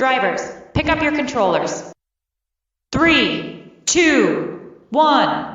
Drivers, pick up your controllers. 3, 2, 1.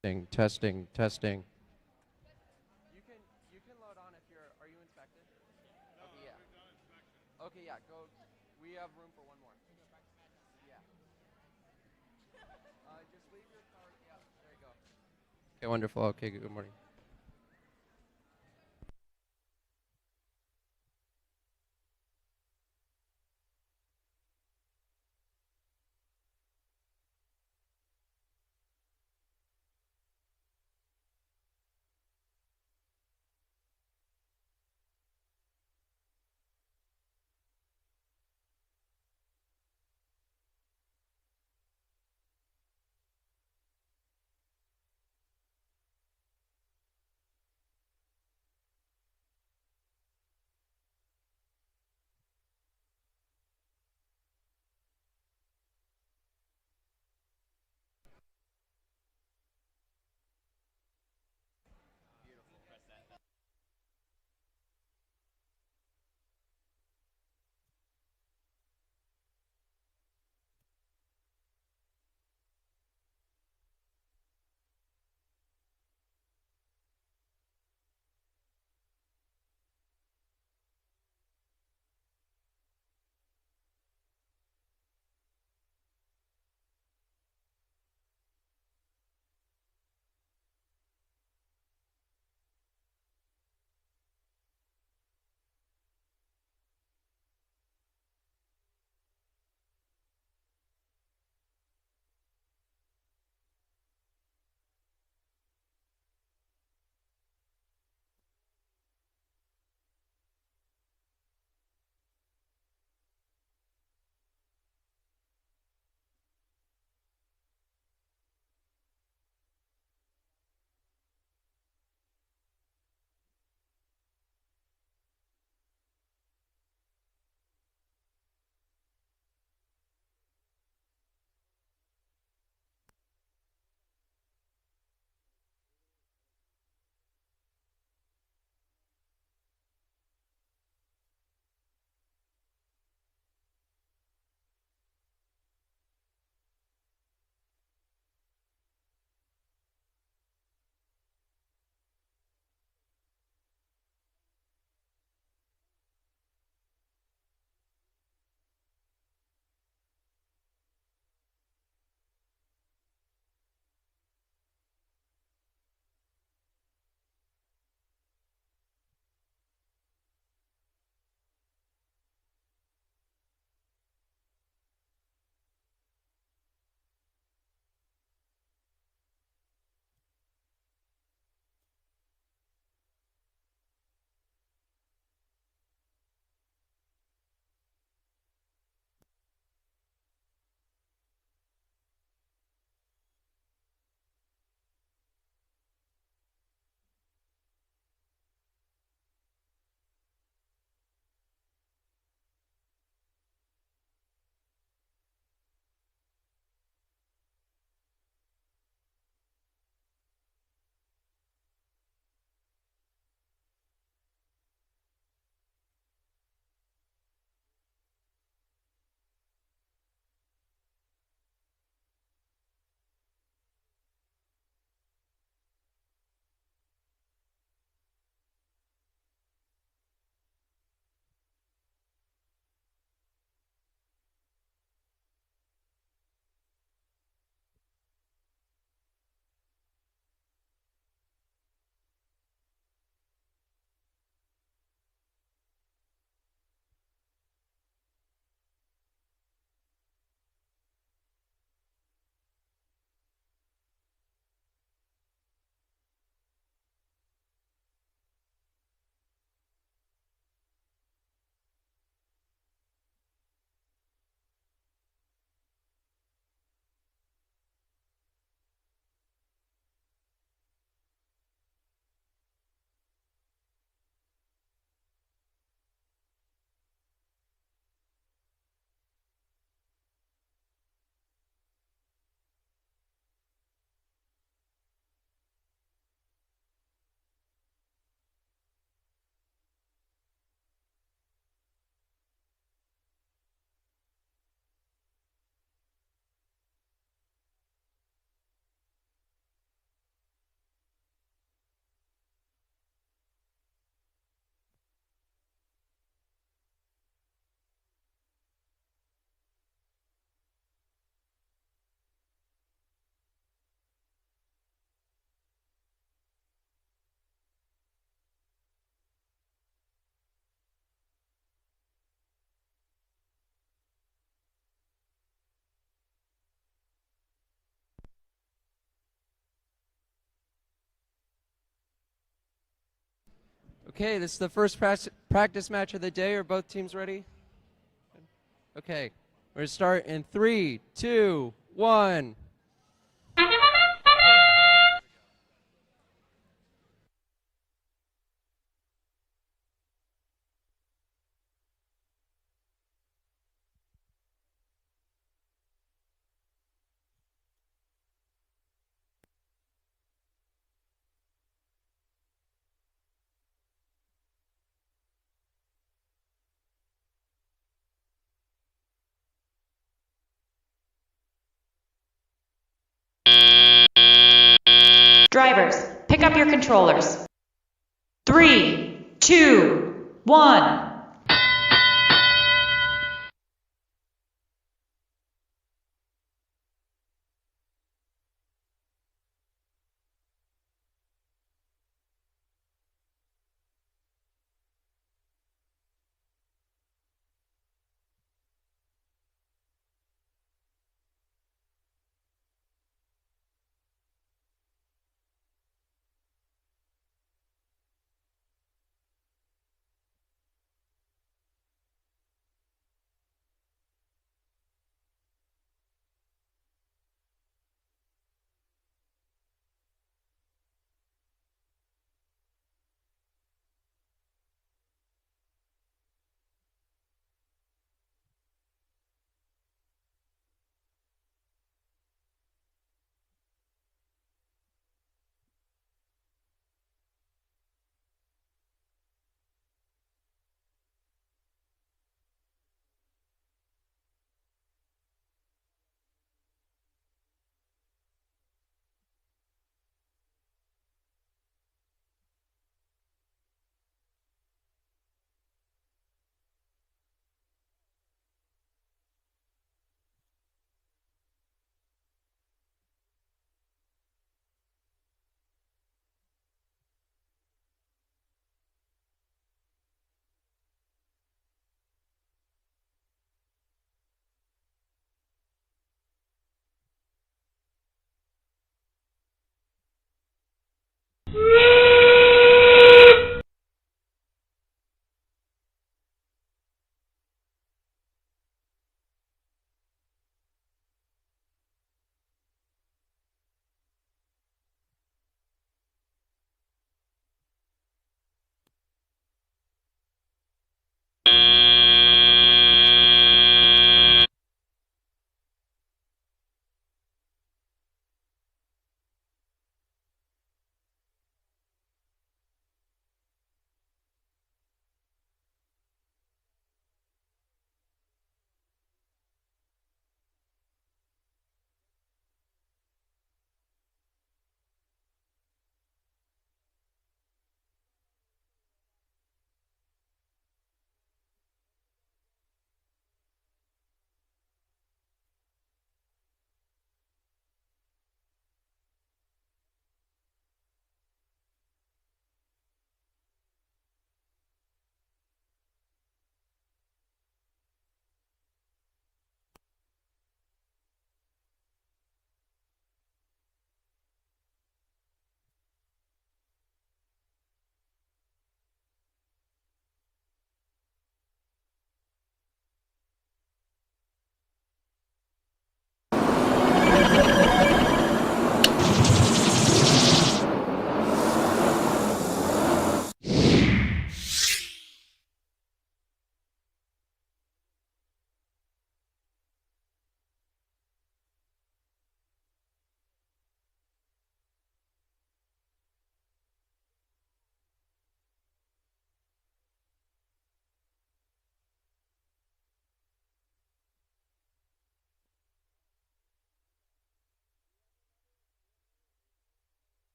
Testing, testing. You can load on if you're. Are you inspected? Okay, yeah. Okay, yeah. Go. We have room for one more. Yeah. Just leave your card. Yeah. There you go. Okay, wonderful. Okay, good morning. Okay, this is the first practice match of the day. Are both teams ready? Okay, we're going to start in 3, 2, 1. Drivers, pick up your controllers. 3, 2, 1.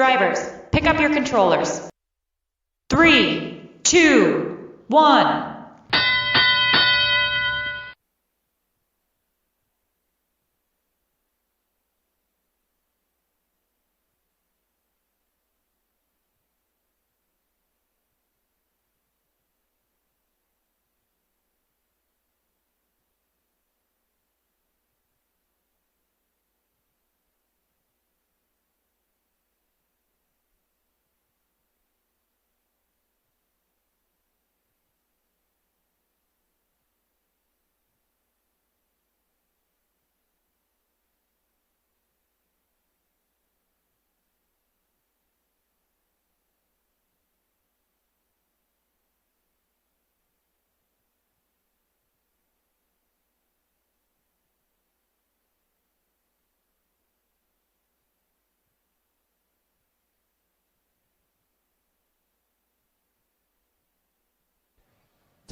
Drivers, pick up your controllers. 3, 2, 1.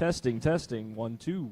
Testing, testing, 1, 2.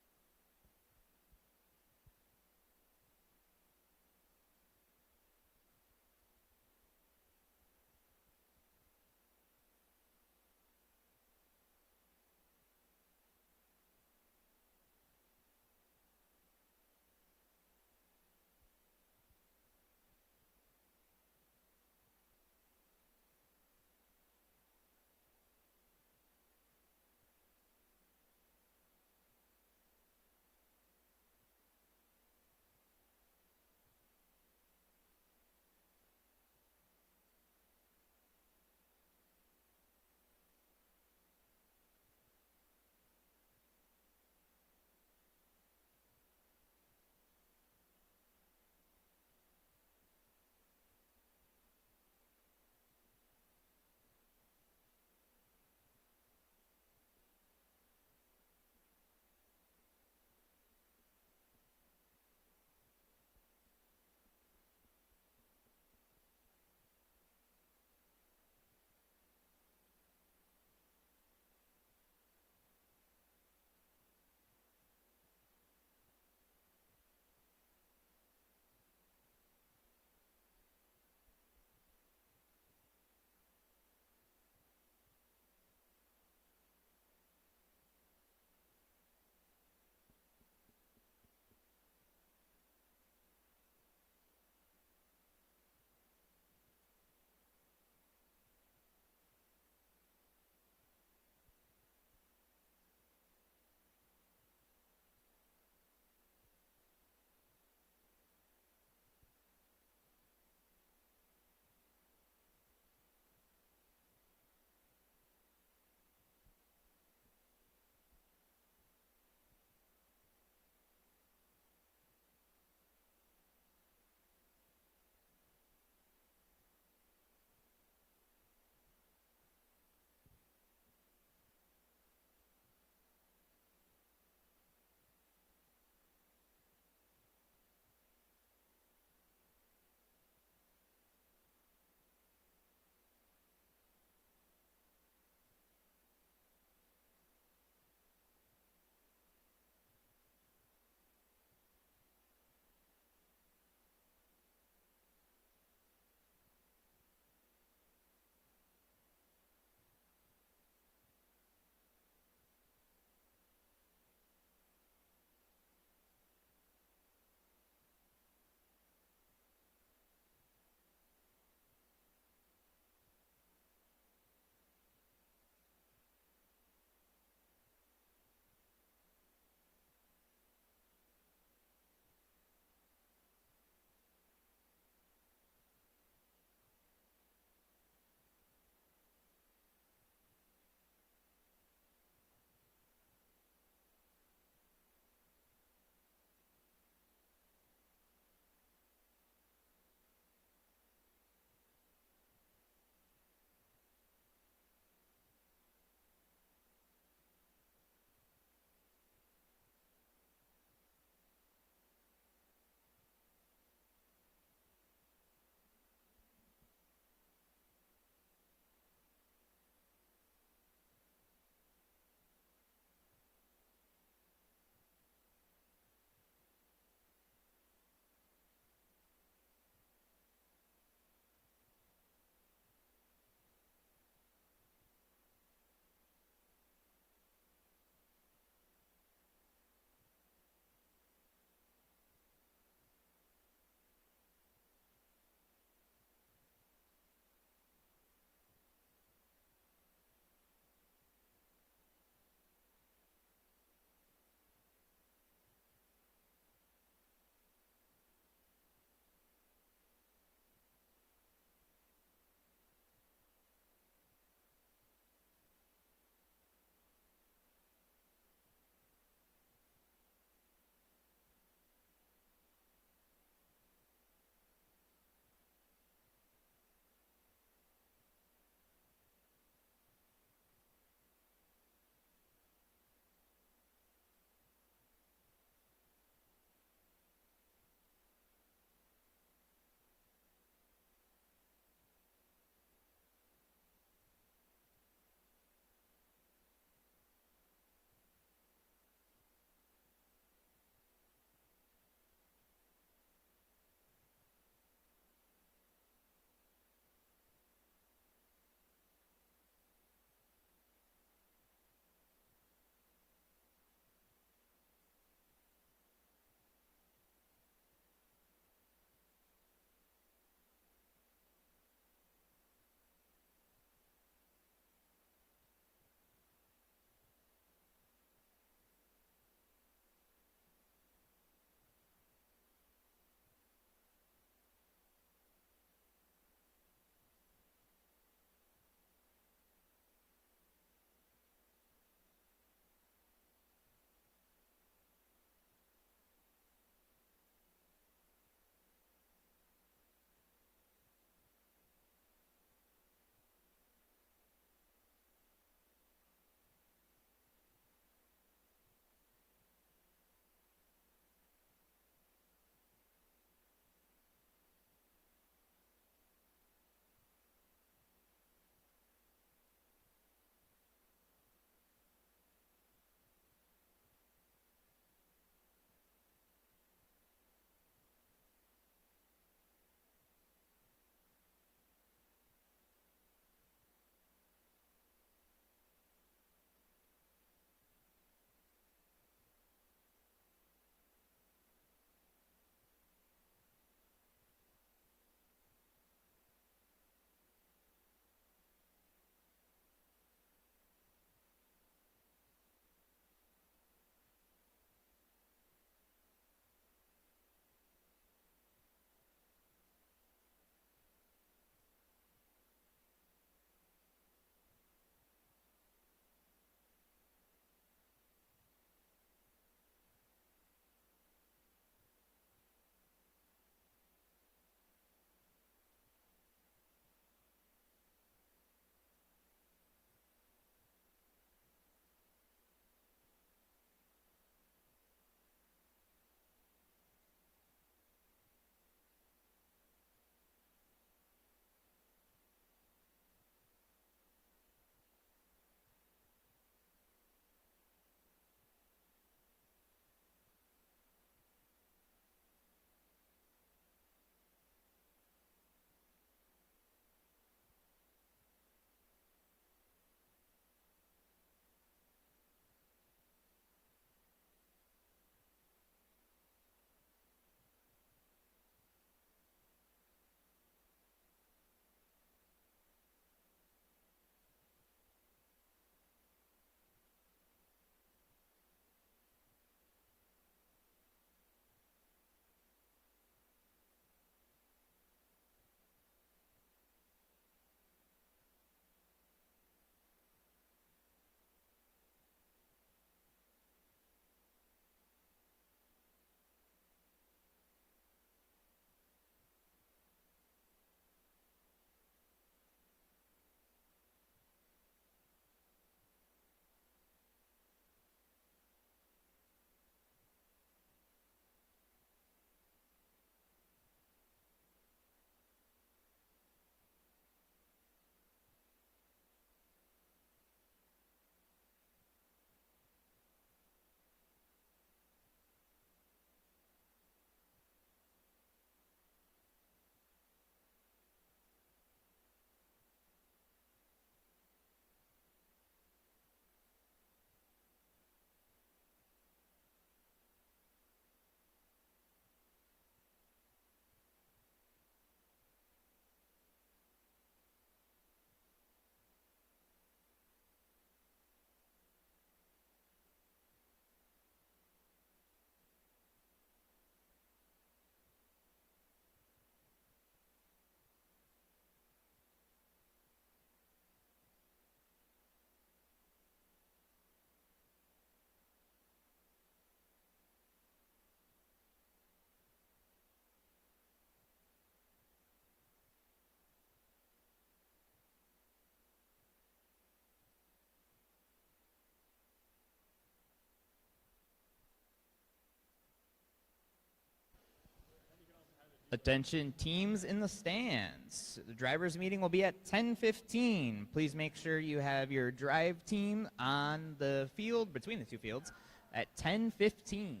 Attention teams in the stands. The drivers meeting will be at 10:15. Please make sure you have your drive team on the field, between the two fields, at 10:15.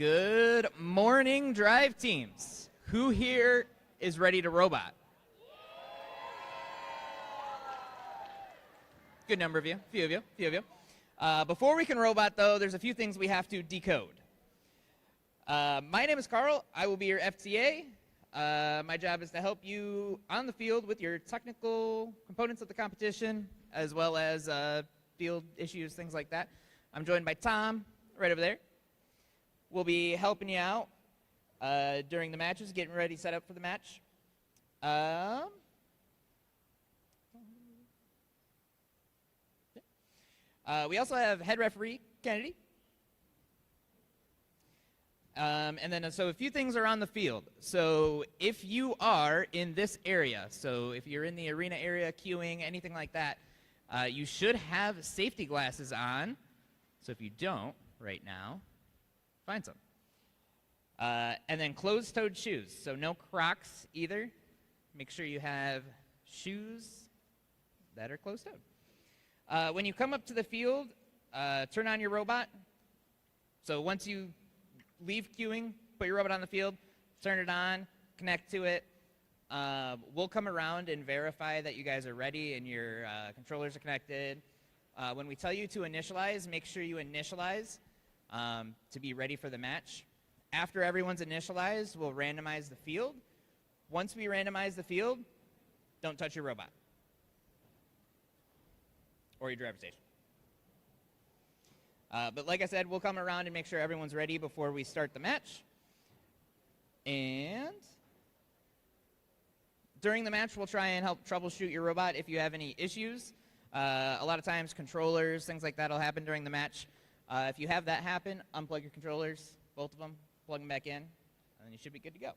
Good morning, drive teams. Who here is ready to robot? Good number of you, few of you. Before we can robot, though, there's a few things we have to decode. My name is Carl. I will be your FTA. My job is to help you on the field with your technical components of the competition, as well as field issues, things like that. I'm joined by Tom, right over there. We'll be helping you out during the matches, getting ready, set up for the match. We also have head referee Kennedy. And then, so a few things are on the field. So if you are in this area, so if you're in the arena area, queuing, anything like that, you should have safety glasses on. So if you don't right now, find some. And then closed-toed shoes. So no Crocs either. Make sure you have shoes that are closed-toed. When you come up to the field, turn on your robot. So once you leave queuing, put your robot on the field, turn it on, connect to it. We'll come around and verify that you guys are ready and your controllers are connected. When we tell you to initialize, make sure you initialize to be ready for the match. After everyone's initialized, we'll randomize the field. Once we randomize the field, don't touch your robot or your driver station. But like I said, we'll come around and make sure everyone's ready before we start the match. And during the match, we'll try and help troubleshoot your robot if you have any issues. A lot of times, controllers, things like that will happen during the match. If you have that happen, unplug your controllers, both of them, plug them back in, and then you should be good to go.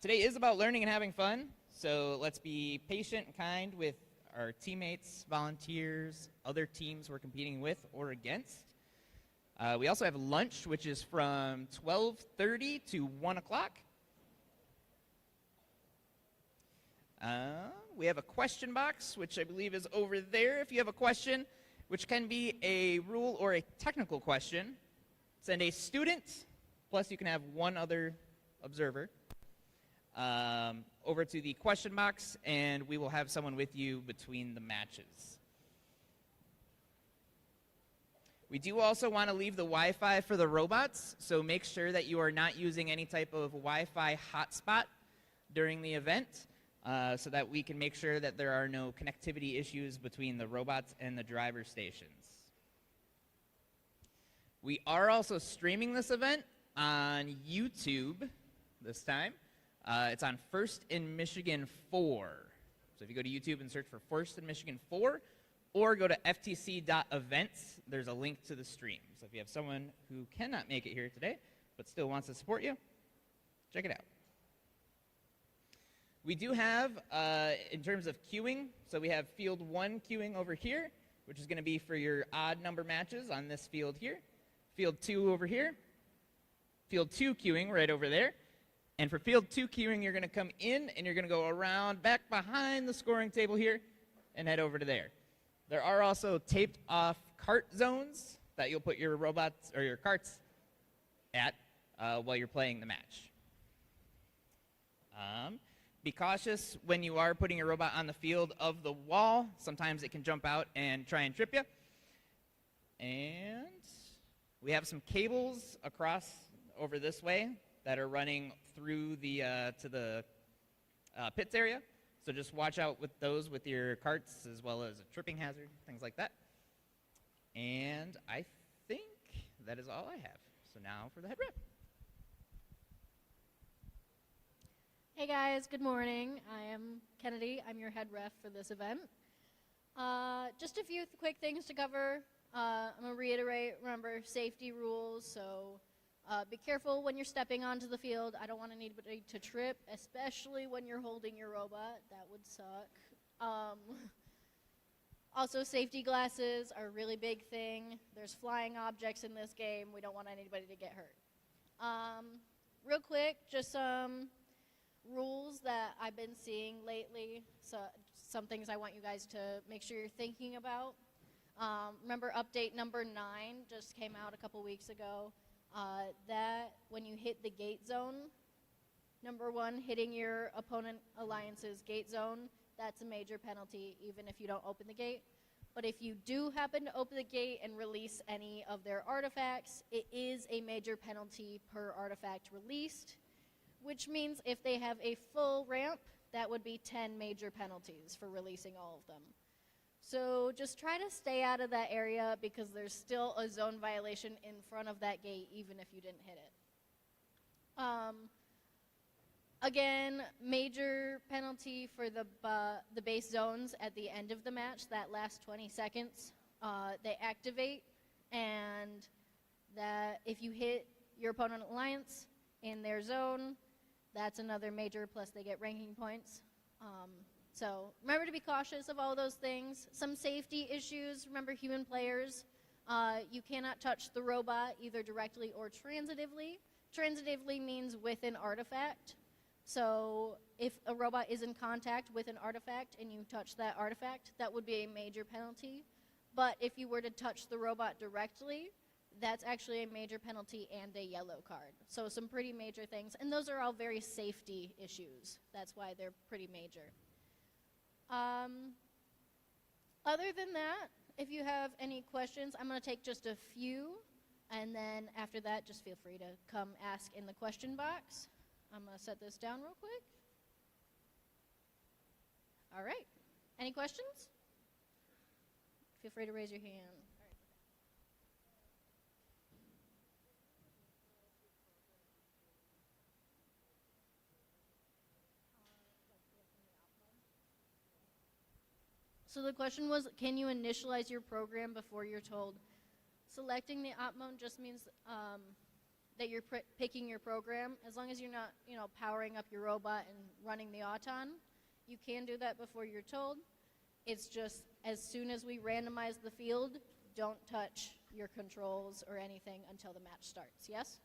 Today is about learning and having fun, so let's be patient and kind with our teammates, volunteers, other teams we're competing with or against. We also have lunch, which is from 12:30 to 1 o'clock. We have a question box, which I believe is over there. If you have a question, which can be a rule or a technical question, send a student, plus you can have one other observer, over to the question box, and we will have someone with you between the matches. We do also want to leave the Wi-Fi for the robots, so make sure that you are not using any type of Wi-Fi hotspot during the event, so that we can make sure that there are no connectivity issues between the robots and the driver stations. We are also streaming this event on YouTube this time. It's on First in Michigan 4. So if you go to YouTube and search for First in Michigan 4, or go to ftc.events, there's a link to the stream. So if you have someone who cannot make it here today, but still wants to support you, check it out. We do have, in terms of queuing, so we have field 1 queuing over here, which is going to be for your odd number matches on this field here. Field 2 over here. Field 2 queuing right over there. And for field 2 queuing, you're going to come in and you're going to go around back behind the scoring table here and head over to there. There are also taped off cart zones that you'll put your robots or your carts at while you're playing the match. Be cautious when you are putting your robot on the field of the wall. Sometimes it can jump out and try and trip you. And we have some cables across over this way that are running through the to the pits area. So just watch out with those with your carts, as well as a tripping hazard, things like that. And I think that is all I have. So now for the head rep. Hey guys, good morning. I am Kennedy. I'm your head ref for this event. Just a few quick things to cover. I'm going to reiterate, remember, safety rules. So be careful when you're stepping onto the field. I don't want anybody to trip, especially when you're holding your robot. That would suck. Also, safety glasses are a really big thing. There's flying objects in this game. We don't want anybody to get hurt. Real quick, just some rules that I've been seeing lately, so some things I want you guys to make sure you're thinking about. Remember update number 9 just came out a couple weeks ago. That when you hit the gate zone, number 1, hitting your opponent alliance's gate zone, that's a major penalty even if you don't open the gate. But if you do happen to open the gate and release any of their artifacts, it is a major penalty per artifact released, which means if they have a full ramp, that would be 10 major penalties for releasing all of them. So just try to stay out of that area because there's still a zone violation in front of that gate even if you didn't hit it. Again, major penalty for the base zones at the end of the match, that last 20 seconds. They activate, and that if you hit your opponent alliance in their zone, that's another major, plus they get ranking points. So remember to be cautious of all those things. Some safety issues, remember human players, you cannot touch the robot either directly or transitively. Transitively means with an artifact. So if a robot is in contact with an artifact and you touch that artifact, that would be a major penalty. But if you were to touch the robot directly, that's actually a major penalty and a yellow card. So some pretty major things. And those are all very safety issues. That's why they're pretty major. Other than that, if you have any questions, I'm going to take just a few. And then after that, just feel free to come ask in the question box. I'm going to set this down real quick. All right. Any questions? Feel free to raise your hand. So the question was, can you initialize your program before you're told? Selecting the op mode just means that you're picking your program. As long as you're not, powering up your robot and running the auton, you can do that before you're told. It's just as soon as we randomize the field, don't touch your controls or anything until the match starts. Yes?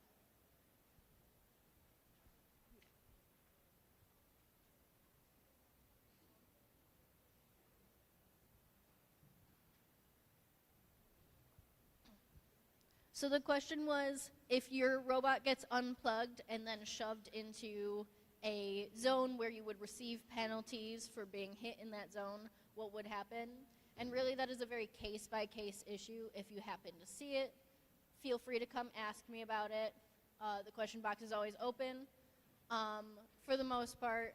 So the question was, if your robot gets unplugged and then shoved into a zone where you would receive penalties for being hit in that zone, what would happen? And really that is a very case-by-case issue. If you happen to see it, feel free to come ask me about it. The question box is always open. For the most part,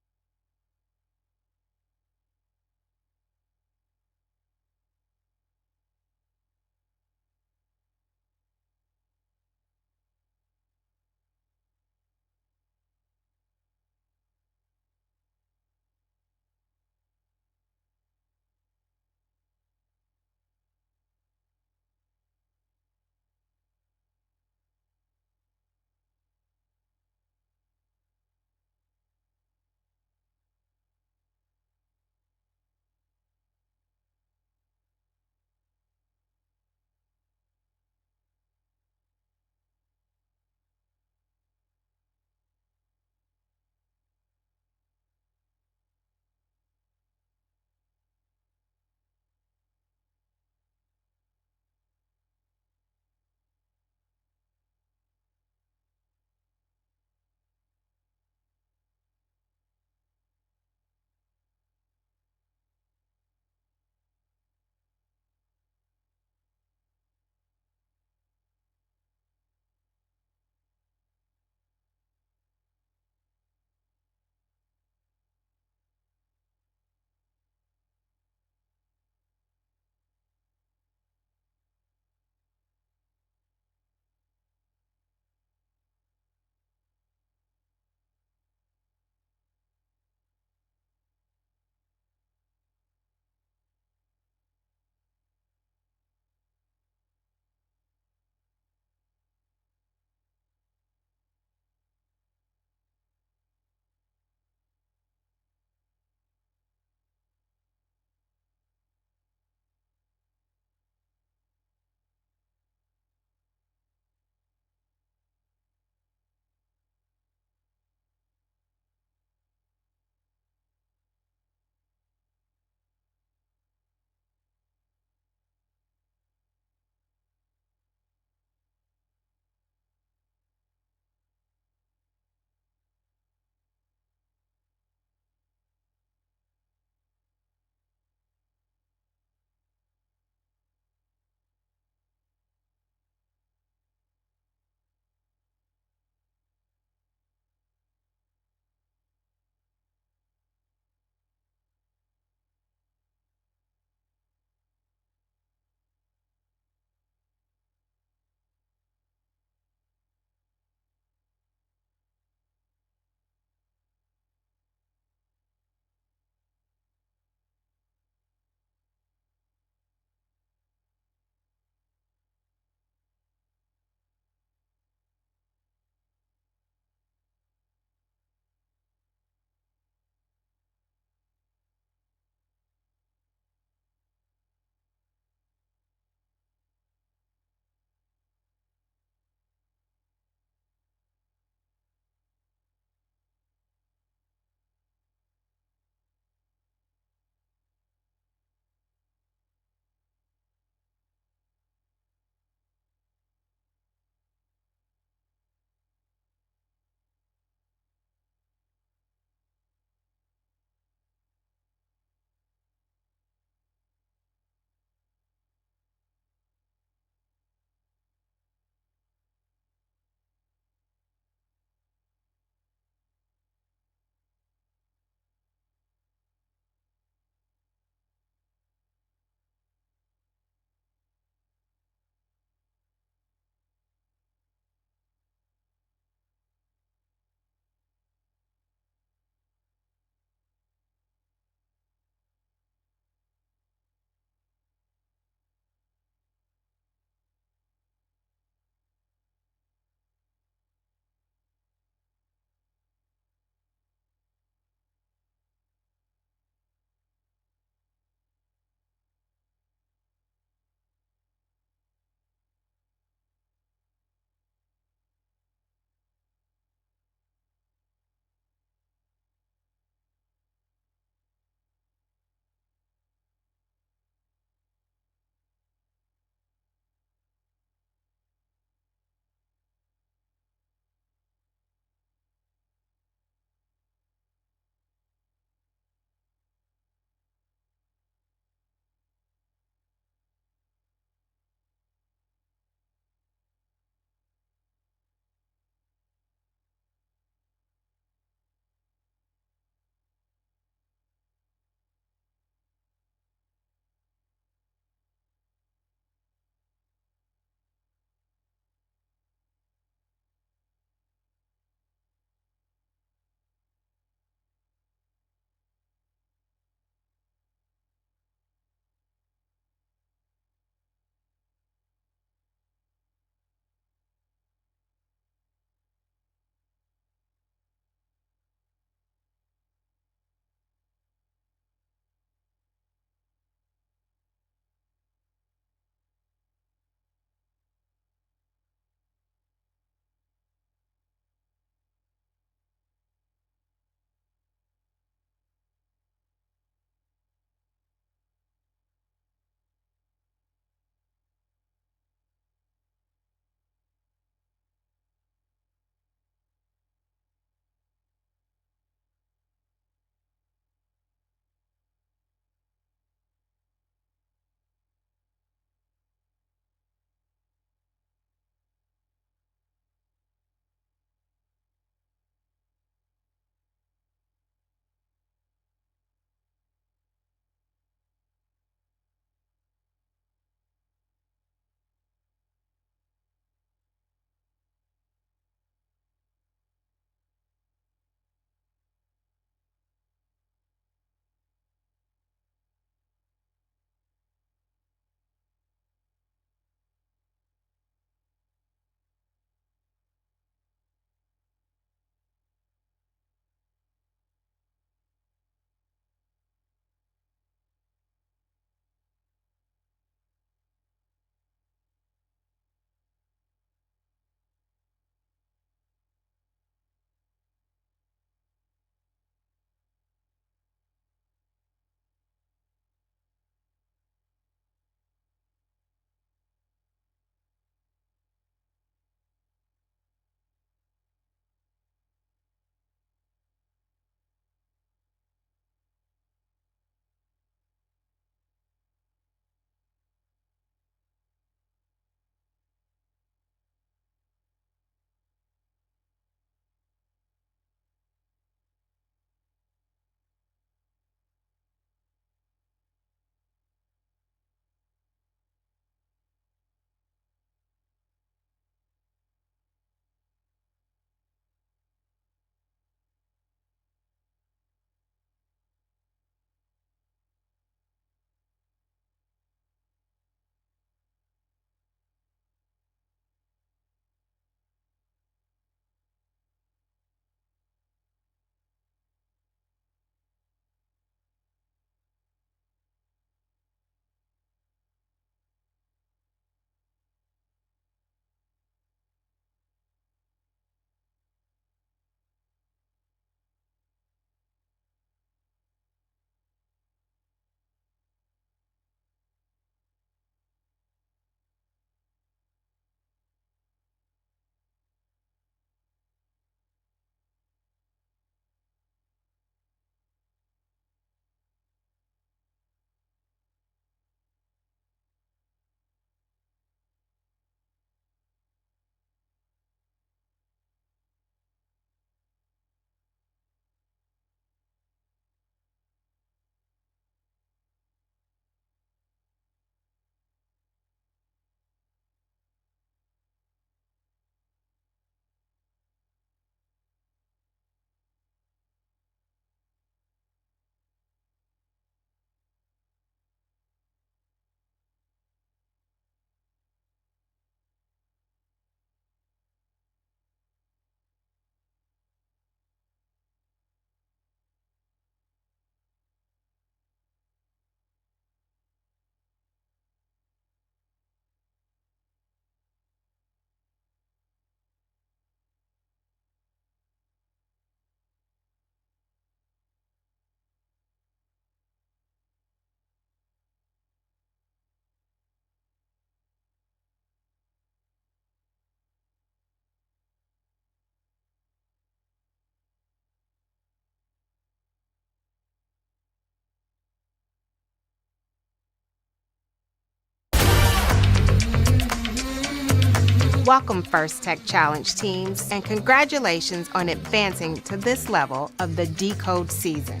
Welcome First Tech Challenge teams, and congratulations on advancing to this level of the Decode season.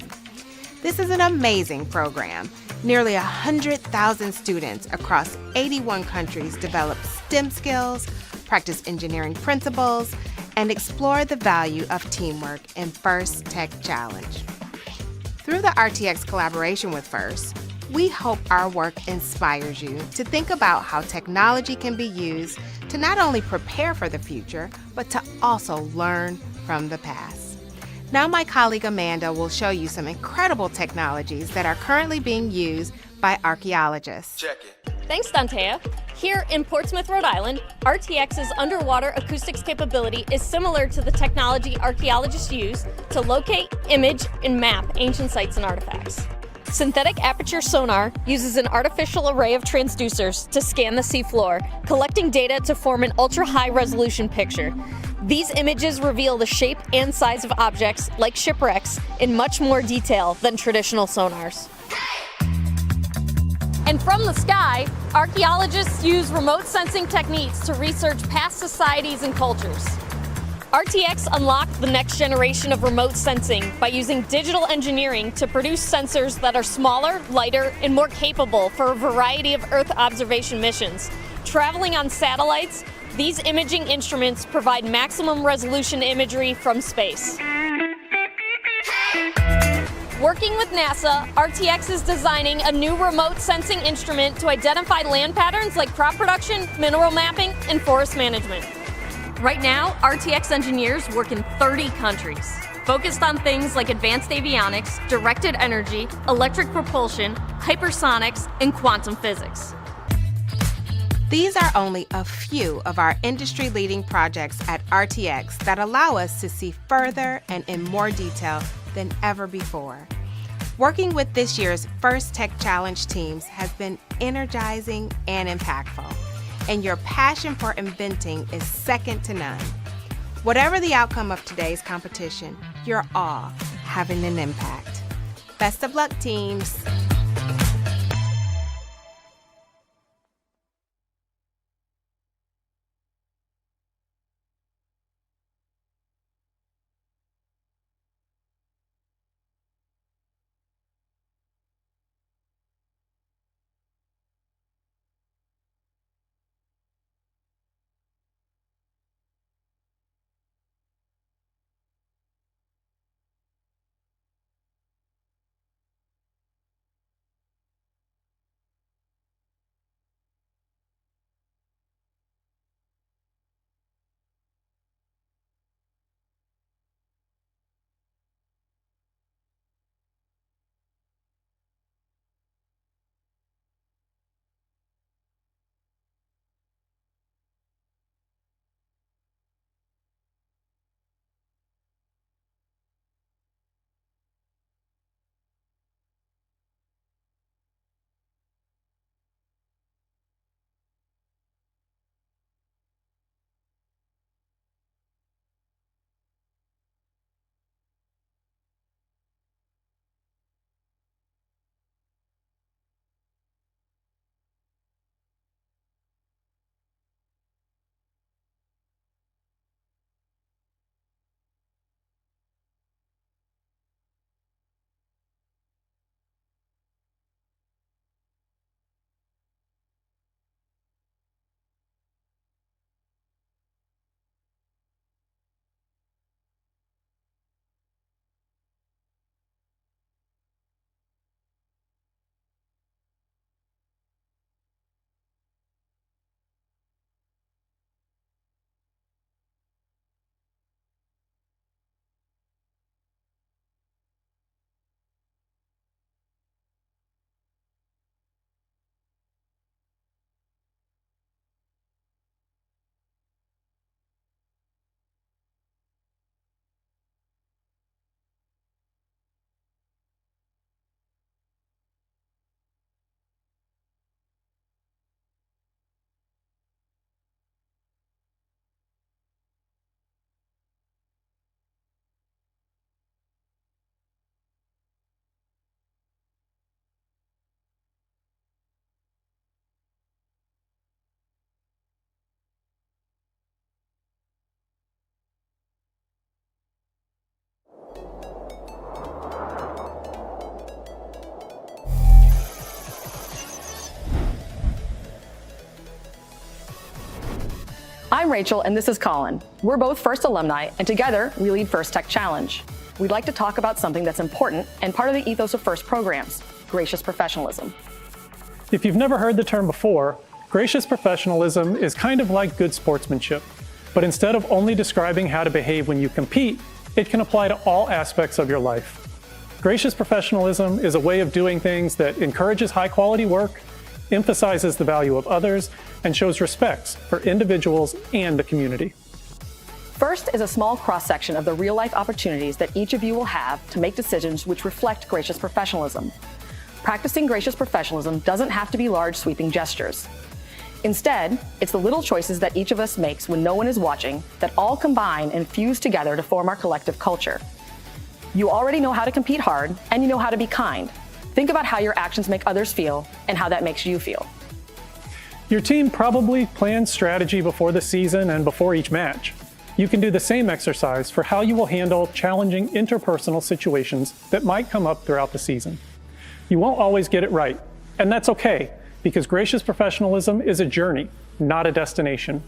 This is an amazing program. Nearly 100,000 students across 81 countries develop STEM skills, practice engineering principles, and explore the value of teamwork in First Tech Challenge. Through the RTX collaboration with FIRST, we hope our work inspires you to think about how technology can be used to not only prepare for the future, but to also learn from the past. Now my colleague Amanda will show you some incredible technologies that are currently being used by archaeologists. Check it. Thanks, Dantea. Here in Portsmouth, Rhode Island, RTX's underwater acoustics capability is similar to the technology archaeologists use to locate, image, and map ancient sites and artifacts. Synthetic aperture sonar uses an artificial array of transducers to scan the seafloor, collecting data to form an ultra-high resolution picture. These images reveal the shape and size of objects, like shipwrecks, in much more detail than traditional sonars. And from the sky, archaeologists use remote sensing techniques to research past societies and cultures. RTX unlocked the next generation of remote sensing by using digital engineering to produce sensors that are smaller, lighter, and more capable for a variety of Earth observation missions. Traveling on satellites, these imaging instruments provide maximum resolution imagery from space. Working with NASA, RTX is designing a new remote sensing instrument to identify land patterns like crop production, mineral mapping, and forest management. Right now, RTX engineers work in 30 countries, focused on things like advanced avionics, directed energy, electric propulsion, hypersonics, and quantum physics. These are only a few of our industry-leading projects at RTX that allow us to see further and in more detail than ever before. Working with this year's First Tech Challenge teams has been energizing and impactful, and your passion for inventing is second to none. Whatever the outcome of today's competition, you're all having an impact. Best of luck, teams. I'm Rachel, and this is Colin. We're both First alumni, and together we lead First Tech Challenge. We'd like to talk about something that's important and part of the ethos of First programs, gracious professionalism. If you've never heard the term before, gracious professionalism is kind of like good sportsmanship. But instead of only describing how to behave when you compete, it can apply to all aspects of your life. Gracious professionalism is a way of doing things that encourages high-quality work, emphasizes the value of others, and shows respect for individuals and the community. First is a small cross-section of the real-life opportunities that each of you will have to make decisions which reflect gracious professionalism. Practicing gracious professionalism doesn't have to be large, sweeping gestures. Instead, it's the little choices that each of us makes when no one is watching that all combine and fuse together to form our collective culture. You already know how to compete hard, and you know how to be kind. Think about how your actions make others feel and how that makes you feel. Your team probably plans strategy before the season and before each match. You can do the same exercise for how you will handle challenging interpersonal situations that might come up throughout the season. You won't always get it right, and that's okay, because gracious professionalism is a journey, not a destination.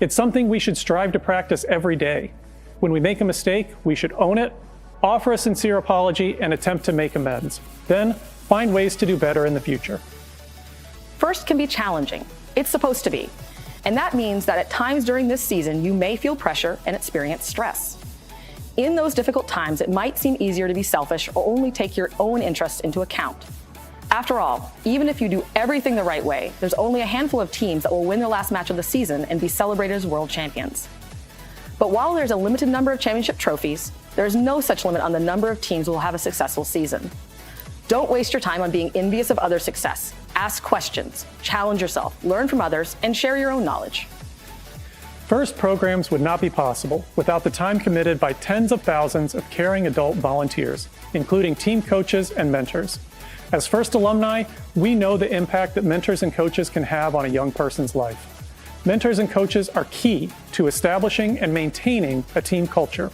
It's something we should strive to practice every day. When we make a mistake, we should own it, offer a sincere apology, and attempt to make amends. Then, find ways to do better in the future. First can be challenging. It's supposed to be. And that means that at times during this season, you may feel pressure and experience stress. In those difficult times, it might seem easier to be selfish or only take your own interests into account. After all, even if you do everything the right way, there's only a handful of teams that will win their last match of the season and be celebrated as world champions. But while there's a limited number of championship trophies, there's no such limit on the number of teams who will have a successful season. Don't waste your time on being envious of others' success. Ask questions, challenge yourself, learn from others, and share your own knowledge. First programs would not be possible without the time committed by tens of thousands of caring adult volunteers, including team coaches and mentors. As First alumni, we know the impact that mentors and coaches can have on a young person's life. Mentors and coaches are key to establishing and maintaining a team culture.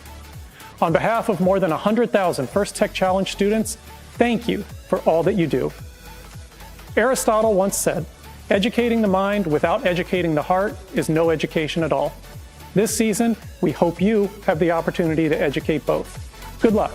On behalf of more than 100,000 First Tech Challenge students, thank you for all that you do. Aristotle once said, "Educating the mind without educating the heart is no education at all." This season, we hope you have the opportunity to educate both. Good luck.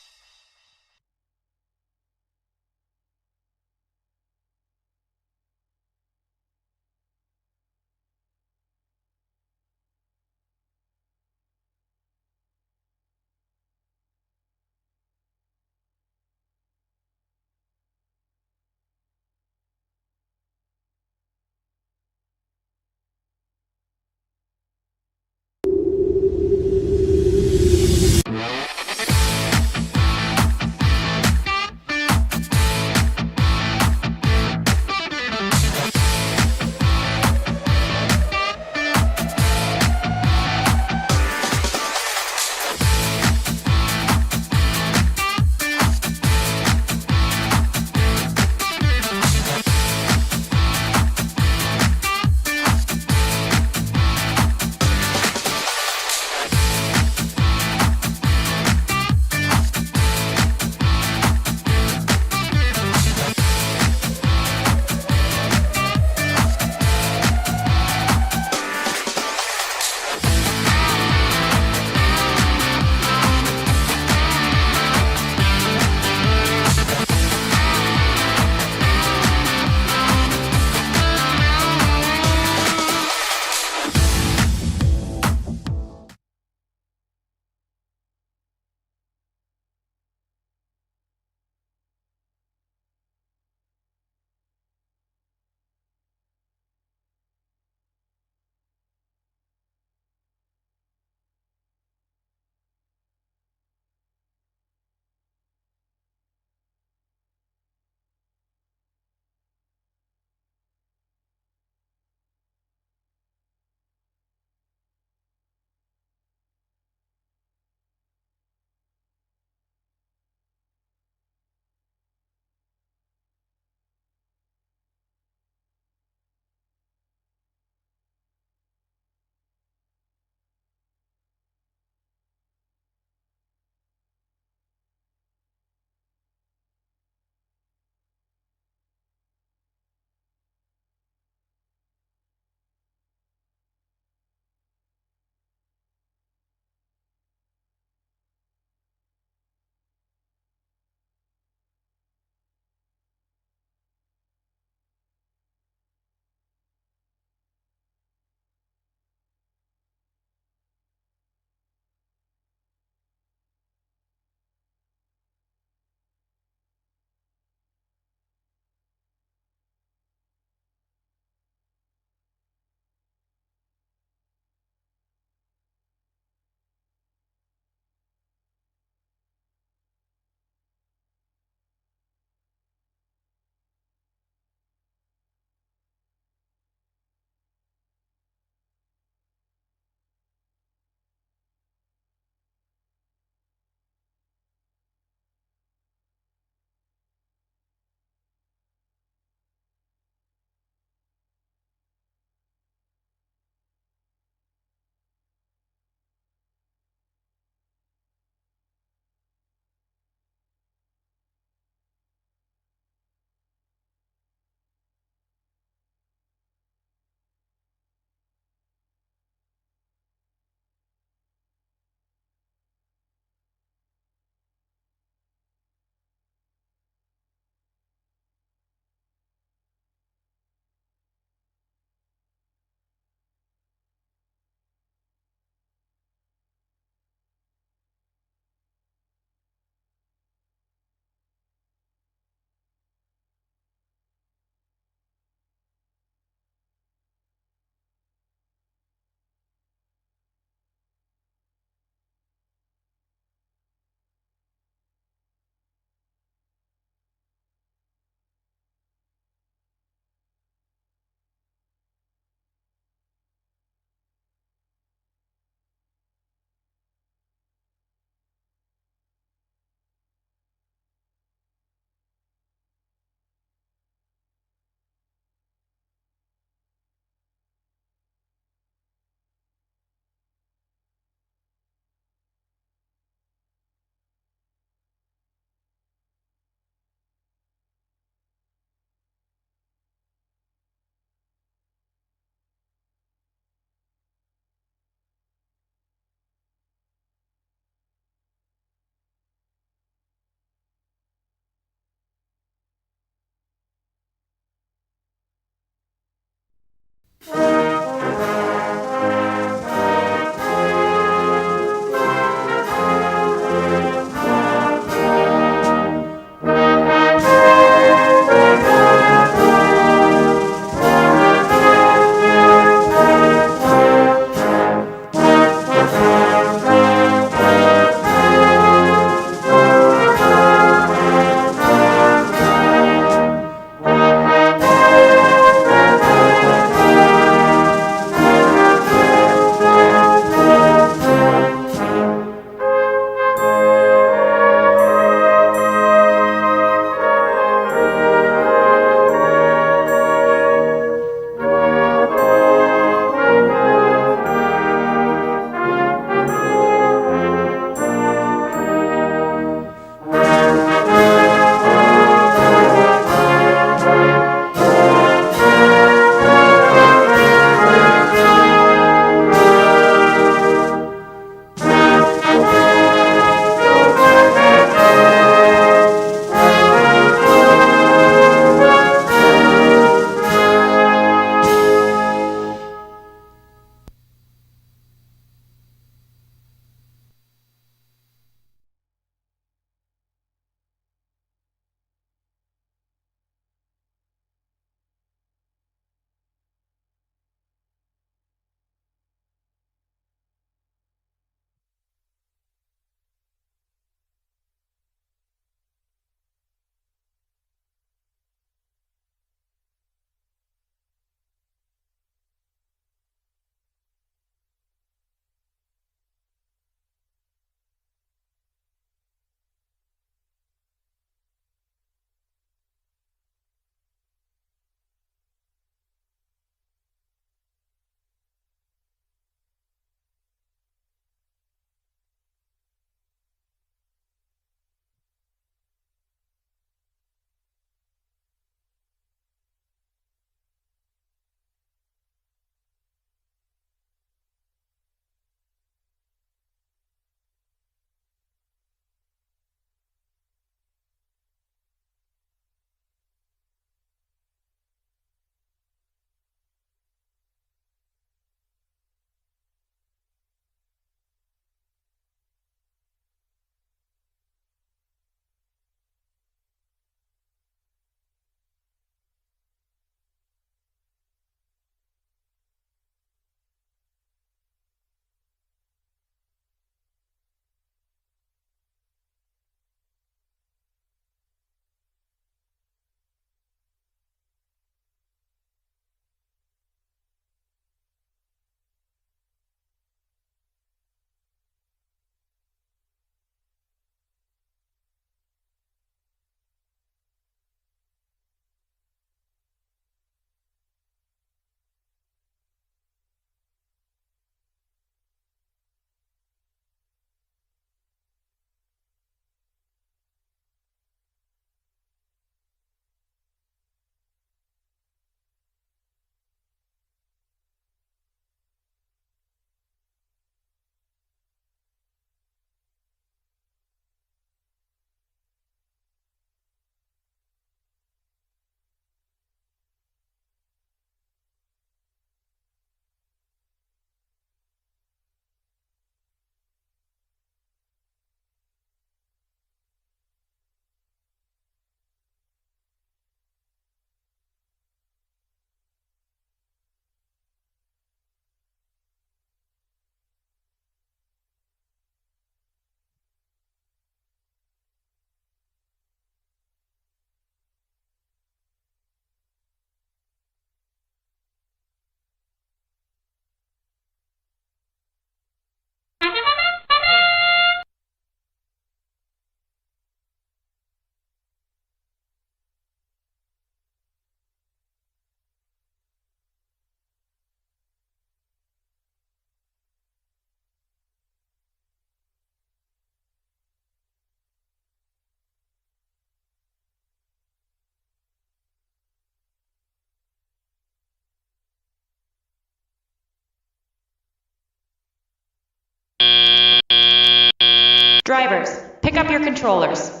Drivers, pick up your controllers.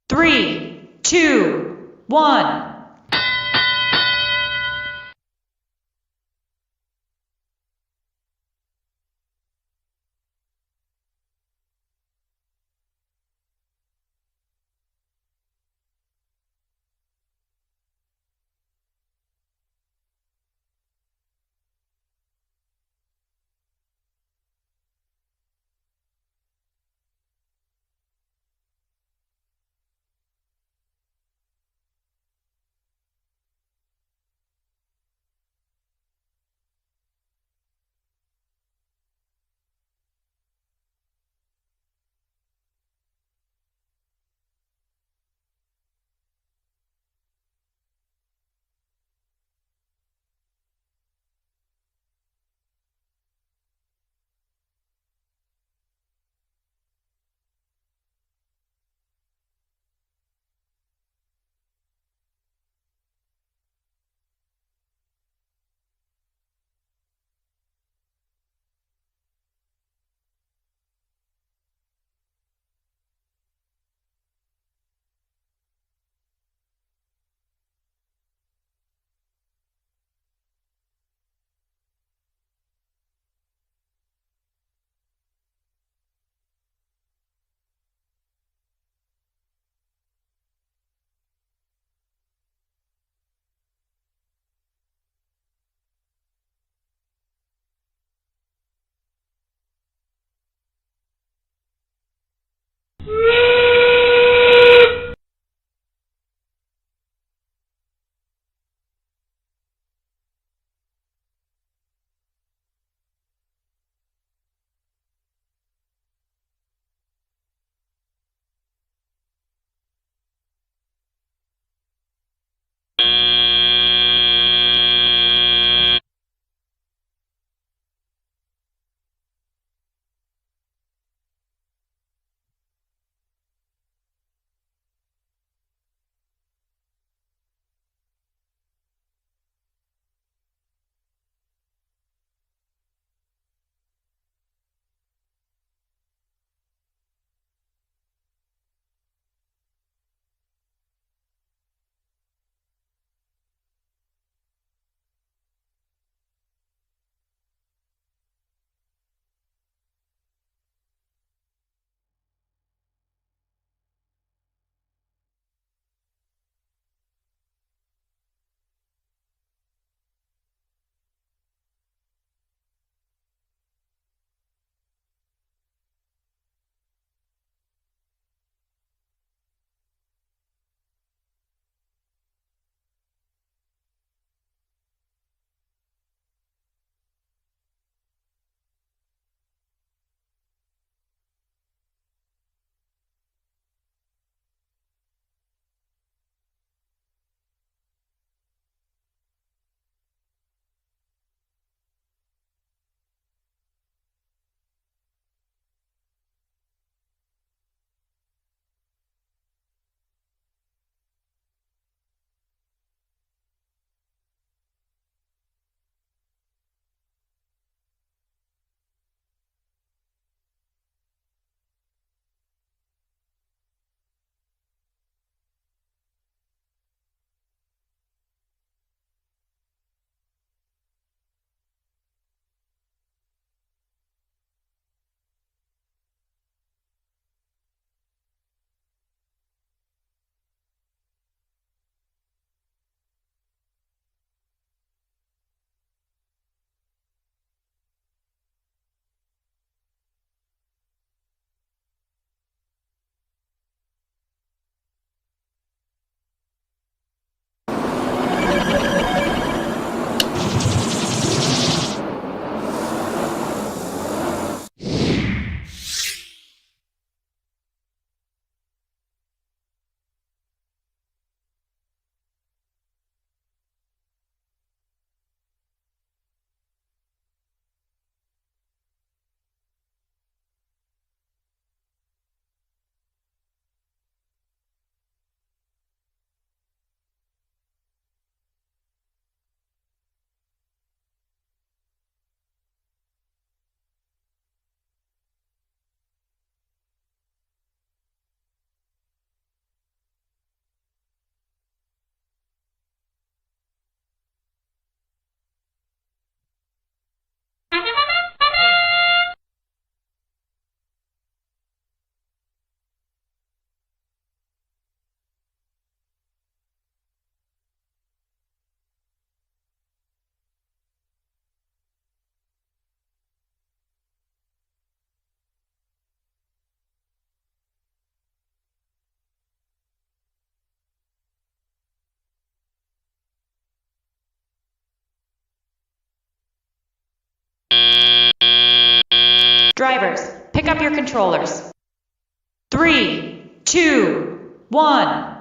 3, 2, 1. Drivers, pick up your controllers. 3, 2, 1.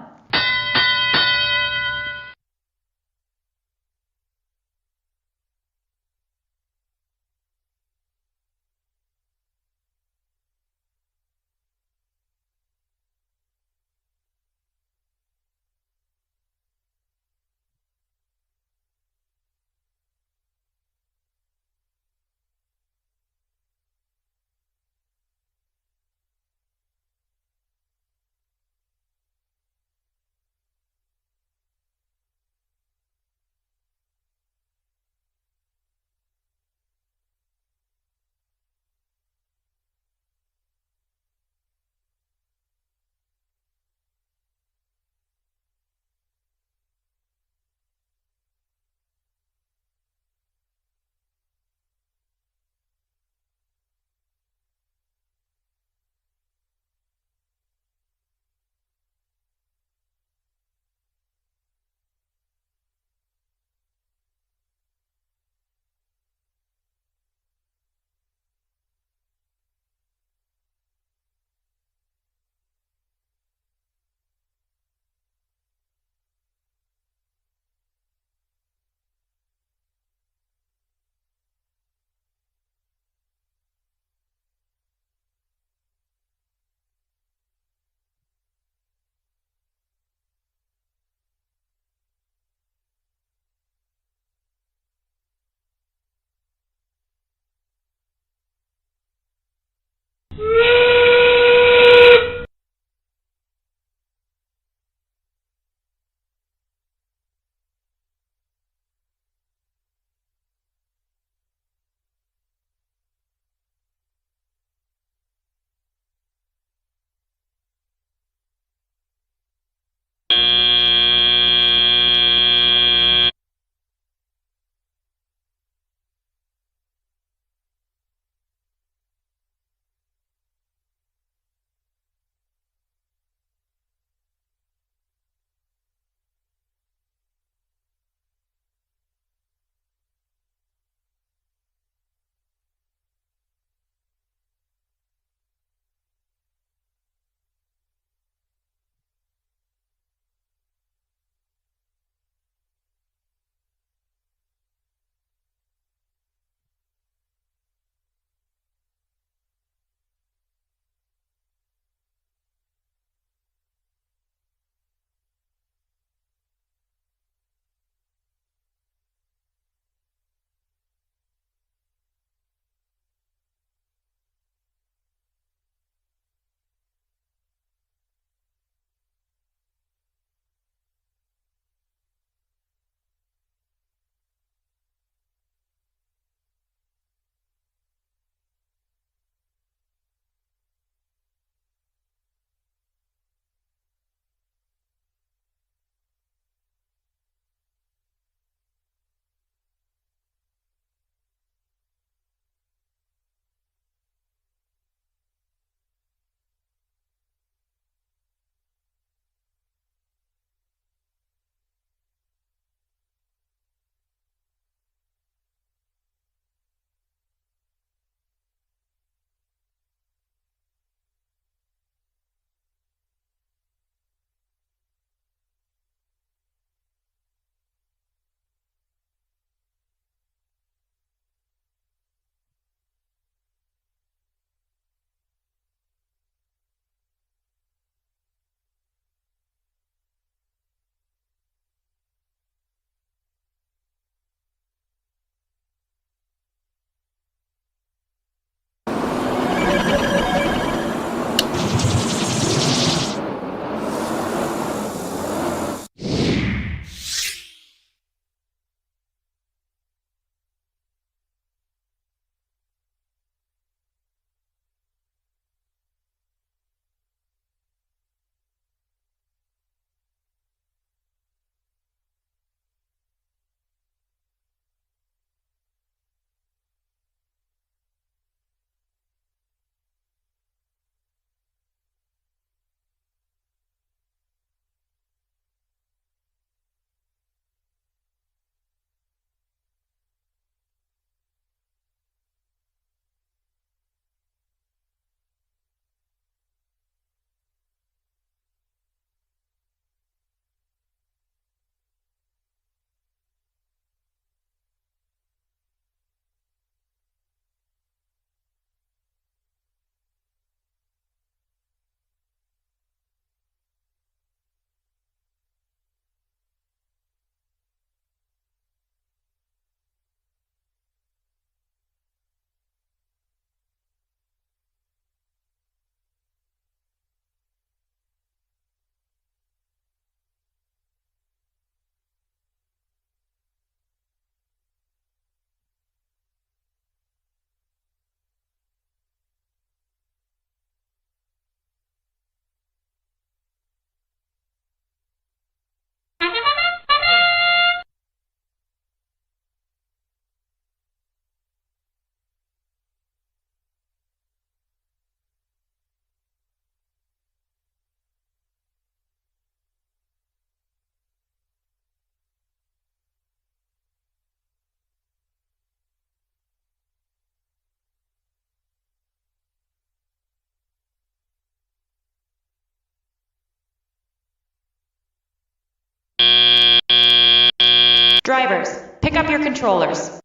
Drivers, pick up your controllers.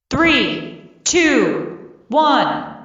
3, 2, 1.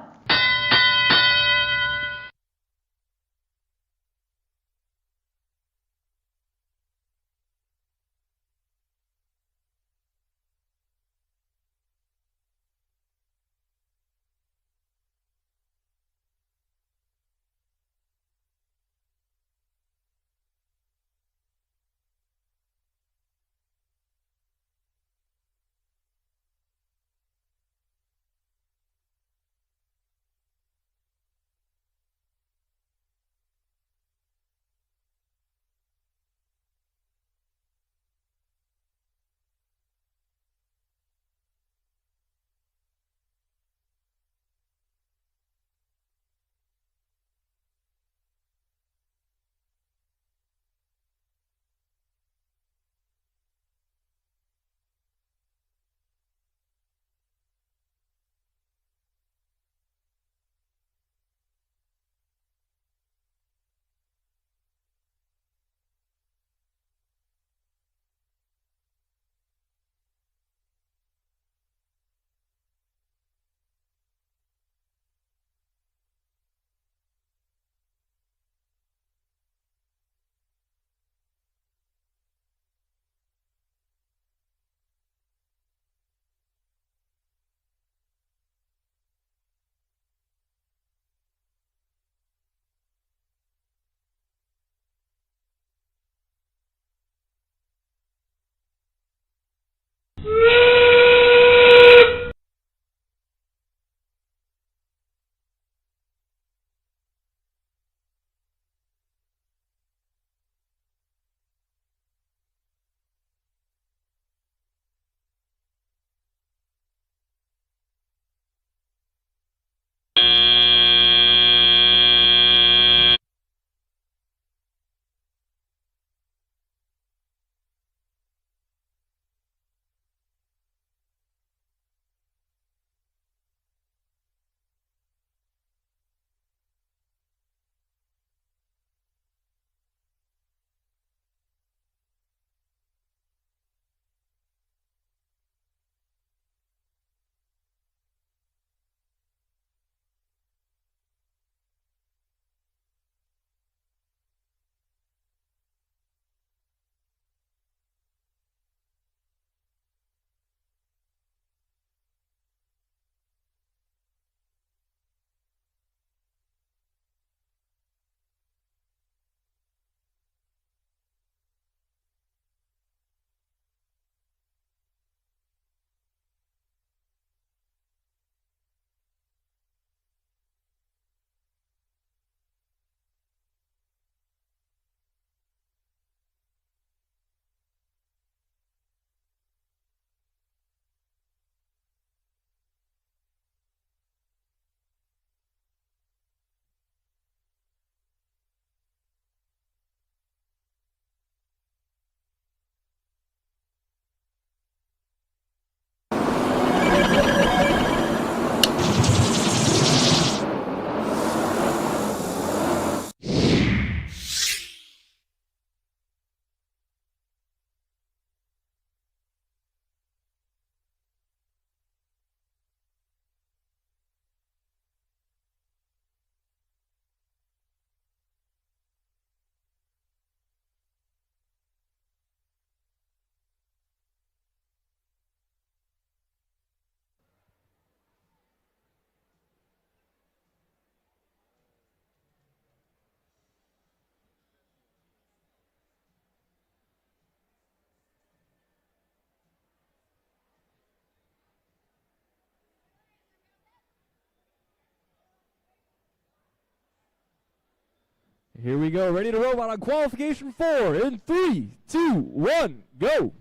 Here we go, ready to robot on qualification 4 in 3, 2, 1, go.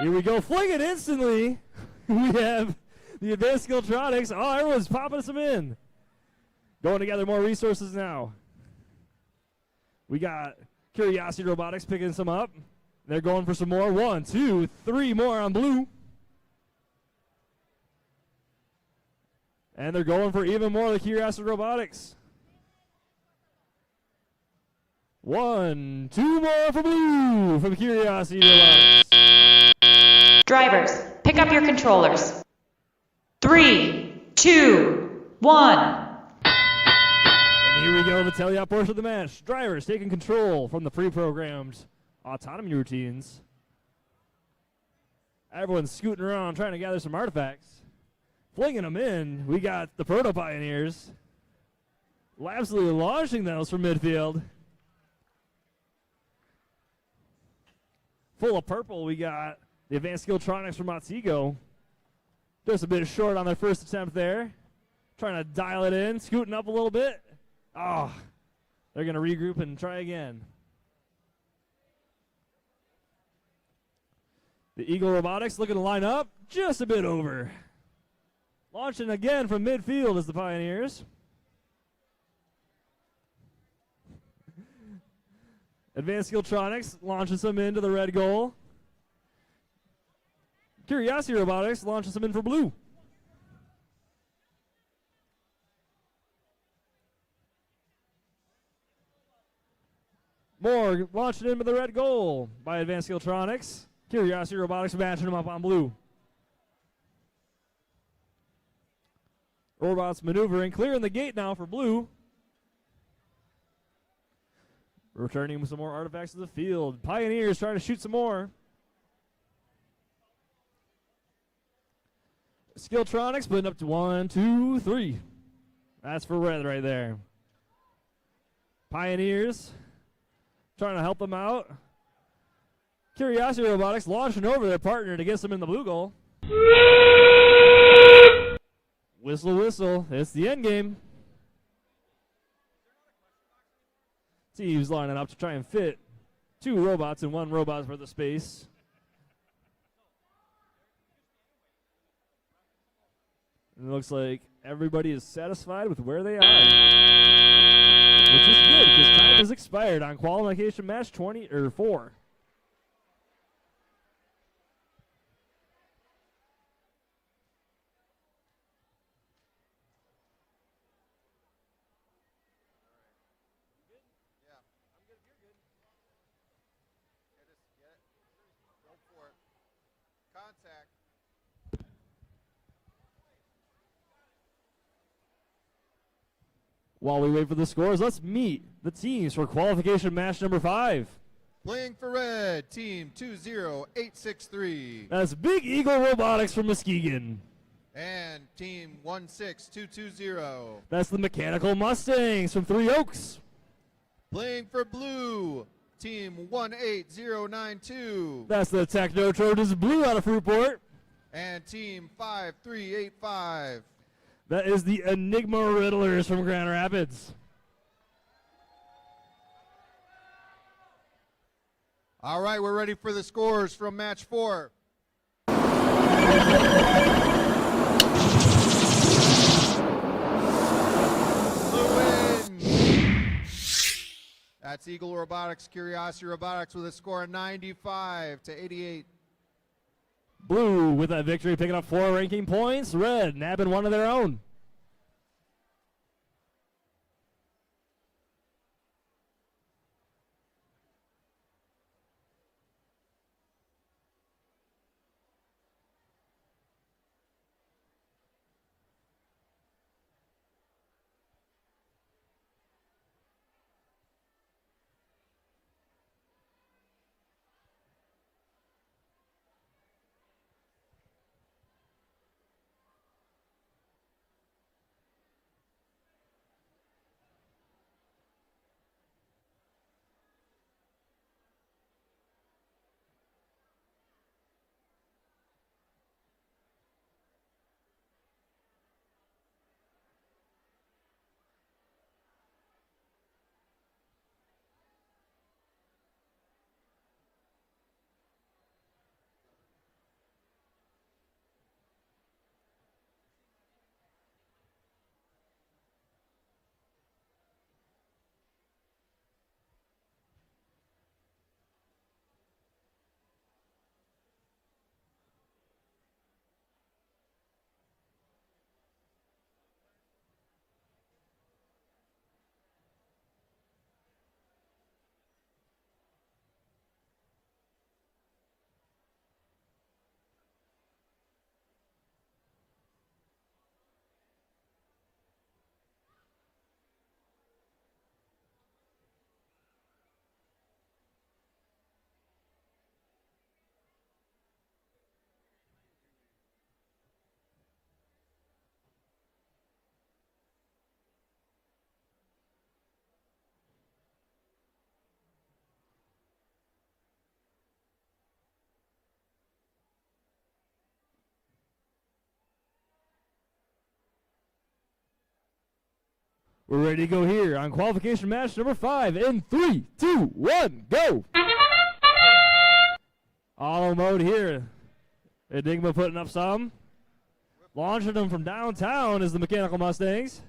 Here we go, fling it instantly. We have the advanced Skilltronics. Oh, everyone's popping some in. Going together, more resources now. We got Curiosity Robotics picking some up. They're going for some more. 1, 2, 3 more on blue. And they're going for even more of the Curiosity Robotics. 1, 2 more for blue from Curiosity Robotics. Drivers, pick up your controllers. 3, 2, 1. And here we go, the tele-op portion of the match. Drivers taking control from the pre-programmed autonomy routines. Everyone's scooting around trying to gather some artifacts. Flinging them in, we got the Proto Pioneers absolutely launching those from midfield. Full of purple, we got the Advanced Skilltronics from Montego. Just a bit short on their first attempt there. Trying to dial it in, scooting up a little bit. Oh, they're going to regroup and try again. The Eagle Robotics looking to line up just a bit over. Launching again from midfield as the Pioneers. Advanced Skilltronics launching some into the red goal. Curiosity Robotics launching some in for blue. More launching in with the red goal by Advanced Skilltronics. Curiosity Robotics matching them up on blue. Robots maneuvering, clearing the gate now for blue. Returning with some more artifacts to the field. Pioneers trying to shoot some more. Skilltronics splitting up to 1, 2, 3. That's for red right there. Pioneers trying to help them out. Curiosity Robotics launching over their partner to get them in the blue goal. Whistle, whistle. It's the end game. Teams lining up to try and fit 2 robots and 1 robot for the space. And it looks like everybody is satisfied with where they are. Which is good because time has expired on qualification match 4. While we wait for the scores, let's meet the teams for qualification match number 5. Playing for red, team 20863. That's Big Eagle Robotics from Muskegon. And team 16220. That's the Mechanical Mustangs from Three Oaks. Playing for blue, team 18092. That's the Techno Trojans Blue out of Fruitport. And team 5385. That is the Enigma Riddlers from Grand Rapids. All right, we're ready for the scores from match 4. Blue wins. That's Eagle Robotics, Curiosity Robotics with a score of 95-88. Blue with that victory picking up 4 ranking points. Red nabbing 1 of their own. We're ready to go here on qualification match number 5 in 3, 2, 1, go! Auto mode here. Enigma putting up some. Launching them from downtown is the Mechanical Mustangs.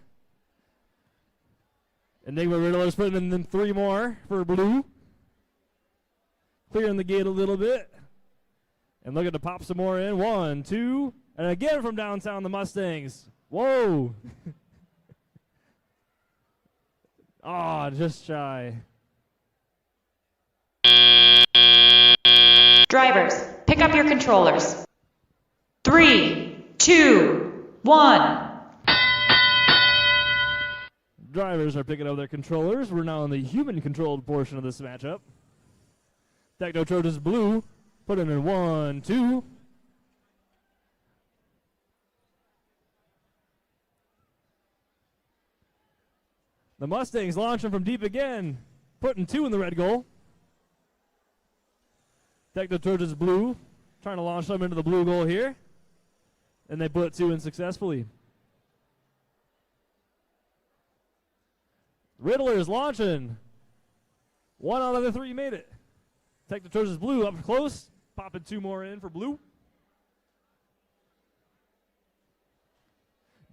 Enigma Riddler's putting in them 3 more for blue. Clearing the gate a little bit. And looking to pop some more in. 1, 2, and again from downtown the Mustangs. Whoa! Ah, just shy. Drivers, pick up your controllers. 3, 2, 1. Drivers are picking up their controllers. We're now in the human-controlled portion of this matchup. Techno Trojans blue, putting in 1, 2. The Mustangs launching from deep again, putting 2 in the red goal. Techno Trojans blue, trying to launch them into the blue goal here. And they put 2 in successfully. Riddler is launching. 1 out of the 3 made it. Techno Trojans blue up close, popping 2 more in for blue.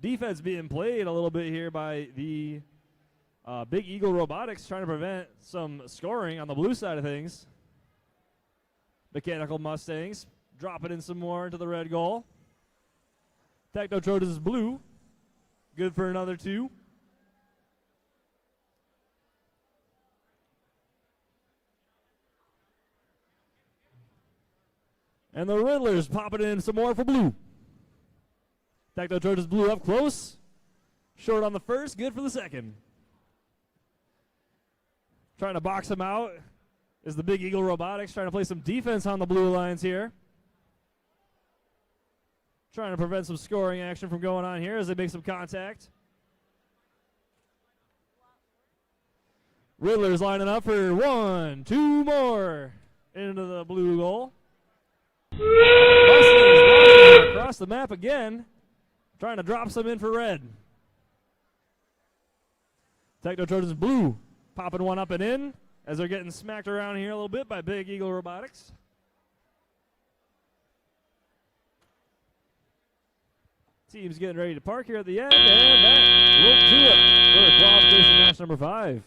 Defense being played a little bit here by the Big Eagle Robotics, trying to prevent some scoring on the blue side of things. Mechanical Mustangs dropping in some more into the red goal. Techno Trojans blue, good for another 2. And the Riddlers popping in some more for blue. Techno Trojans blue up close. Short on the first, good for the second. Trying to box them out is the Big Eagle Robotics, trying to play some defense on the blue lines here. Trying to prevent some scoring action from going on here as they make some contact. Riddler's lining up for 1, 2 more into the blue goal. Mustangs across the map again, trying to drop some in for red. Techno Trojans blue, popping 1 up and in as they're getting smacked around here a little bit by Big Eagle Robotics. Team's getting ready to park here at the end, and that will do it for qualification match number 5.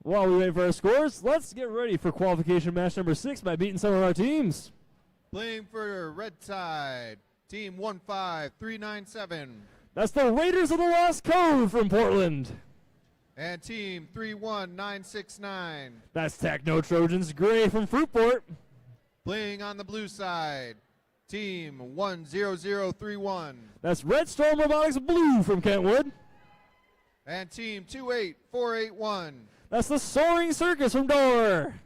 While we wait for our scores, let's get ready for qualification match number 6 by beating some of our teams. Playing for red side, team 15397. That's the Raiders of the Lost Code from Portland. And team 31969. That's Techno Trojans Gray from Fruitport. Playing on the blue side, team 10031. That's Red Storm Robotics Blue from Kentwood. And team 28481. That's the Soaring Circus from Door.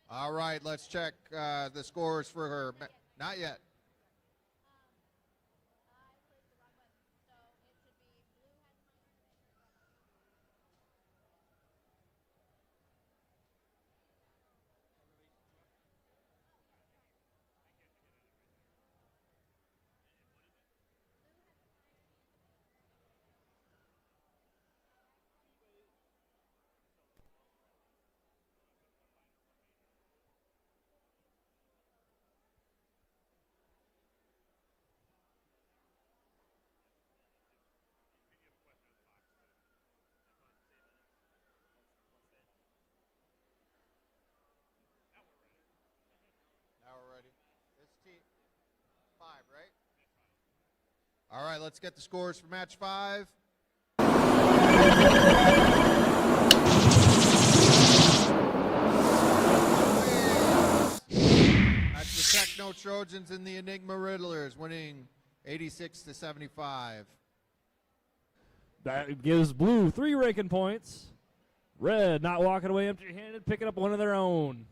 All right, let's check the scores for her. Not yet. All right, let's get the scores for match 5. That's the Techno Trojans and the Enigma Riddlers winning 86-75. That gives blue 3 ranking points. Red not walking away empty-handed, picking up one of their own.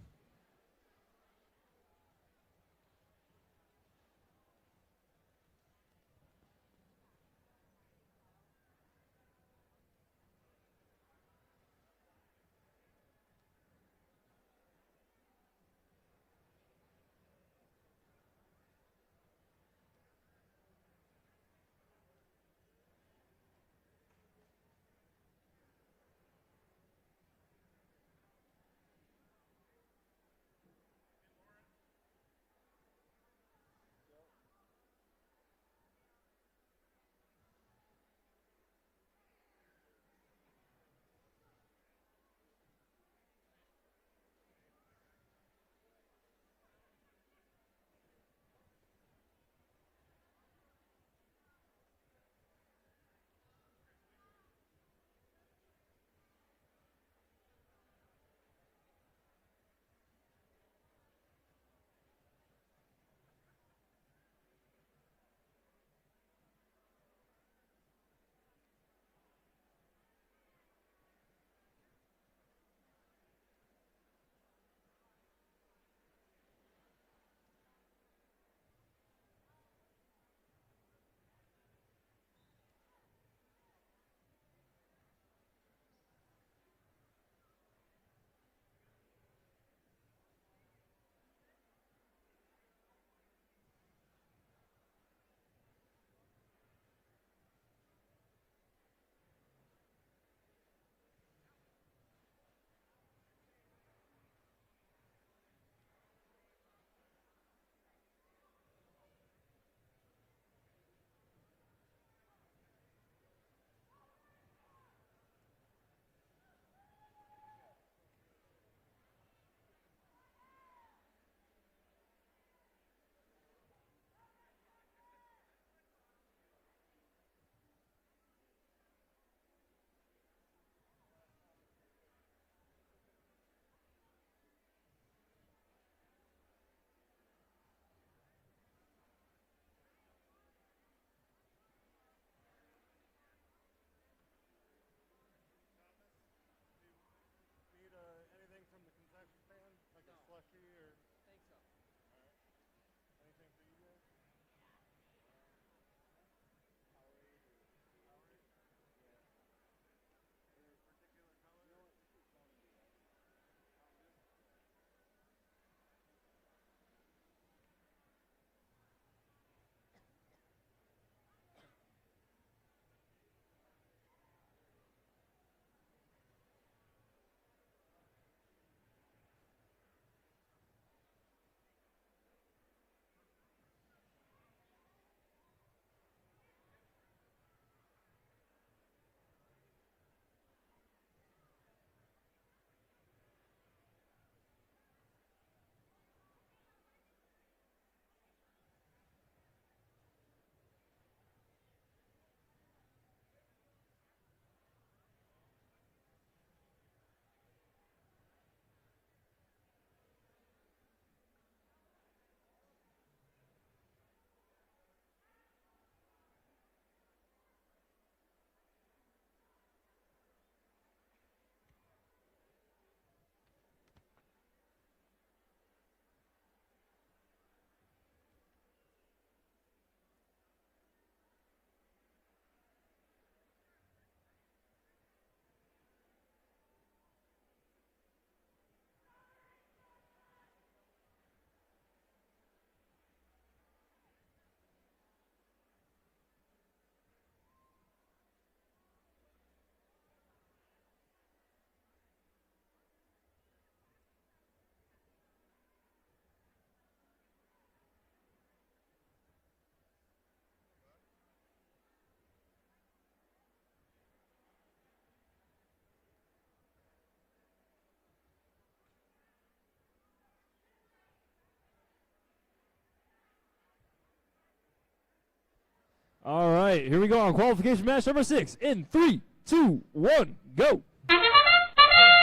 All right, here we go on qualification match number 6. In 3, 2, 1, go. Kicking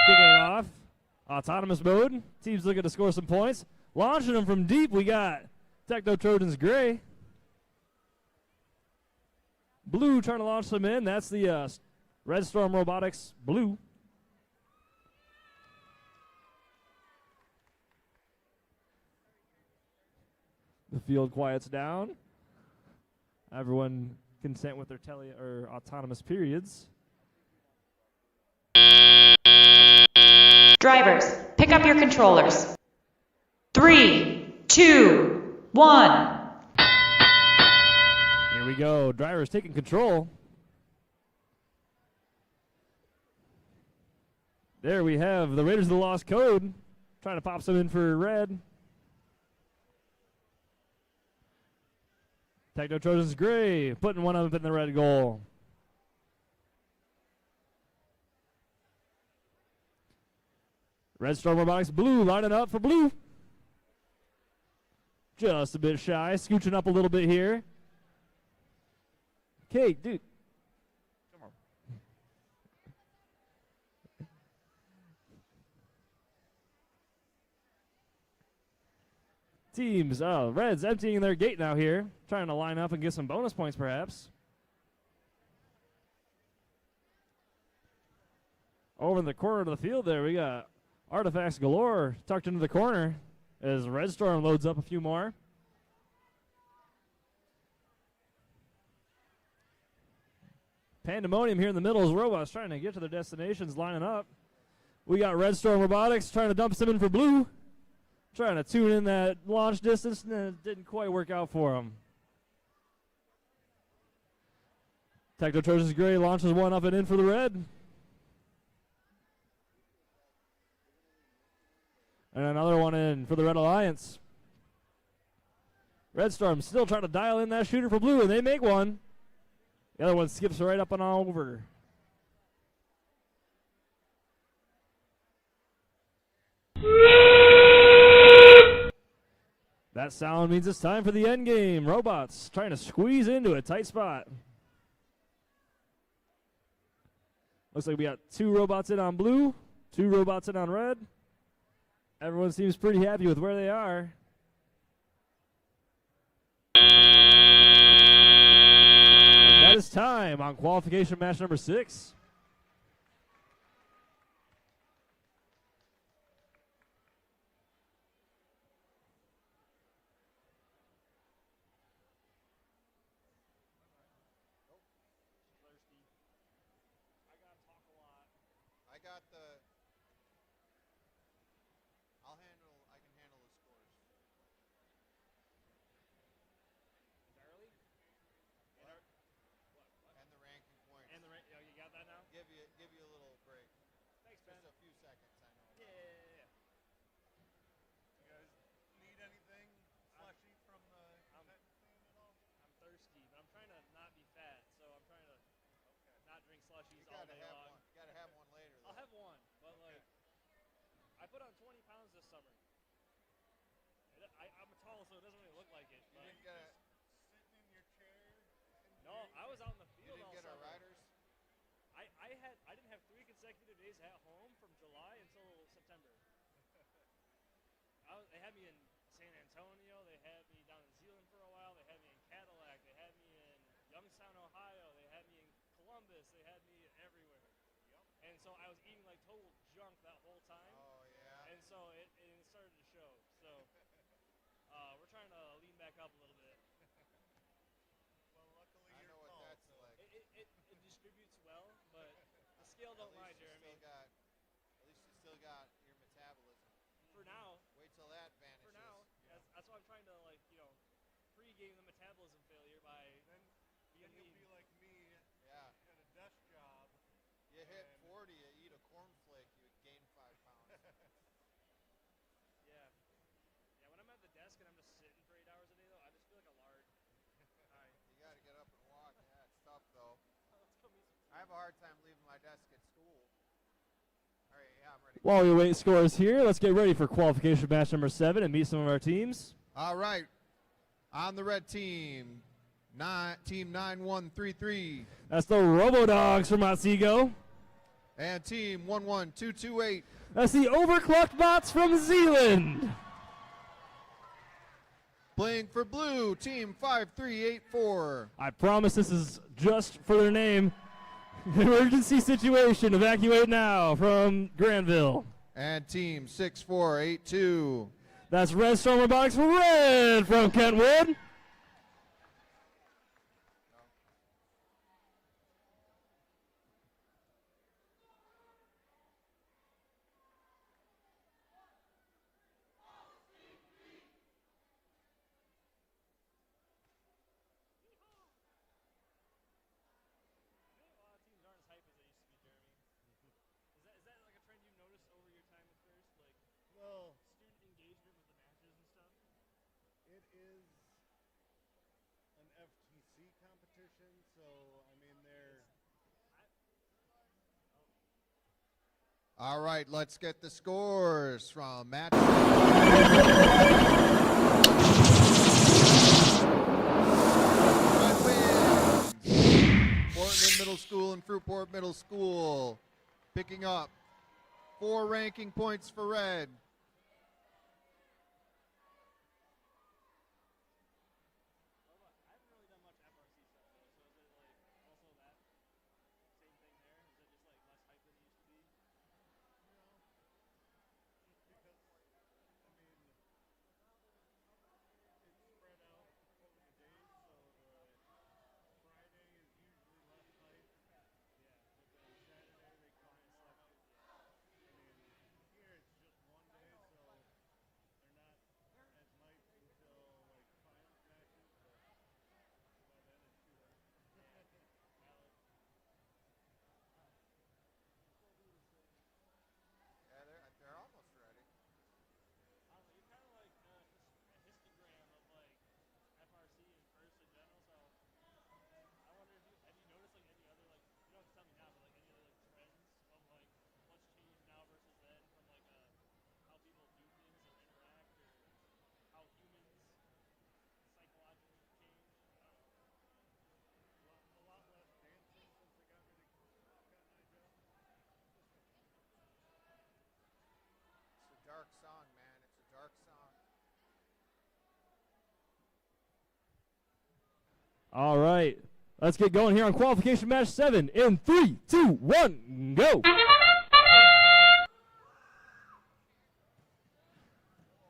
it off. Autonomous mode. Team's looking to score some points. Launching them from deep, we got Techno Trojans Gray. Blue trying to launch them in. That's the Red Storm Robotics Blue. The field quiets down. Everyone content with their autonomous periods. Drivers, pick up your controllers. 3, 2, 1. Here we go. Drivers taking control. There we have the Raiders of the Lost Code trying to pop some in for red. Techno Trojans Gray putting one up in the red goal. Red Storm Robotics Blue lining up for blue. Just a bit shy, scooching up a little bit here. Okay, dude. Come on. Teams, Reds emptying their gate now here. Trying to line up and get some bonus points perhaps. Over in the corner of the field there, we got Artifacts galore tucked into the corner as Red Storm loads up a few more. Pandemonium here in the middle as robots trying to get to their destinations, lining up. We got Red Storm Robotics trying to dump some in for blue. Trying to tune in that launch distance, and it didn't quite work out for them. Techno Trojans Gray launches one up and in for the red. And another one in for the Red Alliance. Red Storm still trying to dial in that shooter for blue, and they make one. The other one skips right up and over. That sound means it's time for the end game. Robots trying to squeeze into a tight spot. Looks like we got 2 robots in on blue, 2 robots in on red. Everyone seems pretty happy with where they are. And that is time on qualification match number 6. I can handle the scores. Charlie? And the ranking points. And the you got that now? Give you a little break. Thanks, Ben. Just a few seconds, I know. Yeah. You guys need anything slushy from the event scene at all? I'm thirsty, but I'm trying to not be fat, so I'm trying to not drink slushies all day long. You gotta have one later. I'll have one, but like, I put on 20 pounds this summer. I'm tall, so it doesn't really look like it. You didn't get sitting in your chair? No, I was out in the field all summer. You didn't get our riders? I didn't have 3 consecutive days at home from July until September. They had me in San Antonio. They had me down in Zealand for a while. They had me in Cadillac. They had me in Youngstown, Ohio. They had me in Columbus. They had me everywhere. And so I was eating like total junk that whole time. Oh, yeah. And so it started to show. So we're trying to lean back up a little bit. Well, luckily I know what that's like. It distributes well, but the scale don't lie, Jeremy. At least you still got your metabolism. For now. Wait till that vanishes. For now. Yeah. That's why I'm trying to, like, pre-game the metabolism failure by then you'll be like me. Yeah. At a desk job. You hit 40, you eat a cornflake, you would gain 5 pounds. Yeah. Yeah, when I'm at the desk and I'm just sitting for 8 hours a day, though, I just feel like a lard. All right. You got to get up and walk. Yeah, it's tough, though. I have a hard time leaving my desk at school. All right, yeah, I'm ready. While we wait scores here, let's get ready for qualification match number 7 and meet some of our teams. All right. On the red team, Team 9133. That's the Robo-Dogs from Otsego. And Team 11228. That's the Overclocked Bots from Zealand. Playing for blue, Team 5384. I promise this is just for their name. Emergency situation, evacuate now from Granville. And Team 6482. That's Red Storm Robotics Red from Kentwood. Well, student engagement with the matches and stuff. It is an FTC competition, so I mean they're. All right, let's get the scores from match. Portland Middle School and Fruitport Middle School picking up 4 ranking points for red. They're almost ready. You're kind of like a histogram of like FRC and first in general. So I wonder if have you noticed like any other like you don't have to tell me now, but like any other like trends of like what's changed now versus then from like how people do things or interact or how humans psychologically change. I don't know. A lot less dancing since they got rid of Cotton Eye Joe. It's a dark song, man. It's a dark song. All right, let's get going here on qualification match 7 in 3, 2, 1, go.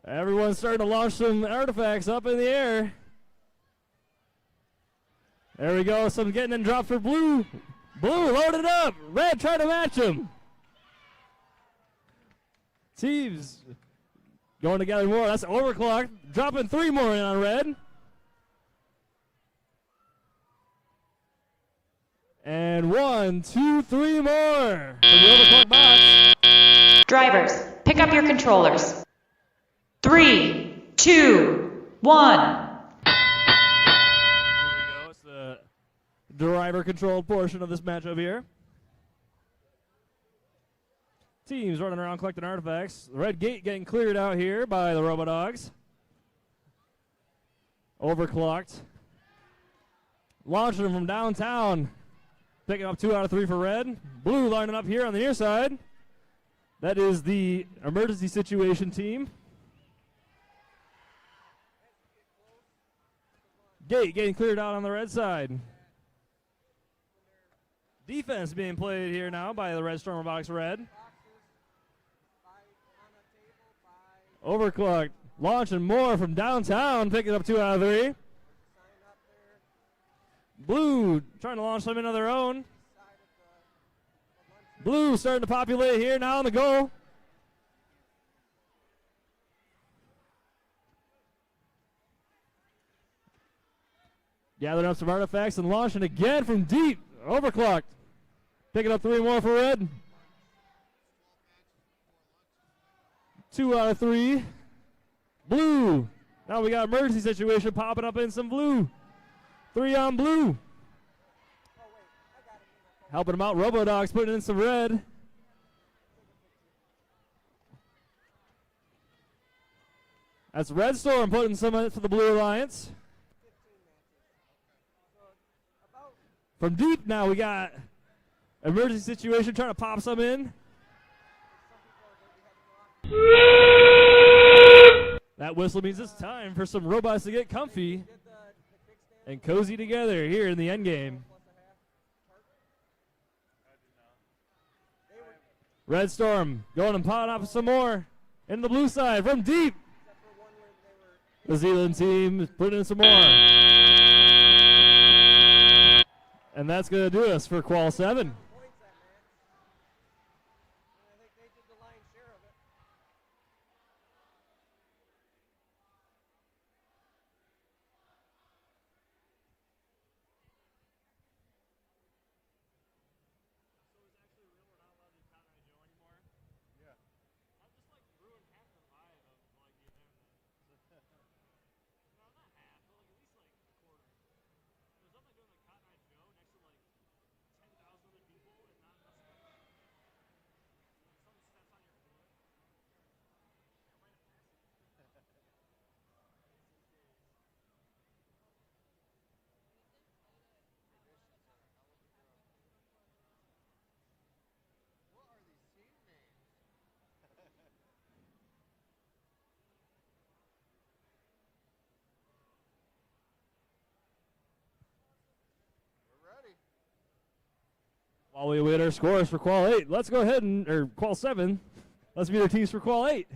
Everyone's starting to launch some artifacts up in the air. There we go, some getting in drop for blue. Blue loaded up, red trying to match him. Teams going together more, that's overclocked, dropping 3 more in on red. And 1, 2, 3 more for the overclock bots. Drivers, pick up your controllers. 3, 2, 1. Here we go. It's the driver-controlled portion of this matchup here. Teams running around collecting artifacts. The red gate getting cleared out here by the Robo-Dogs. Overclocked. Launching them from downtown. Picking up 2 out of 3 for red. Blue lining up here on the near side. That is the emergency situation team. Gate getting cleared out on the red side. Defense being played here now by the Red Storm Robotics red. Overclocked. Launching more from downtown. Picking up 2 out of 3. Blue trying to launch some into their own. Blue starting to populate here now on the goal. Gathering up some artifacts and launching again from deep. Overclocked. Picking up 3 more for red. 2 out of 3. Blue. Now we got emergency situation popping up in some blue. 3 on blue. Helping them out, Robo-Dogs putting in some red. That's Red Storm putting some in for the Blue Alliance. From deep now, we got emergency situation, trying to pop some in. That whistle means it's time for some robots to get comfy and cozy together here in the end game. Red Storm going and potting up some more in the blue side from deep. The Zealand team is putting in some more. And that's going to do us for Qual 7. While we await our scores for Qual 8, let's go ahead and, or Qual 7, let's meet our teams for Qual 8.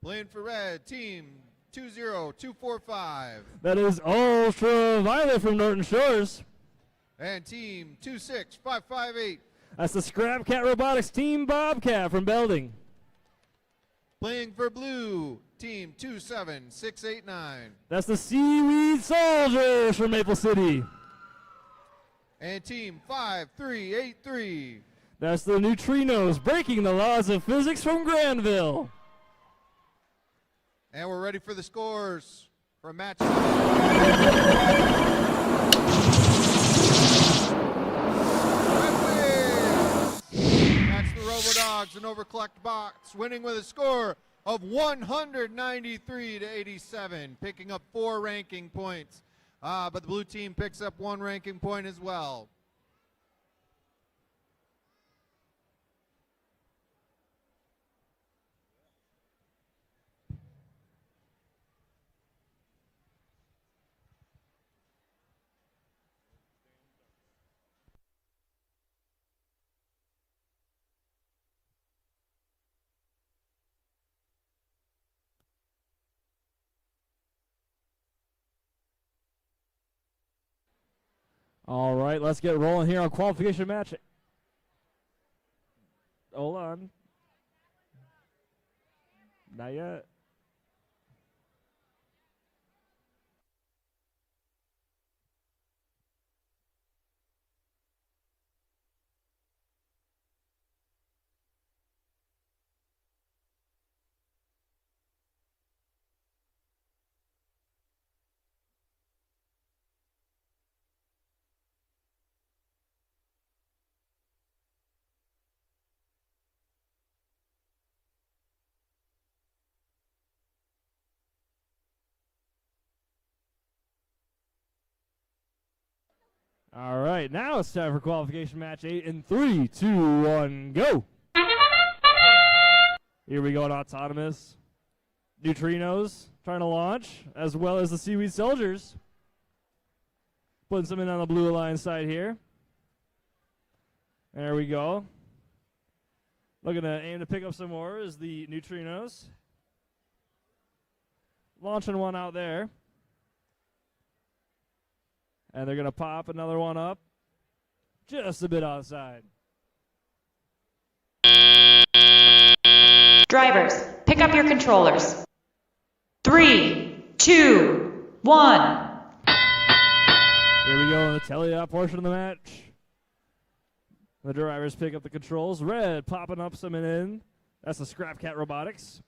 Playing for red, team 20245. That is Ultraviolet from Norton Shores. And team 26558. That's the Scrap Cat Robotics Team Bobcat from Belding. Playing for blue, team 27689. That's the Seaweed Soldiers from Maple City. And team 5383. That's the Neutrinos breaking the laws of physics from Granville. And we're ready for the scores for match. That's the Robodogs and Overclocked Box winning with a score of 193 to 87, picking up 4 ranking points. But the blue team picks up 1 ranking point as well. All right, let's get rolling here on qualification match. Hold on. Not yet. All right, now it's time for qualification match 8 in 3, 2, 1, go. Here we go on Autonomous. Neutrinos trying to launch, as well as the Seaweed Soldiers. Putting some in on the blue alliance side here. There we go. Looking to aim to pick up some more is the Neutrinos. Launching one out there. And they're going to pop another one up just a bit outside. Drivers, pick up your controllers. 3, 2, 1. Here we go in the teleop portion of the match. The drivers pick up the controls. Red popping up some in. That's the Scrap Cat Robotics.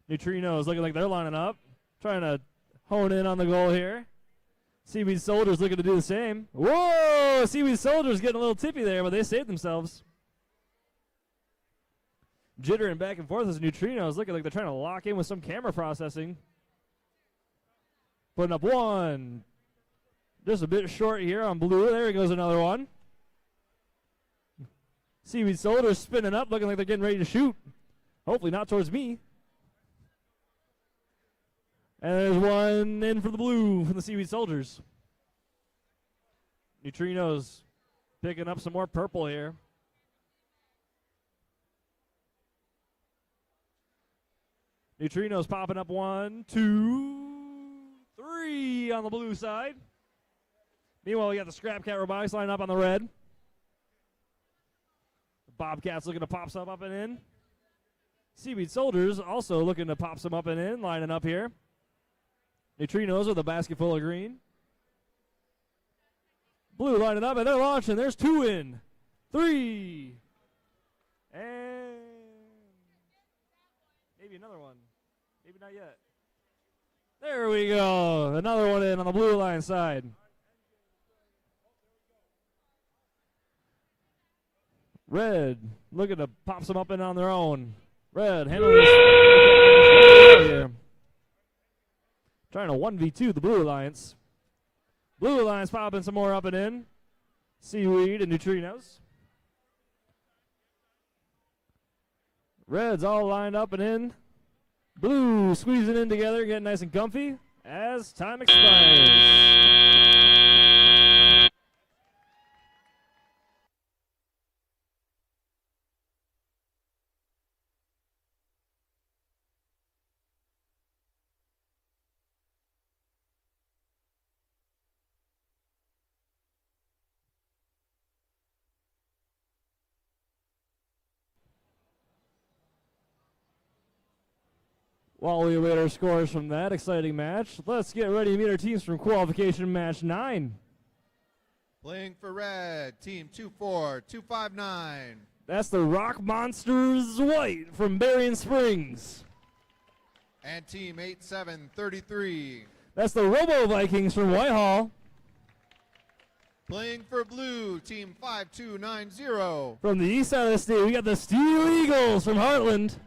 Neutrinos looking like they're lining up. Trying to hone in on the goal here. Seaweed Soldiers looking to do the same. Whoa! Seaweed Soldiers getting a little tippy there, but they saved themselves. Jittering back and forth as Neutrinos looking like they're trying to lock in with some camera processing. Putting up 1. Just a bit short here on blue. There goes another one. Seaweed Soldiers spinning up, looking like they're getting ready to shoot. Hopefully not towards me. And there's one in for the blue from the Seaweed Soldiers. Neutrinos picking up some more purple here. Neutrinos popping up 1, 2, 3 on the blue side. Meanwhile, we got the Scrap Cat Robotics lining up on the red. The Bobcats looking to pop some up and in. Seaweed Soldiers also looking to pop some up and in, lining up here. Neutrinos with a basket full of green. Blue lining up, and they're launching. There's 2 in. 3. And maybe another one. Maybe not yet. There we go. Another one in on the blue line side. Red looking to pop some up in on their own. Red handling this here. Trying to 1v2 the Blue Alliance. Blue Alliance popping some more up and in. Seaweed and Neutrinos. Red's all lined up and in. Blue squeezing in together, getting nice and comfy as time expires. While we await our scores from that exciting match, let's get ready to meet our teams from qualification match 9. Playing for red, team 24259. That's the Rock Monsters White from Berrien Springs. And team 8733. That's the Robo Vikings from Whitehall. Playing for blue, team 5290. From the east side of the state, we got the Steel Eagles from Heartland.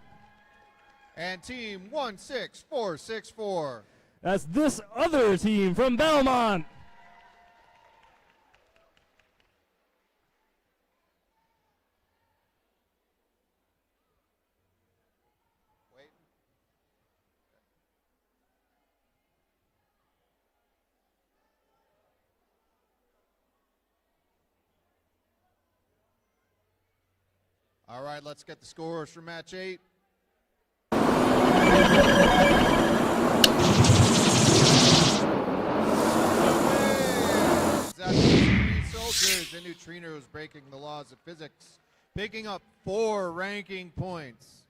And team 16464. That's this other team from Belmont. Wait. All right, let's get the scores for match 8. Soldiers and Neutrinos breaking the laws of physics, picking up 4 ranking points.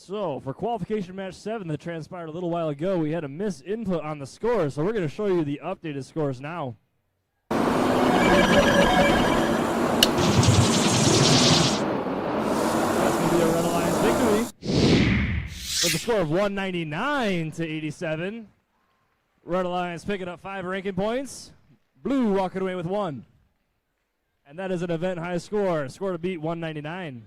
So, for qualification match 7 that transpired a little while ago, we had a misinput on the scores, so we're going to show you the updated scores now. That's going to be a Red Alliance victory with a score of 199 to 87. Red Alliance picking up 5 ranking points. Blue walking away with 1. And that is an event high score. Score to beat 199.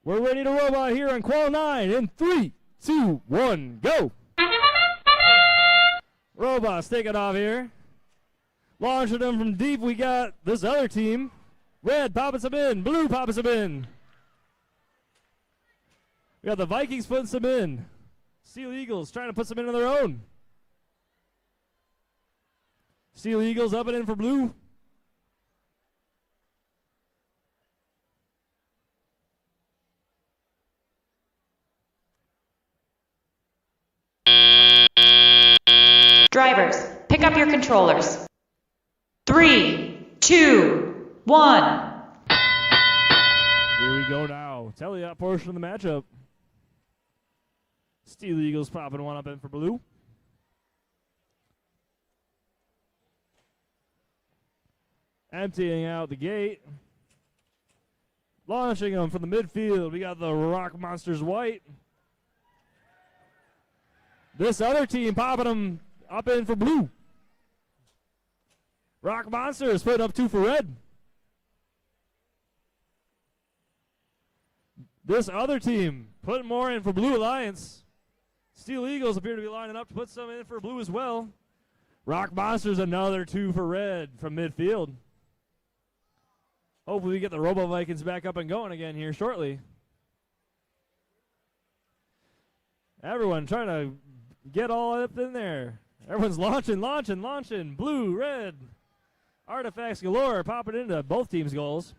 We're ready to robot here on Qual 9 in 3, 2, 1, go! Robots taking off here. Launching them from deep, we got this other team. Red popping some in, blue popping some in. We got the Vikings putting some in. Steel Eagles trying to put some in on their own. Steel Eagles up and in for blue. Drivers, pick up your controllers. 3, 2, 1. Here we go now. Tally that portion of the matchup. Steel Eagles popping one up in for blue. Emptying out the gate. Launching them from the midfield. We got the Rock Monsters white. This other team popping them up in for blue. Rock Monsters putting up 2 for red. This other team putting more in for Blue Alliance. Steel Eagles appear to be lining up to put some in for blue as well. Rock Monsters another 2 for red from midfield. Hopefully we get the Robo Vikings back up and going again here shortly. Everyone trying to get all up in there. Everyone's launching. Blue, red. Artifacts galore popping into both teams' goals.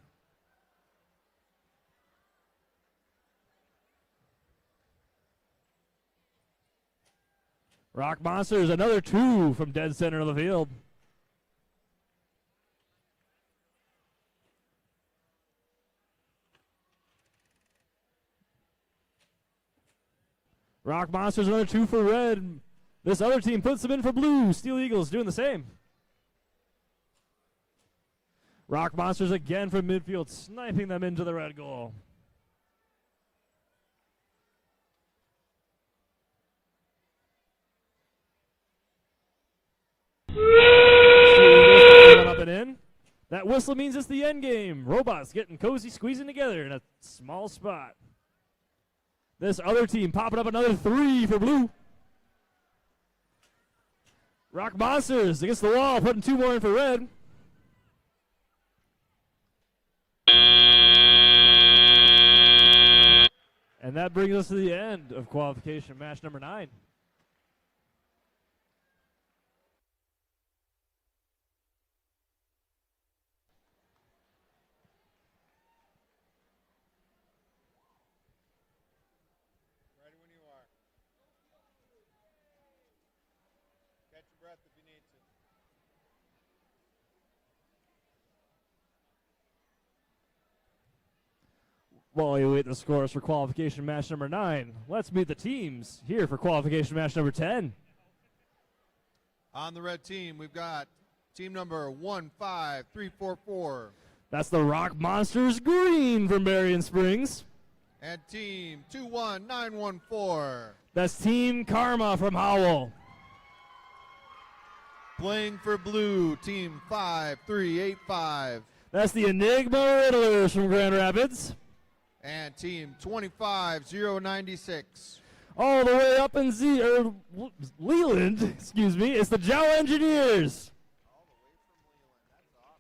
Rock Monsters, another 2 from dead center of the field. Rock Monsters, another 2 for red. This other team puts them in for blue. Steel Eagles doing the same. Rock Monsters again from midfield, sniping them into the red goal. Up and in. That whistle means it's the end game. Robots getting cozy, squeezing together in a small spot. This other team popping up another 3 for blue. Rock Monsters against the wall, putting 2 more in for red. And that brings us to the end of qualification match number 9. Ready when you are. Catch your breath if you need to. While you wait the scores for qualification match number 9, let's meet the teams here for qualification match number 10. On the red team, we've got team number 15344. That's the Rock Monsters green from Berrien Springs. And team 21914. That's Team Karma from Howell. Playing for blue, team 5385. That's the Enigma Riddlers from Grand Rapids. And team 25096. All the way up in Leland, excuse me, it's the Jow Engineers. All the way from Leland. That's awesome.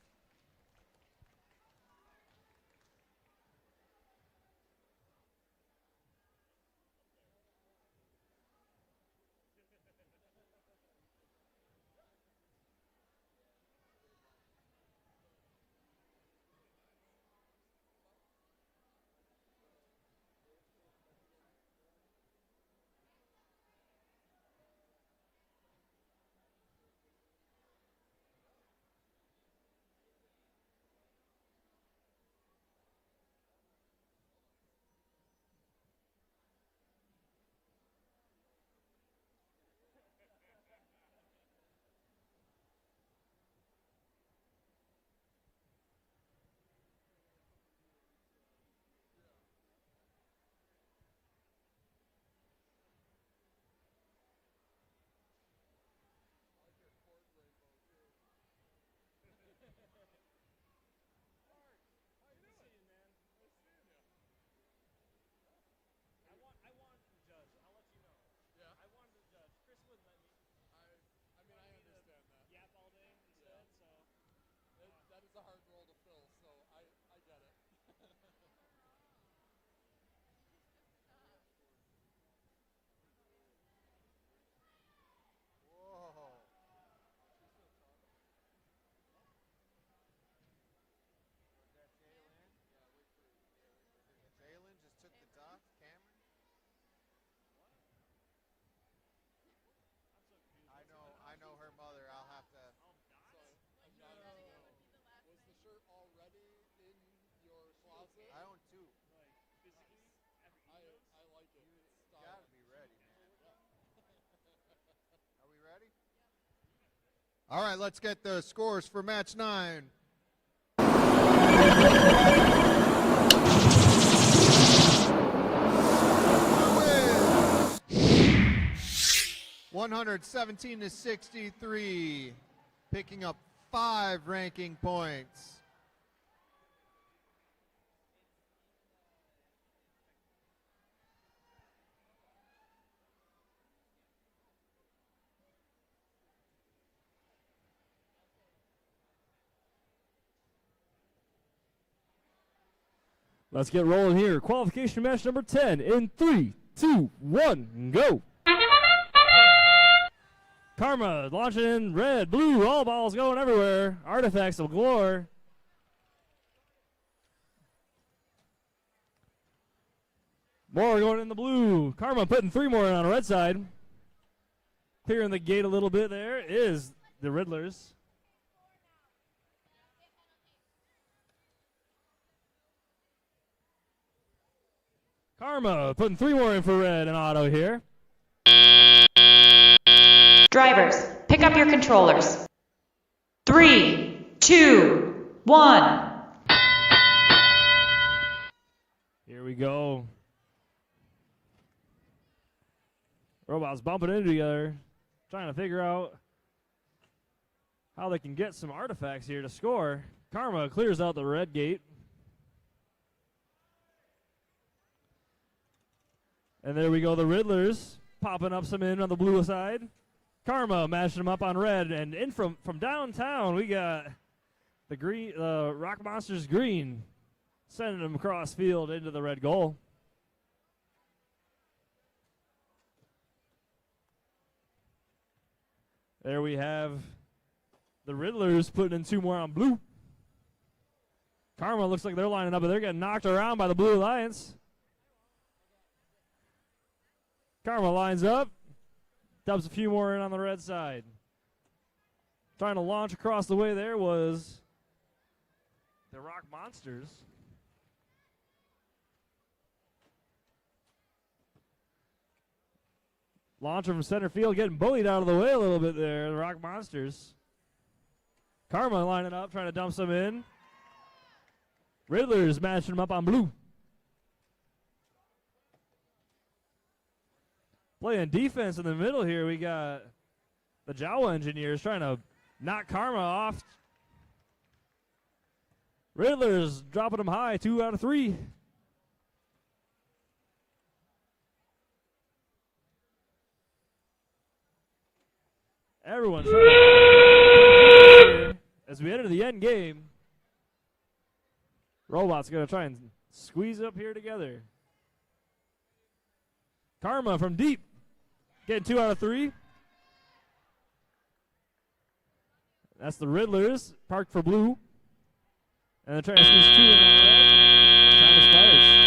I own two. I like it. You gotta be ready, man. Are we ready? All right, let's get the scores for match 9. 117 to 63, picking up 5 ranking points. Let's get rolling here. Qualification match number 10 in 3, 2, 1, go. Karma launching in red, blue, all balls going everywhere. Artifacts of galore. More going in the blue. Karma putting 3 more in on the red side. Clearing the gate a little bit there is the Riddlers. Karma putting 3 more in for red and auto here. Drivers, pick up your controllers. 3, 2, 1. Here we go. Robots bumping into each other, trying to figure out how they can get some artifacts here to score. Karma clears out the red gate. And there we go, the Riddlers popping up some in on the blue side. Karma mashing them up on red, and in from downtown we got the green, Rock Monsters green, sending them across field into the red goal. There we have the Riddlers putting in 2 more on blue. Karma looks like they're lining up, but they're getting knocked around by the Blue Alliance. Karma lines up, dubs a few more in on the red side. Trying to launch across the way there was the Rock Monsters. Launcher from center field getting bullied out of the way a little bit there, the Rock Monsters. Karma lining up, trying to dump some in. Riddlers matching them up on blue. Playing defense in the middle here, we got the Jawa Engineers trying to knock Karma off. Riddlers dropping them high, 2 out of 3. Everyone's trying to as we enter the end game. Robots going to try and squeeze up here together. Karma from deep, getting 2 out of 3. That's the Riddlers, parked for blue. And they're trying to squeeze 2 in on the red. Time expires.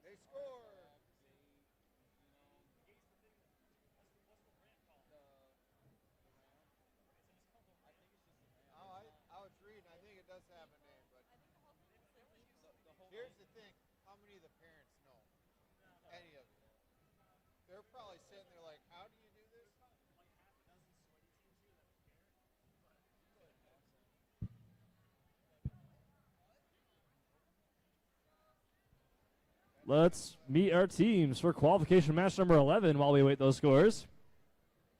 They score. I was reading. I think it does have a name, but here's the thing: how many of the parents know any of it? They're probably sitting there like, "How do you do this?" Let's meet our teams for qualification match number 11 while we wait those scores.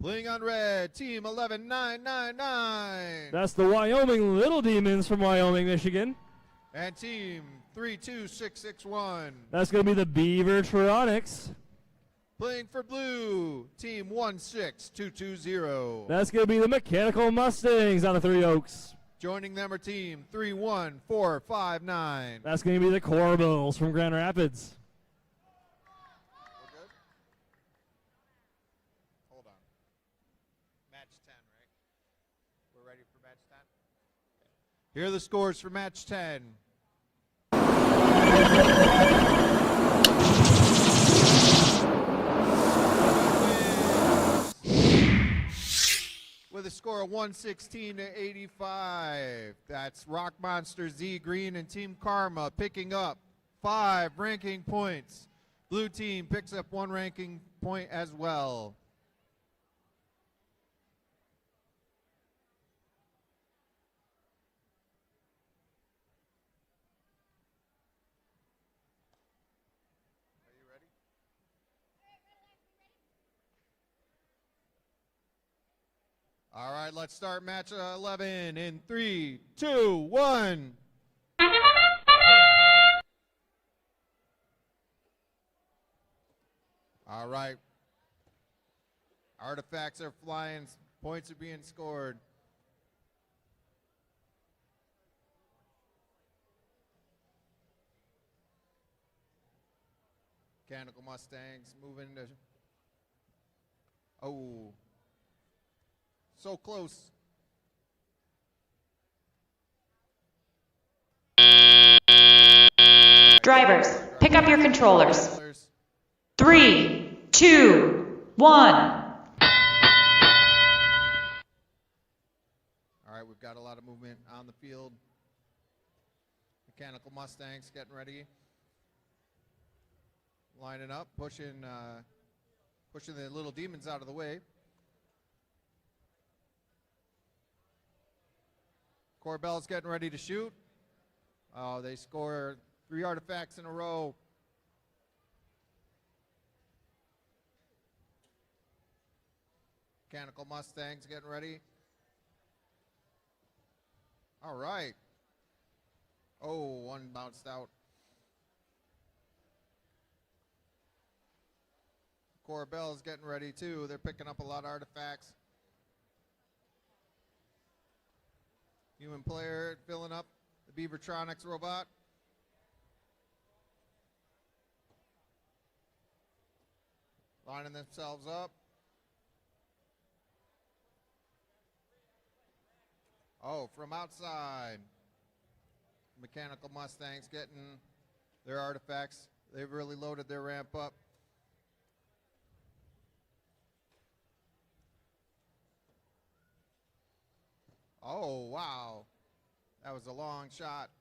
Playing on red, team 11999. That's the Wyoming Little Demons from Wyoming, Michigan. And team 32661. That's going to be the Beavertronics. Playing for blue, team 16220. That's going to be the Mechanical Mustangs out of Three Oaks. Joining them are team 31459. That's going to be the Corbels from Grand Rapids. We're good? Hold on. Match 10, right? We're ready for match 10? Okay. Here are the scores for match 10. With a score of 116 to 85. That's Rock Monster Z Green and Team Karma picking up 5 ranking points. Blue team picks up 1 ranking point as well. Are you ready? All right, let's start match 11 in 3, 2, 1. All right. Artifacts are flying. Points are being scored. Mechanical Mustangs moving to. Oh. So close. Drivers, pick up your controllers. 3, 2, 1. All right, we've got a lot of movement on the field. Mechanical Mustangs getting ready. Lining up, pushing the little demons out of the way. Corbell's getting ready to shoot. Oh, they score 3 artifacts in a row. Mechanical Mustangs getting ready. All right. Oh, one bounced out. Corbell's getting ready too. They're picking up a lot of artifacts. Human player filling up the Beavertronics robot. Lining themselves up. Oh, from outside. Mechanical Mustangs getting their artifacts. They've really loaded their ramp up. Oh, wow. That was a long shot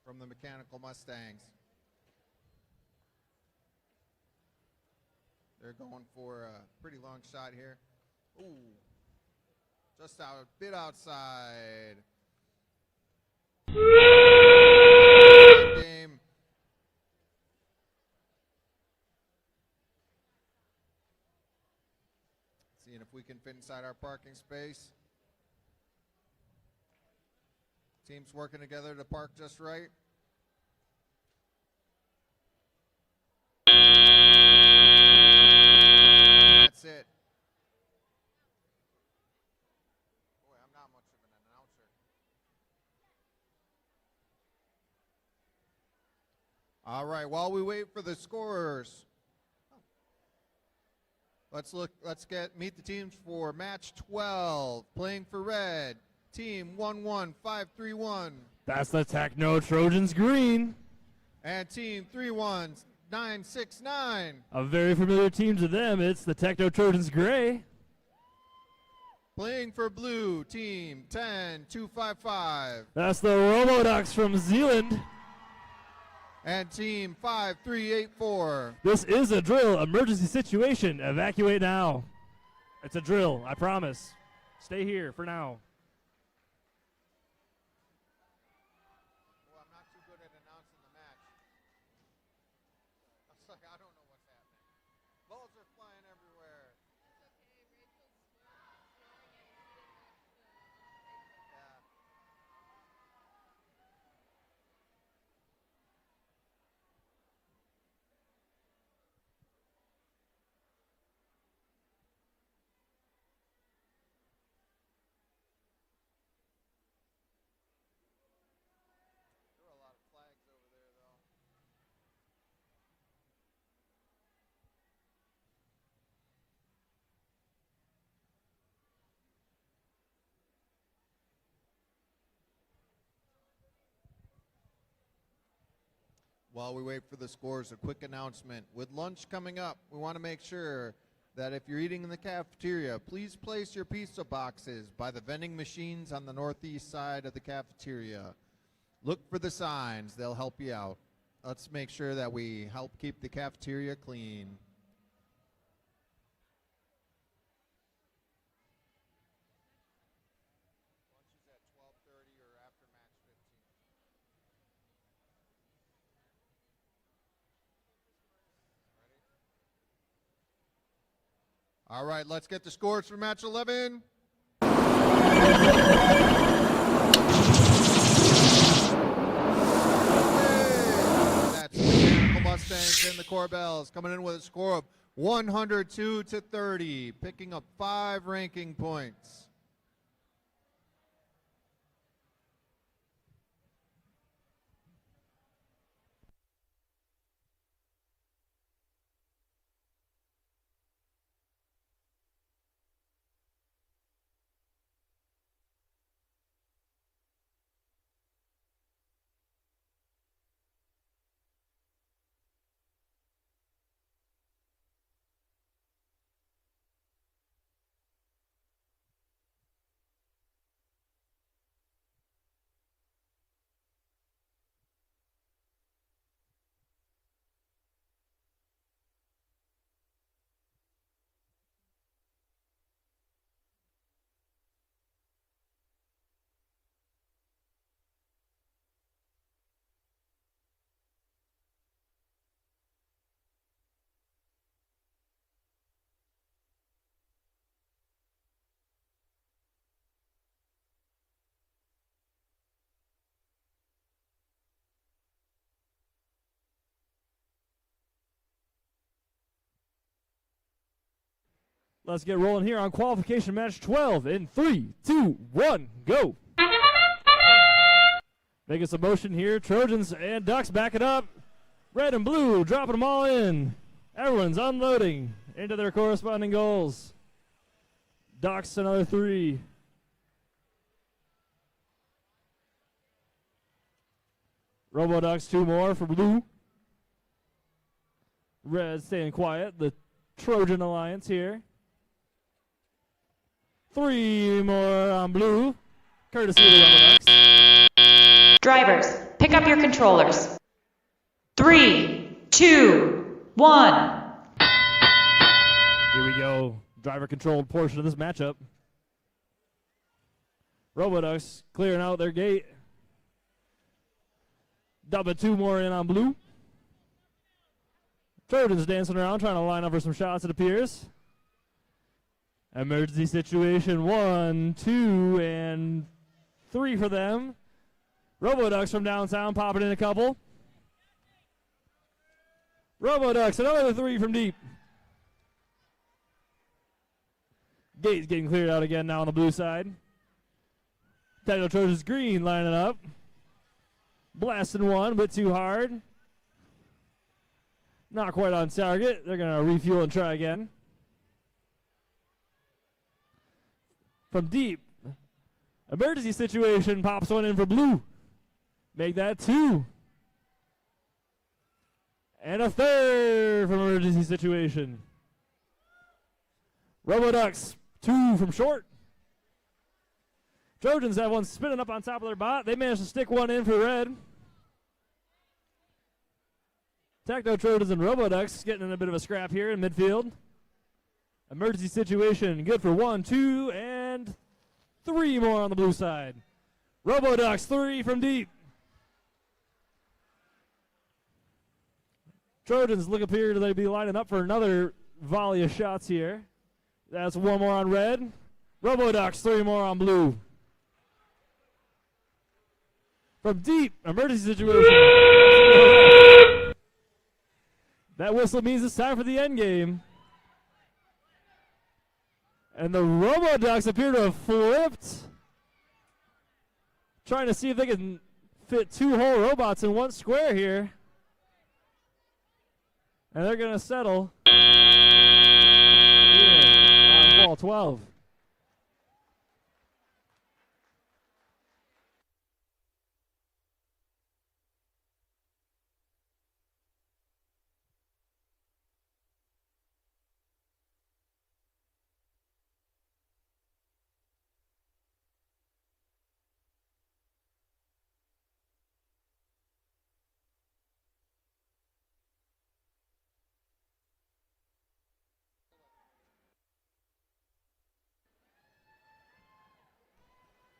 from the Mechanical Mustangs. They're going for a pretty long shot here. Ooh, just a bit outside. Game. Seeing if we can fit inside our parking space. Teams working together to park just right. That's it. Boy, I'm not much of an announcer. All right, while we wait for the scorers, let's meet the teams for match 12. Playing for red, team 11531. That's the Techno Trojans green. And team 31969. A very familiar team to them. It's the Techno Trojans gray. Playing for blue, team 10255. That's the Roboducks from Zealand. And team 5384. This is a drill. Emergency situation. Evacuate now. It's a drill, I promise. Stay here for now. Well, I'm not too good at announcing the match. I was like, I don't know what's happening. Balls are flying everywhere. Yeah. There were a lot of flags over there, though. While we wait for the scores, a quick announcement. With lunch coming up, we want to make sure that if you're eating in the cafeteria, please place your pizza boxes by the vending machines on the northeast side of the cafeteria. Look for the signs. They'll help you out. Let's make sure that we help keep the cafeteria clean. Lunch is at 12:30 or after match 15. Ready? All right, let's get the scores for match 11. That's the Mechanical Mustangs and the Corbels coming in with a score of 102-30, picking up 5 ranking points. Let's get rolling here on qualification match 12 in 3, 2, 1, go. Making some motion here. Trojans and Ducks back it up. Red and blue dropping them all in. Everyone's unloading into their corresponding goals. Ducks another 3. Robo Ducks 2 more for blue. Red staying quiet. The Trojan Alliance here. 3 more on blue, courtesy of the Robo Ducks. Drivers, pick up your controllers. 3, 2, 1. Here we go. Driver-controlled portion of this matchup. Robo Ducks clearing out their gate. Dubbing 2 more in on blue. Trojans dancing around, trying to line up for some shots, it appears. Emergency situation, 1, 2, and 3 for them. Robo-Ducks from downtown popping in a couple. Robo-Ducks, another 3 from deep. Gate's getting cleared out again now on the blue side. Techno Trojans green lining up. Blasting 1, a bit too hard. Not quite on target. They're going to refuel and try again. From deep, emergency situation, pops 1 in for blue. Make that 2. And a 3rd from emergency situation. Robo Ducks, 2 from short. Trojans have 1 spinning up on top of their bot. They managed to stick 1 in for red. Techno Trojans and Robo Ducks getting in a bit of a scrap here in midfield. Emergency situation, good for 1, 2, and 3 more on the blue side. Robo Ducks, 3 from deep. Trojans look appear to be lining up for another volley of shots here. That's one more on red. Roboducks, 3 more on blue. From deep, emergency situation. That whistle means it's time for the end game. And the Roboducks appear to have flipped. Trying to see if they can fit 2 whole robots in one square here. And they're going to settle here on ball 12.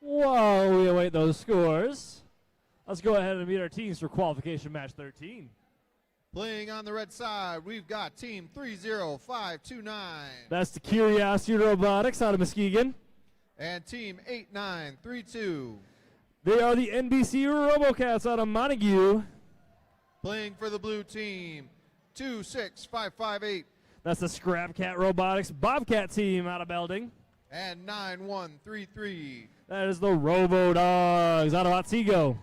While we await those scores, let's go ahead and meet our teams for qualification match 13. Playing on the red side, we've got team 30529. That's the Curiosity Robotics out of Muskegon. And team 8932. They are the NBC RoboCats out of Montague. Playing for the blue team, 26558. That's the Scrap Cat Robotics Bobcat team out of Belding. And 9133. That is the Robo Dogs out of Otsego.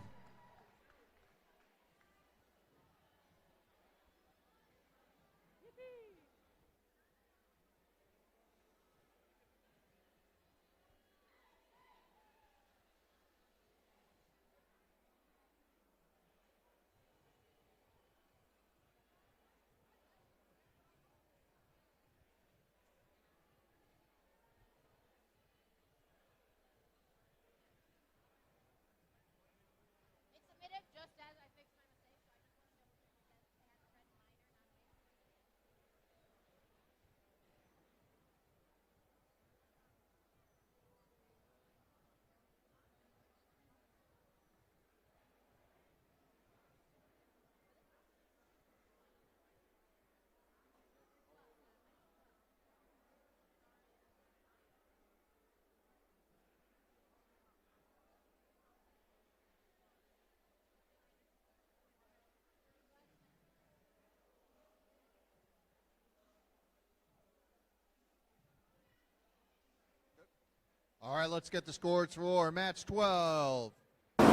All right, let's get the scores for match 12. That's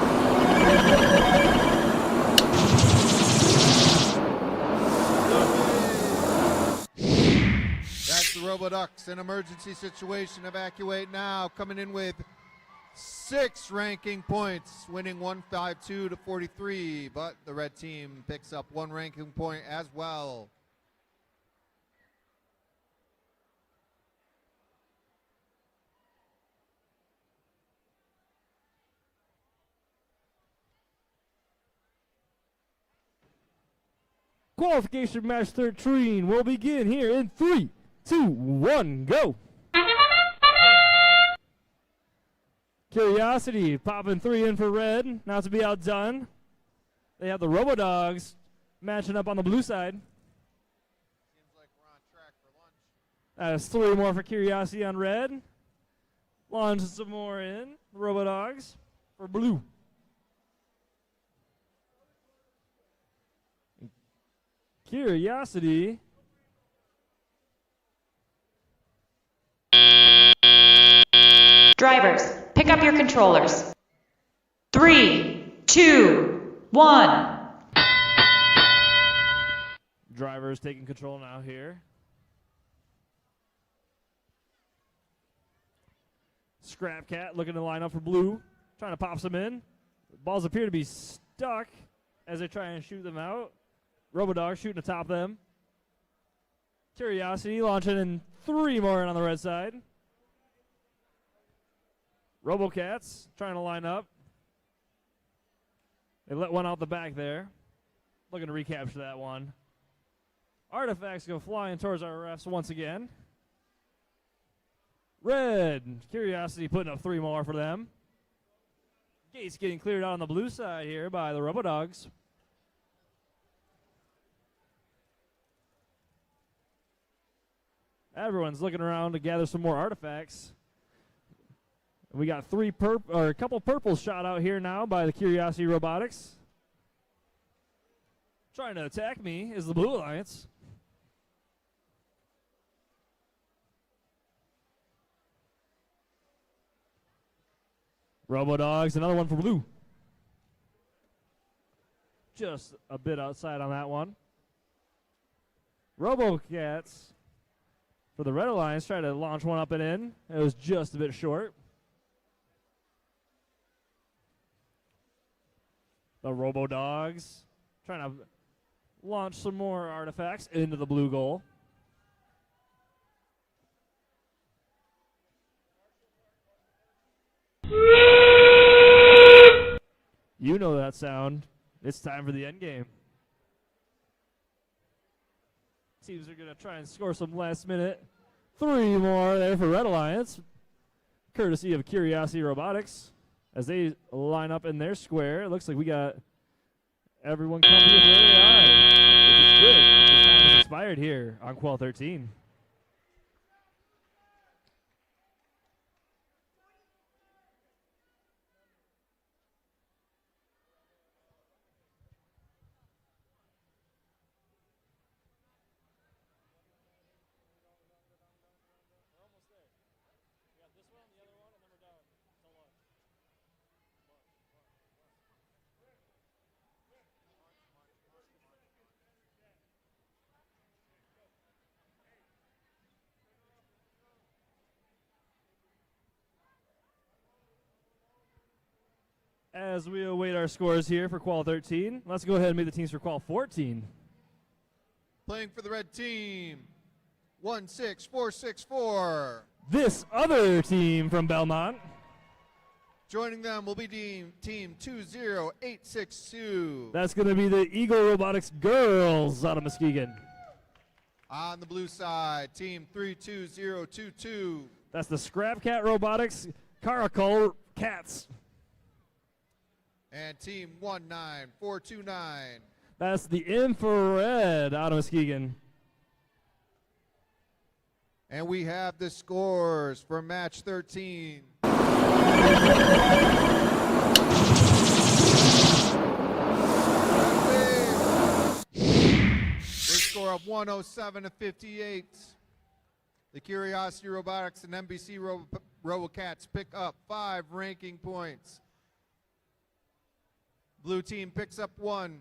the Roboducks. An emergency situation. Evacuate now. Coming in with 6 ranking points, winning 152 to 43. But the red team picks up 1 ranking point as well. Qualification match 13 will begin here in 3, 2, 1, go. Curiosity popping 3 in for red, not to be outdone. They have the Robodogs matching up on the blue side. Seems like we're on track for lunch. That is 3 more for Curiosity on red. Launches some more in. The Robodogs for blue. Curiosity. Drivers, pick up your controllers. 3, 2, 1. Drivers taking control now here. Scrap Cat looking to line up for blue. Trying to pop some in. Balls appear to be stuck as they try and shoot them out. Robodog shooting atop them. Curiosity launching in 3 more in on the red side. Robocats trying to line up. They let one out the back there. Looking to recapture that one. Artifacts go flying towards our refs once again. Red. Curiosity putting up 3 more for them. Gates getting cleared out on the blue side here by the Robodogs. Everyone's looking around to gather some more artifacts. We got a couple purples shot out here now by the Curiosity Robotics. Trying to attack me is the Blue Alliance. Robodogs, another one for Blue. Just a bit outside on that one. Robocats for the Red Alliance tried to launch one up and in. It was just a bit short. The Robodogs trying to launch some more artifacts into the blue goal. You know that sound. It's time for the end game. Teams are going to try and score some last minute. 3 more there for Red Alliance, courtesy of Curiosity Robotics. As they line up in their square, it looks like we got everyone coming with where they are, which is good. This time is expired here on Qual 13. As we await our scores here for Qual 13, let's go ahead and meet the teams for Qual 14. Playing for the red team, 16464. This other team from Belmont. Joining them will be team 20862. That's going to be the Eagle Robotics girls out of Muskegon. On the blue side, team 32022. That's the Scrap Cat Robotics Caracol Cats. And team 19429. That's the Infrared out of Muskegon. And we have the scores for match 13. With a score of 107-58. The Curiosity Robotics and NBC Robocats pick up 5 ranking points. Blue team picks up 1.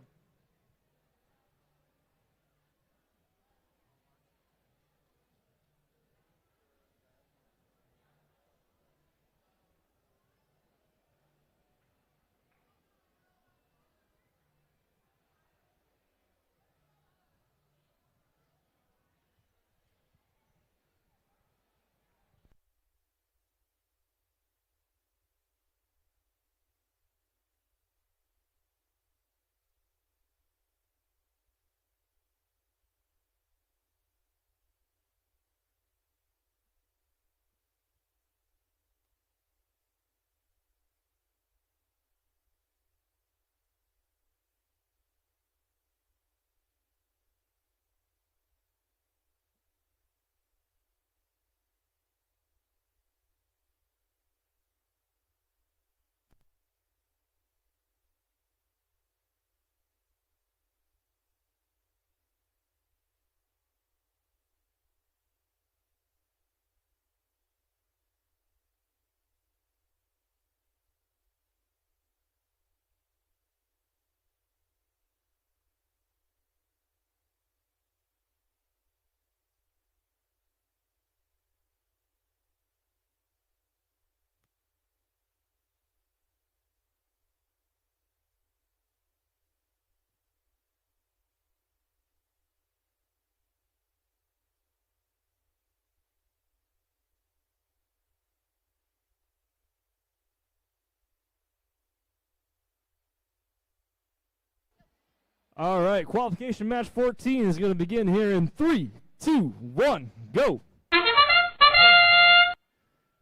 All right, qualification match 14 is going to begin here in 3, 2, 1, go.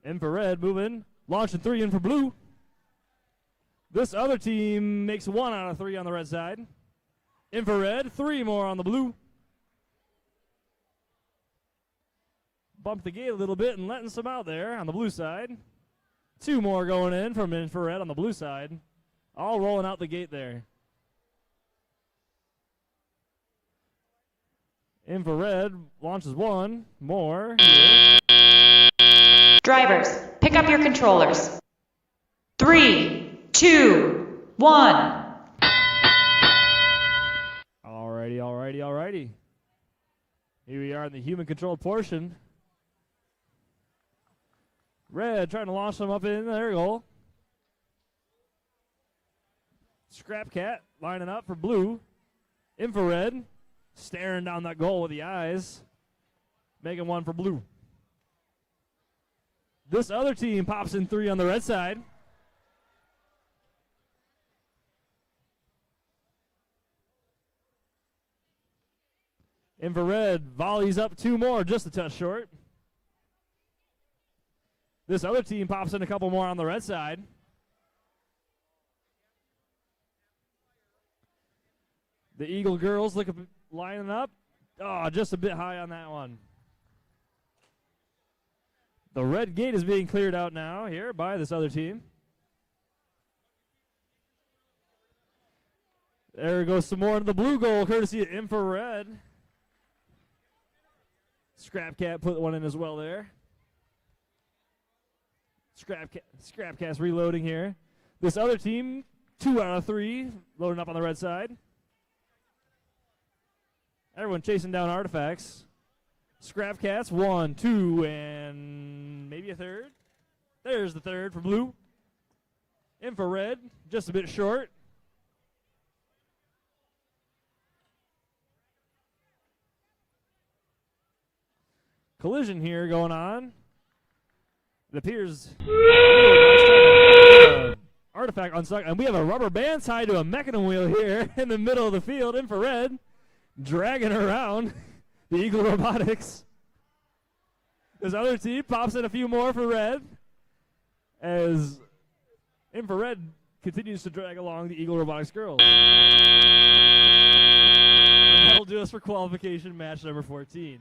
Infrared moving, launching 3 in for blue. This other team makes 1 out of 3 on the red side. Infrared, 3 more on the blue. bumped the gate a little bit and letting some out there on the blue side. 2 more going in from Infrared on the blue side. All rolling out the gate there. Infrared launches 1 more here. Drivers, pick up your controllers. 3, 2, 1. Alrighty. Here we are in the human-controlled portion. Red trying to launch them up in their goal. Scrap Cat lining up for blue. Infrared staring down that goal with the eyes, making one for blue. This other team pops in 3 on the red side. Infrared volleys up 2 more, just a touch short. This other team pops in a couple more on the red side. The Eagle girls lining up. Oh, just a bit high on that one. The red gate is being cleared out now here by this other team. There goes some more into the blue goal, courtesy of Infrared. Scrap Cat put one in as well there. Scrap Cat's reloading here. This other team, 2 out of 3, loading up on the red side. Everyone chasing down artifacts. Scrap Cats, 1, 2, and maybe a third. There's the third for blue. Infrared, just a bit short. Collision here going on. It appears artifact unstuck, and we have a rubber band tied to a mechanism wheel here in the middle of the field. Infrared dragging around the Eagle Robotics. This other team pops in a few more for red as Infrared continues to drag along the Eagle Robotics girls. And that'll do us for qualification match number 14.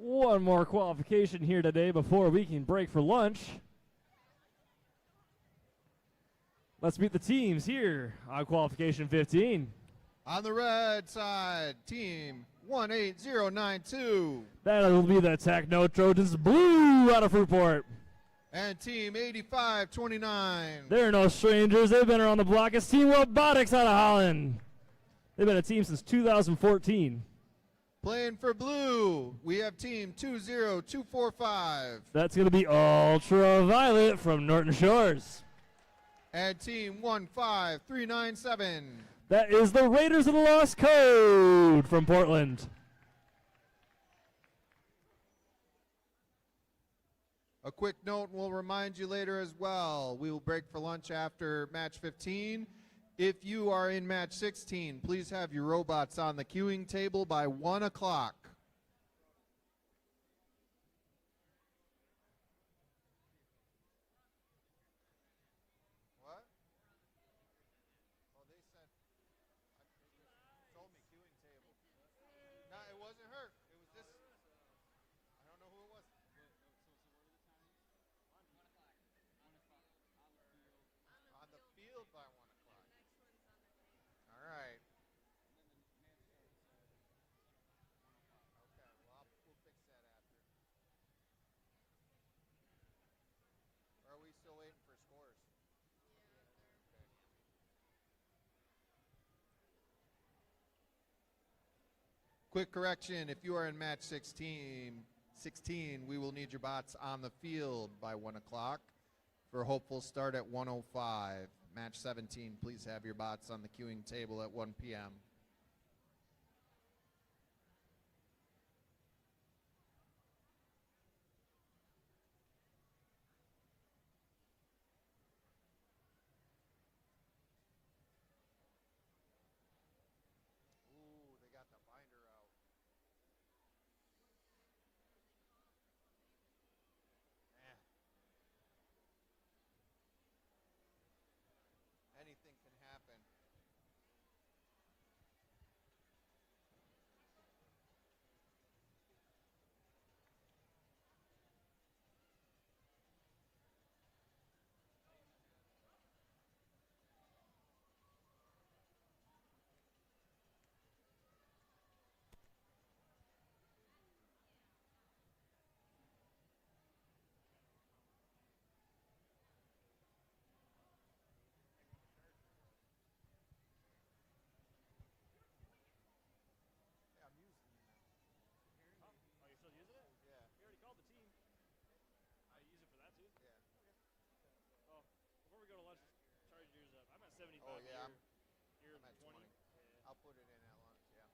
One more qualification here today before we can break for lunch. Let's meet the teams here on qualification 15. On the red side, team 18092. That'll be the Techno Trojans blue out of Fruitport. And team 8529. They're no strangers. They've been around the block. It's Team Robotics out of Holland. They've been a team since 2014. Playing for blue, we have team 20245. That's going to be Ultraviolet from Norton Shores. And team 15397. That is the Raiders of the Lost Code from Portland. A quick note, we'll remind you later as well. We will break for lunch after match 15. If you are in match 16, please have your robots on the queuing table by 1 o'clock. What? Oh, they said, they told me queuing table. No, it wasn't her. It was this. I don't know who it was. On the field by 1 o'clock. All right. Okay, well, we'll fix that after. Or are we still waiting for scores? Okay. Quick correction, if you are in match 16, we will need your bots on the field by 1 o'clock. For hopeful start at 1:05. Match 17, please have your bots on the queuing table at 1 p.m. 75. Oh, yeah, You're I'm at 20. Yeah. I'll put it in at lunch, yeah.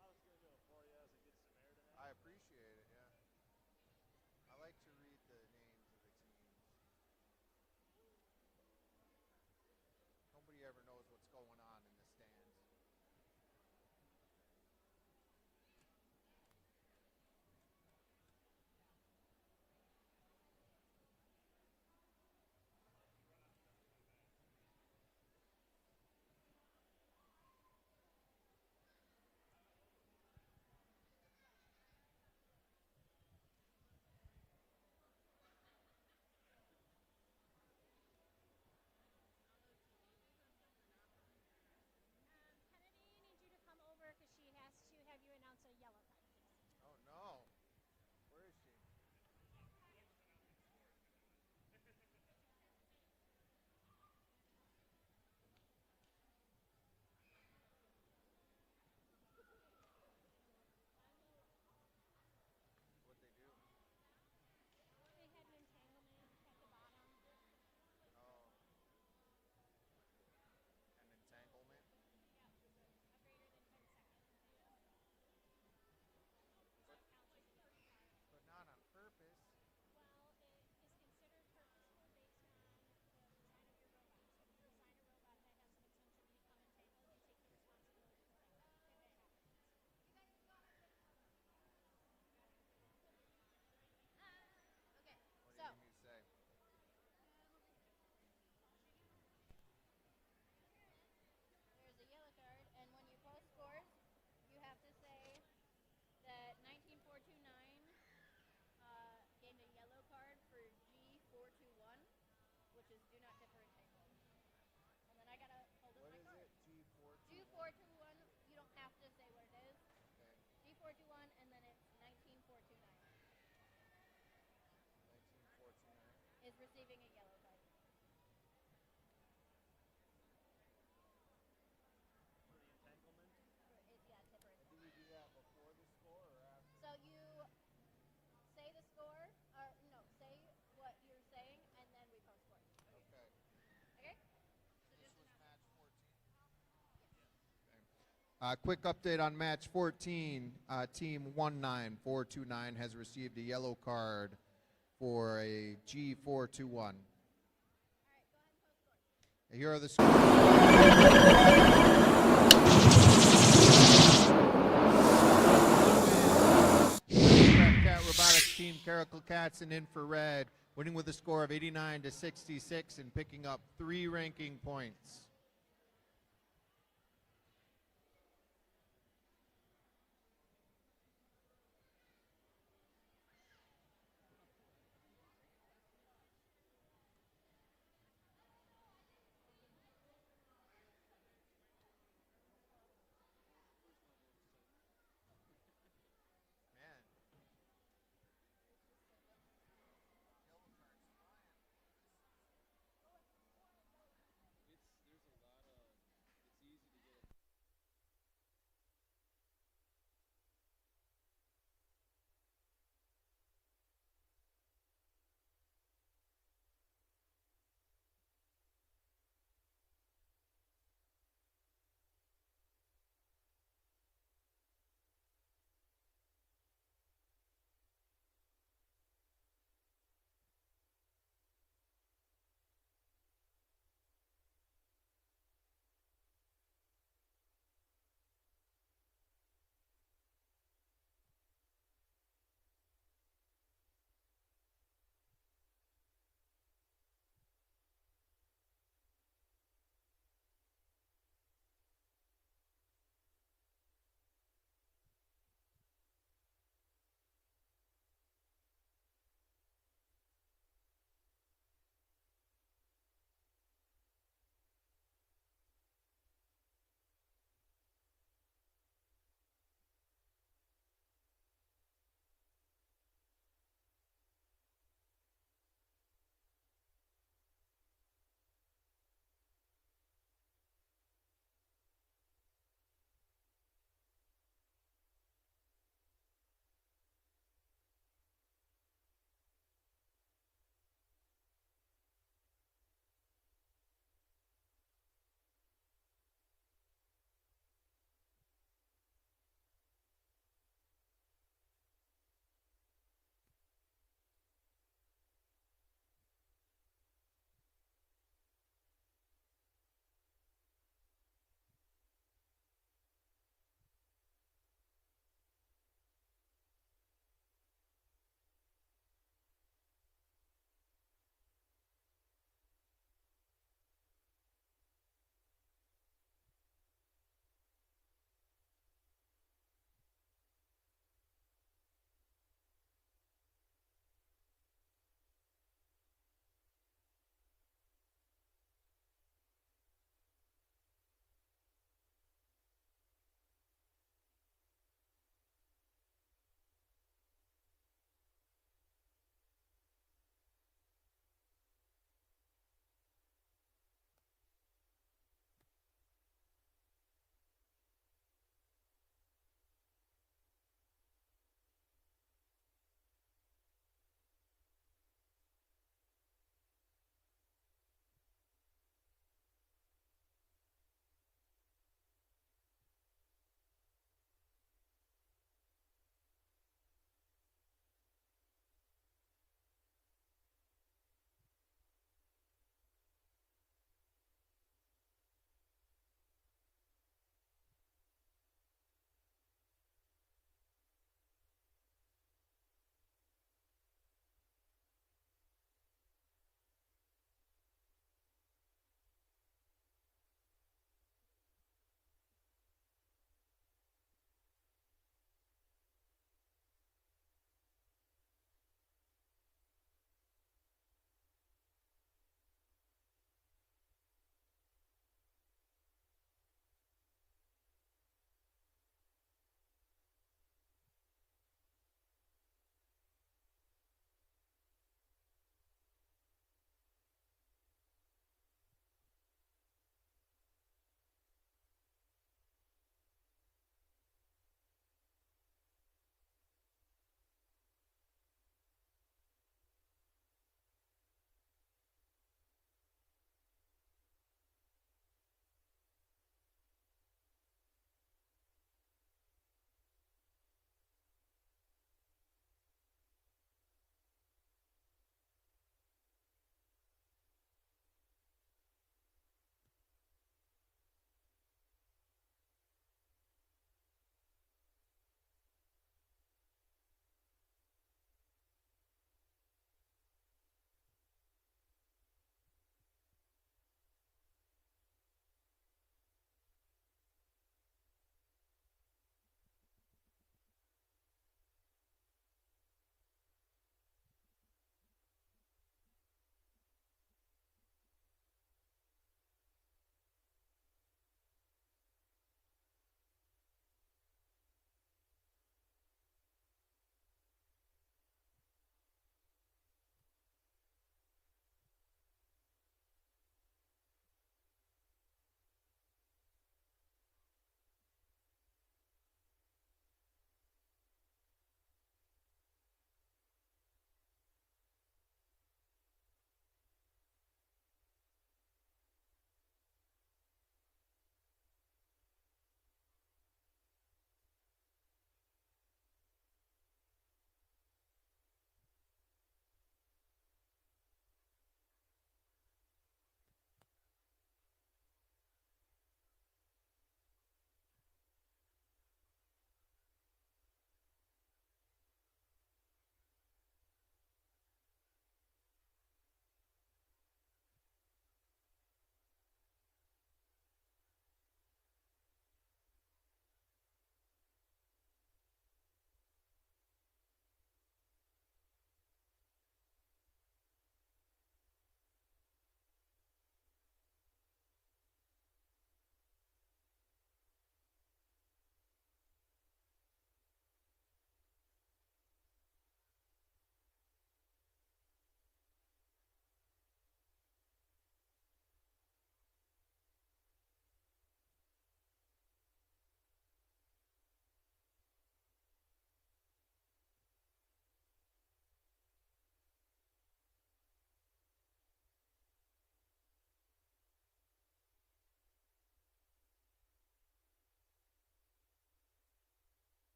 I was going to do it for you as a good Samaritan. I appreciate it, yeah. I like to read the names of the teams. Nobody ever knows what's going on in the stands. Kennedy needs you to come over because she has to have you announce a yellow card, please. Oh, no. Where is she? What'd they do? They had an entanglement at the bottom. Oh. An entanglement? Yep, a greater than 10 second. But, but not on purpose. Well, it is considered purposeful based on the design of your robot. So if you design a robot that has the potential to become entangled, you take the responsibility for that if it happens. Okay, What do so you need me to say? there's a yellow card, and when you post scores, you have to say that 19429 gained a yellow card for G421, which is do not tip or entangle. And then I gotta hold up What my is card. it? G421, you don't have to say what it is. Okay. G421, and then it's 19429 19429. is receiving a yellow card. For the entanglement. Yeah, tip or Do entangle. we do that before the score or after? So you say the score, or no, say what you're saying, and then we post scores. Okay. Okay? This was match 14? Okay. Quick update on match 14. Team 19429 has received a yellow card for a G421. All right, go ahead and post scores. Here are the scores. Cat Robotics Team Caracal Cats in infrared, winning with a score of 89 to 66 and picking up 3 ranking points. Man.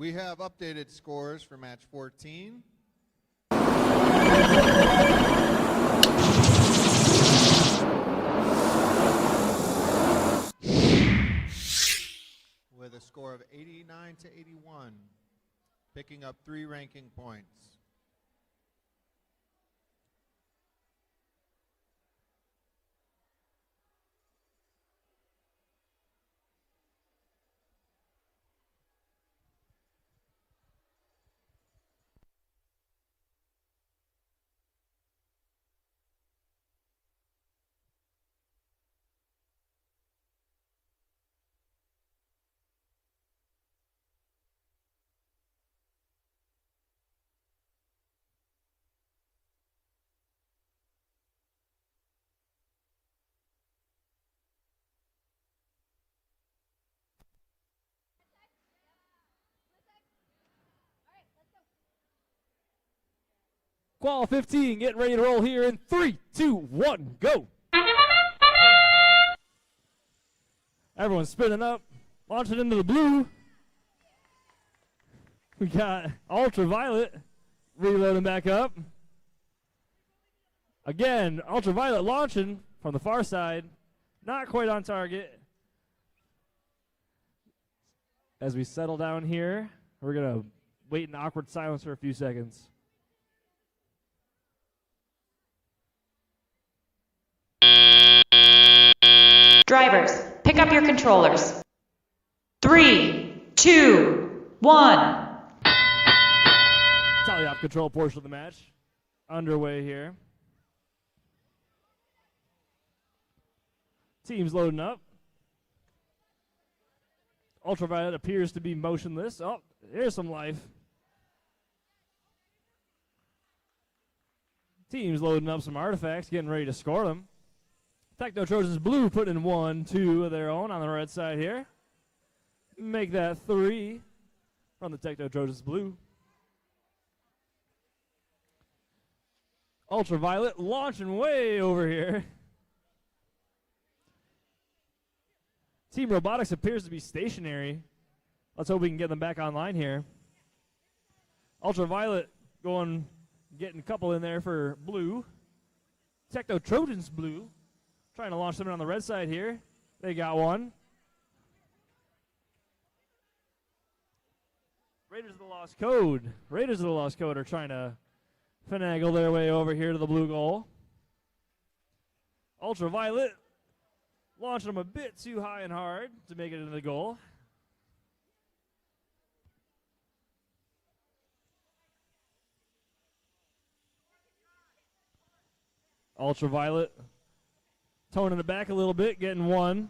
We have updated scores for match 14. With a score of 89 to 81, picking up 3 ranking points. Qual 15 getting ready to roll here in 3, 2, 1, go. Everyone's spinning up, launching into the blue. We got Ultraviolet reloading back up. Again, Ultraviolet launching from the far side. Not quite on target. As we settle down here, we're going to wait in awkward silence for a few seconds. Drivers, pick up your controllers. 3, 2, 1. Tally off control portion of the match underway here. Teams loading up. Ultraviolet appears to be motionless. Oh, here's some life. Teams loading up some artifacts, getting ready to score them. Techno Trojans Blue putting in 1, 2 of their own on the red side here. Make that 3 from the Techno Trojans Blue. Ultraviolet launching way over here. Team Robotics appears to be stationary. Let's hope we can get them back online here. Ultraviolet getting a couple in there for Blue. Techno Trojans Blue trying to launch something on the red side here. They got one. Raiders of the Lost Code. Raiders of the Lost Code are trying to finagle their way over here to the blue goal. Ultraviolet launching them a bit too high and hard to make it into the goal. Ultraviolet toning it back a little bit, getting one.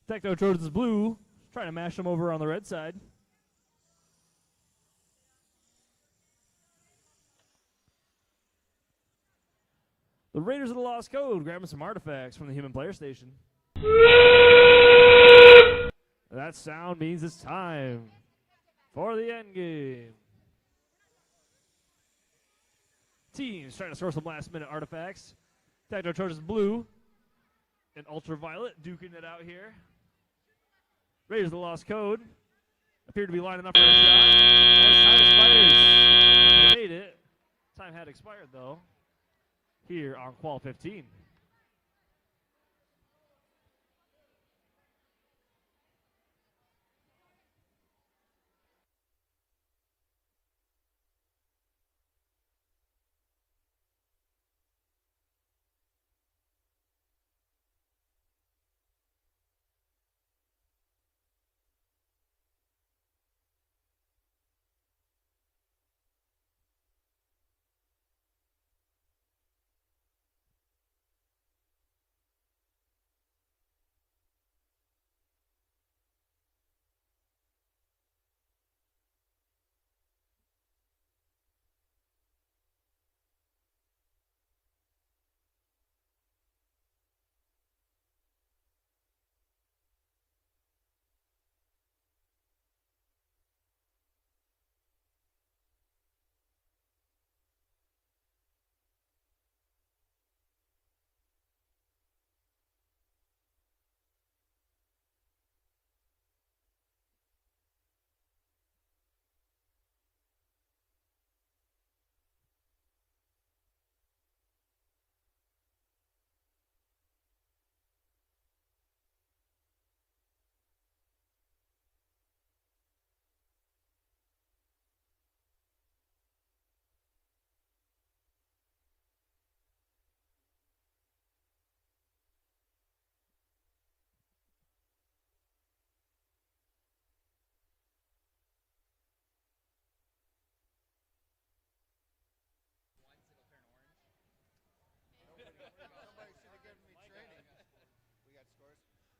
Techno Trojans Blue trying to mash them over on the red side. The Raiders of the Lost Code grabbing some artifacts from the human player station. That sound means it's time for the end game. Teams trying to score some last-minute artifacts. Techno Trojans Blue and Ultraviolet duking it out here. Raiders of the Lost Code appear to be lining up for a shot. As time expires, they made it. Time had expired, though, here on Qual 15.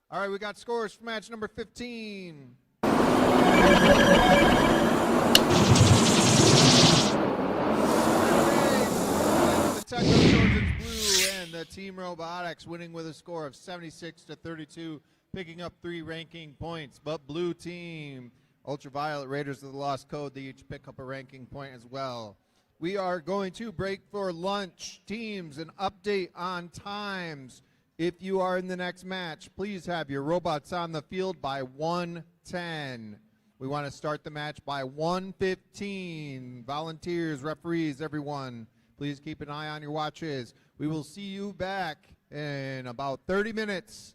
All right, we got scores for match number 15. The Techno Trojans Blue and the Team Robotics winning with a score of 76-32, picking up 3 ranking points. But Blue Team, Ultraviolet Raiders of the Lost Code, they each pick up a ranking point as well. We are going to break for lunch. Teams, an update on times. If you are in the next match, please have your robots on the field by 1:10. We want to start the match by 1:15. Volunteers, referees, everyone, please keep an eye on your watches. We will see you back in about 30 minutes.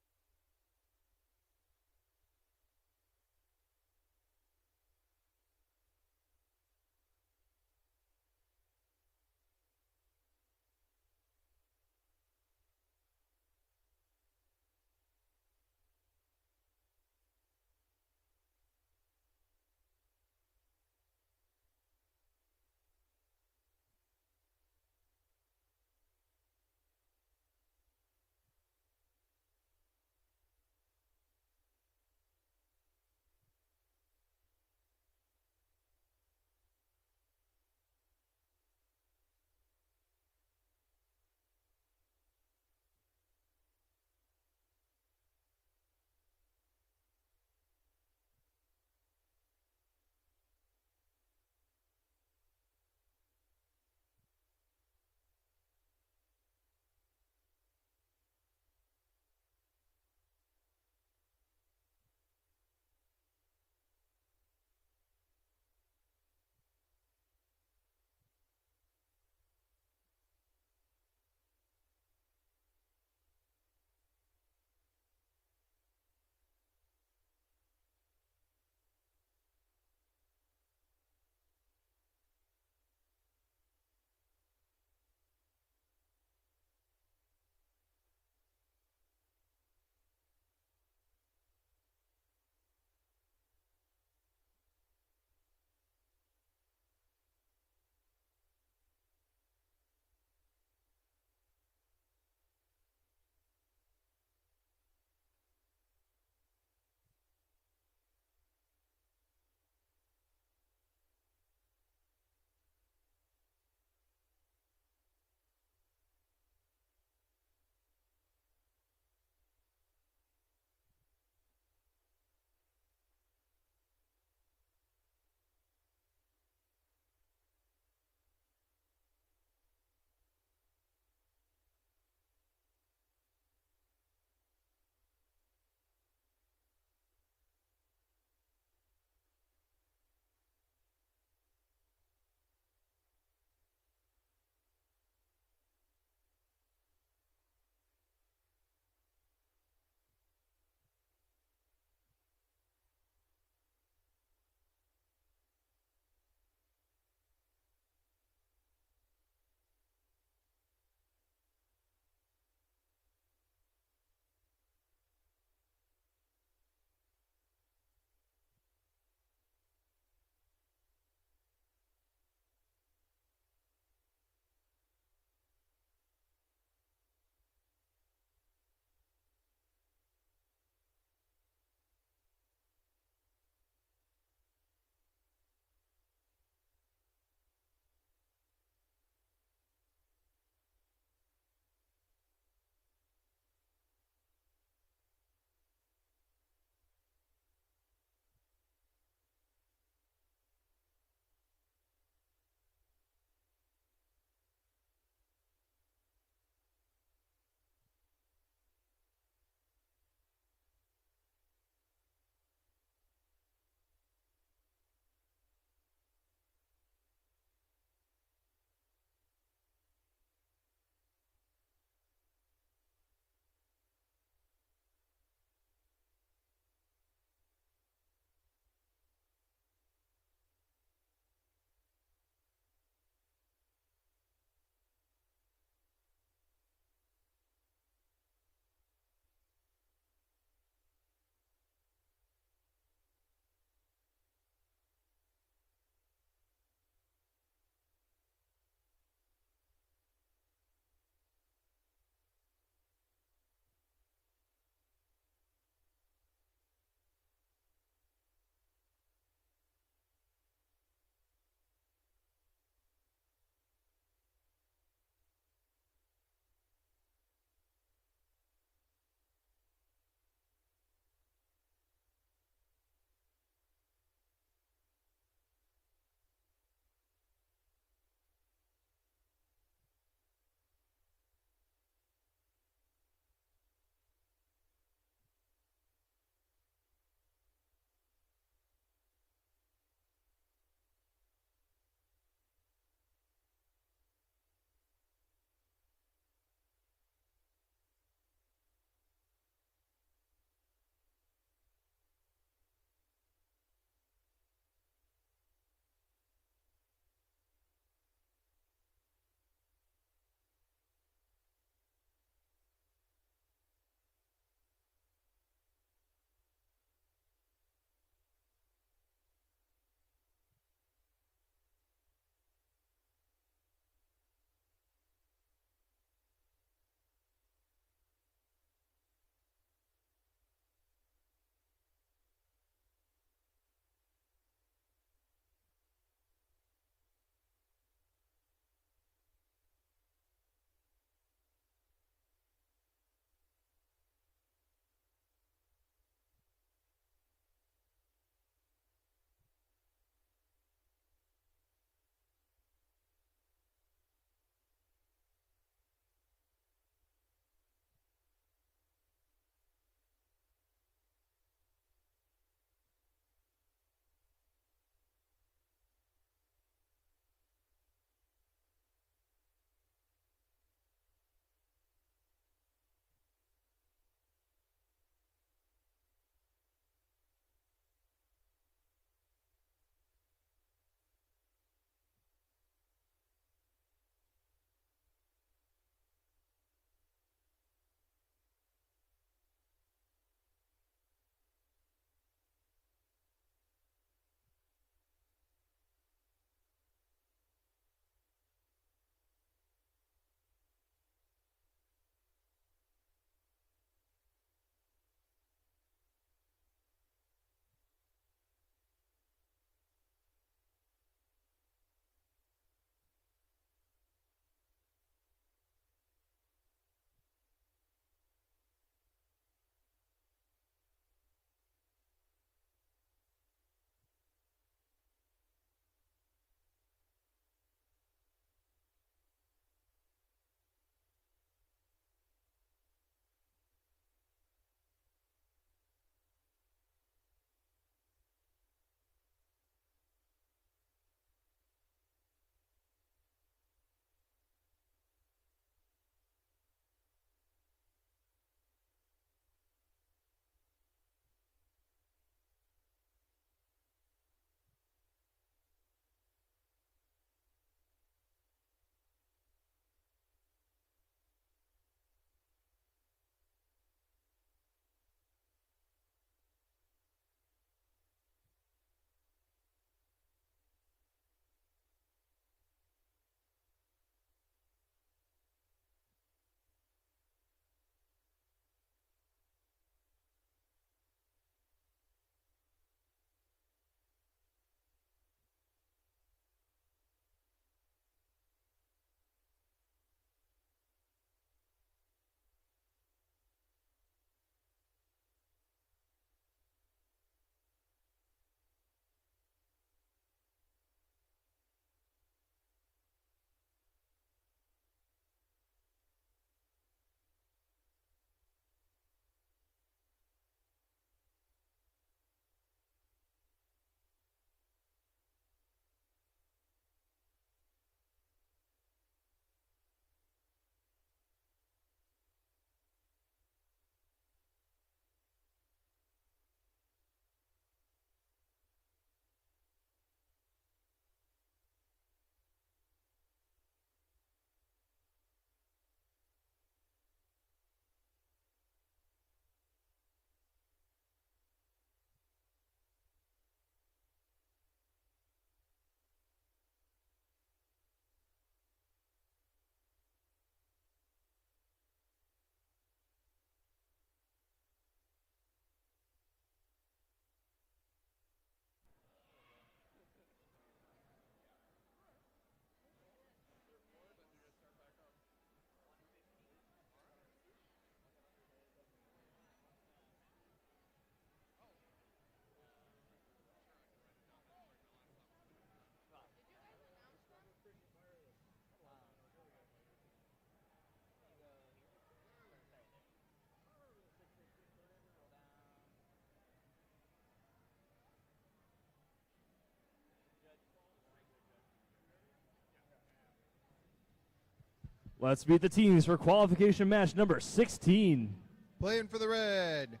Let's meet the teams for qualification match number 16. Playing for the red,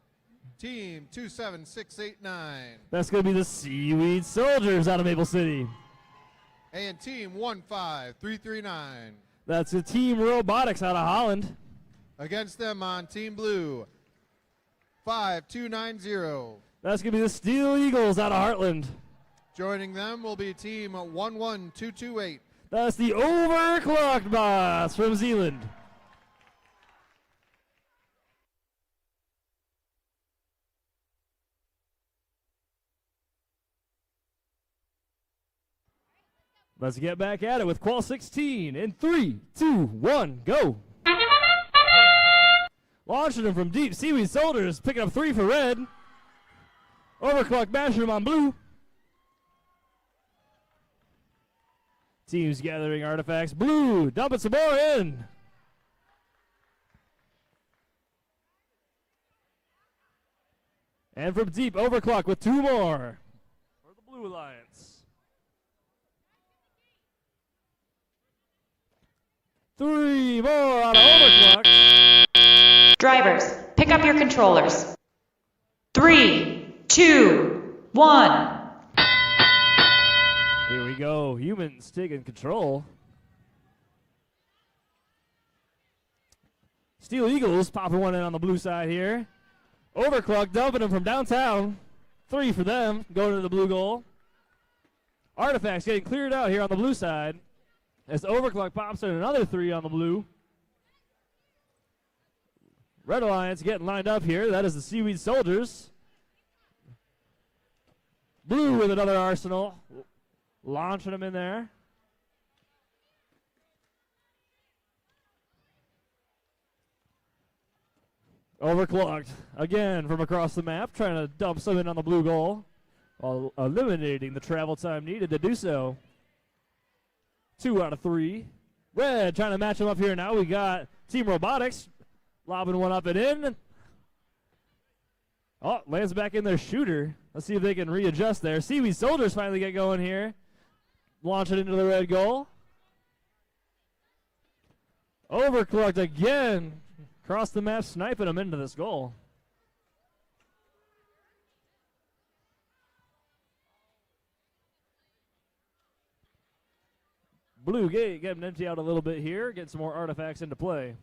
team 27689. That's going to be the Seaweed Soldiers out of Maple City. And team 15339. That's the Team Robotics out of Holland. Against them on team blue, 5290. That's going to be the Steel Eagles out of Heartland. Joining them will be team 11228. That's the Overclocked Bots from Zealand. Let's get back at it with Qual 16 in 3, 2, 1, go. Launching them from deep, Seaweed Soldiers picking up 3 for red. Overclock bashing them on blue. Teams gathering artifacts. Blue dumping some more in. And from deep, Overclock with 2 more for the Blue Alliance. 3 more out of Overclock. Drivers, pick up your controllers. 3, 2, 1. Here we go. Humans taking control. Steel Eagles popping one in on the blue side here. Overclock dumping them from downtown. 3 for them, going to the blue goal. Artifacts getting cleared out here on the blue side as Overclock pops in another 3 on the blue. Red Alliance getting lined up here. That is the Seaweed Soldiers. Blue with another arsenal. Launching them in there. Overclocked again from across the map, trying to dump some in on the blue goal while eliminating the travel time needed to do so. 2 out of 3. Red trying to match them up here now. We got Team Robotics lobbing one up and in. Oh, lands back in their shooter. Let's see if they can readjust there. Seaweed Soldiers finally get going here. Launch it into the red goal. Overclocked again. Across the map, sniping them into this goal. Blue Gate getting empty out a little bit here. Getting some more artifacts into play.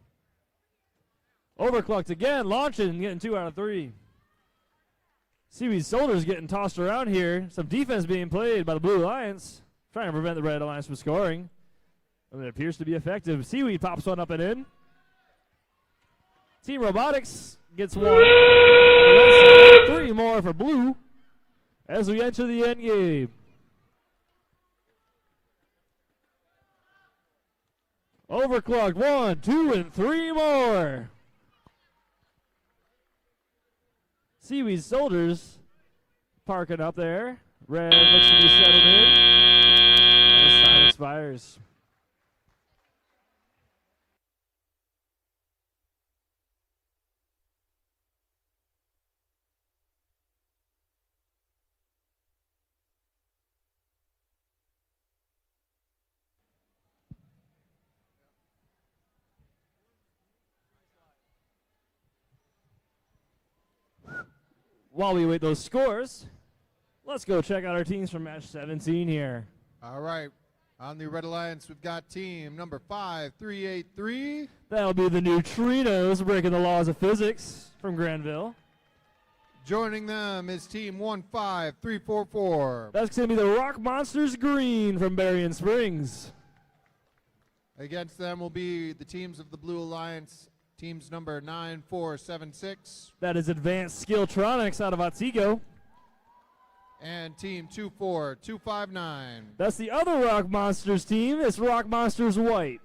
Overclocked again. Launching and getting 2 out of 3. Seaweed Soldiers getting tossed around here. Some defense being played by the Blue Alliance. Trying to prevent the Red Alliance from scoring. And it appears to be effective. Seaweed pops one up and in. Team Robotics gets 1. 3 more for Blue as we enter the end game. Overclocked 1, 2, and 3 more. Seaweed Soldiers parking up there. Red looks to be settled in. As time expires. While we wait those scores, let's go check out our teams from match 17 here. All right. On the Red Alliance, we've got team number 5383. That'll be the Neutrinos breaking the laws of physics from Granville. Joining them is team 15344. That's going to be the Rock Monsters Green from Berrien Springs. Against them will be the teams of the Blue Alliance, teams number 9476. That is Advanced Skilltronics out of Otsego. And team 24259. That's the other Rock Monsters team. It's Rock Monsters White.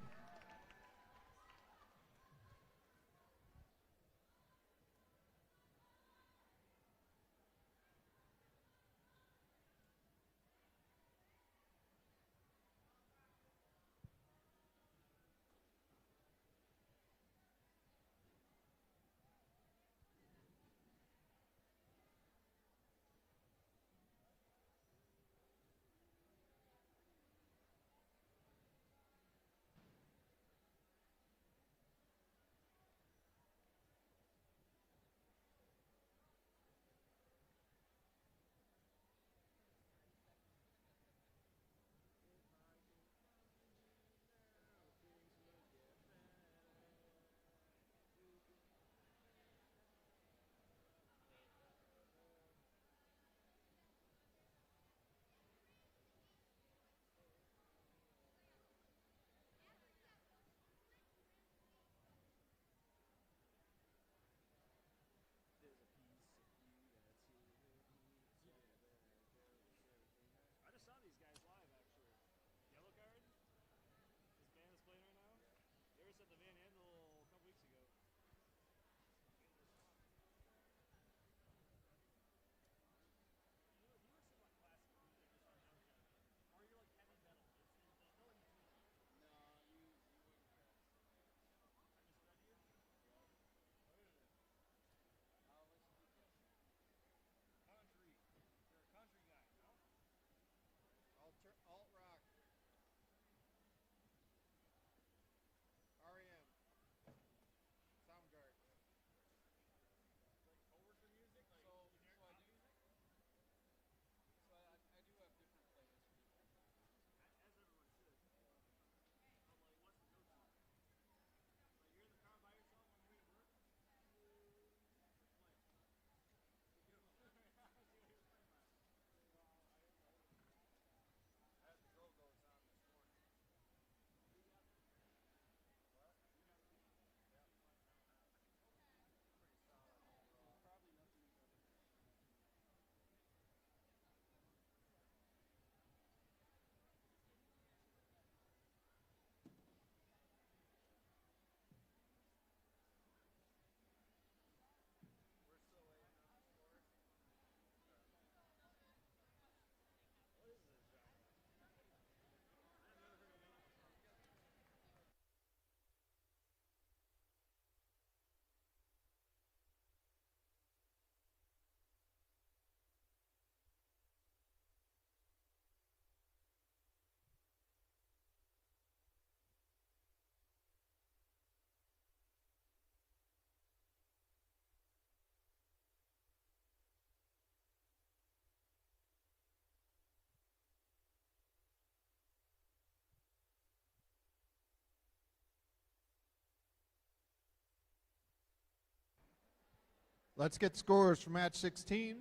Let's get scores for match 16.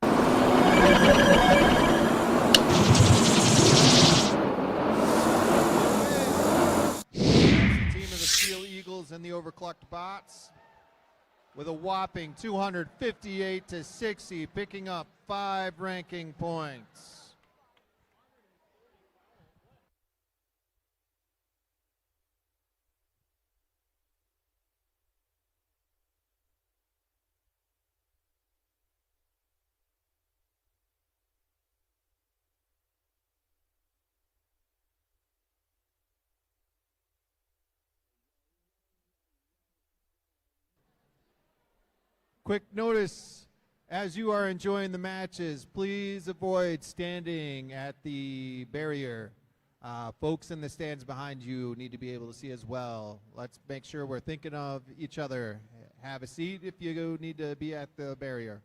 The team of the Steel Eagles and the Overclocked Bots with a whopping 258 to 60, picking up 5 ranking points. Quick notice, as you are enjoying the matches, please avoid standing at the barrier. Folks in the stands behind you need to be able to see as well. Let's make sure we're thinking of each other. Have a seat if you need to be at the barrier.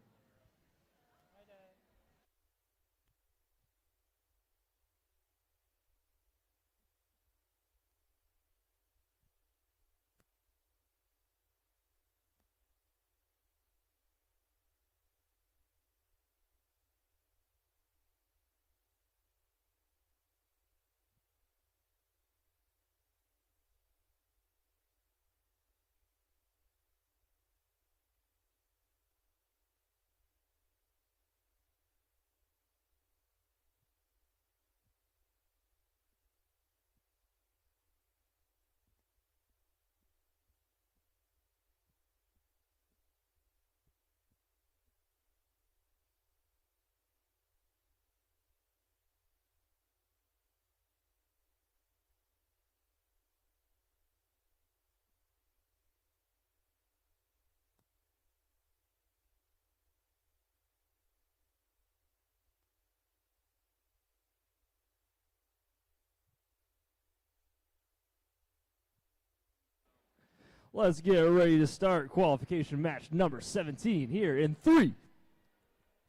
Let's get ready to start qualification match number 17 here in 3,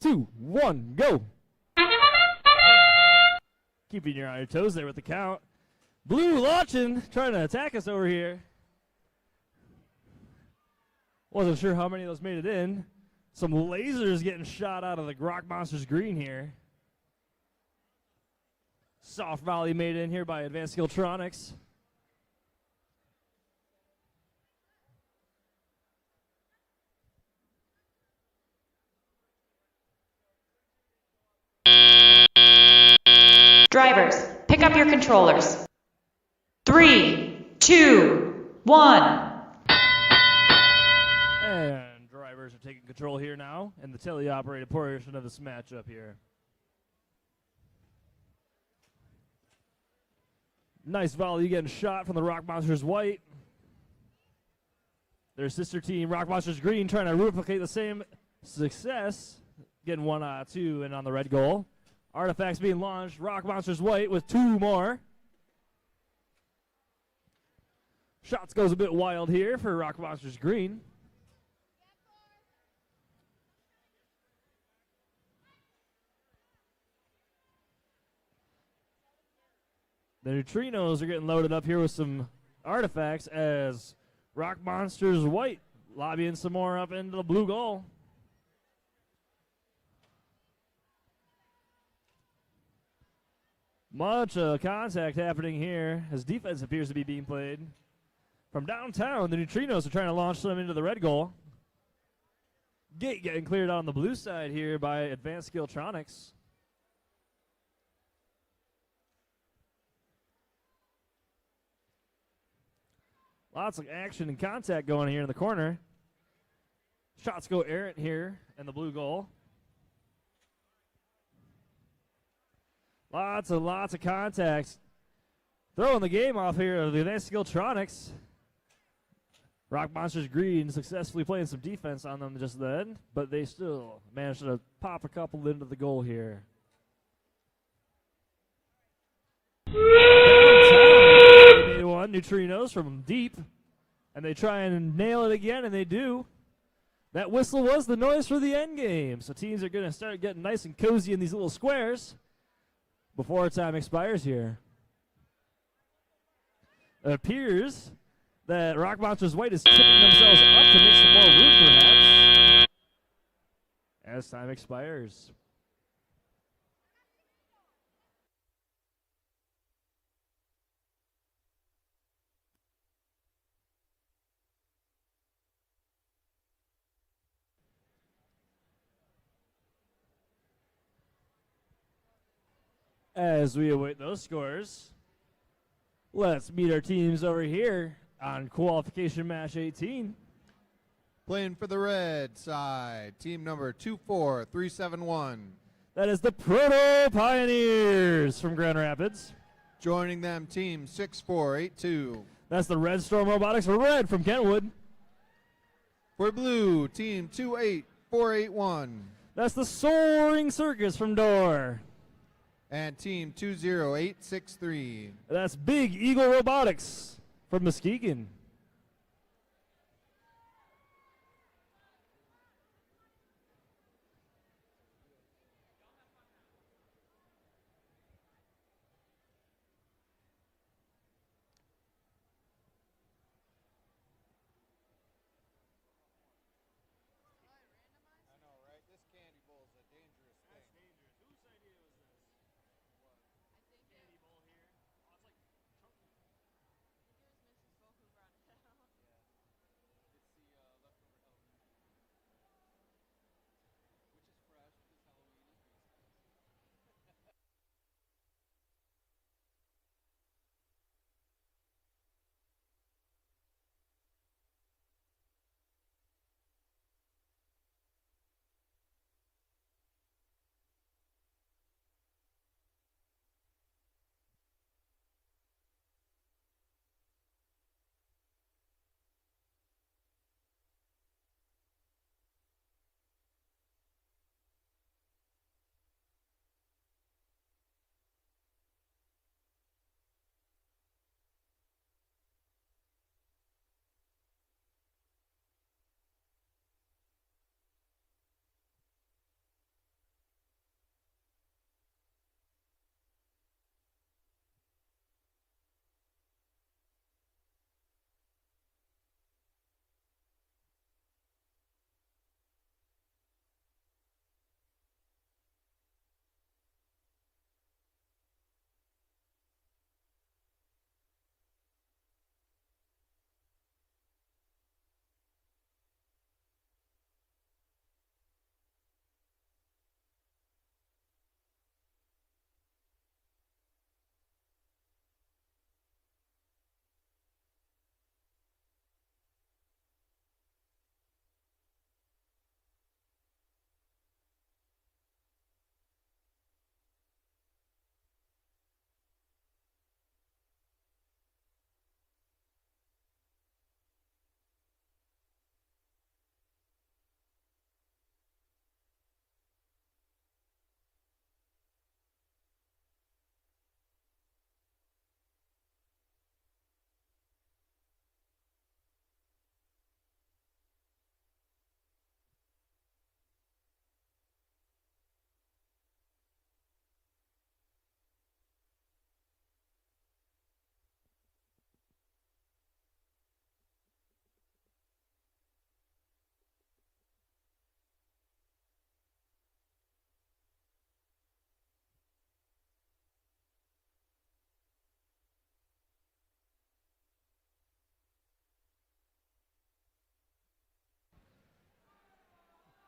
2, 1, go. Keeping your eye on your toes there with the count. Blue launching, trying to attack us over here. Wasn't sure how many of those made it in. Some lasers getting shot out of the Rock Monsters green here. Soft volley made in here by Advanced Skilltronics. Drivers, pick up your controllers. 3, 2, 1. And drivers are taking control here now in the teleoperated portion of this matchup here. Nice volley getting shot from the Rock Monsters white. Their sister team, Rock Monsters green, trying to replicate the same success. Getting 1 out of 2 and on the red goal. Artifacts being launched. Rock Monsters white with 2 more. Shots goes a bit wild here for Rock Monsters green. The neutrinos are getting loaded up here with some artifacts as Rock Monsters white lobbying some more up into the blue goal. Much contact happening here as defense appears to be being played. From downtown, the neutrinos are trying to launch them into the red goal. Gate getting cleared out on the blue side here by Advanced Skilltronics. Lots of action and contact going here in the corner. Shots go errant here in the blue goal. Lots of contacts. Throwing the game off here of the Advanced Skilltronics. Rock Monsters green successfully playing some defense on them just then, but they still managed to pop a couple into the goal here. Downtown, they made one, neutrinos from deep, and they try and nail it again, and they do. That whistle was the noise for the end game, so teams are going to start getting nice and cozy in these little squares before time expires here. It appears that Rock Monsters white is tipping themselves up to make some more room, perhaps. as time expires. As we await those scores, let's meet our teams over here on qualification match 18. Playing for the red side, team number 24371. That is the Proto Pioneers from Grand Rapids. Joining them, team 6482. That's the Red Storm Robotics Red from Kentwood. For blue, team 28481. That's the Soaring Circus from Door. And team 20863. That's Big Eagle Robotics from Muskegon.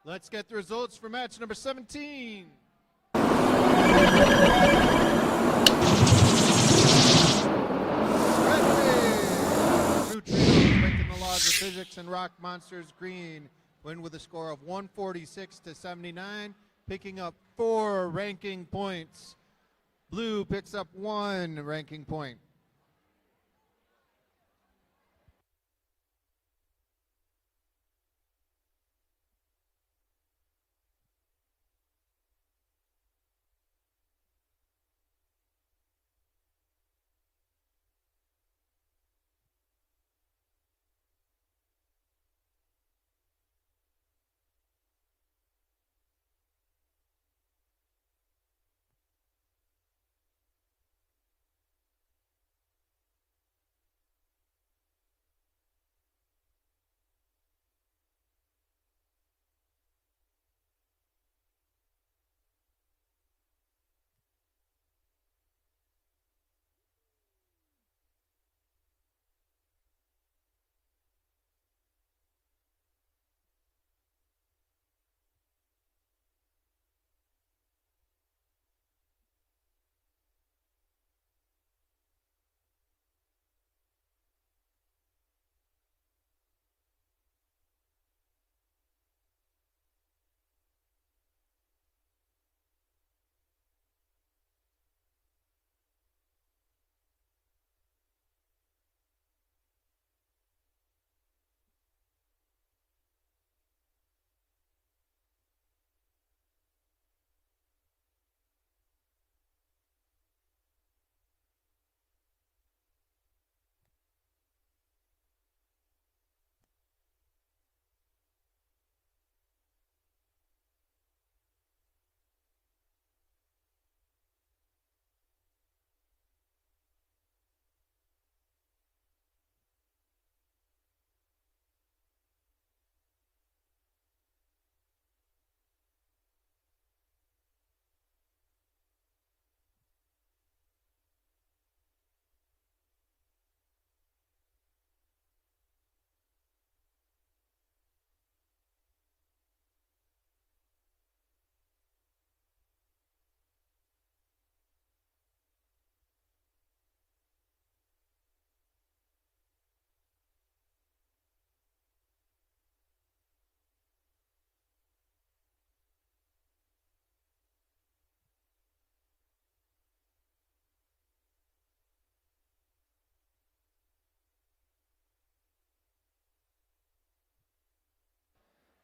Let's get the results for match number 17. True Trios breaking the laws of physics and Rock Monsters Green win with a score of 146 to 79, picking up 4 ranking points. Blue picks up 1 ranking point.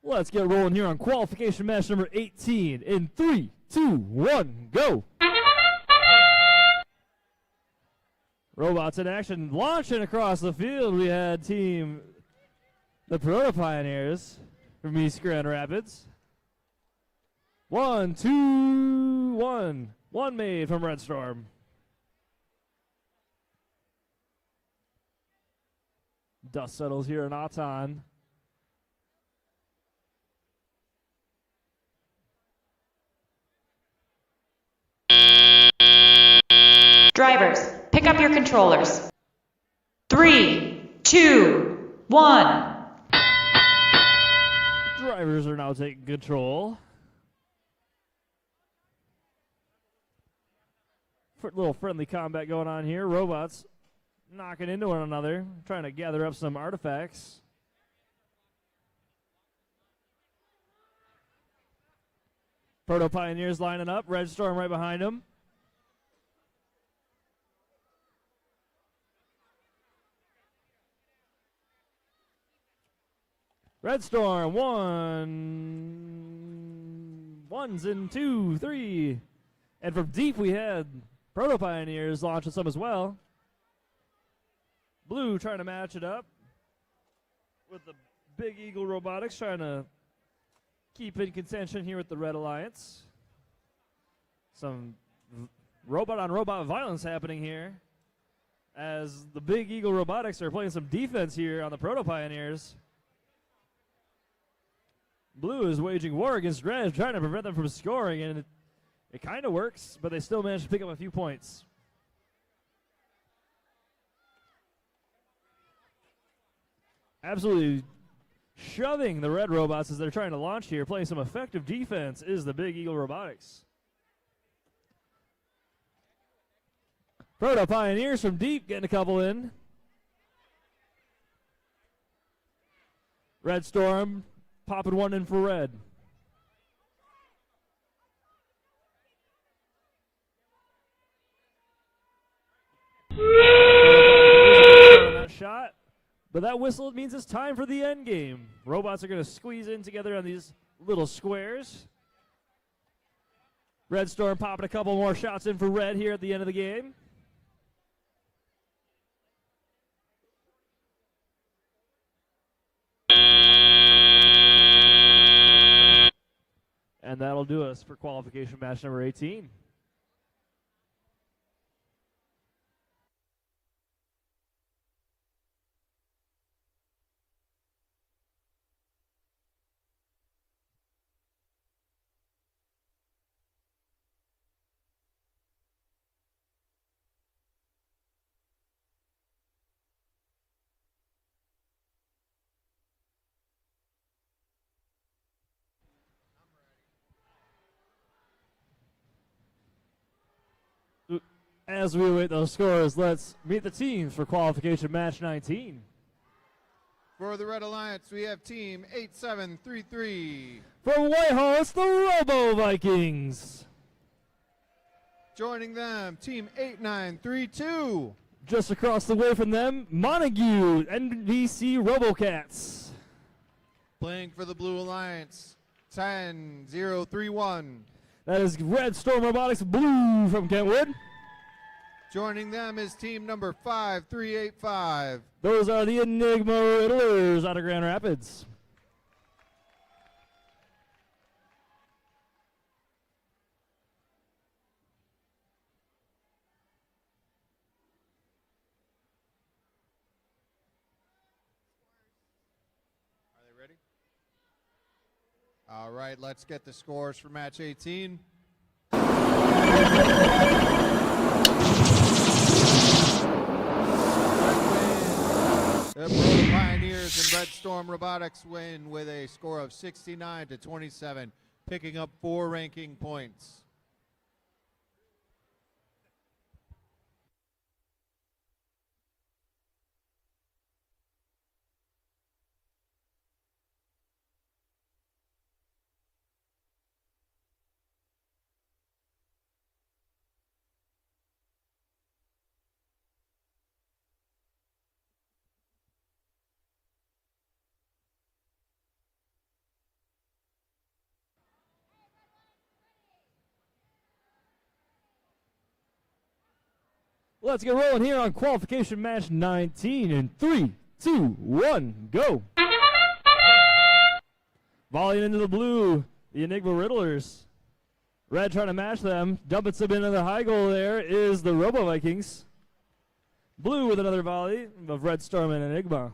Let's get rolling here on qualification match number 18 in 3, 2, 1, go. Robots in action, launching across the field. We had team the Proto Pioneers from East Grand Rapids. 1, 2, 1. One made from Red Storm. Dust settles here in Auton. Drivers, pick up your controllers. 3, 2, 1. Drivers are now taking control. Little friendly combat going on here. Robots knocking into one another, trying to gather up some artifacts. Proto Pioneers lining up. Red Storm right behind them. Red Storm, ones and 2, 3. And from deep we had Proto Pioneers launching some as well. Blue trying to match it up with the Big Eagle Robotics, trying to keep in contention here with the Red Alliance. Some robot-on-robot violence happening here as the Big Eagle Robotics are playing some defense here on the Proto Pioneers. Blue is waging war against Red, trying to prevent them from scoring, and it kind of works, but they still manage to pick up a few points. Absolutely shoving the Red robots as they're trying to launch here, playing some effective defense is the Big Eagle Robotics. Proto Pioneers from deep getting a couple in. Red Storm popping one in for Red. That shot, but that whistle means it's time for the end game. Robots are going to squeeze in together on these little squares. Red Storm popping a couple more shots in for Red here at the end of the game. And that'll do us for qualification match number 18. As we await those scores, let's meet the teams for qualification match 19. For the Red Alliance, we have team 8733. From Whitehall, it's the Robo Vikings. Joining them, team 8932. Just across the way from them, Montague, NBC RoboCats. Playing for the Blue Alliance, 10031. That is Red Storm Robotics Blue from Kentwood. Joining them is team number 5385. Those are the Enigma Riddlers out of Grand Rapids. Are they ready? All right, let's get the scores for match 18. The Proto Pioneers and Red Storm Robotics win with a score of 69-27, picking up 4 ranking points. Let's get rolling here on qualification match 19 in 3, 2, 1, go. Volleying into the blue, the Enigma Riddlers. Red trying to match them. Dumping some into the high goal there is the Robo Vikings. Blue with another volley of Red Storm and Enigma.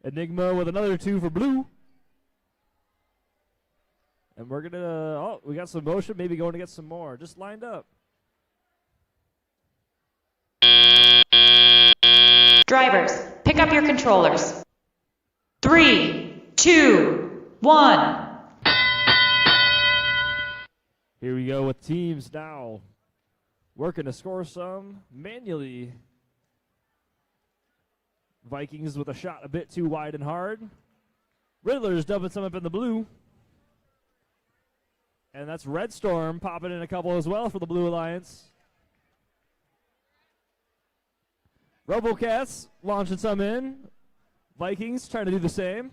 Enigma with another 2 for blue. And we're going to, oh, we got some motion, maybe going to get some more. Just lined up. Drivers, pick up your controllers. 3, 2, 1. Here we go with teams now working to score some manually. Vikings with a shot a bit too wide and hard. Riddlers dumping some up in the blue. And that's Red Storm popping in a couple as well for the Blue Alliance. Robocats launching some in. Vikings trying to do the same.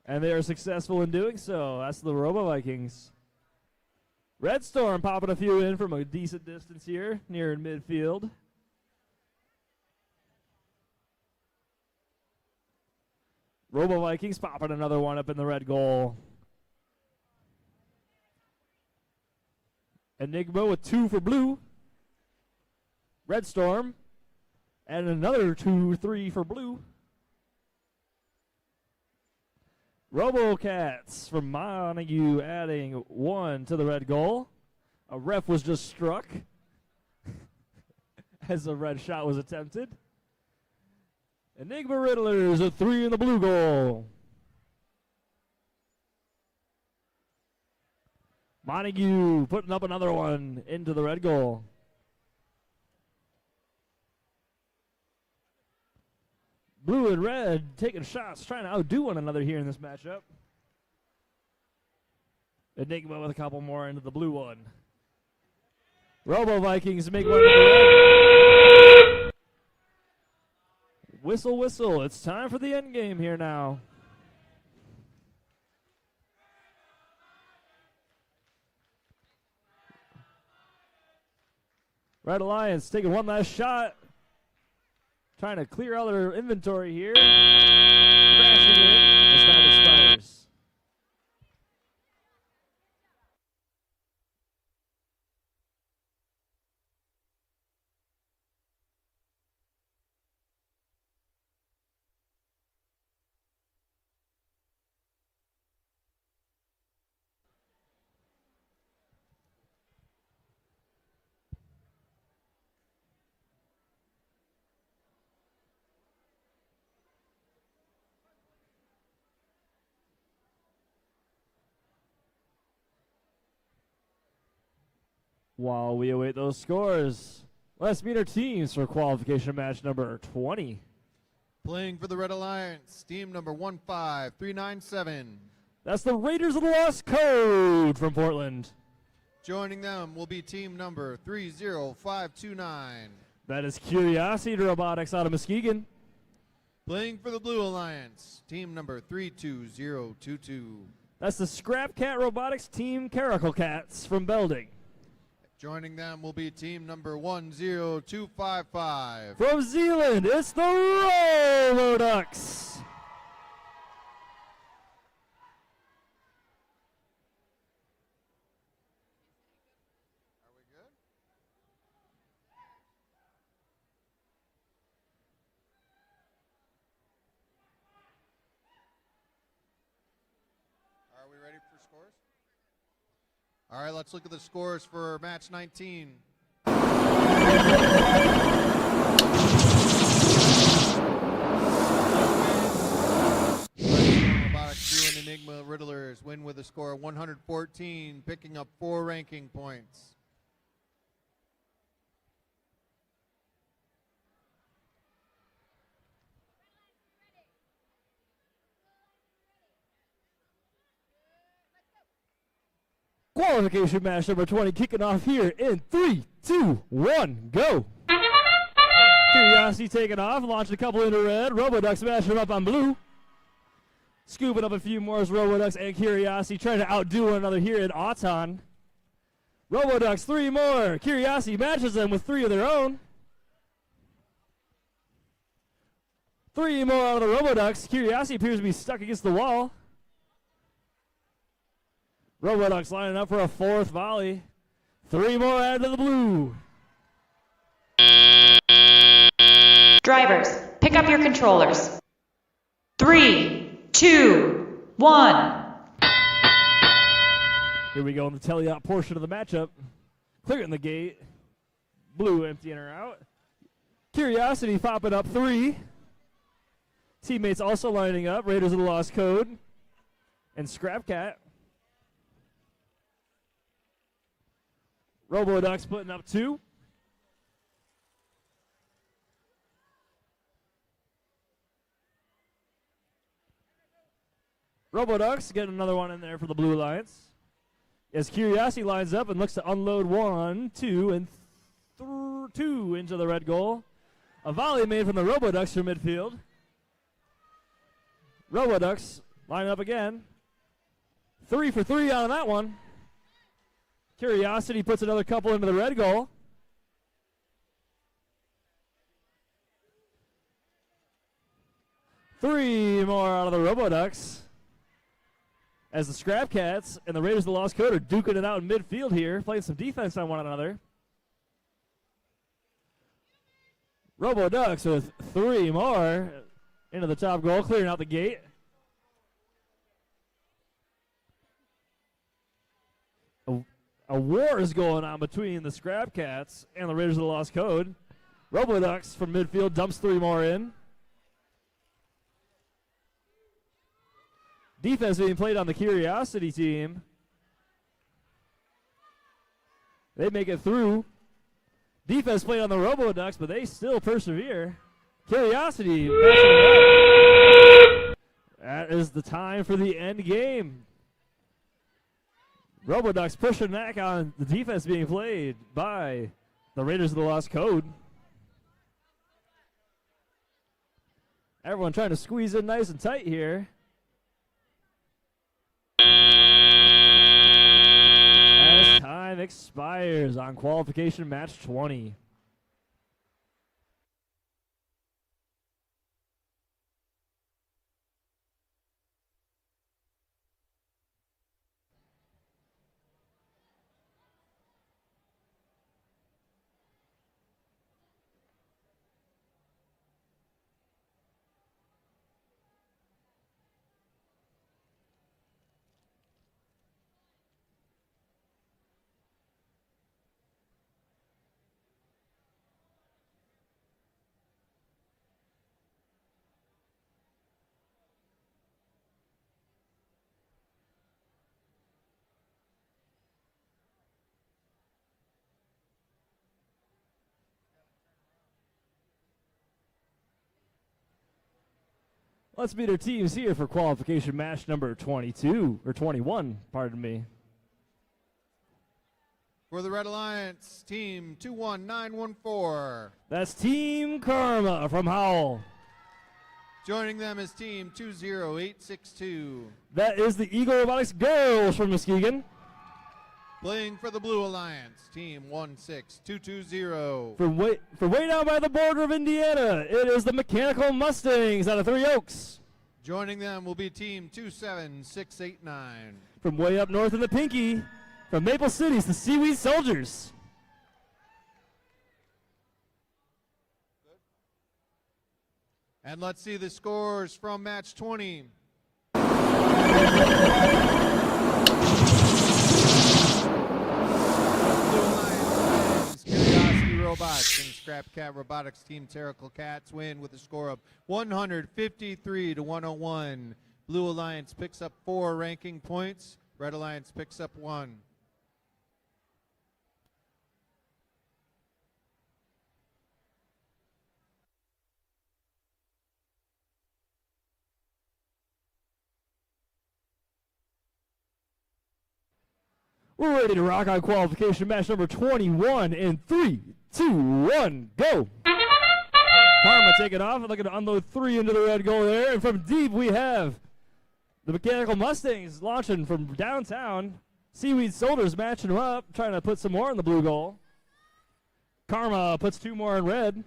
And they are successful in doing so. That's the Robo Vikings. Red Storm popping a few in from a decent distance here, near in midfield. Robo Vikings popping another one up in the red goal. Enigma with 2 for blue. Red Storm. And another 2, 3 for blue. Robocats from Montague adding 1 to the red goal. A ref was just struck as a red shot was attempted. Enigma Riddlers a 3 in the blue goal. Montague putting up another one into the red goal. Blue and red taking shots, trying to outdo one another here in this matchup. Enigma with a couple more into the blue one. Robo Vikings make one to the red. Whistle, whistle. It's time for the end game here now. Red Alliance taking one last shot. Trying to clear all their inventory here. Crashing in as time expires. While we await those scores, let's meet our teams for qualification match number 20. Playing for the Red Alliance, team number 15397. That's the Raiders of the Lost Code from Portland. Joining them will be team number 30529. That is Curiosity Robotics out of Muskegon. Playing for the Blue Alliance, team number 32022. That's the Scrap Cat Robotics team Caracal Cats from Belding. Joining them will be team number 10255. From Zealand, it's the Robo Ducks. Are we good? Are we ready for scores? All right, let's look at the scores for match 19. Robotics Crew and Enigma Riddlers win with a score of 114, picking up 4 ranking points. Qualification match number 20 kicking off here in 3, 2, 1, go. Curiosity taking off, launching a couple into red. Roboducks mashing them up on blue. Scooping up a few more as Roboducks and Curiosity trying to outdo one another here at Auton. Roboducks, 3 more. Curiosity matches them with 3 of their own. 3 more out of the Roboducks. Curiosity appears to be stuck against the wall. Roboducks lining up for a 4th volley. 3 more out of the blue. Drivers, pick up your controllers. 3, 2, 1. Here we go in the tele-op portion of the matchup. Clearing the gate. Blue emptying her out. Curiosity popping up 3. Teammates also lining up. Raiders of the Lost Code and Scrap Cat. Roboducks putting up 2. Roboducks getting another one in there for the Blue Alliance. As Curiosity lines up and looks to unload 1, 2, and 2 into the red goal. A volley made from the Roboducks from midfield. Roboducks line up again. 3 for 3 on that one. Curiosity puts another couple into the red goal. Three more out of the Roboducks. As the Scrap Cats and the Raiders of the Lost Code are duking it out in midfield here, playing some defense on one another. Roboducks with 3 more into the top goal, clearing out the gate. A war is going on between the Scrap Cats and the Raiders of the Lost Code. Roboducks from midfield dumps 3 more in. Defense being played on the Curiosity team. They make it through. Defense played on the Roboducks, but they still persevere. Curiosity. That is the time for the end game. Roboducks pushing back on the defense being played by the Raiders of the Lost Code. Everyone trying to squeeze in nice and tight here. As time expires on qualification match 20. Let's meet our teams here for qualification match number 22, or 21, pardon me. For the Red Alliance, team 21914. That's Team Karma from Howell. Joining them is team 20862. That is the Eagle Robotics Girls from Muskegon. Playing for the Blue Alliance, team 16220. For way down by the border of Indiana, it is the Mechanical Mustangs out of Three Oaks. Joining them will be team 27689. From way up north in the Pinky, from Maple City, it's the Seaweed Soldiers. And let's see the scores from match 20. Curiosity Robots and Scrap Cat Robotics Team Terrical Cats win with a score of 153 to 101. Blue Alliance picks up 4 ranking points. Red Alliance picks up 1. We're ready to rock on qualification match number 21 in 3, 2, 1, go. Karma taking off and looking to unload 3 into the red goal there. And from deep we have The Mechanical Mustangs launching from downtown. Seaweed Soldiers matching them up, trying to put some more in the blue goal. Karma puts 2 more in red.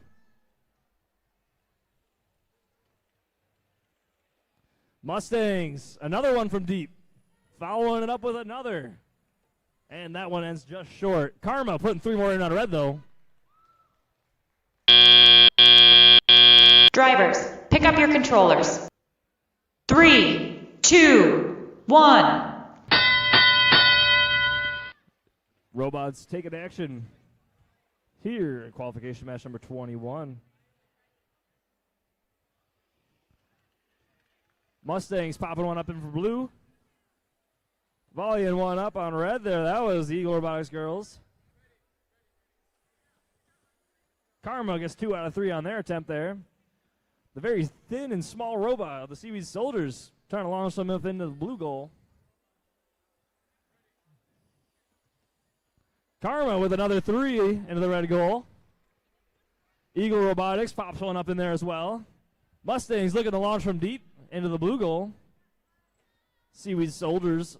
Mustangs, another one from deep. Following it up with another. And that one ends just short. Karma putting 3 more in on red, though. Drivers, pick up your controllers. 3, 2, 1. Robots taking action here in qualification match number 21. Mustangs popping one up in for blue. Volleying one up on red there. That was the Eagle Robotics girls. Karma gets 2 out of 3 on their attempt there. The very thin and small robot of the Seaweed Soldiers trying to launch them up into the blue goal. Karma with another 3 into the red goal. Eagle Robotics pops one up in there as well. Mustangs looking to launch from deep into the blue goal. Seaweed Soldiers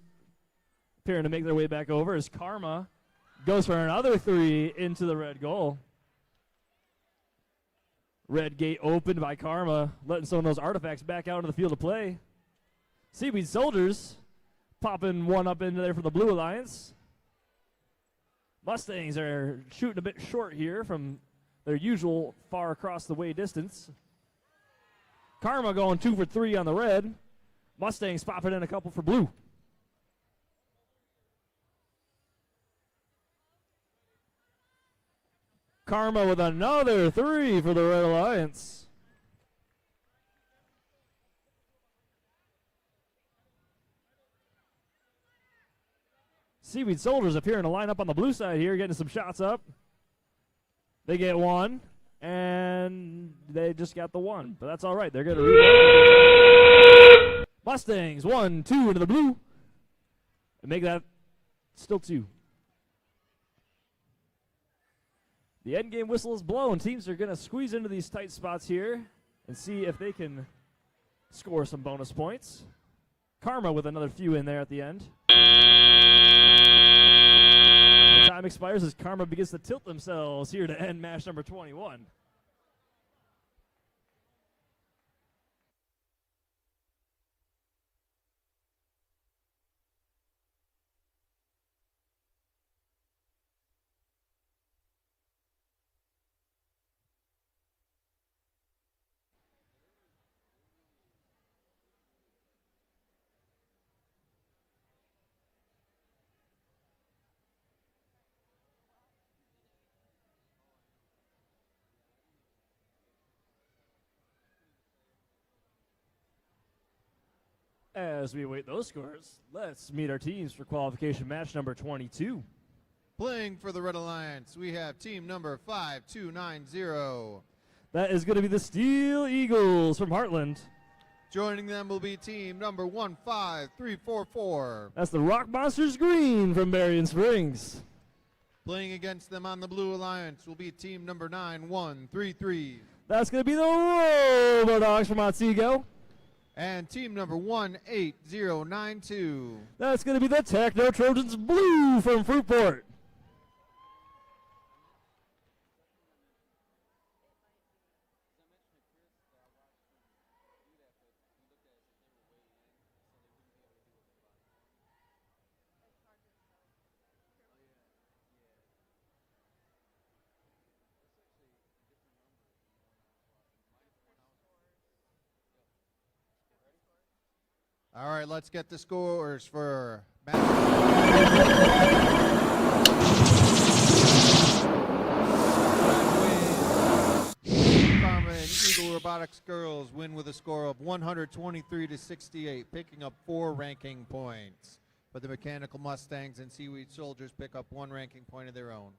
appearing to make their way back over as Karma goes for another 3 into the red goal. Red gate opened by Karma, letting some of those artifacts back out into the field of play. Seaweed Soldiers popping one up into there for the Blue Alliance. Mustangs are shooting a bit short here from their usual far across the way distance. Karma going 2 for 3 on the red. Mustangs popping in a couple for blue. Karma with another 3 for the Red Alliance. Seaweed Soldiers appearing to line up on the blue side here, getting some shots up. They get 1, and they just got the 1, but that's all right. They're going to rebound. Mustangs 1, 2 into the blue, and make that still 2. The end game whistle is blown. Teams are going to squeeze into these tight spots here and see if they can score some bonus points. Karma with another few in there at the end. The time expires as Karma begins to tilt themselves here to end match number 21. As we await those scores, let's meet our teams for qualification match number 22. Playing for the Red Alliance, we have team number 5290. That is going to be the Steel Eagles from Heartland. Joining them will be team number 15344. That's the Rock Monsters Green from Marion Springs. Playing against them on the Blue Alliance will be team number 9133. That's going to be the Robo Dogs from Otsego. And team number 18092. That's going to be the Techno Trojans Blue from Fruitport. All right, let's get the scores for match. Karma and Eagle Robotics girls win with a score of 123-68, picking up 4 ranking points. But the Mechanical Mustangs and Seaweed Soldiers pick up 1 ranking point of their own.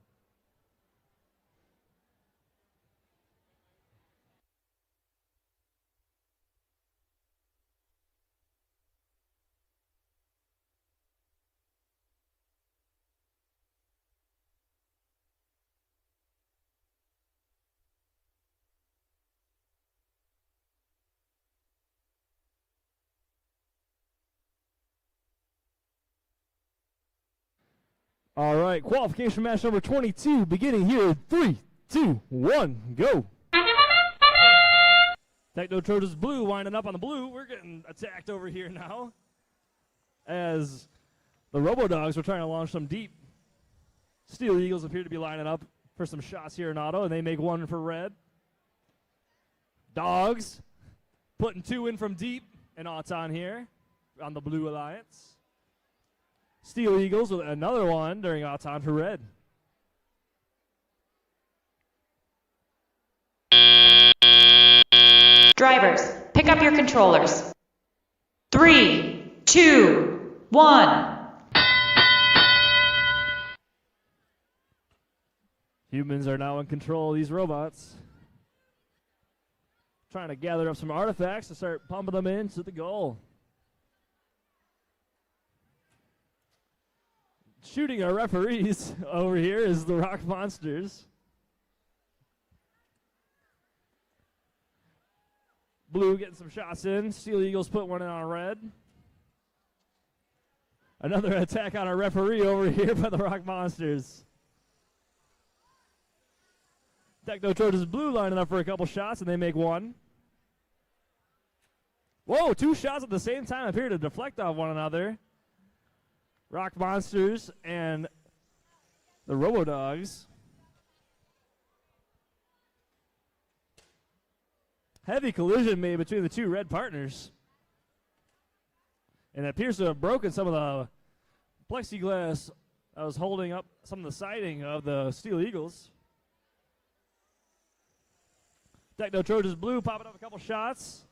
All right, qualification match number 22, beginning here in 3, 2, 1, go. Techno Trojans blue winding up on the blue. We're getting attacked over here now as the Robo Dogs are trying to launch some deep. Steel Eagles appear to be lining up for some shots here in auto, and they make one for red. Dogs putting 2 in from deep, and Auton here on the blue alliance. Steel Eagles with another one during Auton for red. Drivers, pick up your controllers. 3, 2, 1. Humans are now in control of these robots. Trying to gather up some artifacts to start pumping them into the goal. Shooting our referees over here is the Rock Monsters. Blue getting some shots in. Steel Eagles put one in on red. Another attack on our referee over here by the Rock Monsters. Techno Trojans blue lining up for a couple shots, and they make one. Whoa, 2 shots at the same time appear to deflect off one another. Rock Monsters and the Robo Dogs. Heavy collision made between the 2 red partners. And it appears to have broken some of the plexiglass that was holding up some of the siding of the Steel Eagles. Techno Trojans blue popping up a couple shots.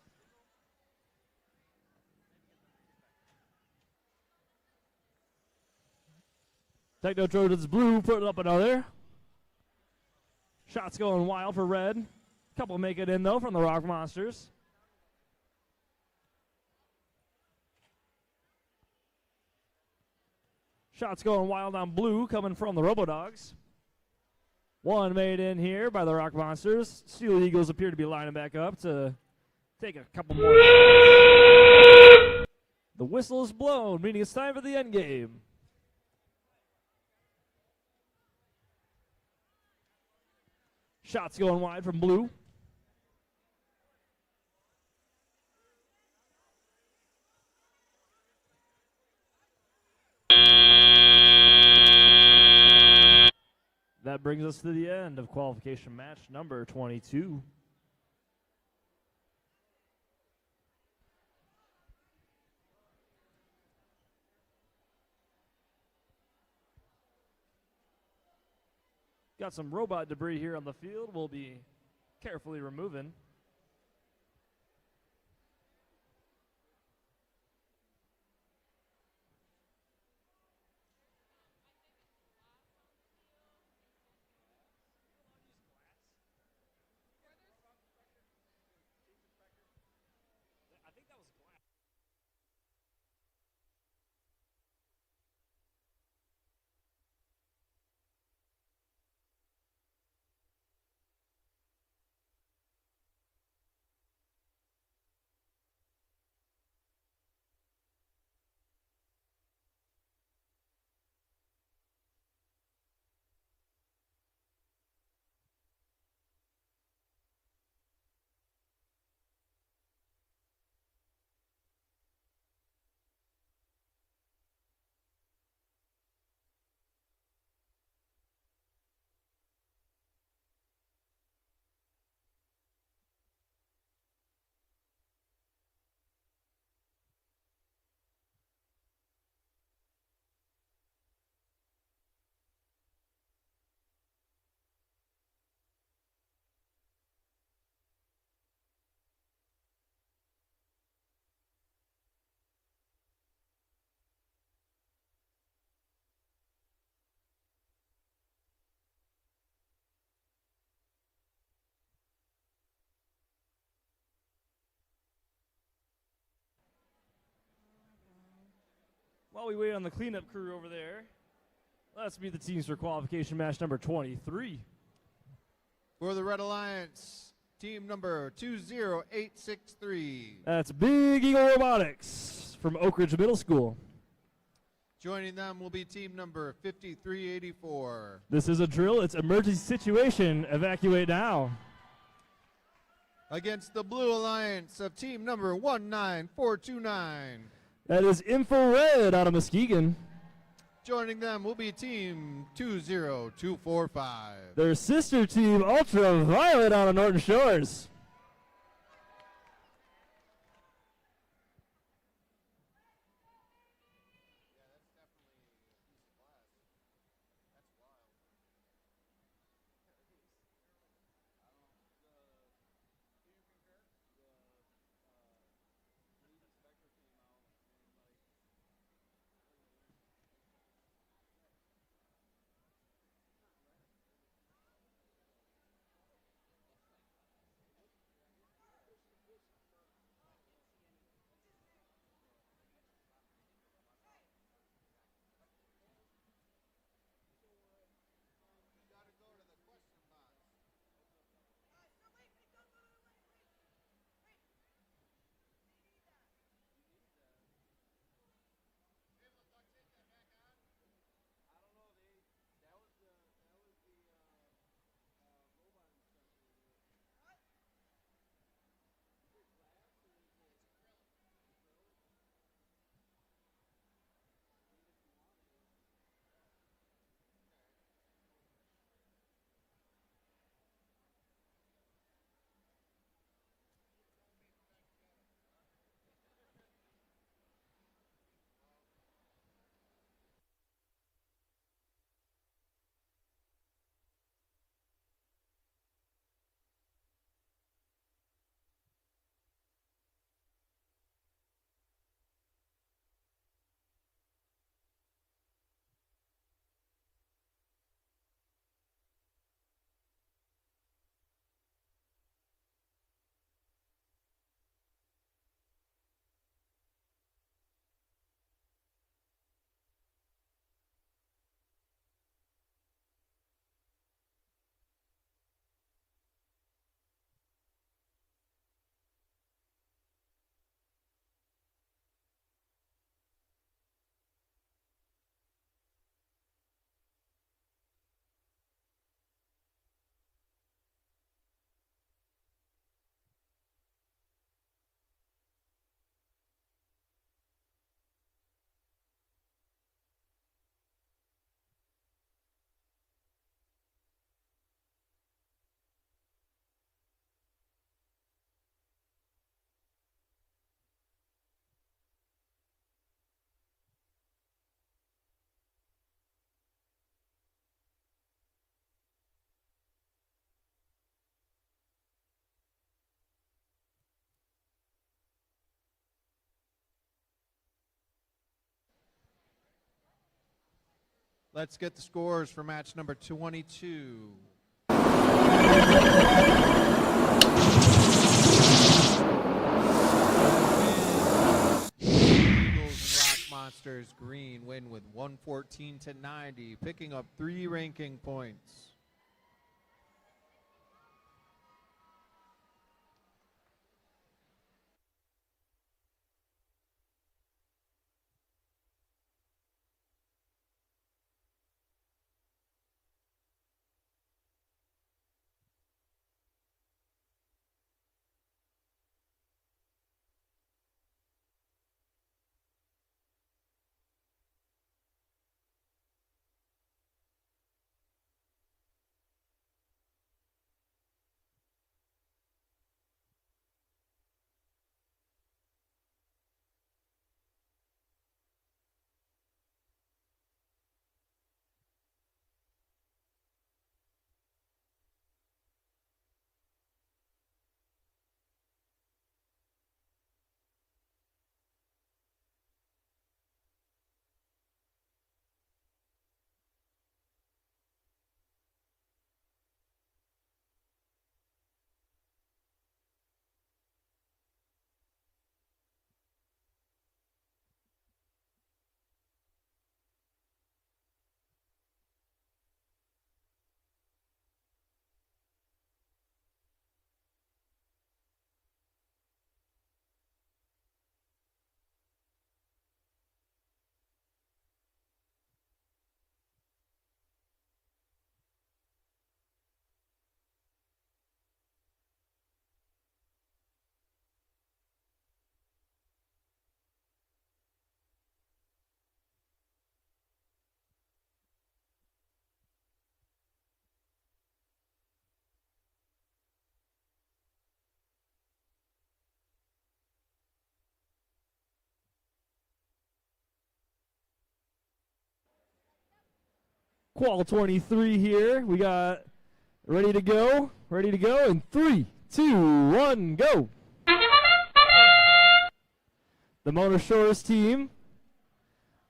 Techno Trojans blue putting up another. Shots going wild for red. Couple make it in though from the Rock Monsters. Shots going wild on blue coming from the Robo Dogs. One made in here by the Rock Monsters. Steel Eagles appear to be lining back up to take a couple more shots. The whistle is blown, meaning it's time for the end game. Shots going wide from blue. That brings us to the end of qualification match number 22. Got some robot debris here on the field we'll be carefully removing. While we wait on the cleanup crew over there, let's meet the teams for qualification match number 23. For the Red Alliance, team number 20863. That's Big Eagle Robotics from Oak Ridge Middle School. Joining them will be team number 5384. This is a drill. It's emergency situation. Evacuate now. Against the Blue Alliance of team number 19429. That is Infrared out of Muskegon. Joining them will be team 20245. Their sister team, Ultraviolet out of Norton Shores. Let's get the scores for match number 22. Eagles and Rock Monsters green win with 114-90, picking up 3 ranking points. Qual 23 here. We got ready to go. Ready to go in 3, 2, 1, go. The Mona Shores team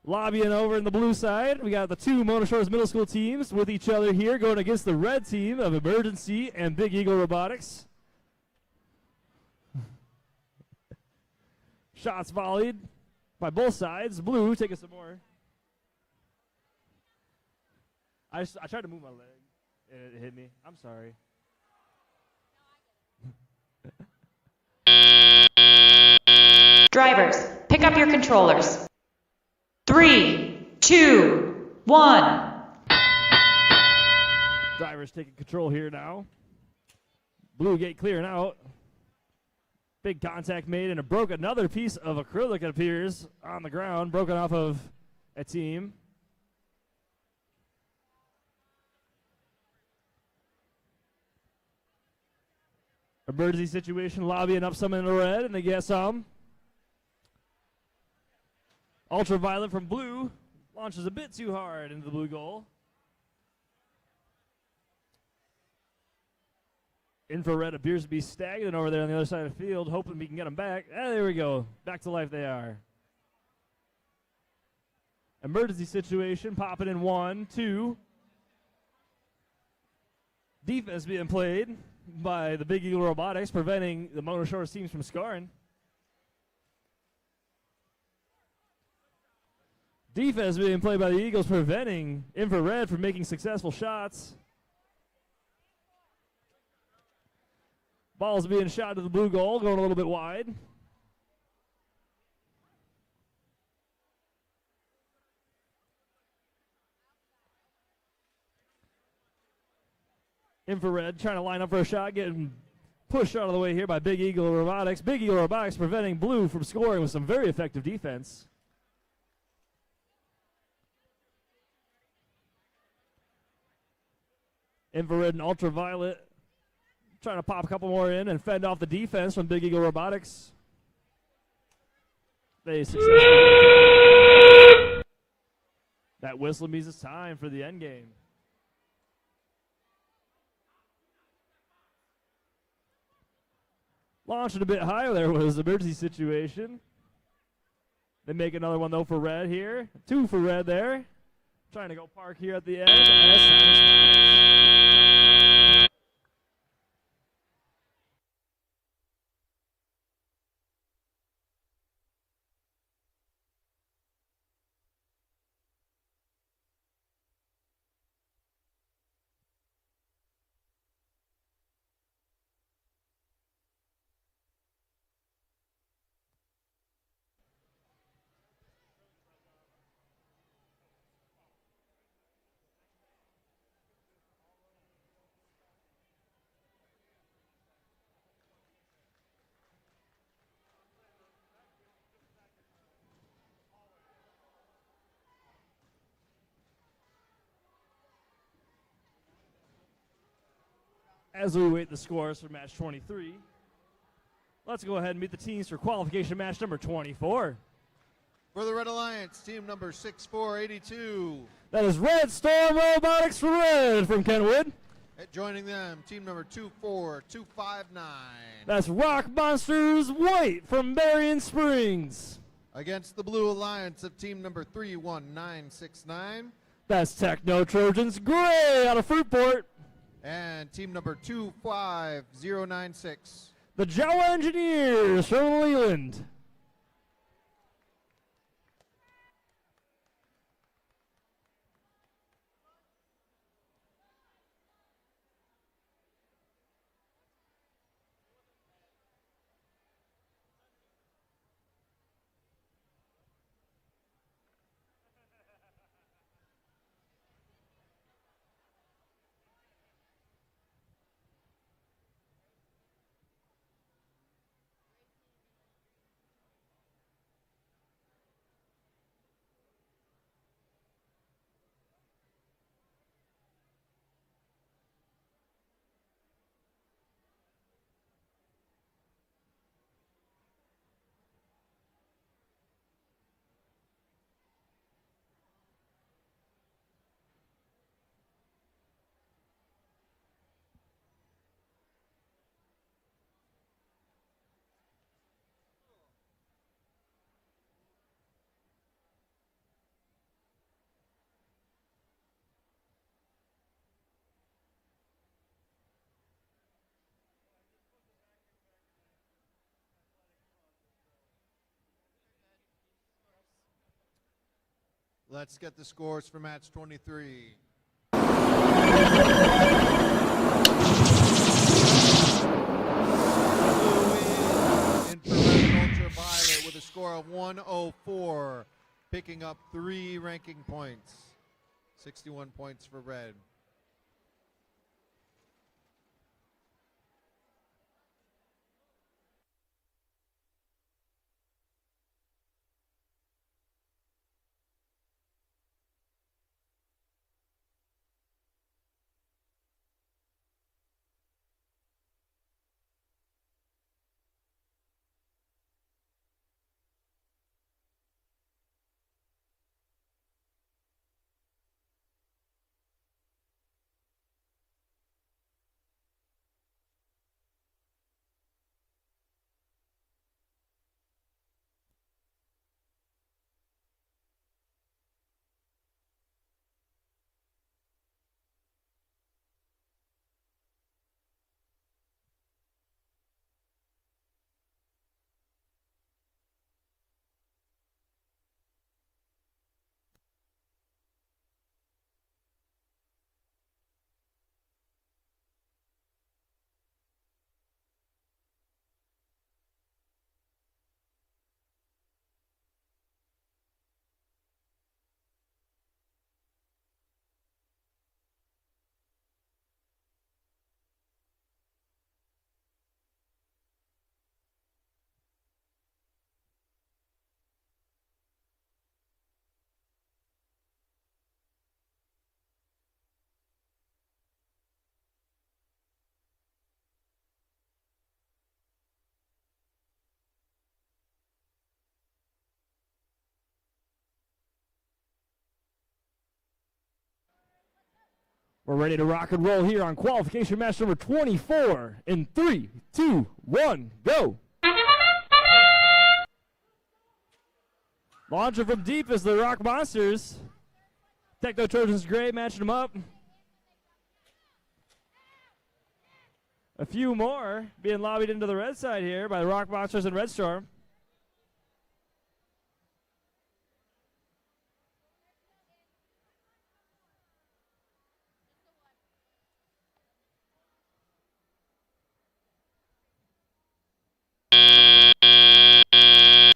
lobbying over in the blue side. We got the two Mona Shores Middle School teams with each other here going against the red team of Emergency and Big Eagle Robotics. Shots volleyed by both sides. Blue taking some more. I tried to move my leg and it hit me. I'm sorry. Drivers, pick up your controllers. 3, 2, 1. Drivers taking control here now. Blue gate clearing out. Big contact made and it broke another piece of acrylic, it appears, on the ground, broken off of a team. Emergency situation, lobbying up some in the red, and they get some. Ultraviolet from blue launches a bit too hard into the blue goal. Infrared appears to be stagnant over there on the other side of the field, hoping we can get them back. Ah, there we go. Back to life they are. Emergency situation, popping in 1, 2. Defense being played by the Big Eagle Robotics, preventing the Mona Shores teams from scoring. Defense being played by the Eagles, preventing Infrared from making successful shots. Ball's being shot to the blue goal, going a little bit wide. Infrared trying to line up for a shot, getting pushed out of the way here by Big Eagle Robotics. Big Eagle Robotics preventing blue from scoring with some very effective defense. Infrared and ultraviolet trying to pop a couple more in and fend off the defense from Big Eagle Robotics. They successfully that whistle means it's time for the end game. Launched it a bit high. There was an emergency situation. They make another one though for red here. 2 for red there. Trying to go park here at the end. As we wait the scores for match 23, let's go ahead and meet the teams for qualification match number 24. For the Red Alliance, team number 6482. That is Red Storm Robotics for red from Kenwood. Joining them, team number 24259. That's Rock Monsters White from Berrien Springs. Against the Blue Alliance of team number 31969. That's Techno Trojans Gray out of Fruitport. And team number 25096. The Jawa Engineers from Leland. Let's get the scores for match 23. Infrared and ultraviolet with a score of 104, picking up 3 ranking points. 61 points for red. We're ready to rock and roll here on qualification match number 24. In 3, 2, 1, go. Launcher from deep is the Rock Monsters. Techno Trojans Gray matching them up. A few more being lobbied into the red side here by the Rock Monsters and Red Storm.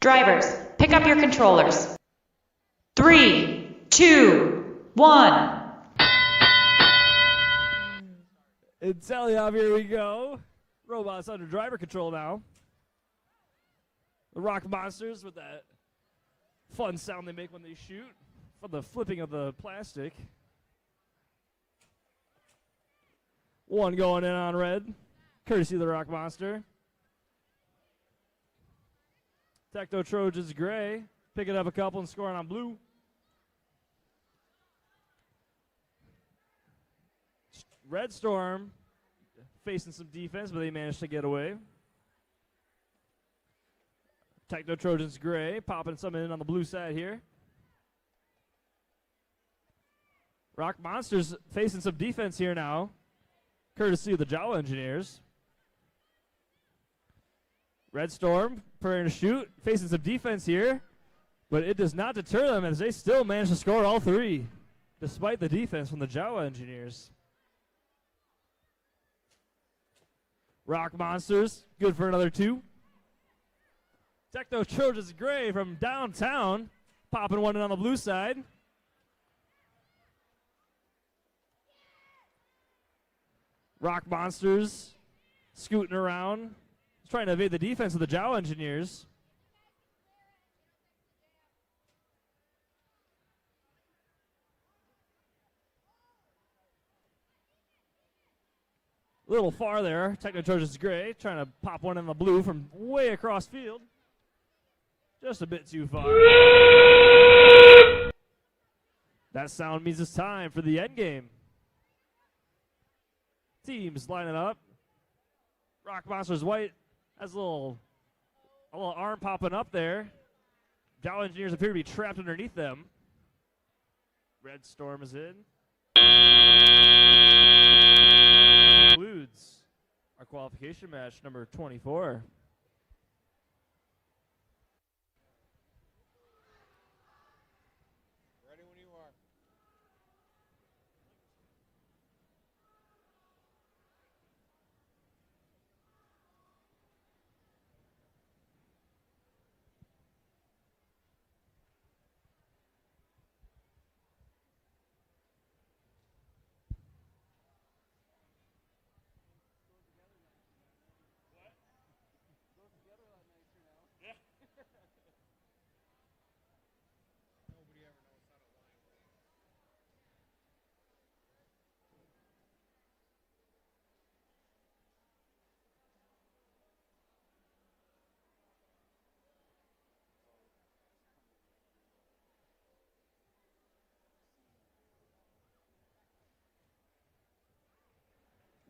Drivers, pick up your controllers. 3, 2, 1. In Teliop, here we go. Robots under driver control now. The Rock Monsters with that fun sound they make when they shoot from the flipping of the plastic. One going in on red, courtesy of the Rock Monster. Techno Trojans Gray, picking up a couple and scoring on blue. Red Storm facing some defense, but they managed to get away. Techno Trojans Gray popping some in on the blue side here. Rock Monsters facing some defense here now, courtesy of the Jawa Engineers. Red Storm preparing to shoot, facing some defense here, but it does not deter them as they still manage to score all 3, despite the defense from the Jawa Engineers. Rock Monsters, good for another 2. Techno Trojans Gray from downtown, popping one in on the blue side. Rock Monsters scooting around, trying to evade the defense of the Jawa Engineers. A little far there. Techno Trojans Gray trying to pop one in the blue from way across field. Just a bit too far. That sound means it's time for the end game. Teams lining up. Rock Monsters White has a little arm popping up there. Jawa Engineers appear to be trapped underneath them. Red Storm is in. Concludes our qualification match number 24. Ready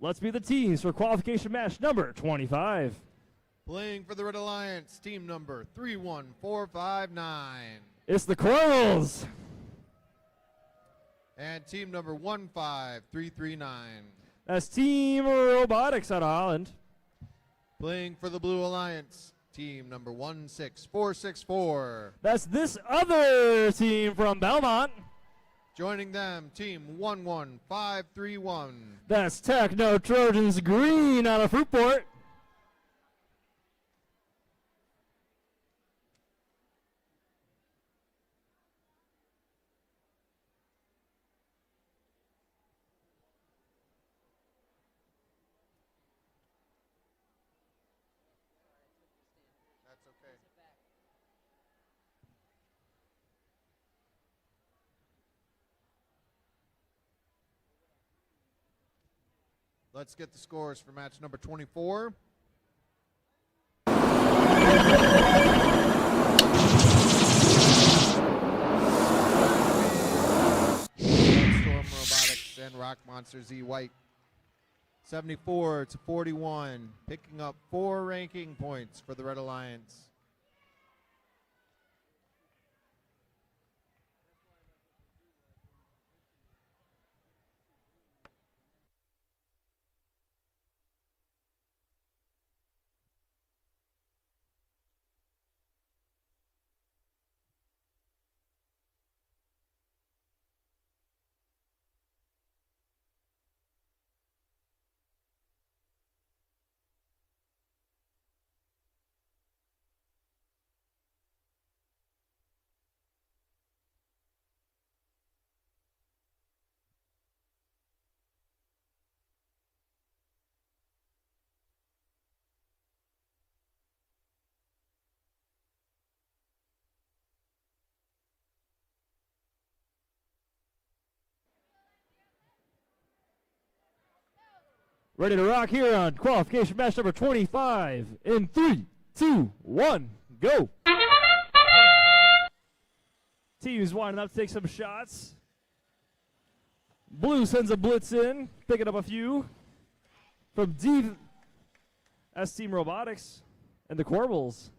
Let's be the teams for qualification match number 25. Playing for the Red Alliance, team number 31459. It's the Quills. And team number 15339. That's Team Robotics out of Holland. Playing for the Blue Alliance, team number 16464. That's this other team from Belmont. Joining them, team 11531. That's Techno Trojans Green out of Fruitport. That's okay. Let's get the scores for match number 24. Storm Robotics and Rock Monster Z White. 74-41, picking up 4 ranking points for the Red Alliance. Ready to rock here on qualification match number 25 in 3, 2, 1, go. Teams winding up to take some shots. Blue sends a blitz in, picking up a few. From deep, that's Team Robotics and the Corbels.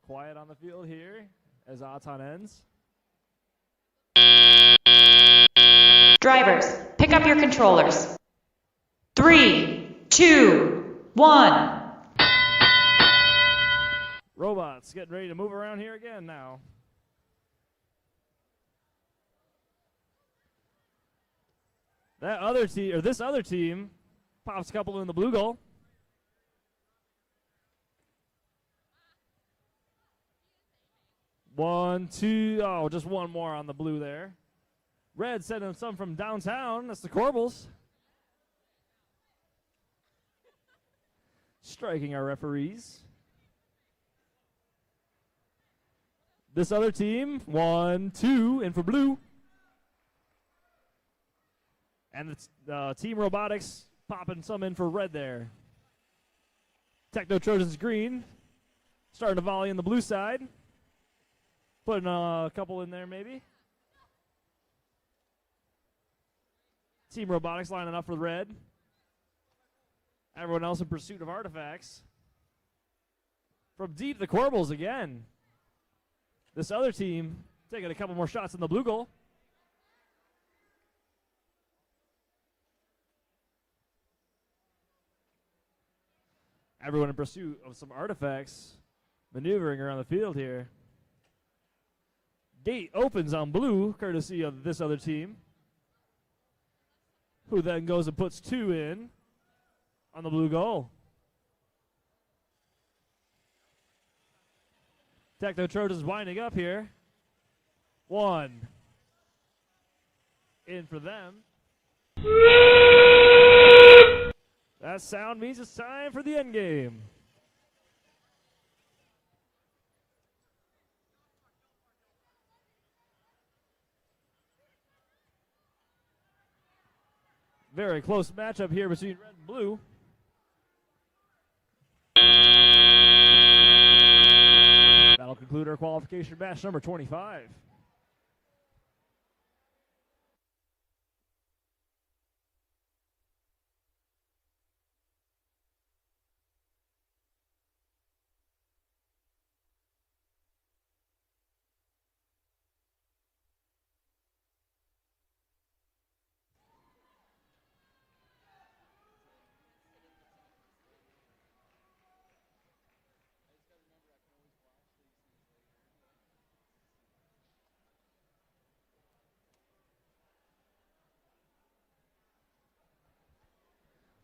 Quiet on the field here as Aton ends. Drivers, pick up your controllers. 3, 2, 1. Robots getting ready to move around here again now. That other team, or this other team, pops a couple in the blue goal. One, two, oh, just one more on the blue there. Red sending some from downtown. That's the Corbels. Striking our referees. This other team, 1, 2, in for blue. And it's Team Robotics popping some in for red there. Techno Trojans green. Starting to volley on the blue side. Putting a couple in there maybe. Team Robotics lining up for red. Everyone else in pursuit of artifacts. From deep, the Corbels again. This other team taking a couple more shots in the blue goal. Everyone in pursuit of some artifacts, maneuvering around the field here. Gate opens on blue, courtesy of this other team, who then goes and puts 2 in on the blue goal. Techno Trojans winding up here. 1 in for them. That sound means it's time for the end game. Very close matchup here between red and blue. enter qualification match number 25.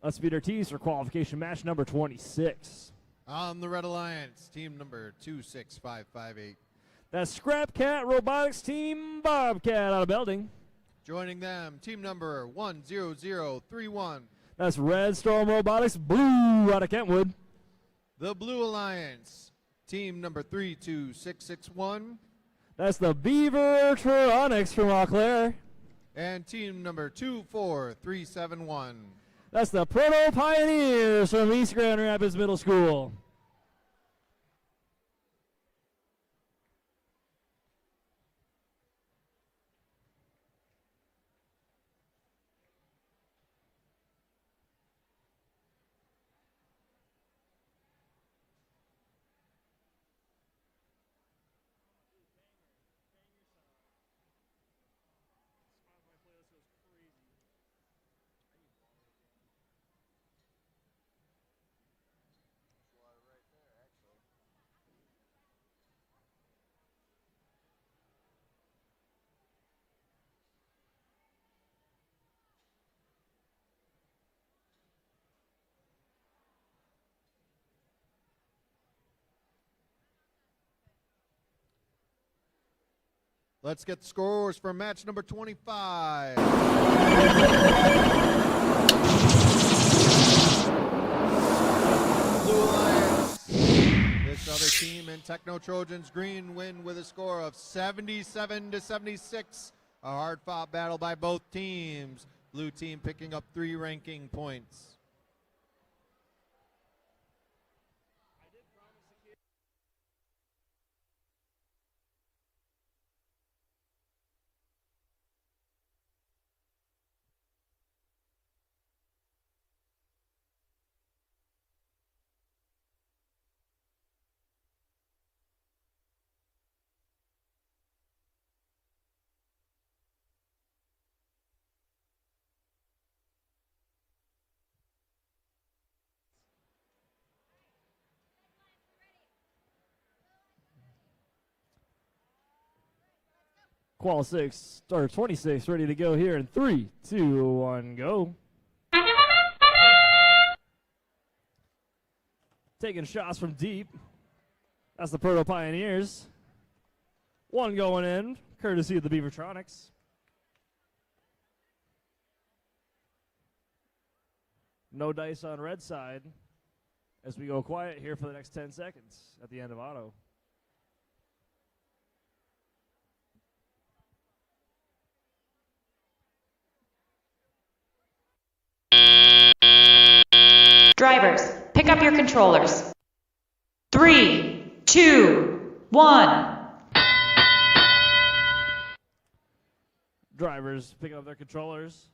Let's meet our teams for qualification match number 26. On the Red Alliance, team number 26558. That's Scrap Cat Robotics Team Bobcat out of Belding. Joining them, team number 10031. That's Red Storm Robotics Blue out of Kentwood. The Blue Alliance, team number 32661. That's the Beaver Tronics from Eau Claire. And team number 24371. That's the Proto Pioneers from East Grand Rapids Middle School. Let's get the scores for match number 25. Blue Alliance. This other team in Techno Trojans Green win with a score of 77-76. A hard-fought battle by both teams. Blue team picking up 3 ranking points. Qual 6, or 26, ready to go here in 3, 2, 1, go. Taking shots from deep. That's the Proto Pioneers. One going in, courtesy of the Beavertronics. No dice on red side as we go quiet here for the next 10 seconds at the end of auto. Drivers, pick up your controllers. 3, 2, 1. Drivers pick up their controllers.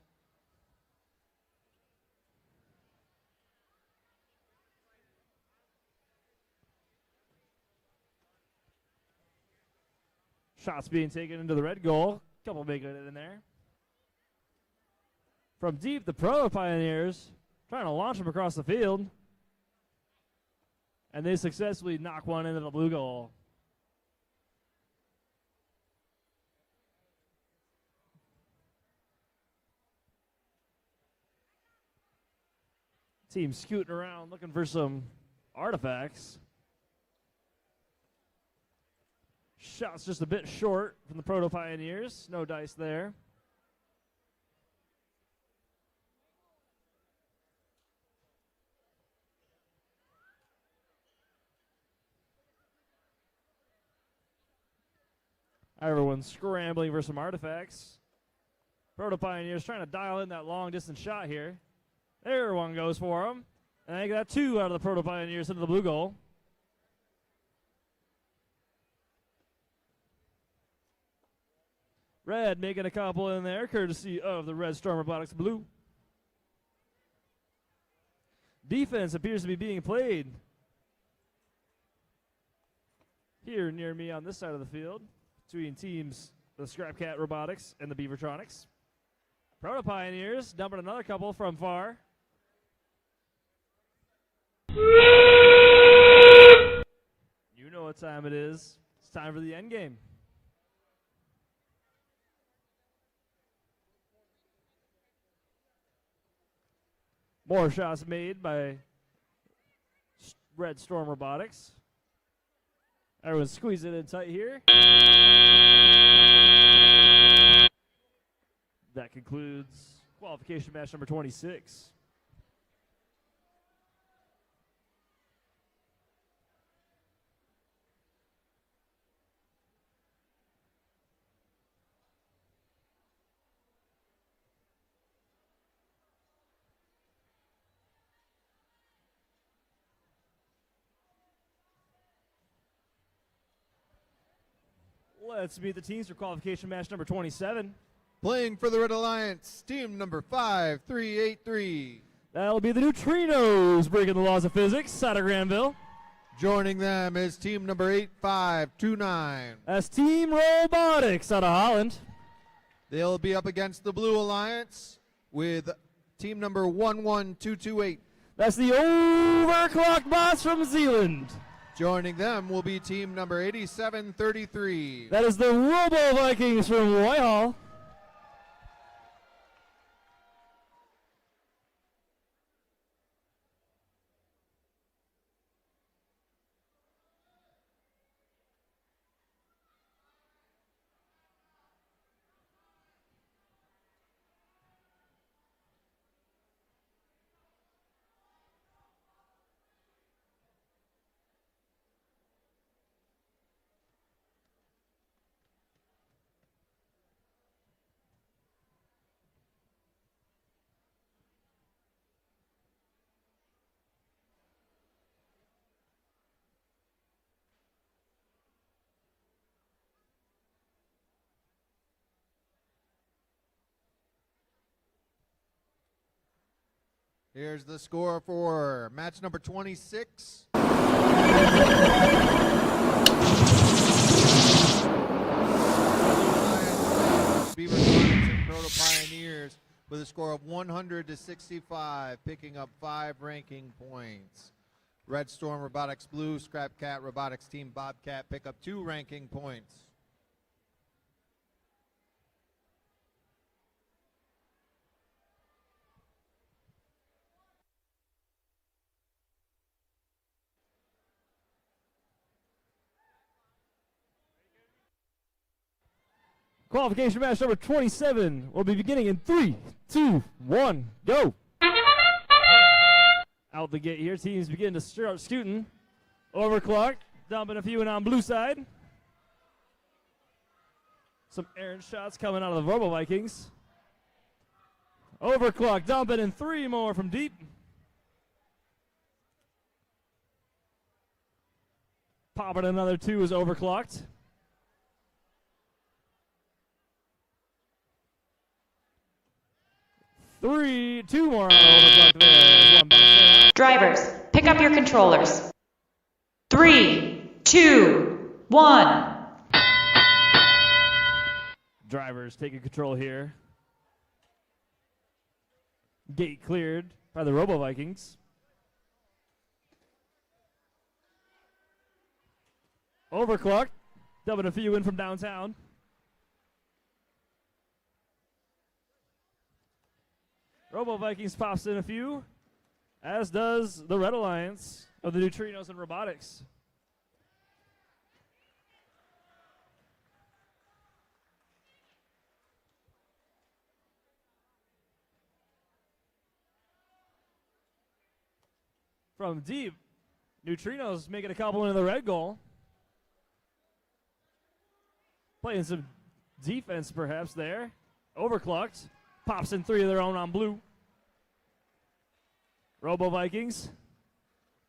Shots being taken into the red goal. Couple making it in there. From deep, the Proto Pioneers trying to launch them across the field. And they successfully knock one into the blue goal. Team scooting around looking for some artifacts. Shots just a bit short from the Proto Pioneers. No dice there. Everyone's scrambling for some artifacts. Proto Pioneers trying to dial in that long distance shot here. There one goes for him. And they got 2 out of the Proto Pioneers into the blue goal. Red making a couple in there, courtesy of the Red Storm Robotics Blue. Defense appears to be being played here near me on this side of the field between teams the Scrap Cat Robotics and the Beavertronics. Proto Pioneers dumping another couple from far. You know what time it is. It's time for the end game. More shots made by Red Storm Robotics. Everyone's squeezing it in tight here. That concludes qualification match number 26. Let's meet the teams for qualification match number 27. Playing for the Red Alliance, team number 5383. That'll be the Neutrinos breaking the laws of physics out of Granville. Joining them is team number 8529. That's Team Robotics out of Holland. They'll be up against the Blue Alliance with team number 11228. That's the Overclock Bots from Zealand. Joining them will be team number 8733. That is the Robo Vikings from Whitehall. Here's the score for match number 26. Beavertronics and Proto Pioneers with a score of 100-65, picking up 5 ranking points. Red Storm Robotics Blue, Scrap Cat Robotics Team Bobcat pick up 2 ranking points. Qualification match number 27 will be beginning in 3, 2, 1, go. Out the gate here, teams begin to start scooting. Overclock, dumping a few in on blue side. Some errant shots coming out of the Robo Vikings. Overclock dumping in 3 more from deep. Popping another 2 is overclocked. 2 more on overclock there. One bounce. Drivers, pick up your controllers. 3, 2, 1. Drivers taking control here. Gate cleared by the Robo Vikings. Overclock, dumping a few in from downtown. Robo Vikings pops in a few, as does the Red Alliance of the Neutrinos and Robotics. From deep, Neutrinos making a couple into the red goal. Playing some defense perhaps there. Overclocked. Pops in 3 of their own on blue. Robo Vikings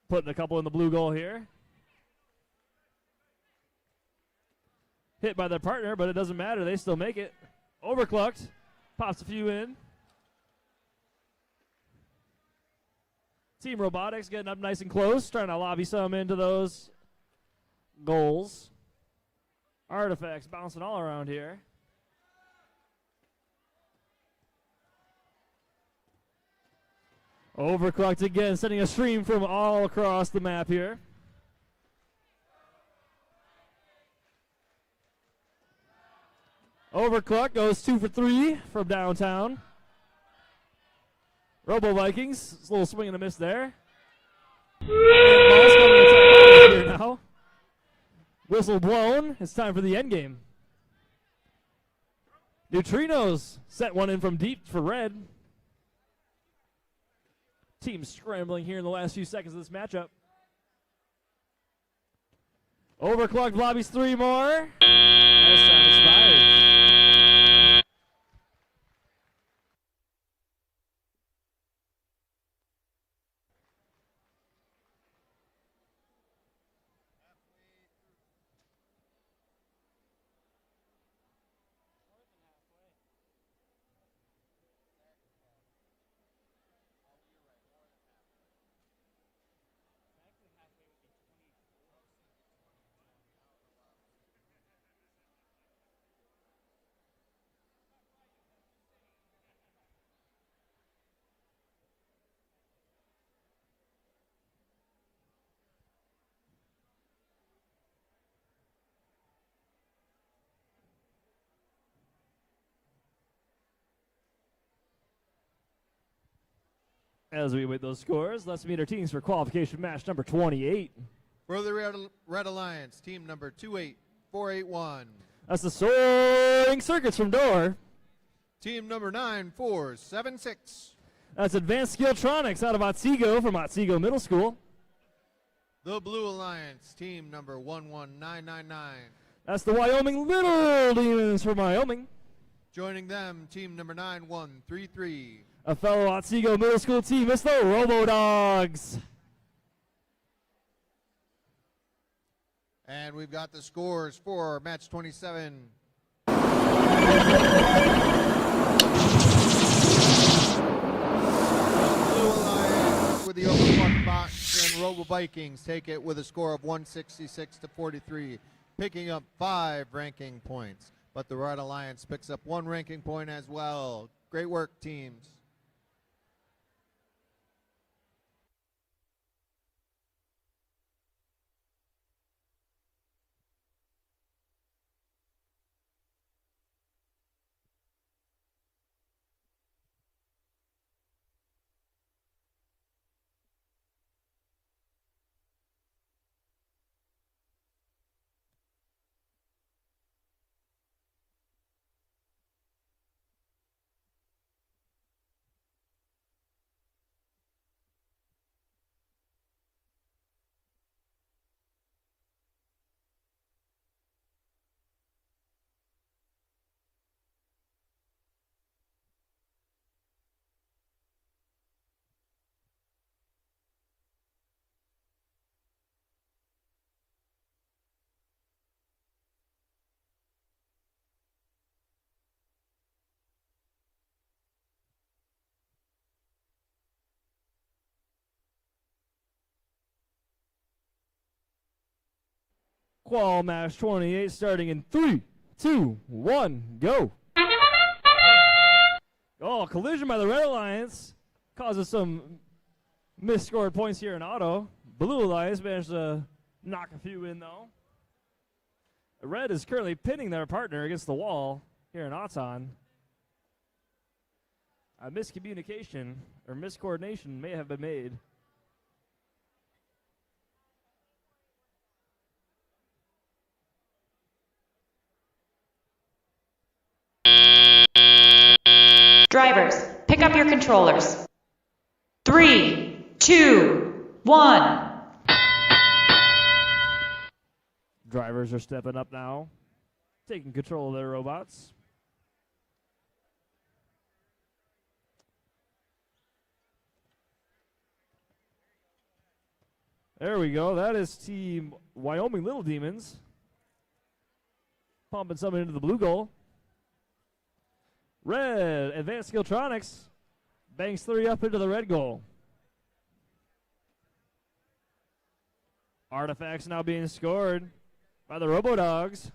putting a couple in the blue goal here. Hit by their partner, but it doesn't matter. They still make it. Overclocked. Pops a few in. Team Robotics getting up nice and close, trying to lobby some into those goals. Artifacts bouncing all around here. Overclocked again, sending a stream from all across the map here. Overclock goes 2 for 3 from downtown. Robo Vikings, a little swing and a miss there. And ball's coming to here now. Whistle blown. It's time for the end game. Neutrinos set one in from deep for red. Team scrambling here in the last few seconds of this matchup. Overclocked lobbies 3 more. As time expires. As we await those scores, let's meet our teams for qualification match number 28. For the Red Alliance, team number 28481. That's the Soaring Circuits from Door. Team number 9476. That's Advanced Skilltronics out of Otsego from Otsego Middle School. The Blue Alliance, team number 11999. That's the Wyoming Little Demons from Wyoming. Joining them, team number 9133. A fellow Otsego Middle School team, it's the Robo Dogs. And we've got the scores for match 27. Blue Alliance with the overclocked box, and Robo Vikings take it with a score of 166 to 43, picking up 5 ranking points. But the Red Alliance picks up 1 ranking point as well. Great work, teams. Qual match 28 starting in 3, 2, 1, go. Oh, collision by the Red Alliance causes some misscored points here in auto. Blue Alliance managed to knock a few in though. Red is currently pinning their partner against the wall here in Auton. A miscommunication or miscoordination may have been made. Drivers, pick up your controllers. 3, 2, 1. Drivers are stepping up now, taking control of their robots. There we go. That is Team Wyoming Little Demons pumping something into the blue goal. Red, Advanced Skilltronics, bangs 3 up into the red goal. Artifacts now being scored by the Robodogs.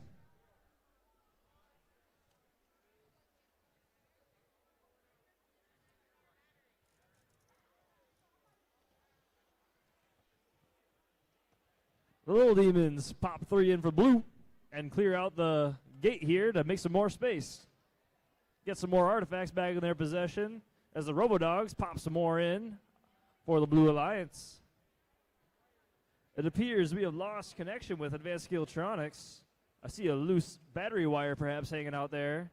The Little Demons pop 3 in for blue and clear out the gate here to make some more space. Get some more artifacts back in their possession as the Robodogs pop some more in for the Blue Alliance. It appears we have lost connection with Advanced Skilltronics. I see a loose battery wire perhaps hanging out there.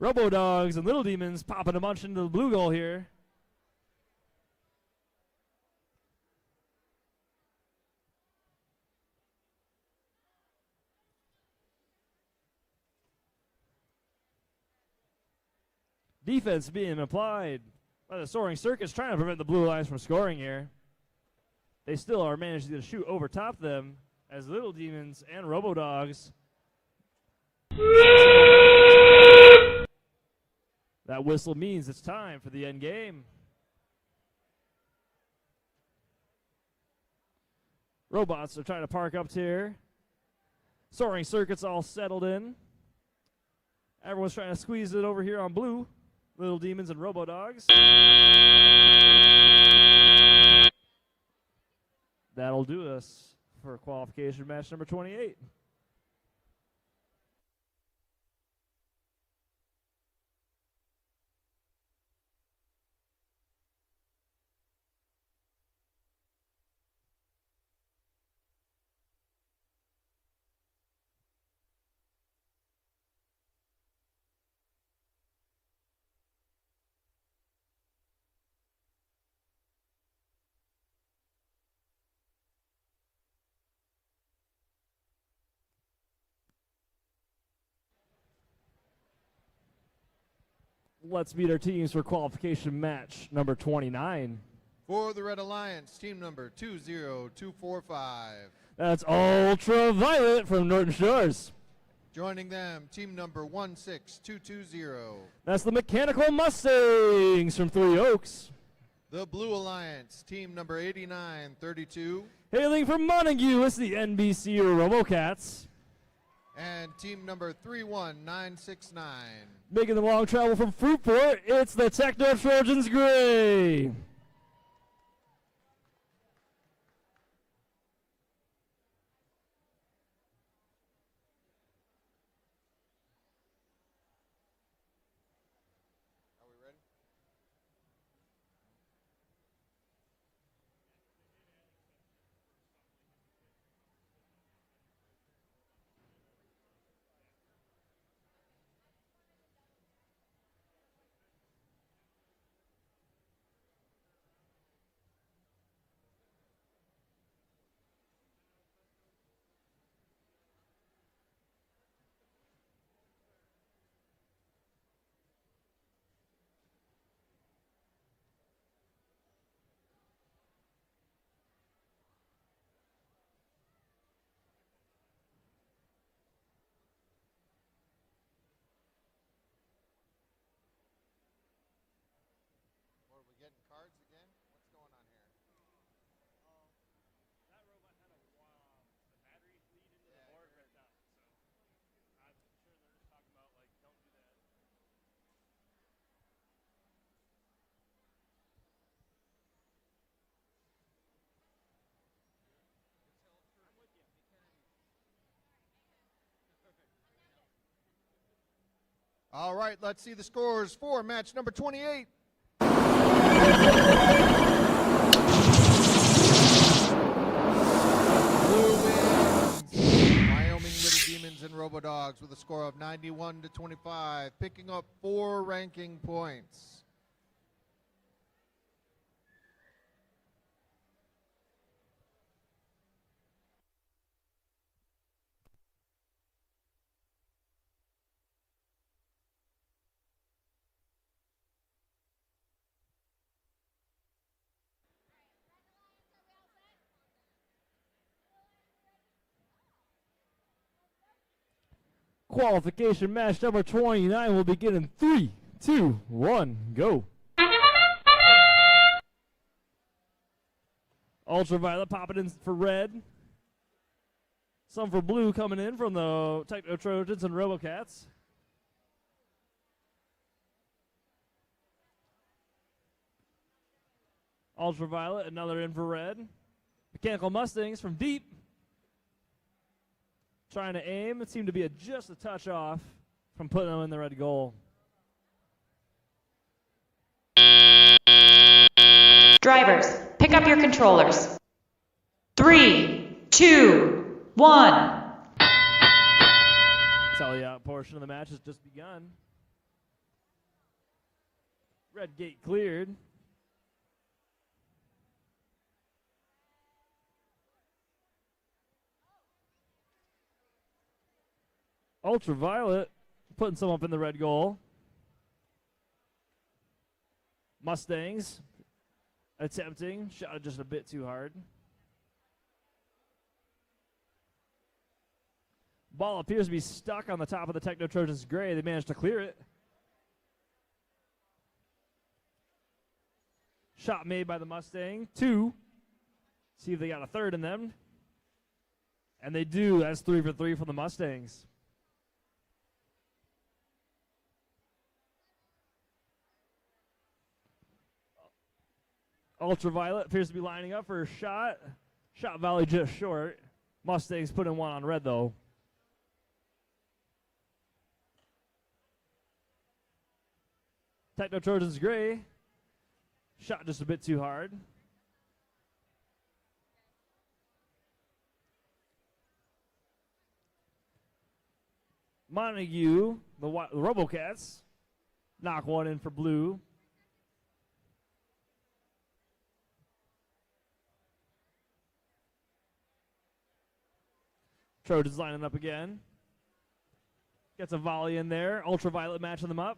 Robodogs and Little Demons popping a bunch into the blue goal here. Defense being applied by the Soaring Circus, trying to prevent the Blue Alliance from scoring here. They still are managing to shoot over top them as Little Demons and Robodogs. That whistle means it's time for the end game. Robots are trying to park up here. Soaring Circuit's all settled in. Everyone's trying to squeeze it over here on blue. Little Demons and Robodogs. That'll do us for qualification match number 28. Let's meet our teams for qualification match number 29. For the Red Alliance, team number 20245. That's Ultraviolet from Norton Shores. Joining them, team number 16220. That's the Mechanical Mustangs from Three Oaks. The Blue Alliance, team number 8932. Hailing from Montague, it's the NBC Robocats. And team number 31969. Making the long travel from Fruitport, it's the Techno Trojans Gray. All right, let's see the scores for match number 28. Blue wins. Wyoming Little Demons and Robodogs with a score of 91-25, picking up 4 ranking points. Qualification match number 29 will begin in 3, 2, 1, go. Ultraviolet popping in for red. Some for blue coming in from the Techno Trojans and Robocats. Ultraviolet, another infrared. Mechanical Mustangs from deep. Trying to aim. It seemed to be just a touch off from putting them in the red goal. Drivers, pick up your controllers. 3, 2, 1. Tell you out portion of the match has just begun. Red gate cleared. Ultraviolet putting some up in the red goal. Mustangs attempting, shot it just a bit too hard. Ball appears to be stuck on the top of the Techno Trojans gray. They managed to clear it. Shot made by the Mustang. 2. See if they got a third in them. And they do. That's 3 for 3 from the Mustangs. Ultraviolet appears to be lining up for a shot. Shot volley just short. Mustangs put in one on red, though. Techno Trojans gray. Shot just a bit too hard. Montague, the Robocats, knock one in for blue. Trojans lining up again. Gets a volley in there. Ultraviolet matching them up.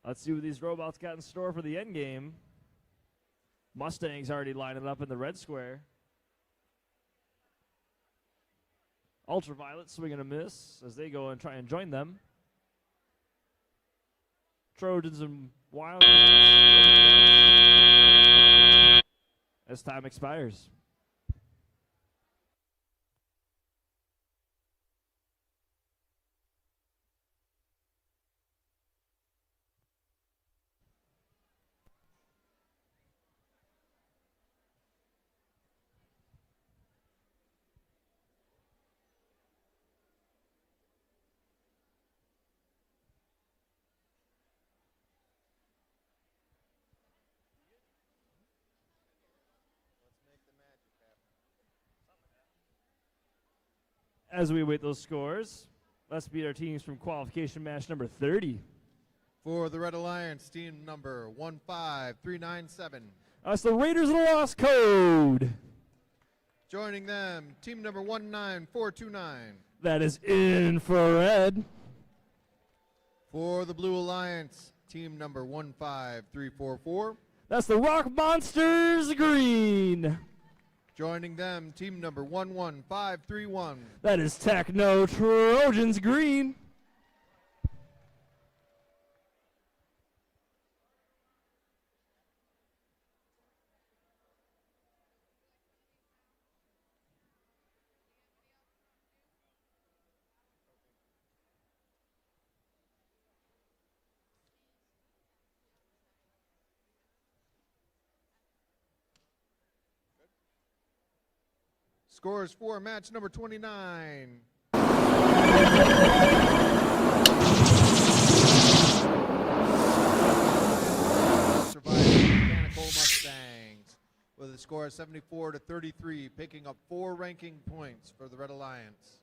Let's see what these robots got in store for the end game. Mustangs already lining up in the red square. Ultraviolet swing and a miss as they go and try and join them. Trojans and Wildcats as time expires. As we await those scores, let's beat our teams from qualification match number 30. For the Red Alliance, team number 15397. That's the Raiders of the Lost Code. Joining them, team number 19429. That is infrared. For the Blue Alliance, team number 15344. That's the Rock Monsters green. Joining them, team number 11531. That is Techno Trojans green. Scores for match number 29. Surviving Mechanical Mustangs with a score of 74-33, picking up 4 ranking points for the Red Alliance.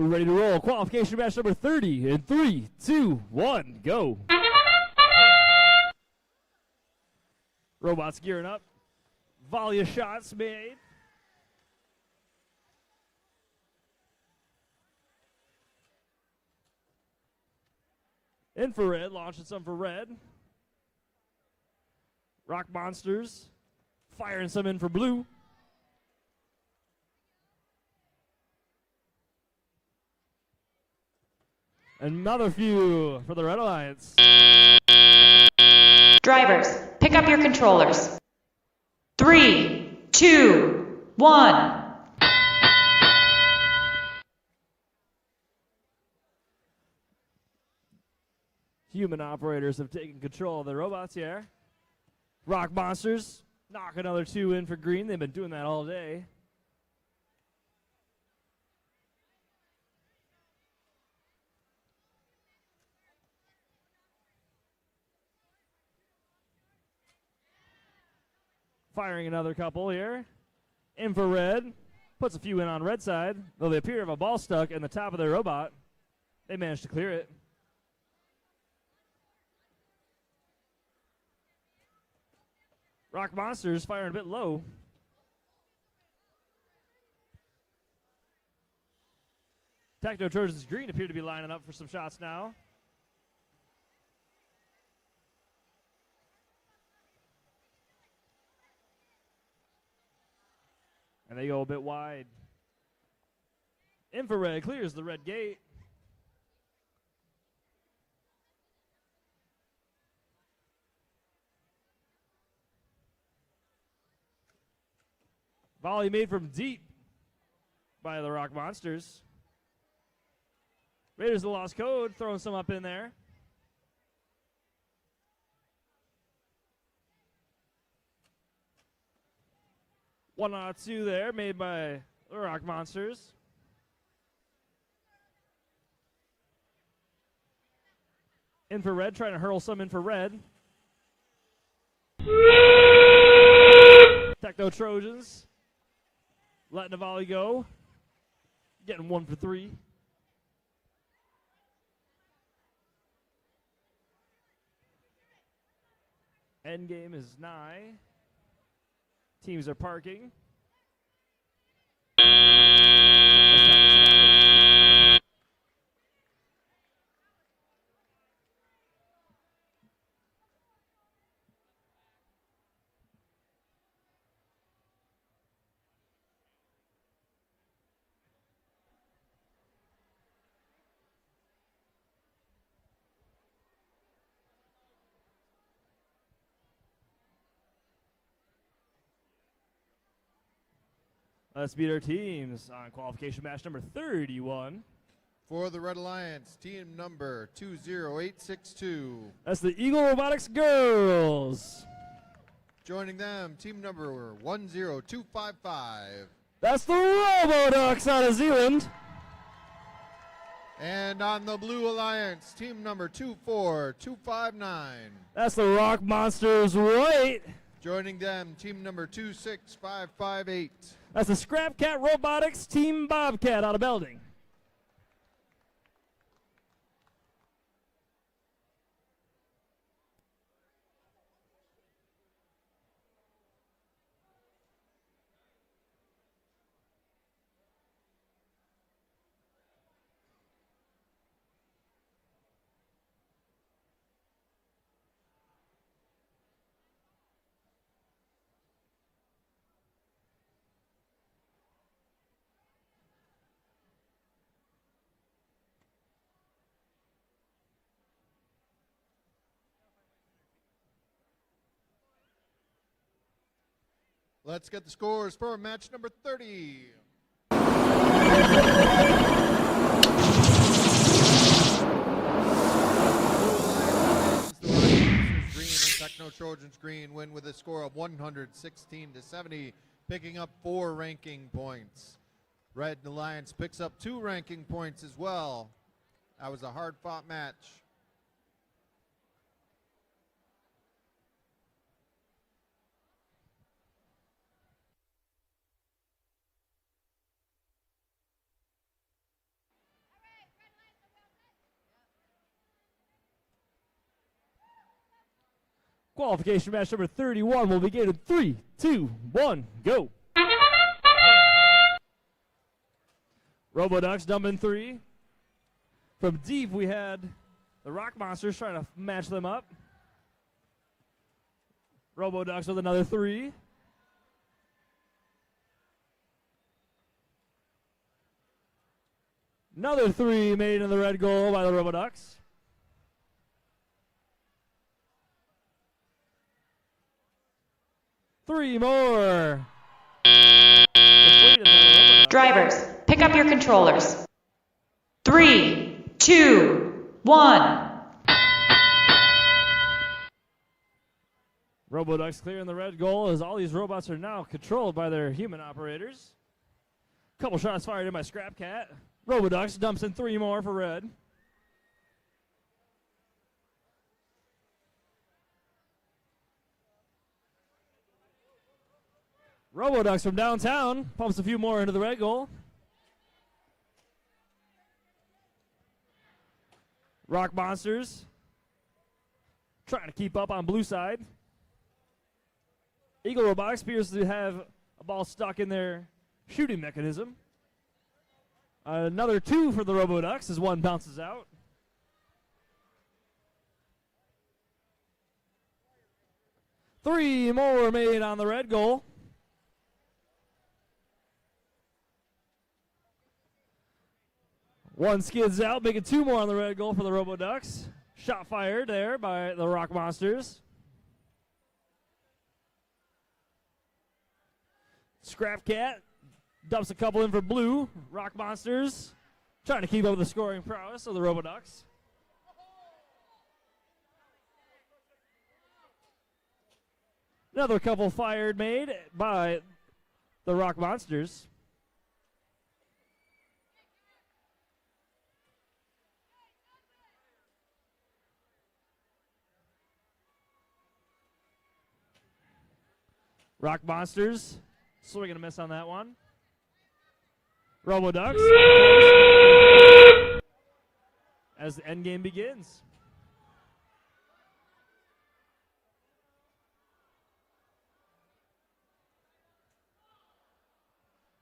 We're ready to roll. Qualification match number 30 in 3, 2, 1, go. Robots gearing up. Volley of shots made. Infrared launching some for red. Rock Monsters firing some in for blue. Another few for the Red Alliance. Drivers, pick up your controllers. 3, 2, 1. Human operators have taken control of the robots here. Rock Monsters knock another 2 in for green. They've been doing that all day. Firing another couple here. Infrared puts a few in on red side, though they appear to have a ball stuck in the top of their robot. They managed to clear it. Rock Monsters firing a bit low. Techno Trojans green appear to be lining up for some shots now. And they go a bit wide. Infrared clears the red gate. Volley made from deep by the Rock Monsters. Raiders of the Lost Code throwing some up in there. One out of 2 there made by the Rock Monsters. Infrared trying to hurl some infrared. Techno Trojans letting the volley go. Getting 1 for 3. End game is nigh. Teams are parking. Let's meet our teams on qualification match number 31. For the Red Alliance, team number 20862. That's the Eagle Robotics Girls. Joining them, team number 10255. That's the Roboducks out of Zealand. And on the Blue Alliance, team number 24259. That's the Rock Monsters White. Joining them, team number 26558. That's the Scrap Cat Robotics Team Bobcat out of Belding. Let's get the scores for match number 30. Techno Trojans green win with a score of 116-70, picking up 4 ranking points. Red Alliance picks up 2 ranking points as well. That was a hard-fought match. Qualification match number 31 will begin in 3, 2, 1, go. Roboducks dumping 3. From deep, we had the Rock Monsters trying to match them up. Roboducks with another 3. Another 3 made in the red goal by the Roboducks. Three more. Drivers, pick up your controllers. 3, 2, 1. Roboducks clearing the red goal as all these robots are now controlled by their human operators. Couple shots fired in by Scrap Cat. Roboducks dumps in 3 more for red. Roboducks from downtown pumps a few more into the red goal. Rock Monsters trying to keep up on blue side. Eagle Robotics appears to have a ball stuck in their shooting mechanism. Another 2 for the Roboducks as one bounces out. Three more made on the red goal. One skids out, making 2 more on the red goal for the Roboducks. Shot fired there by the Rock Monsters. Scrap Cat dumps a couple in for blue. Rock Monsters trying to keep up with the scoring prowess of the Roboducks. Another couple fired made by the Rock Monsters. Rock Monsters swing and a miss on that one. Roboducks as the end game begins.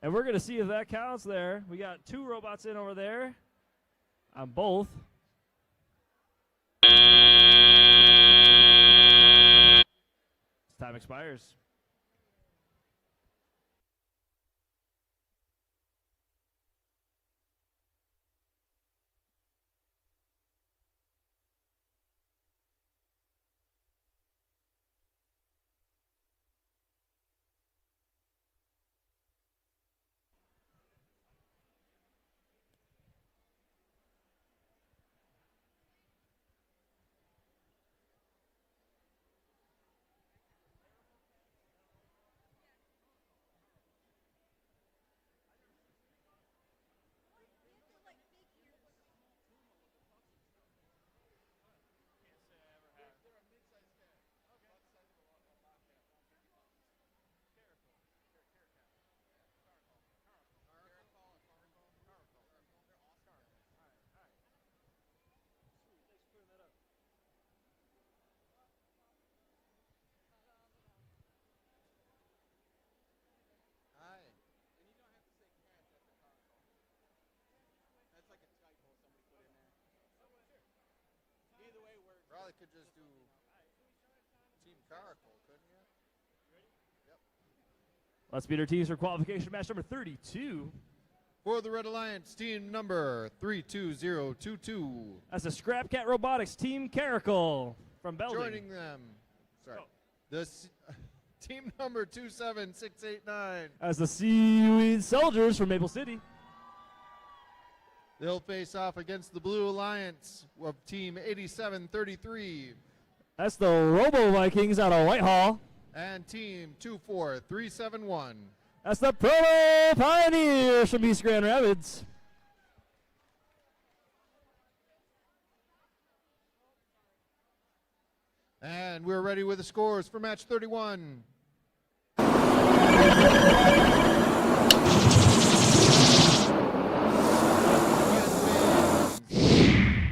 And we're going to see if that counts there. We got 2 robots in over there on both. Time expires. Probably could just do Team Caracal, couldn't you? Yep. Let's meet our teams for qualification match number 32. For the Red Alliance, team number 32022. That's the Scrap Cat Robotics Team Caracal from Belgium. Joining them, team number 27689. As the Seaweed Soldiers from Maple City. They'll face off against the Blue Alliance of Team 8733. That's the Robo Vikings out of Whitehall. And Team 24371. That's the Proto Pioneers from East Grand Rapids. And we're ready with the scores for match 31.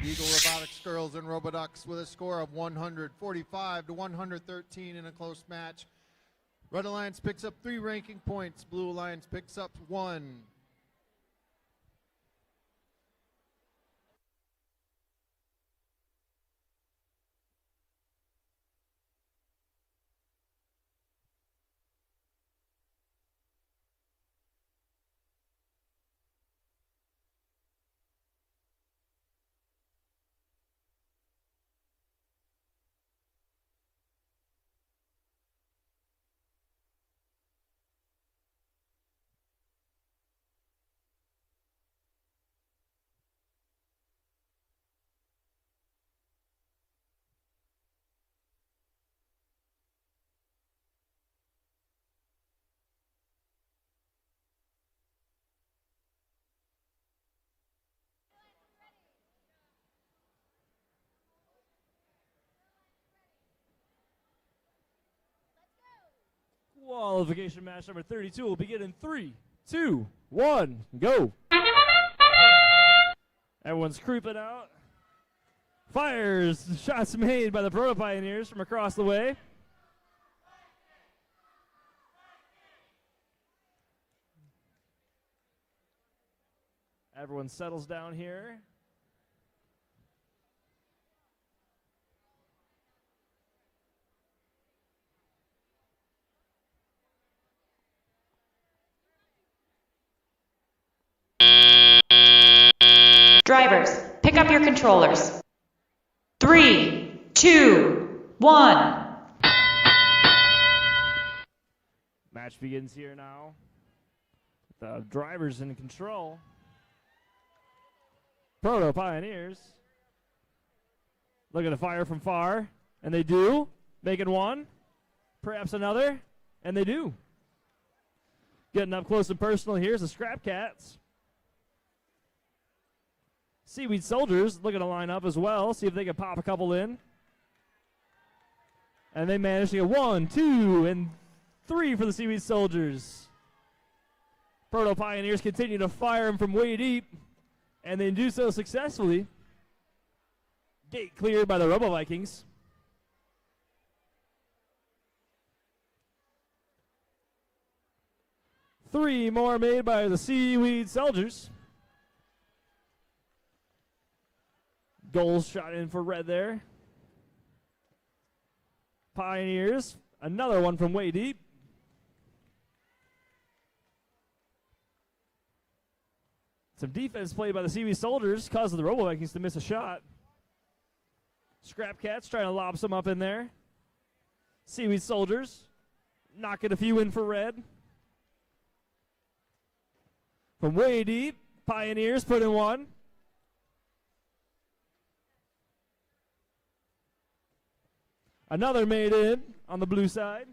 Eagle Robotics girls and Roboducks Sox with a score of 145 to 113 in a close match. Red Alliance picks up 3 ranking points. Blue Alliance picks up 1. Qualification match number 32 will begin in 3, 2, 1, go. Everyone's creeping out. Fires. Shots made by the Proto Pioneers from across the way. Everyone settles down here. Drivers, pick up your controllers. 3, 2, 1. Match begins here now. The drivers in control. Proto Pioneers looking to fire from far, and they do. Making one, perhaps another, and they do. Getting up close and personal, here's the Scrap Cats. Seaweed Soldiers looking to line up as well, see if they can pop a couple in. And they managed to get 1, 2, and 3 for the Seaweed Soldiers. Proto Pioneers continue to fire them from way deep, and they do so successfully. Gate cleared by the Robo Vikings. Three more made by the Seaweed Soldiers. Goals shot in for red there. Pioneers, another one from way deep. Some defense played by the Seaweed Soldiers caused the Robo Vikings to miss a shot. Scrap Cats trying to lob some up in there. Seaweed Soldiers knocking a few in for red. From way deep, Pioneers put in one. Another made in on the blue side.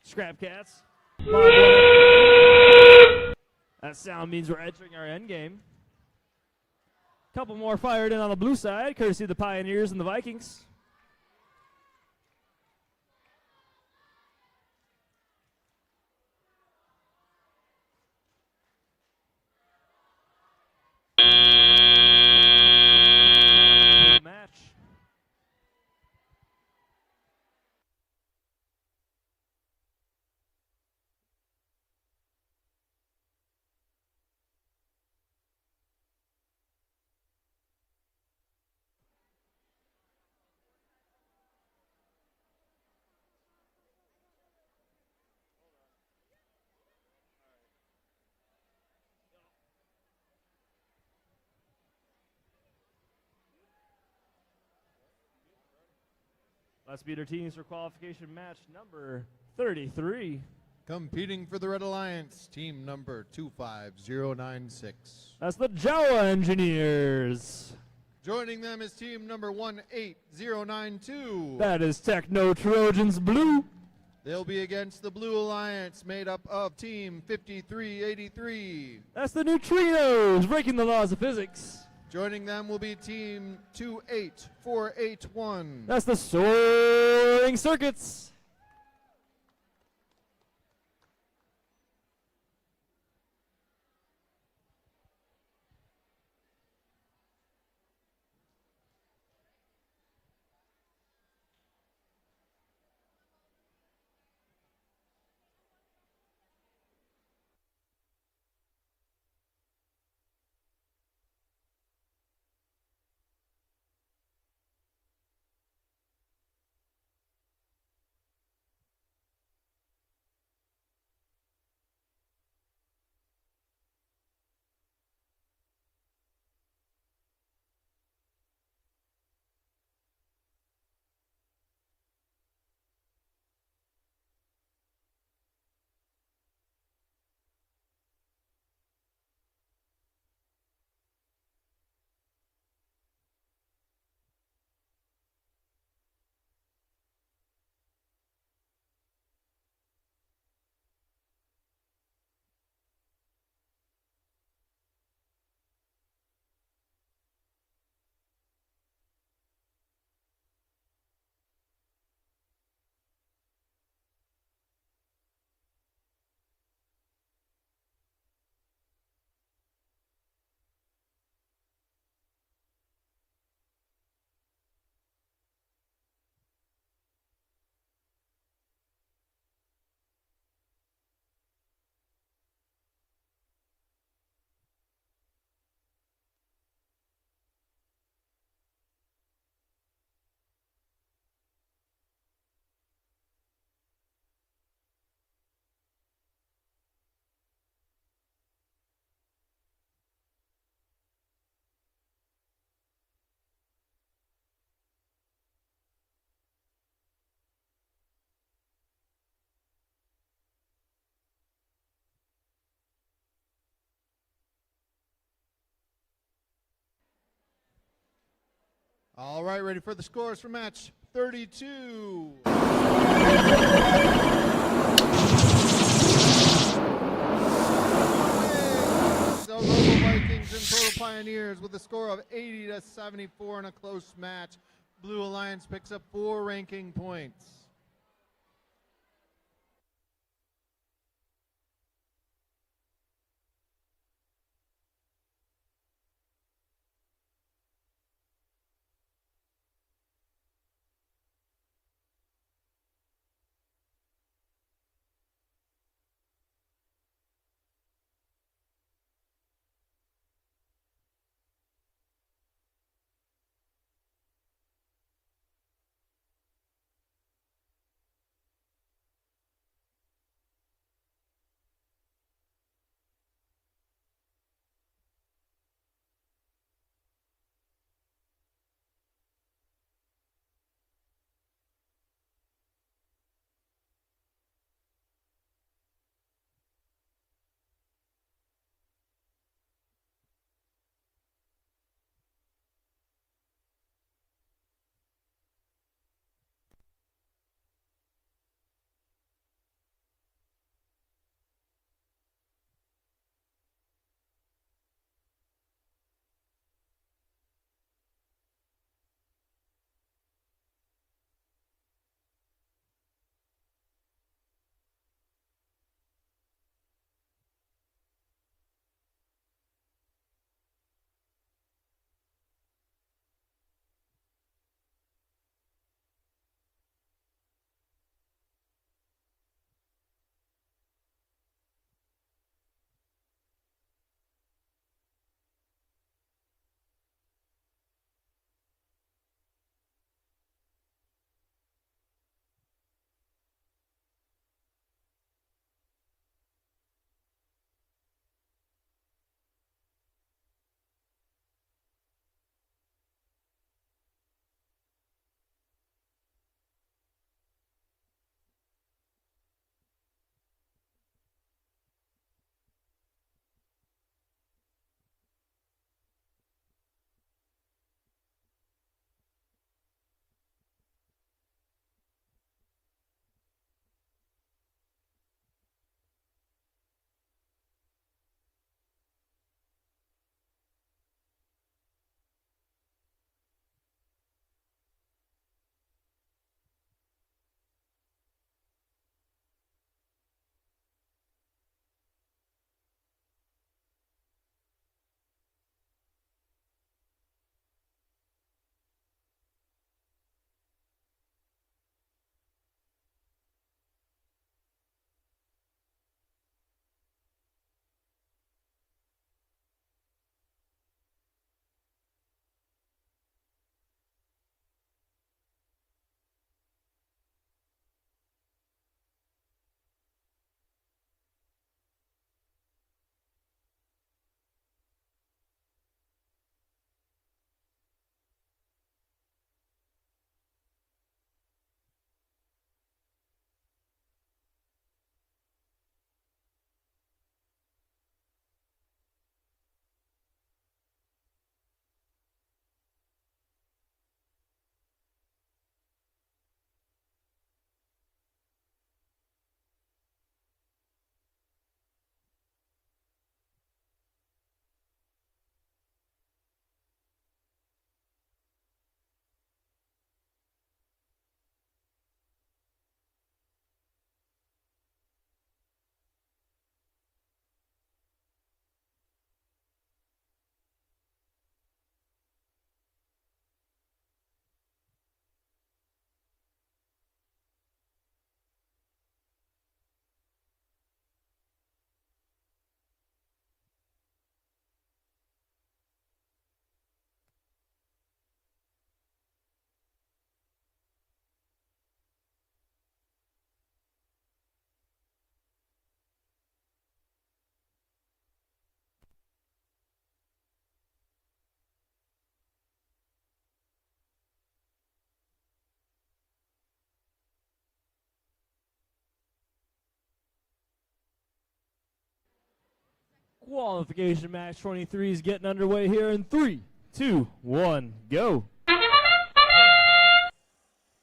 Scrap Cats. That sound means we're entering our end game. Couple more fired in on the blue side, courtesy of the Pioneers and the Vikings. Match. Let's beat our teams for qualification match number 33. Competing for the Red Alliance, team number 25096. That's the Jawa Engineers. Joining them is team number 18092. That is Techno Trojans Blue. They'll be against the Blue Alliance, made up of team 5383. That's the Neutrinos, breaking the laws of physics. Joining them will be team 28481. That's the Soaring Circuits. All right, ready for the scores for match 32. So Robo Vikings and Total Pioneers with a score of 80-74 in a close match. Blue Alliance picks up 4 ranking points. Qualification match 23 is getting underway here in 3, 2, 1, go.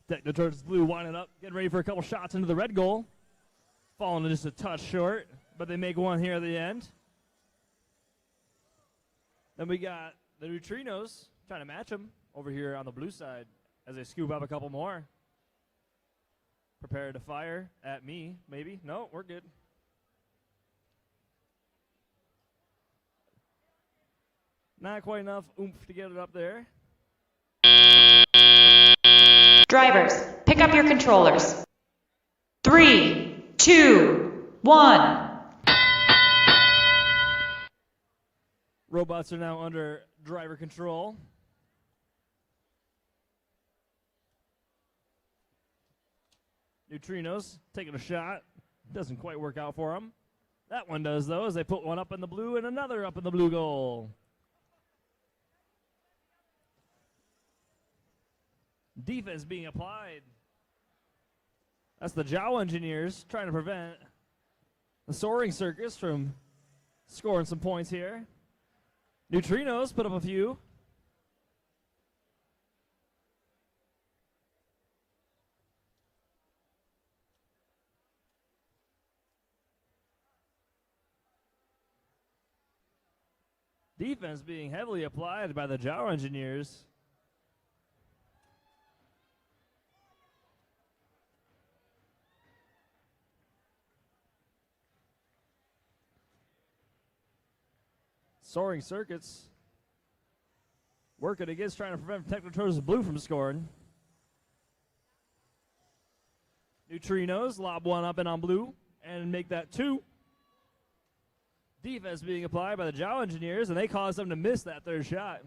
Techno Turtles Blue winding up, getting ready for a couple shots into the red goal. Falling just a touch short, but they make one here at the end. Then we got the Neutrinos trying to match them over here on the blue side as they scoop up a couple more. Prepare to fire at me, maybe. No, we're good. Not quite enough oomph to get it up there. Drivers, pick up your controllers. 3, 2, 1. Robots are now under driver control. Neutrinos taking a shot. Doesn't quite work out for them. That one does, though, as they put one up in the blue and another up in the blue goal. Defense being applied. That's the Jawa engineers trying to prevent the Soaring Circus from scoring some points here. Neutrinos put up a few. Defense being heavily applied by the Jawa engineers. Soaring Circuits working against trying to prevent Techno Turtles Blue from scoring. Neutrinos lob one up and on blue and make that 2. Defense being applied by the Jawa engineers, and they cause them to miss that third shot.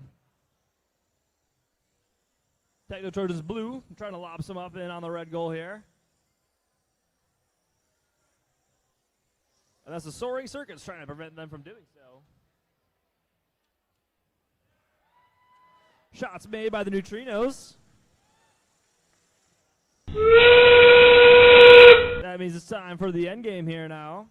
Techno Turtles Blue trying to lob some up in on the red goal here. And that's the Soaring Circuits trying to prevent them from doing so. Shots made by the Neutrinos. That means it's time for the end game here now.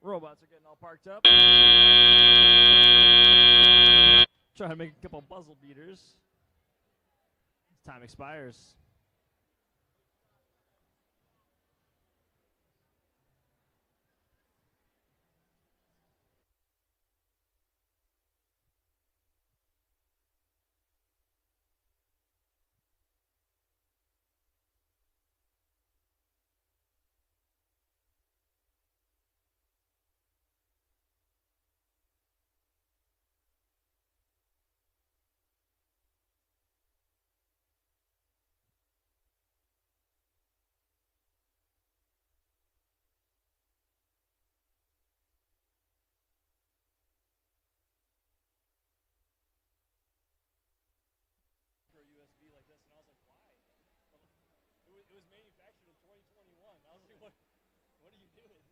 Robots are getting all parked up. Trying to make a couple muzzle beaters. Time expires. It was manufactured in 2021. I was like, what are you doing?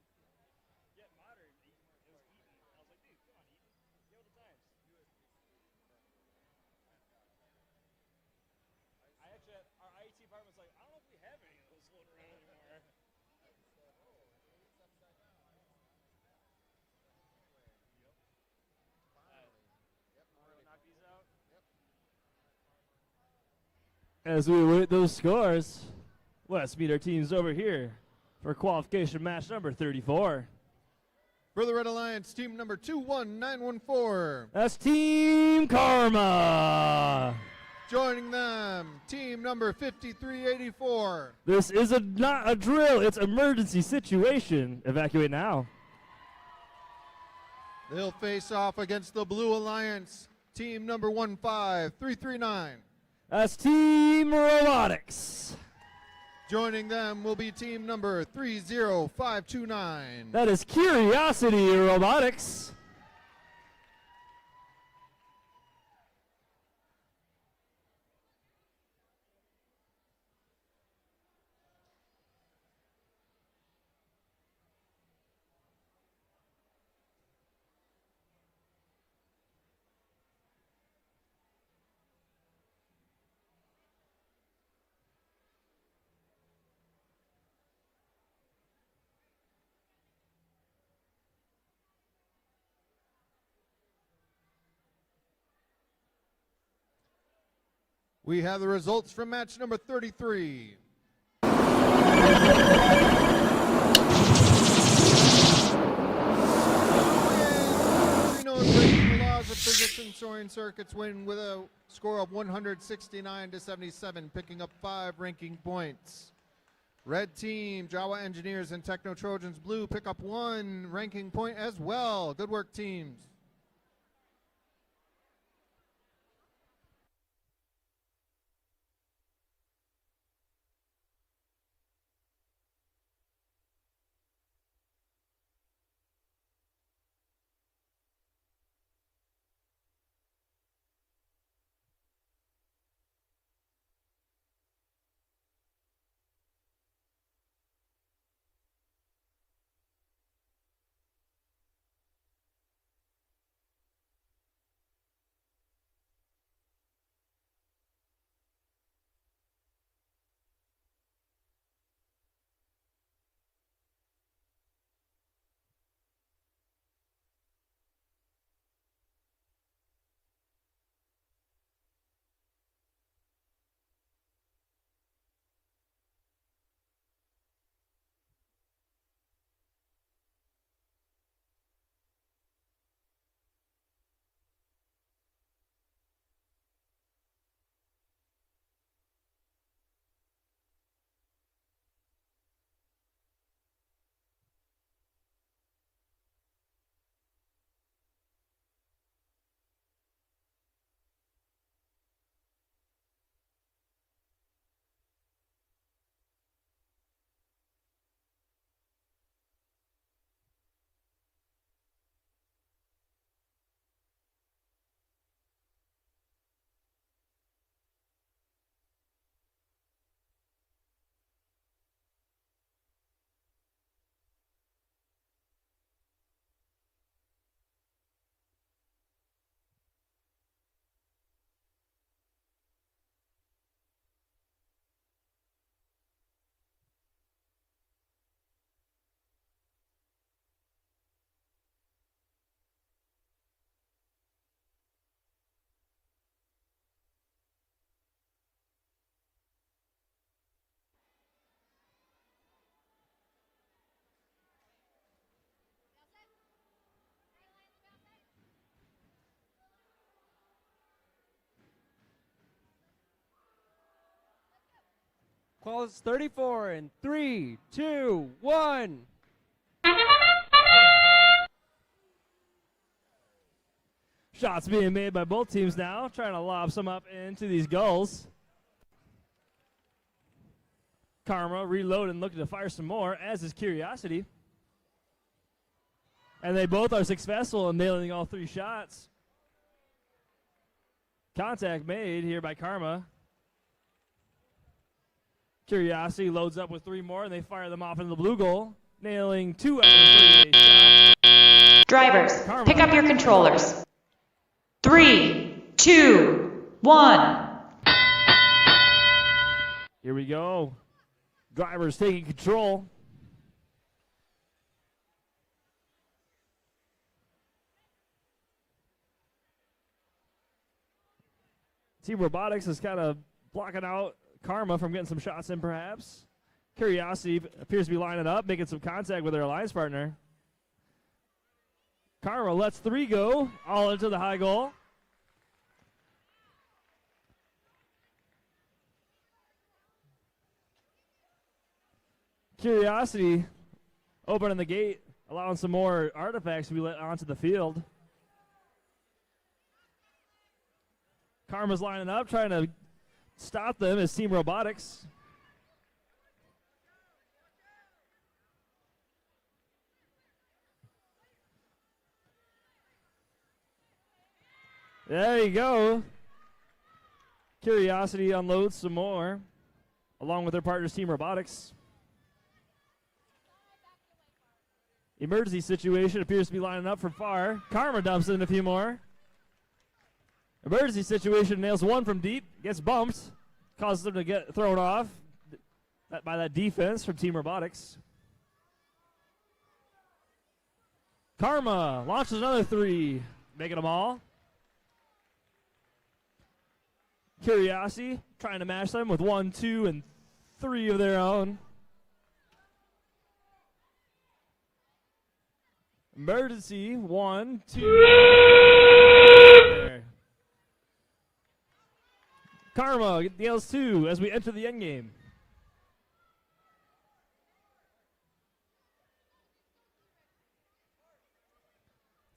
Get modern. It was Eaton. I was like, dude, come on, Eaton. Get with the times. I actually had, our IT department's like, I don't know if we have any of those floating around anymore. As we await those scores, let's meet our teams over here for qualification match number 34. For the Red Alliance, team number 21914. That's Team Karma. Joining them, team number 5384. This is not a drill, it's emergency situation. Evacuate now. They'll face off against the Blue Alliance, team number 15339. That's Team Robotics. Joining them will be team number 30529. That is Curiosity Robotics. We have the results from match number 33. Breaking the laws of physics and soaring circuits win with a score of 169 to 77, picking up 5 ranking points. Red team, Jawa Engineers and Techno Trojans Blue pick up 1 ranking point as well. Good work, teams. Call is 34 in 3, 2, 1. Shots being made by both teams now, trying to lob some up into these gulls. Karma reloading, looking to fire some more, as is Curiosity. And they both are successful in nailing all 3 shots. Contact made here by Karma. Curiosity loads up with 3 more, and they fire them off into the blue goal, nailing 2 out of 3 shots. Drivers, Karma. pick up your controllers. 3, 2, 1. Here we go. Drivers taking control. Team Robotics is kind of blocking out Karma from getting some shots in, perhaps. Curiosity appears to be lining up, making some contact with their alliance partner. Karma lets 3 go, all into the high goal. Curiosity opening the gate, allowing some more artifacts to be let onto the field. Karma's lining up, trying to stop them as Team Robotics. There you go. Curiosity unloads some more, along with their partners, Team Robotics. Emergency situation appears to be lining up from far. Karma dumps in a few more. Emergency situation nails 1 from deep, gets bumped, causes them to get thrown off by that defense from Team Robotics. Karma launches another 3, making them all. Curiosity trying to match them with 1, 2, and 3 of their own. Emergency, 1, 2. There. Karma deals 2 as we enter the end game.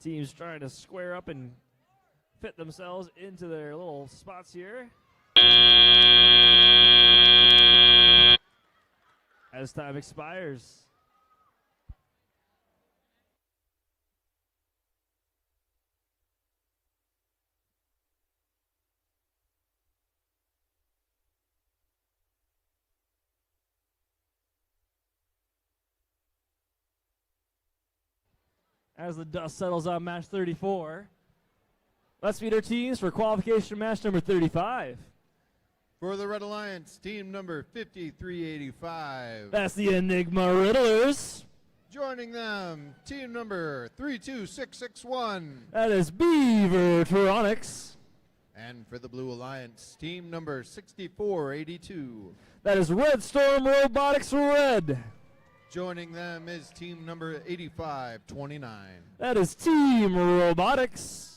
Teams trying to square up and fit themselves into their little spots here. As time expires. As the dust settles on match 34, let's meet our teams for qualification match number 35. For the Red Alliance, team number 5385. That's the Enigma Riddlers. Joining them, team number 32661. That is Beavertronics. And for the Blue Alliance, team number 6482. That is Red Storm Robotics Red. Joining them is team number 8529. That is Team Robotics.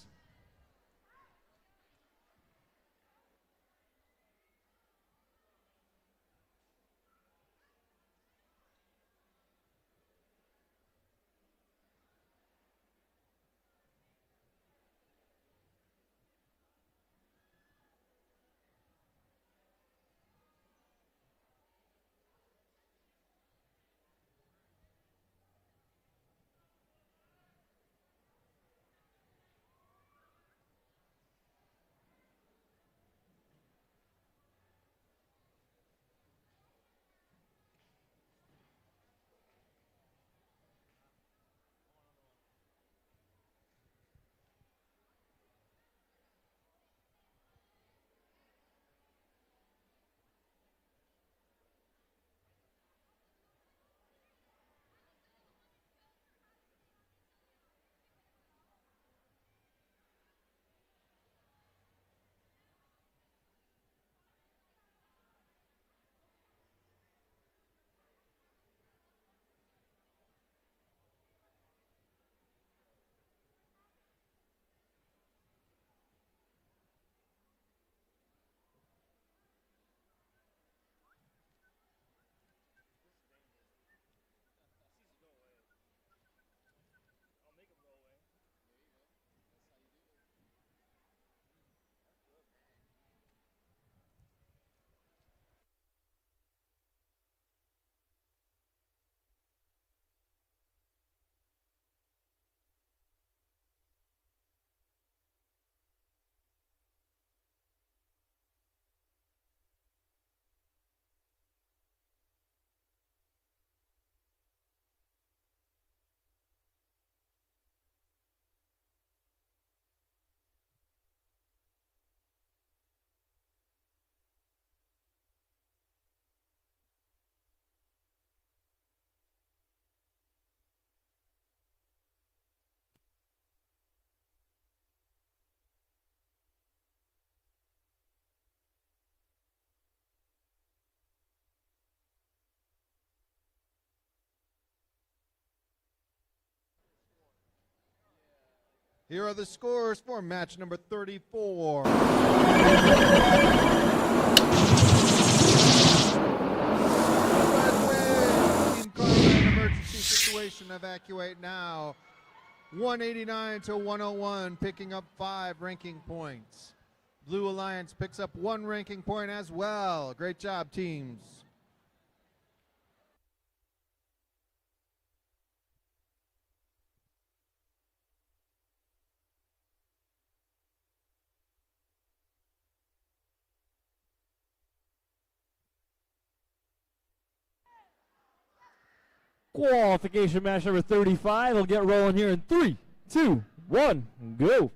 Here are the scores for match number 34. Team Carmen emergency situation, evacuate now. 189 to 101, picking up 5 ranking points. Blue Alliance picks up 1 ranking point as well. Great job, teams. Qualification match number 35. We'll get rolling here in 3, 2, 1, go.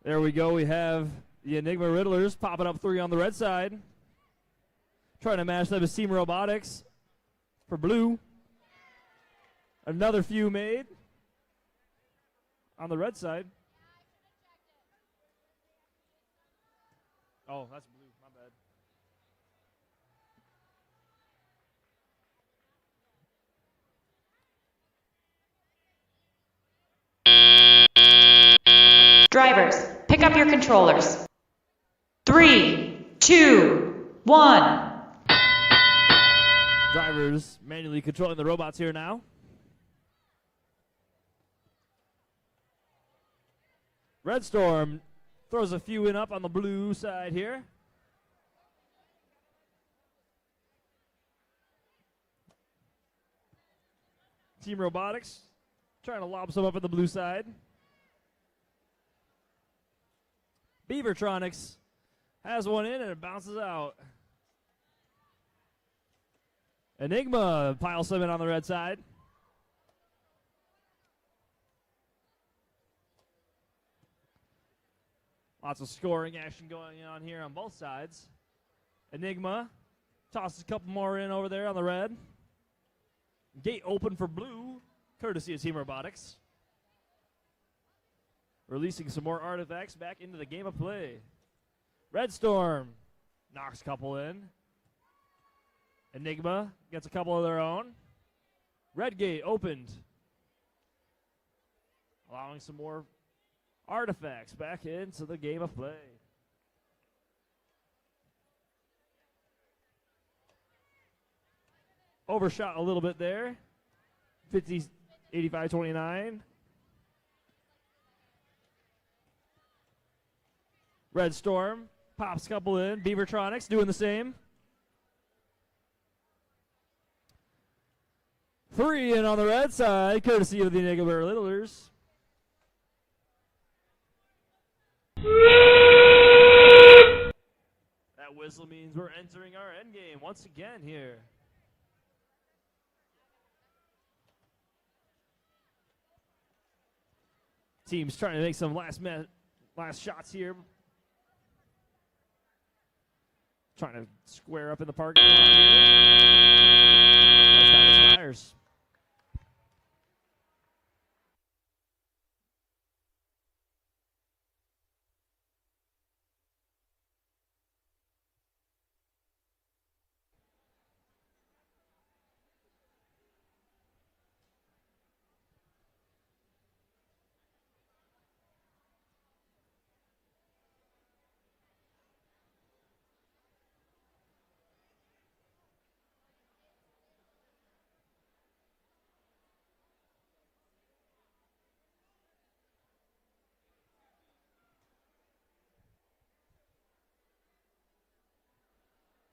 There we go. We have the Enigma Riddlers popping up 3 on the red side. Trying to match them with Team Robotics for blue. Another few made on the red side. Oh, that's blue. My bad. Drivers, pick up your controllers. 3, 2, 1. Drivers manually controlling the robots here now. Red Storm throws a few in up on the blue side here. Team Robotics trying to lob some up at the blue side. Beavertronics has one in and it bounces out. Enigma piles some in on the red side. Lots of scoring action going on here on both sides. Enigma tosses a couple more in over there on the red. Gate open for blue, courtesy of Team Robotics. Releasing some more artifacts back into the game of play. Red Storm knocks a couple in. Enigma gets a couple of their own. Red Gate opened, allowing some more artifacts back into the game of play. Overshot a little bit there. 50, 85-29. Red Storm pops a couple in. Beavertronics doing the same. 3 in on the red side, courtesy of the Enigma Littlers. That whistle means we're entering our end game once again here. Teams trying to make some last shots here. Trying to square up in the parking lot here. That's Thomas Myers.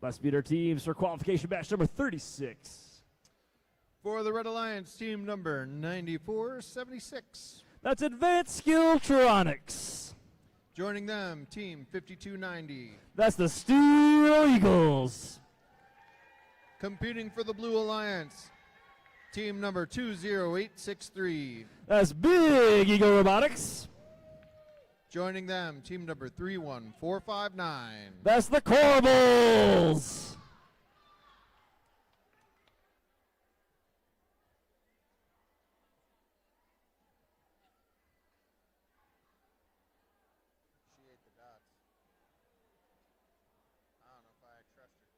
Let's beat our teams for qualification match number 36. For the Red Alliance, team number 9476. That's Advanced Skilltronics. Joining them, team 5290. That's the Steel Eagles. Competing for the Blue Alliance, team number 20863. That's Big Eagle Robotics. Joining them, team number 31459. That's the Corbels. She ate the dots. I don't know if I trust her.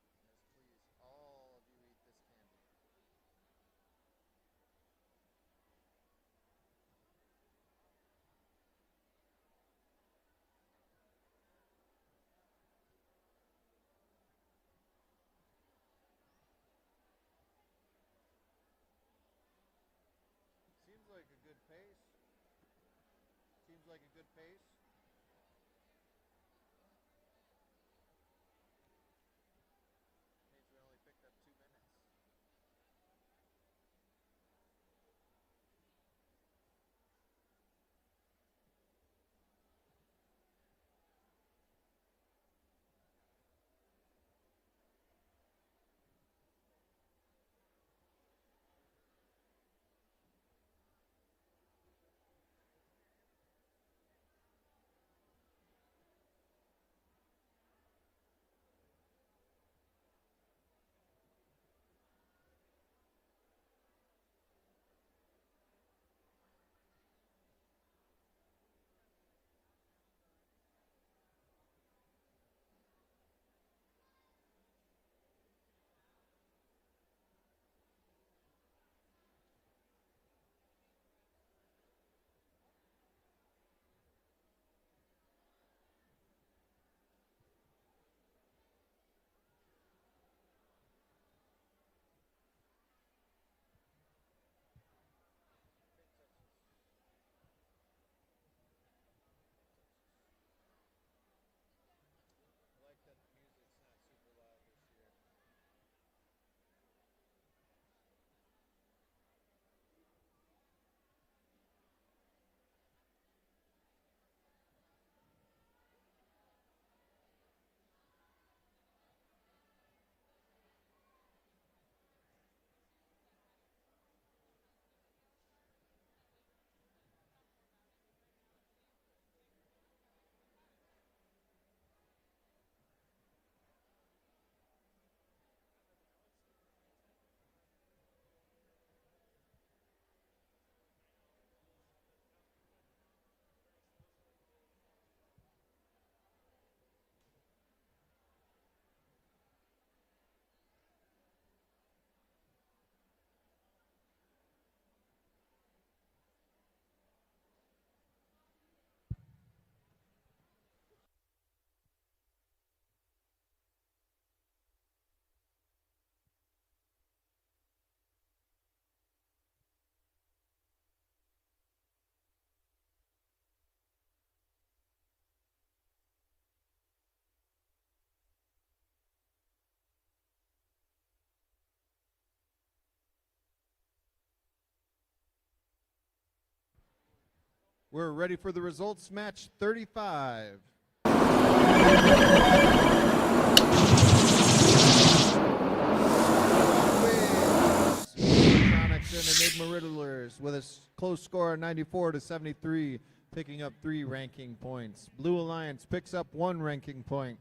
Yes, please, all of you eat this candy. Seems like a good pace. Seems like a good pace. Means we only picked up 2 minutes. We're ready for the results. Match 35. Electronics and Enigma Riddlers with a close score of 94-73, picking up 3 ranking points. Blue Alliance picks up 1 ranking point.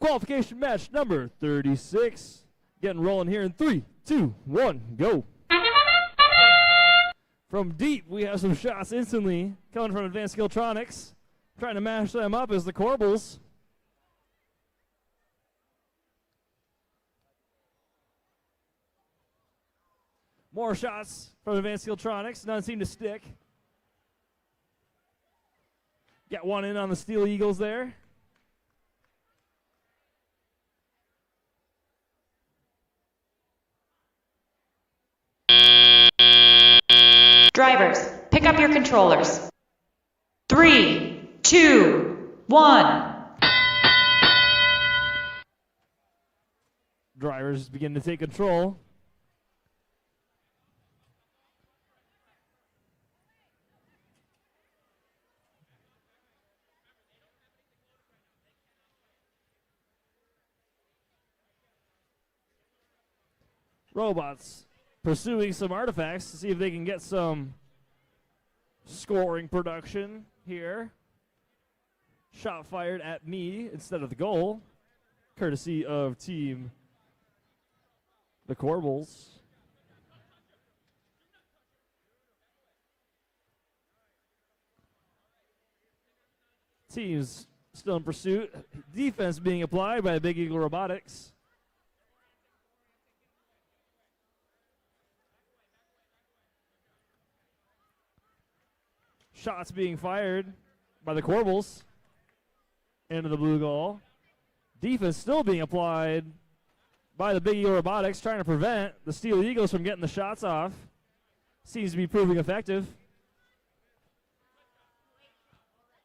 Qualification match number 36. Getting rolling here in 3, 2, 1, go. From deep, we have some shots instantly coming from Advanced Skilltronics. Trying to mash them up is the Corbels. More shots from Advanced Skilltronics. None seem to stick. Got one in on the Steel Eagles there. Drivers, pick up your controllers. 3, 2, 1. Drivers begin to take control. Robots pursuing some artifacts to see if they can get some scoring production here. Shot fired at me instead of the goal, courtesy of team the Corbels. Teams still in pursuit. Defense being applied by Big Eagle Robotics. Shots being fired by the Corbels into the blue goal. Defense still being applied by the Big Eagle Robotics, trying to prevent the Steel Eagles from getting the shots off. Seems to be proving effective.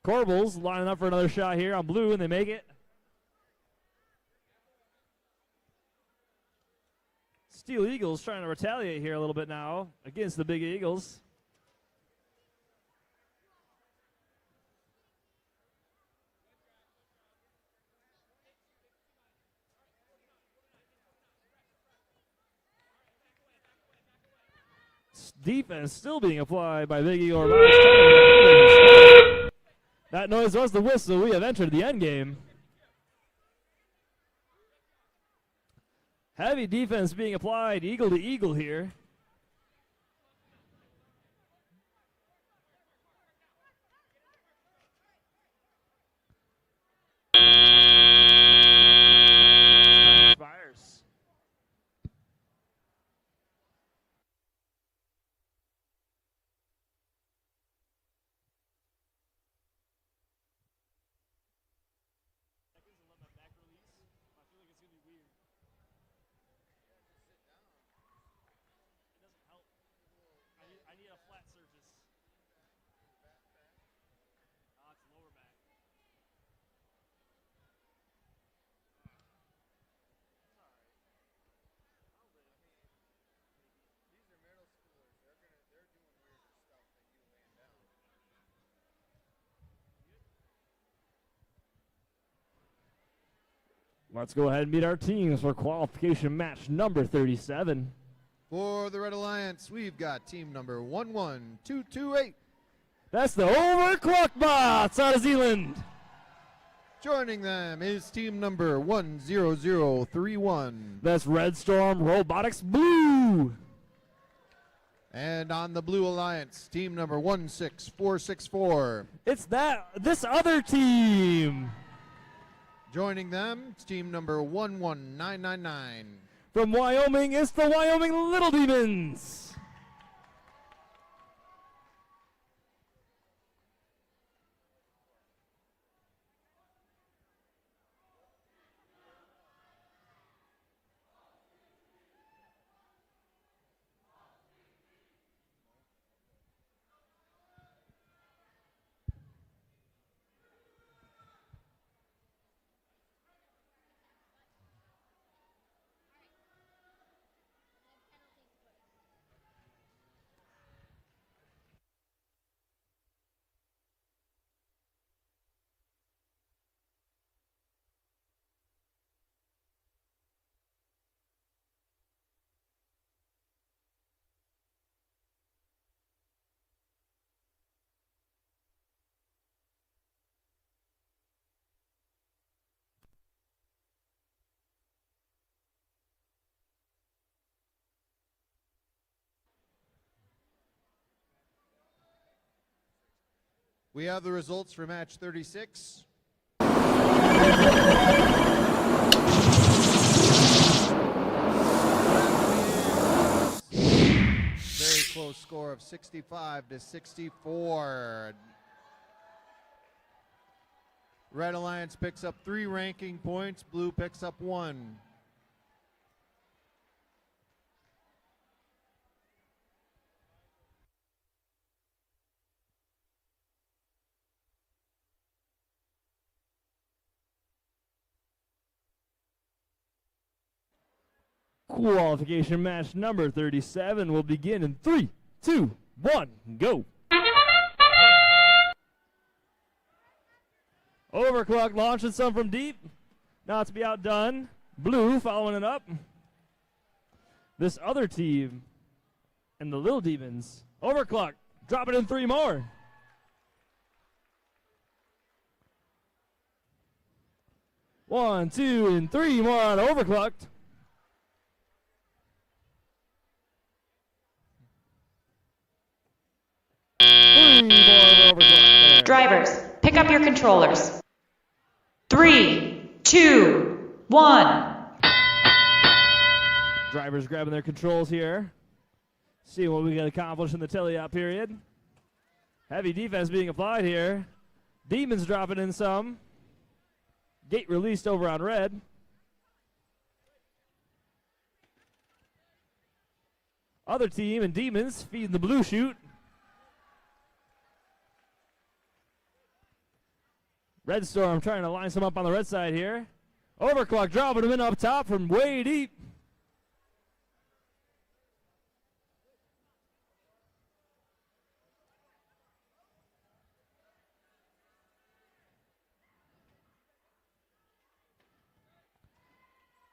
Corbels lining up for another shot here on blue, and they make it. Steel Eagles trying to retaliate here a little bit now against the Big Eagles. Defense still being applied by Big Eagle Robotics. That noise was the whistle. We have entered the end game. Heavy defense being applied eagle to eagle here. Fires. I need a flat surface. It's lower back. It's all right. I'll live. These are middle schoolers. They're doing weirder stuff than you laying down. Let's go ahead and meet our teams for qualification match number 37. For the Red Alliance, we've got team number 11228. That's the Overclock Bots out of Zealand. Joining them is team number 10031. That's Red Storm Robotics Blue. And on the Blue Alliance, team number 16464. It's this other team. Joining them, it's team number 11999. From Wyoming, it's the Wyoming Little Demons. We have the results for match 36. Very close score of 65-64. Red Alliance picks up 3 ranking points. Blue picks up 1. Qualification match number 37 will begin in 3, 2, 1, go. Overclock launching some from deep. Not to be outdone. Blue following it up. This other team and the Little Demons. Overclock dropping in 3 more. One, 2, and 3 more on Overclocked. Drivers, pick up your controllers. 3, 2, 1. Drivers grabbing their controls here. See what we can accomplish in the teleop period. Heavy defense being applied here. Demons dropping in some. Gate released over on red. Other team and Demons feeding the blue chute. Red Storm trying to line some up on the red side here. Overclock dropping them in up top from way deep.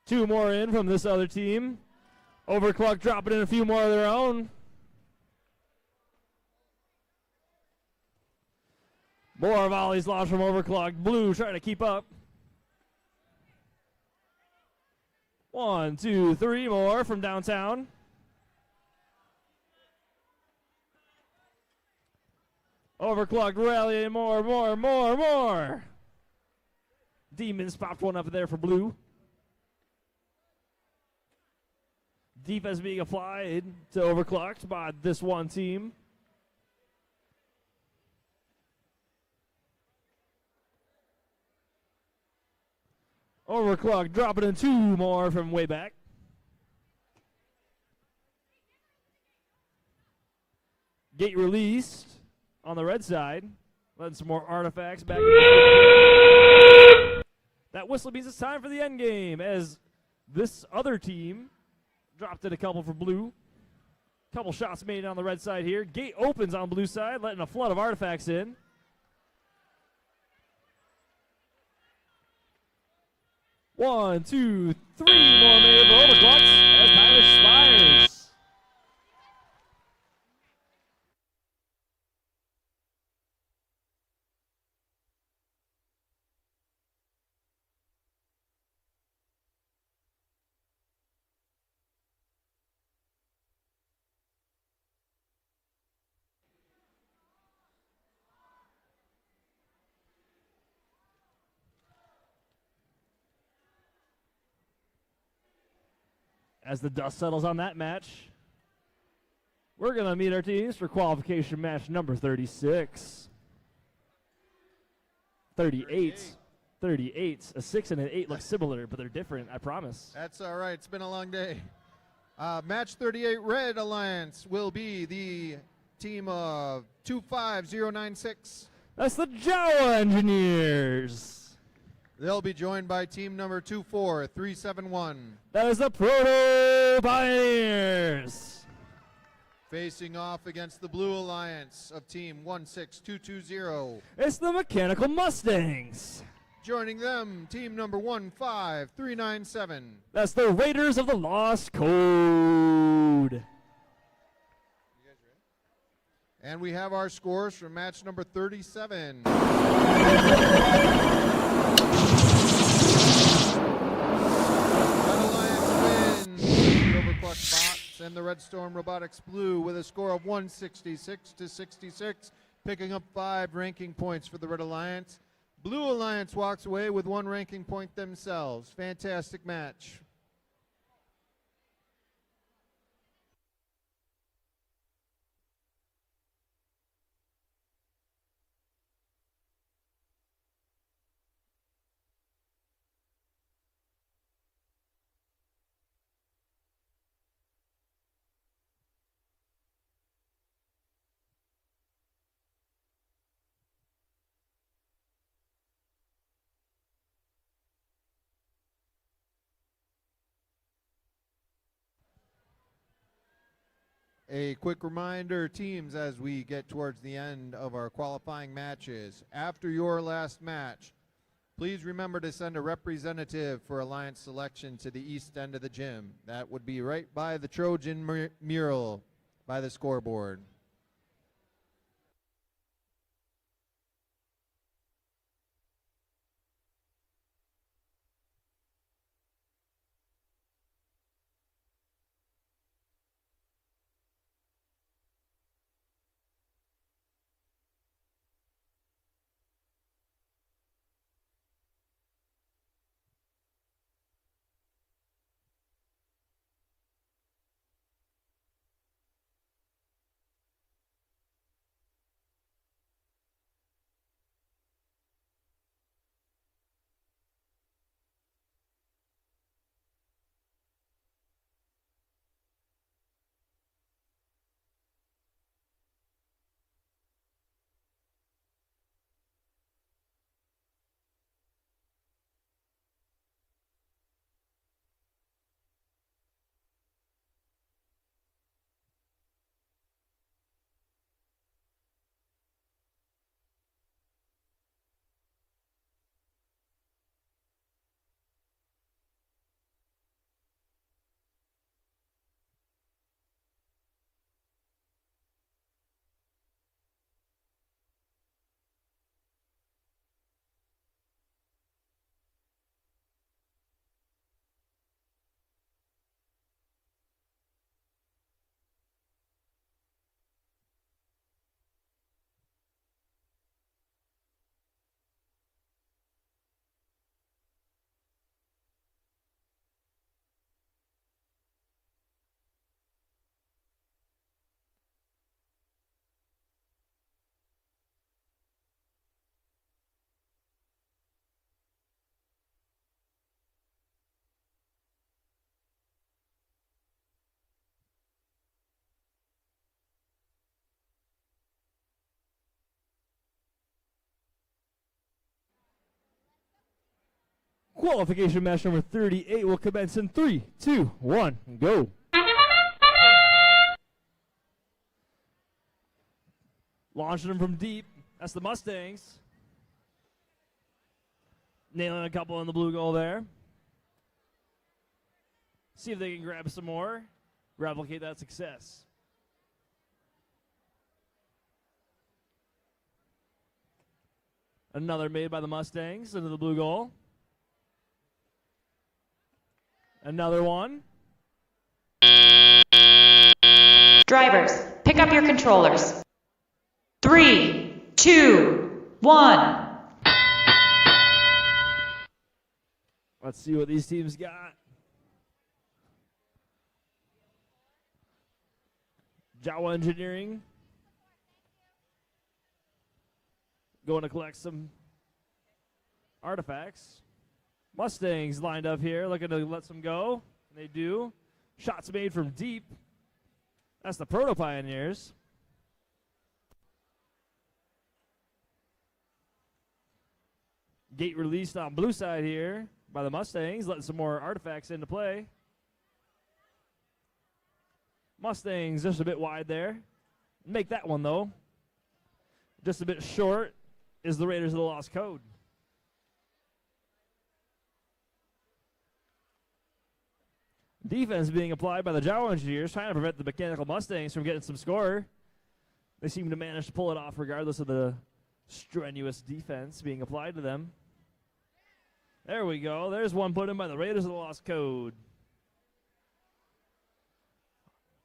Two more in from this other team. Overclock dropping in a few more of their own. More volleys launched from Overclock. Blue trying to keep up. 1, 2, 3 more from downtown. Overclock rallying more. Demons popped one up there for Blue. Defense being applied to Overclocked by this one team. Overclock dropping in 2 more from way back. Gate released on the red side. Letting some more artifacts back. That whistle means it's time for the end game as this other team dropped in a couple for blue. Couple shots made on the red side here. Gate opens on blue side, letting a flood of artifacts in. One, 2, 3 more made for Overclocks as time expires. As the dust settles on that match, we're going to meet our teams for qualification match number 36. 38. A 6 and an 8 look similar, but they're different, I promise. That's all right. It's been a long day. Match 38, Red Alliance will be the team of 25096. That's the Jawa Engineers. They'll be joined by team number 24371. That is the Proto Pioneers. Facing off against the Blue Alliance of team 16220. It's the Mechanical Mustangs. Joining them, team number 15397. That's the Raiders of the Lost Code. And we have our scores for match number 37. Box and the Red Storm Robotics Blue with a score of 166 to 66. picking up 5 ranking points for the Red Alliance. Blue Alliance walks away with 1 ranking point themselves. Fantastic match. A quick reminder, teams, as we get towards the end of our qualifying matches. After your last match, please remember to send a representative for Alliance selection to the east end of the gym. That would be right by the Trojan mural by the scoreboard. Qualification match number 38 will commence in 3, 2, 1, go. Launching them from deep. That's the Mustangs. Nailing a couple on the blue goal there. See if they can grab some more. Replicate that success. Another made by the Mustangs into the blue goal. Another one. Drivers, pick up your controllers. 3, 2, 1. Let's see what these teams got. Jawa Engineering going to collect some artifacts. Mustangs lined up here, looking to let some go. They do. Shots made from deep. That's the Proto Pioneers. Gate released on blue side here by the Mustangs, letting some more artifacts into play. Mustangs just a bit wide there. Make that one, though. Just a bit short is the Raiders of the Lost Code. Defense being applied by the Jawa Engineers, trying to prevent the Mechanical Mustangs from getting some score. They seem to manage to pull it off regardless of the strenuous defense being applied to them. There we go. There's one put in by the Raiders of the Lost Code.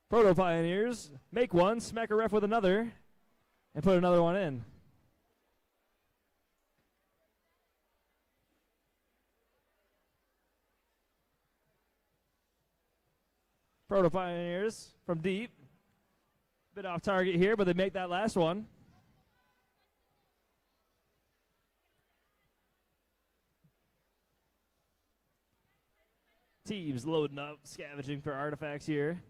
Proto Pioneers make one, smack a ref with another. and put another one in. Proto Pioneers from deep. Bit off target here, but they make that last one. Teams loading up, scavenging for artifacts here.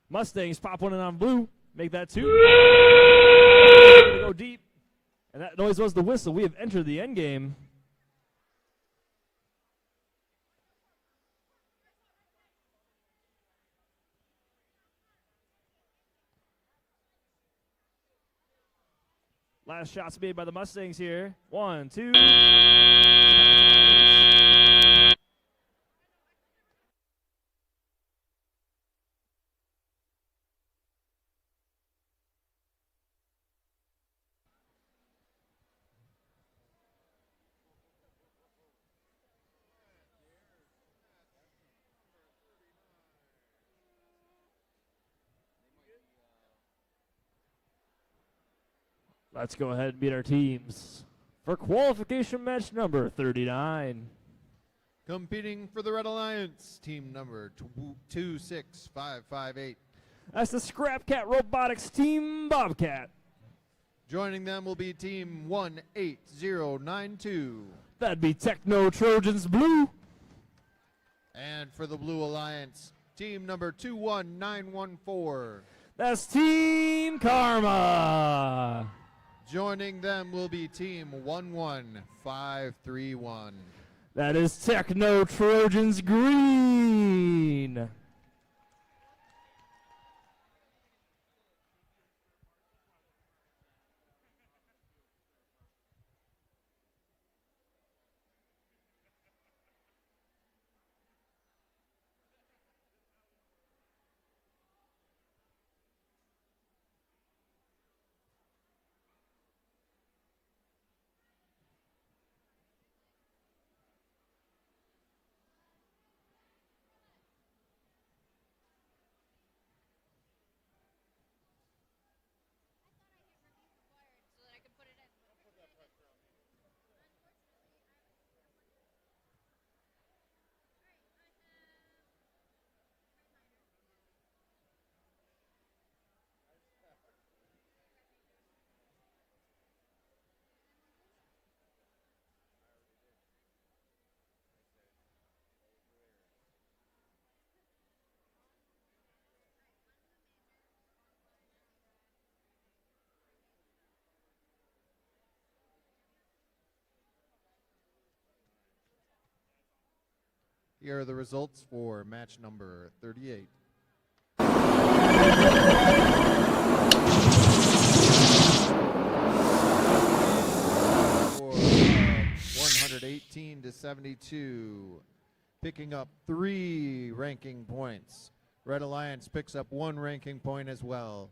Mustangs pop one in on blue, make that 2. Gonna go deep, and that noise was the whistle. We have entered the end game. Last shots made by the Mustangs here. 1, 2. Let's go ahead and meet our teams for qualification match number 39. Competing for the Red Alliance, team number 26558. That's the Scrap Cat Robotics Team Bobcat. Joining them will be team 18092. That'd be Techno Trojans Blue. And for the Blue Alliance, team number 21914. That's Team Karma. Joining them will be team 11531. That is Techno Trojans Green. Here are the results for match number 38. For 118 to 72, picking up 3 ranking points. Red Alliance picks up 1 ranking point as well.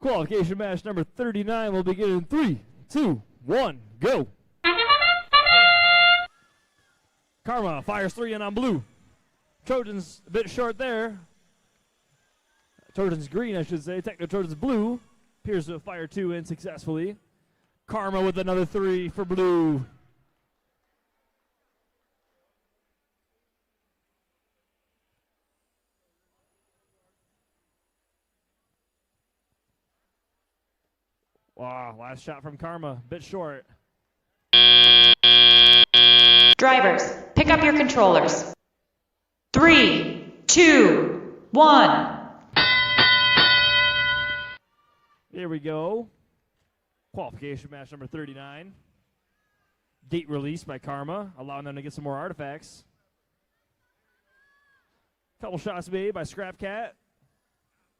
Qualification match number 39 will begin in 3, 2, 1, go. Karma fires 3 in on blue. Trojans a bit short there. Trojans green, I should say. Techno Trojans blue. Appears to fire 2 in successfully. Karma with another 3 for blue. Wow, last shot from Karma, bit short. Drivers, pick up your controllers. 3, 2, 1. Here we go. Qualification match number 39. Date released by Karma, allowing them to get some more artifacts. Couple shots made by Scrap Cat.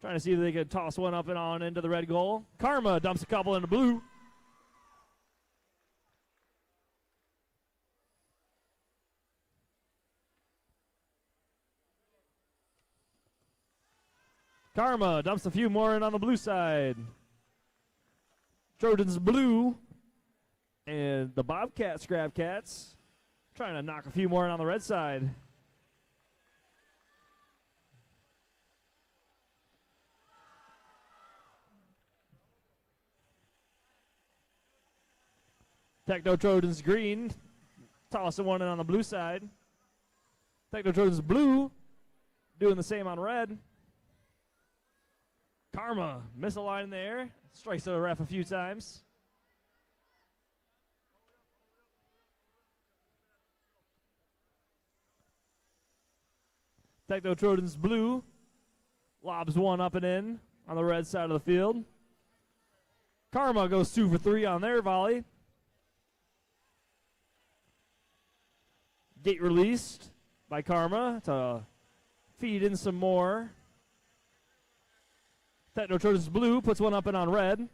Trying to see if they can toss one up and on into the red goal. Karma dumps a couple into blue. Karma dumps a few more in on the blue side. Trojans blue. And the Bobcats grab cats. Trying to knock a few more in on the red side. Techno Trojans green. Tossing one in on the blue side. Techno Trojans blue. Doing the same on red. Karma misaligned in the air. Strikes the ref a few times. Techno Trojans blue. Lobs one up and in on the red side of the field. Karma goes 2 for 3 on their volley. Gate released by Karma to feed in some more. Techno Trojans blue puts one up and on red.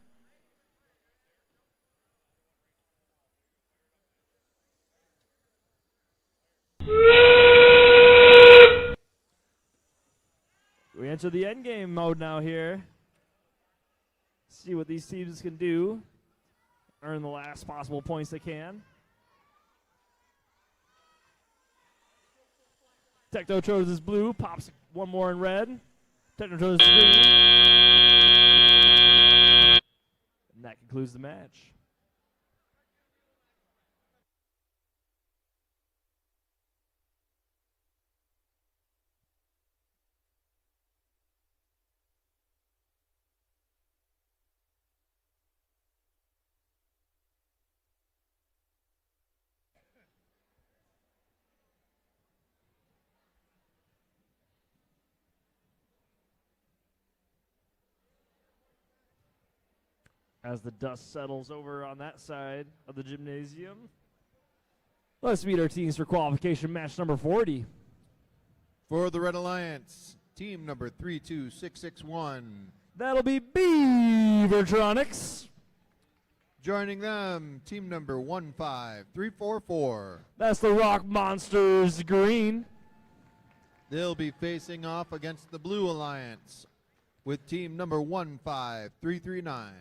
We enter the end game mode now here. See what these teams can do. Earn the last possible points they can. Techno Trojans blue pops one more in red. Techno Trojans green. And that concludes the match. As the dust settles over on that side of the gymnasium, let's meet our teams for qualification match number 40. For the Red Alliance, team number 32661. That'll be Beavertronics. Joining them, team number 15344. That's the Rock Monsters green. They'll be facing off against the Blue Alliance with team number 15339.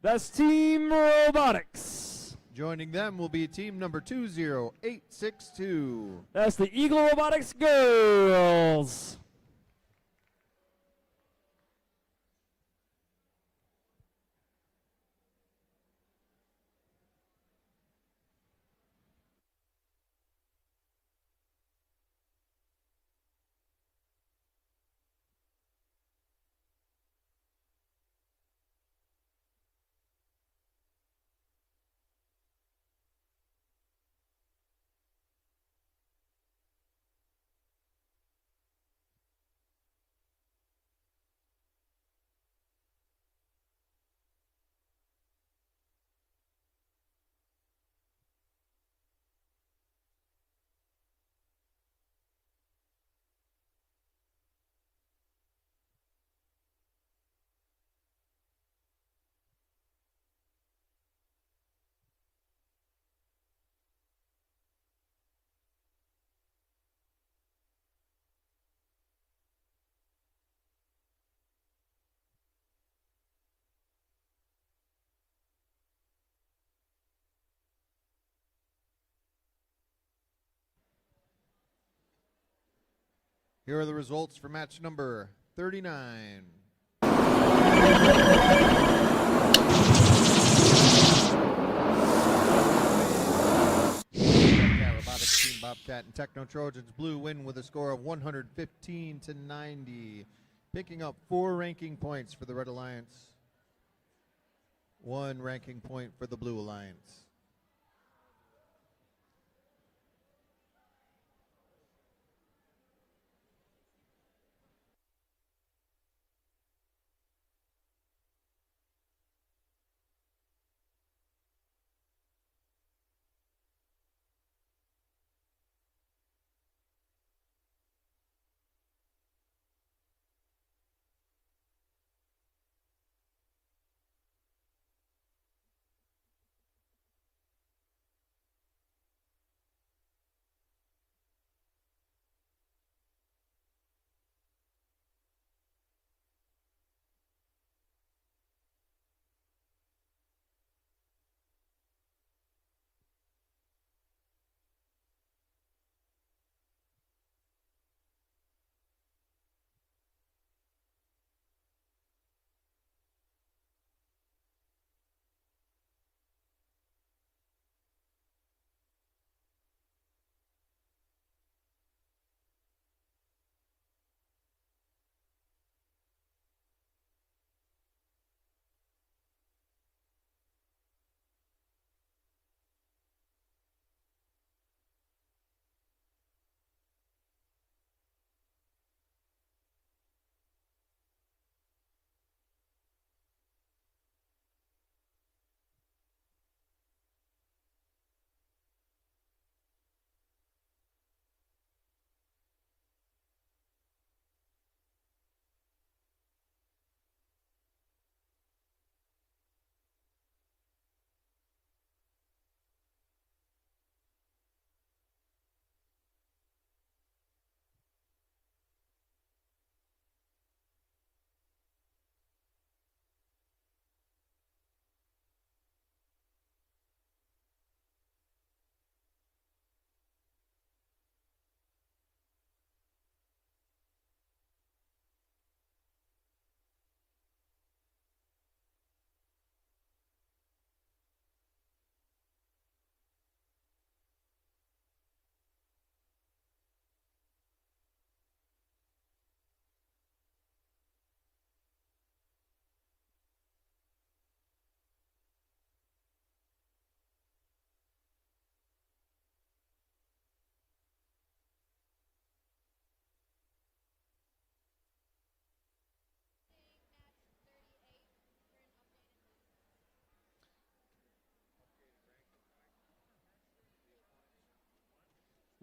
That's Team Robotics. Joining them will be team number 20862. That's the Eagle Robotics girls. Here are the results for match number 39. Robotics Team Bobcat and Techno Trojans Blue win with a score of 115-90, picking up 4 ranking points for the Red Alliance, 1 ranking point for the Blue Alliance.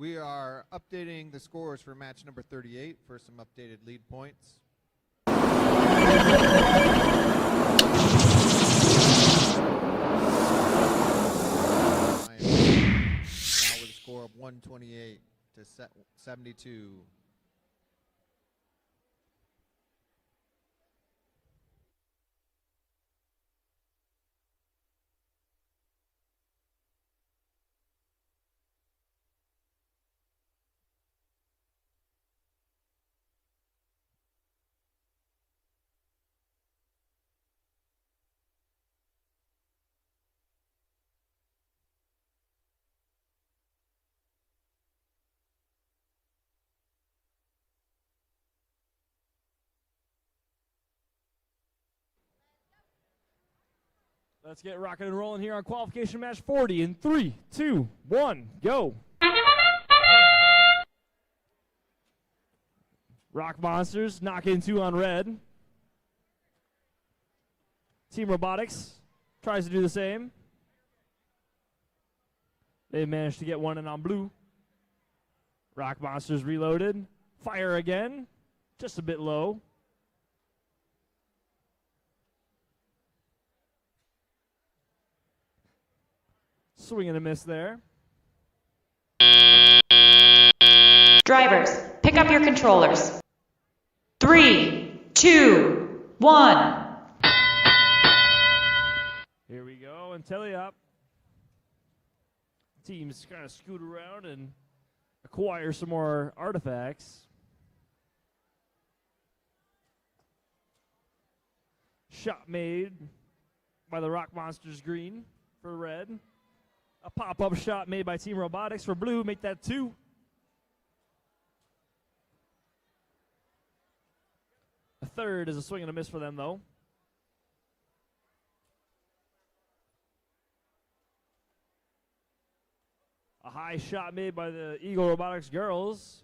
We are updating the scores for match number 38 for some updated lead points. Now with a score of 128 to 72. Let's get rocking and rolling here on qualification match 40 in 3, 2, 1, go. Rock Monsters knocking 2 on red. Team Robotics tries to do the same. They managed to get 1 in on blue. Rock Monsters reloaded. Fire again. Just a bit low. Swing and a miss there. Drivers, pick up your controllers. 3, 2, 1. Here we go, and telly up. Teams kind of scoot around and acquire some more artifacts. Shot made by the Rock Monsters green for red. A pop-up shot made by Team Robotics for blue, make that 2. A third is a swing and a miss for them, though. A high shot made by the Eagle Robotics girls,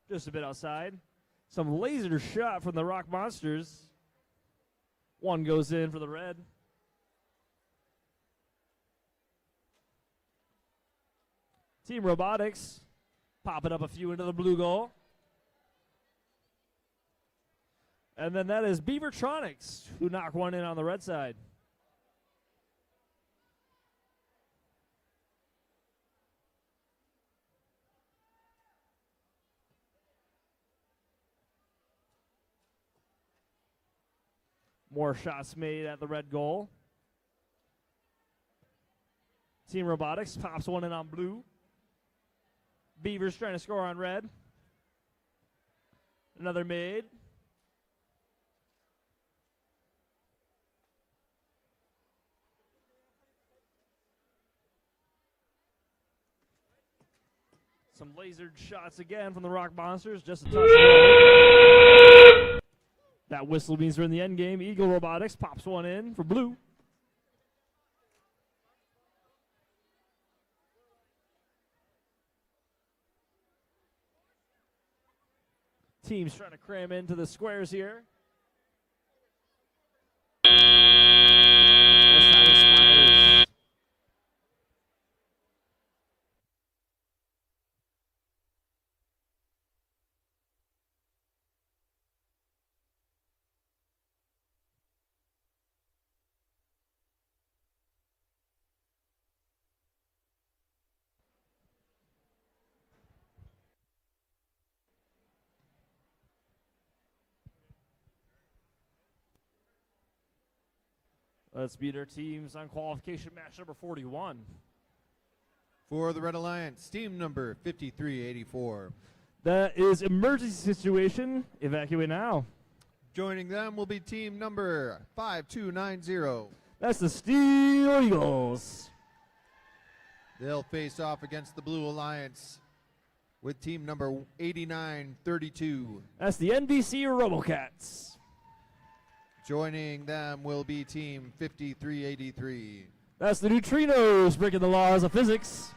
just a bit outside. Some laser shot from the Rock Monsters. 1 goes in for the red. Team Robotics popping up a few into the blue goal. And then that is Beavertronics who knock 1 in on the red side. More shots made at the red goal. Team Robotics pops 1 in on blue. Beavers trying to score on red. Another made. Some lasered shots again from the Rock Monsters. Just a touch low. That whistle means we're in the end game. Eagle Robotics pops 1 in for blue. Teams trying to cram into the squares here. This time expires. Let's beat our teams on qualification match number 41. For the Red Alliance, team number 5384. That is emergency situation. Evacuate now. Joining them will be team number 5290. That's the Steel Eagles. They'll face off against the Blue Alliance with team number 8932. That's the NBC Robocats. Joining them will be team 5383. That's the Neutrinos breaking the laws of physics.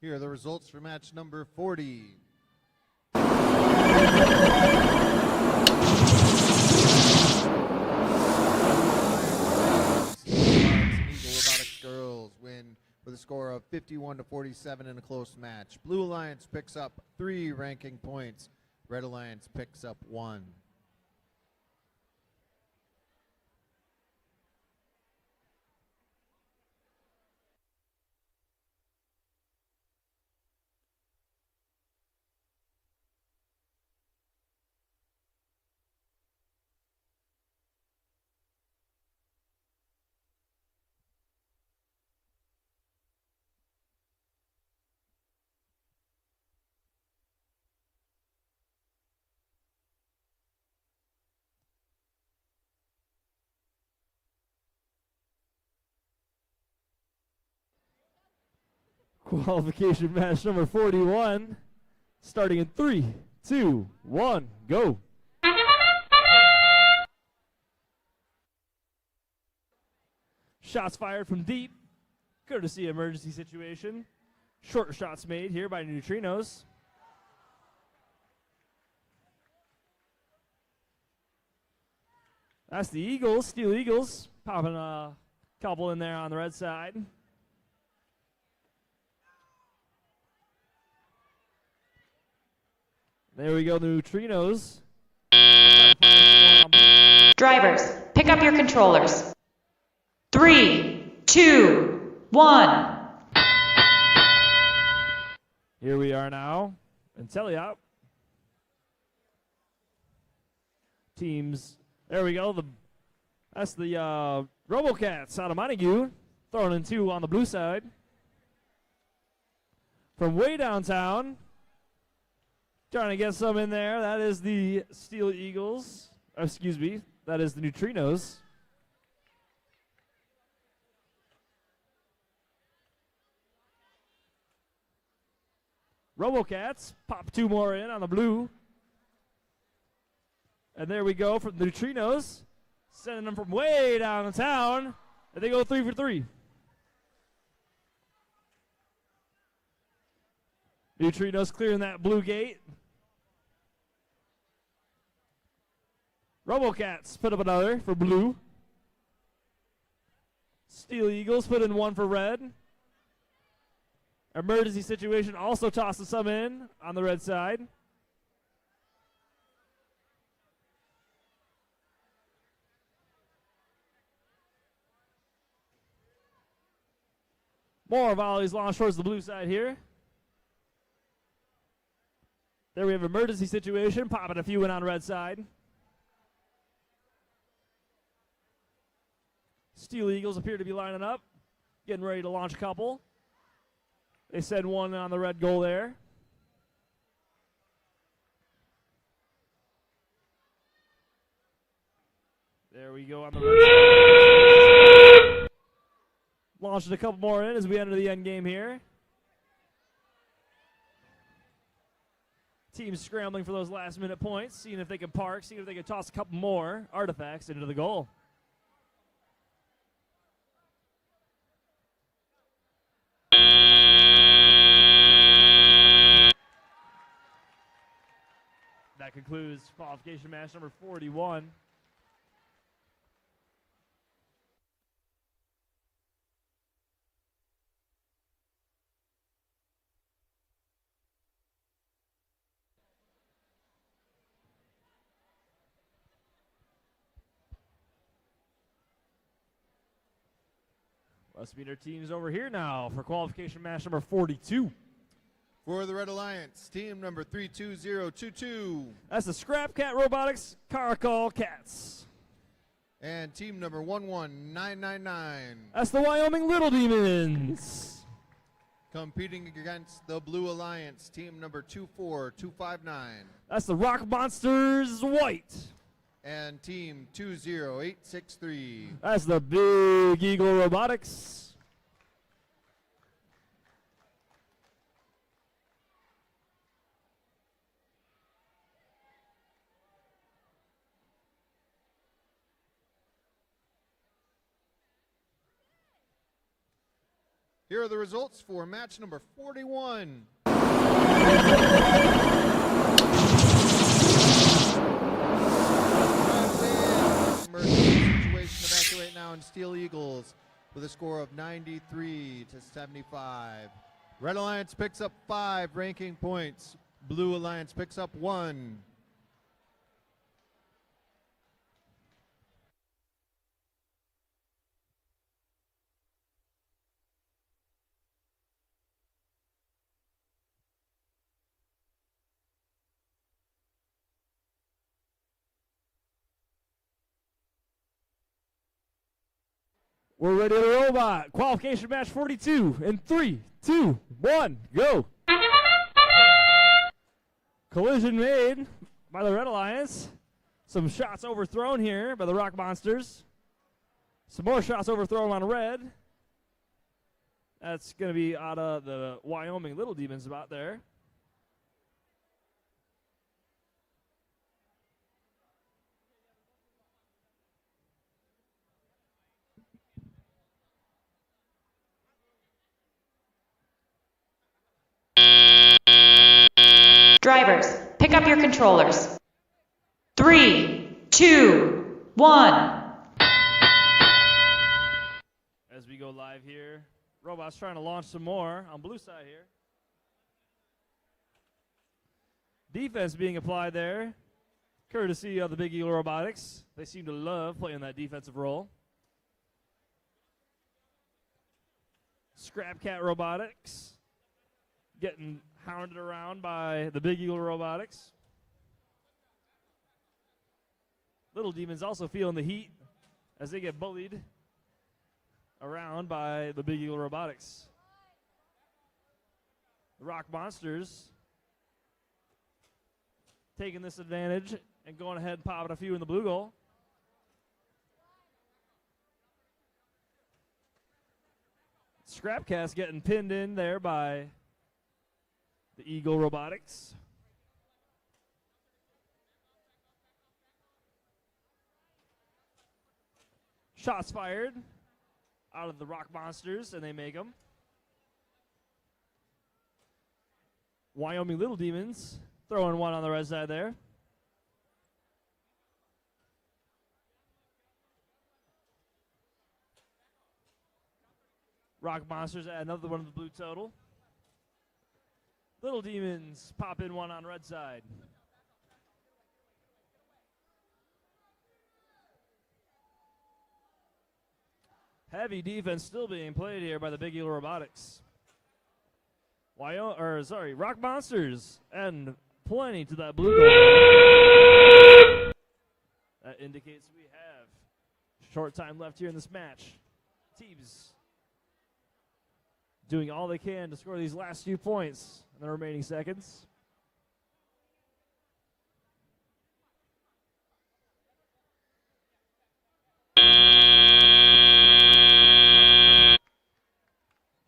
Here are the results for match number 40. Girls win with a score of 51-47 in a close match. Blue Alliance picks up 3 ranking points. Red Alliance picks up 1. Qualification match number 41, starting in 3, 2, 1, go. Shots fired from deep, courtesy emergency situation. Short shots made here by Neutrinos. That's the Eagles, Steel Eagles, popping a couple in there on the red side. There we go, Neutrinos. Drivers, pick up your controllers. 3, 2, 1. Here we are now in Teliop. Teams, there we go. That's the RoboCats out of Montague, throwing in 2 on the blue side. From way downtown, trying to get some in there. That is the Steel Eagles. Excuse me. That is the Neutrinos. RoboCats pop 2 more in on the blue. And there we go from the Neutrinos. Sending them from way downtown. And they go 3 for 3. Neutrinos clearing that blue gate. RoboCats put up another for blue. Steel Eagles put in 1 for red. Emergency situation also tosses some in on the red side. More volleys launched towards the blue side here. There we have emergency situation, popping a few in on red side. Steel Eagles appear to be lining up, getting ready to launch a couple. They send 1 on the red goal there. There we go on the red. Launching a couple more in as we enter the end game here. Teams scrambling for those last minute points, seeing if they can park, seeing if they can toss a couple more artifacts into the goal. That concludes qualification match number 41. Let's meet our teams over here now for qualification match number 42. For the Red Alliance, team number 32022. That's the Scrap Cat Robotics Caracol Cats. And team number 11999. That's the Wyoming Little Demons. Competing against the Blue Alliance, team number 24259. That's the Rock Monsters White. And team 20863. That's the Big Eagle Robotics. Here are the results for match number 41. Situation evacuate now in Steel Eagles with a score of 93 to 75. Red Alliance picks up 5 ranking points. Blue Alliance picks up 1. We're ready to robot. Qualification match 42 in 3, 2, 1, go. Collision made by the Red Alliance. Some shots overthrown here by the Rock Monsters. Some more shots overthrown on red. That's going to be out of the Wyoming Little Demons about there. Drivers, pick up your controllers. 3, 2, 1. As we go live here, robots trying to launch some more on blue side here. Defense being applied there, courtesy of the Big Eagle Robotics. They seem to love playing that defensive role. Scrap Cat Robotics getting hounded around by the Big Eagle Robotics. Little Demons also feeling the heat as they get bullied around by the Big Eagle Robotics. The Rock Monsters taking this advantage and going ahead and popping a few in the blue goal. Scrapcast getting pinned in there by the Eagle Robotics. Shots fired out of the Rock Monsters, and they make them. Wyoming Little Demons throwing one on the red side there. Rock Monsters add another one of the blue total. Little Demons pop in one on red side. Heavy defense still being played here by the Big Eagle Robotics. Rock Monsters and plenty to that blue goal. That indicates we have short time left here in this match. Teams doing all they can to score these last few points in the remaining seconds.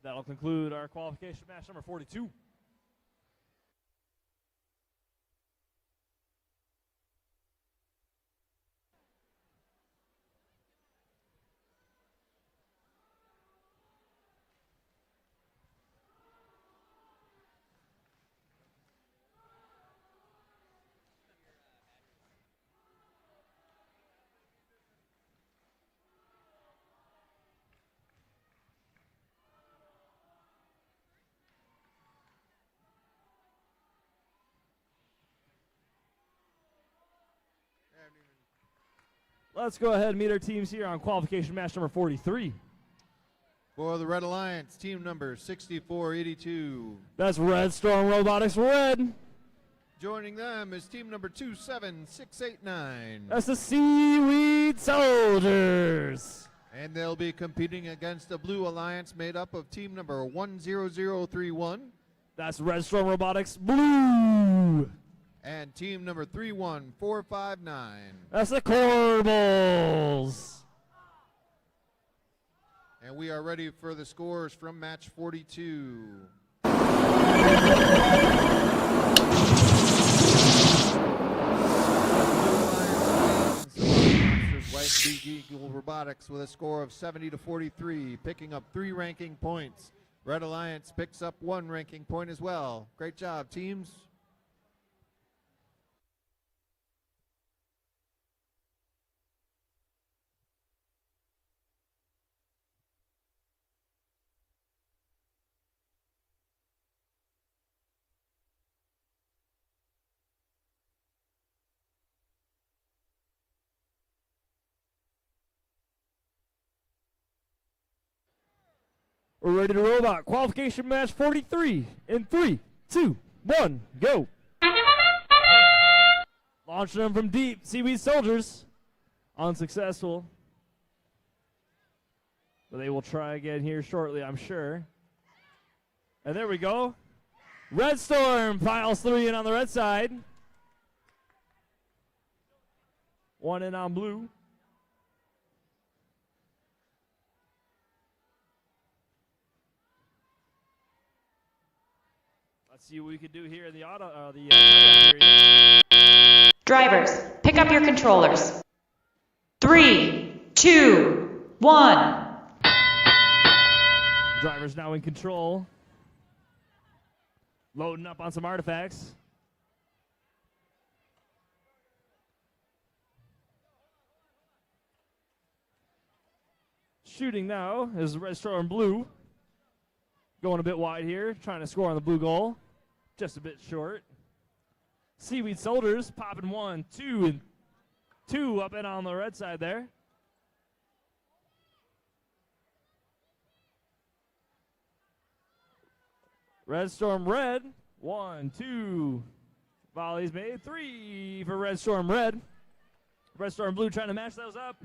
That'll conclude our qualification match number 42. Let's go ahead and meet our teams here on qualification match number 43. For the Red Alliance, team number 6482. That's Red Storm Robotics Red. Joining them is team number 27689. That's the Seaweed Soldiers. And they'll be competing against the Blue Alliance made up of team number 10031. That's Red Storm Robotics Blue. And team number 31459. That's the Corbels. And we are ready for the scores from match 42. White Big Eagle Robotics with a score of 70 to 43, picking up 3 ranking points. Red Alliance picks up 1 ranking point as well. Great job, teams. We're ready to roll out. Qualification match 43 in 3, 2, 1, go. Launching them from deep. Seaweed Soldiers. Unsuccessful. But they will try again here shortly, I'm sure. And there we go. Red Storm piles 3 in on the red side. 1 in on blue. Let's see what we can do here in the period. Drivers, pick up your controllers. 3, 2, 1. Drivers now in control. Loading up on some artifacts. Shooting now is Red Storm Blue. Going a bit wide here, trying to score on the blue goal. Just a bit short. Seaweed Soldiers popping 1, 2, and 2 up and on the red side there. Red Storm Red, 1, 2. Volleys made, 3 for Red Storm Red. Red Storm Blue trying to match those up.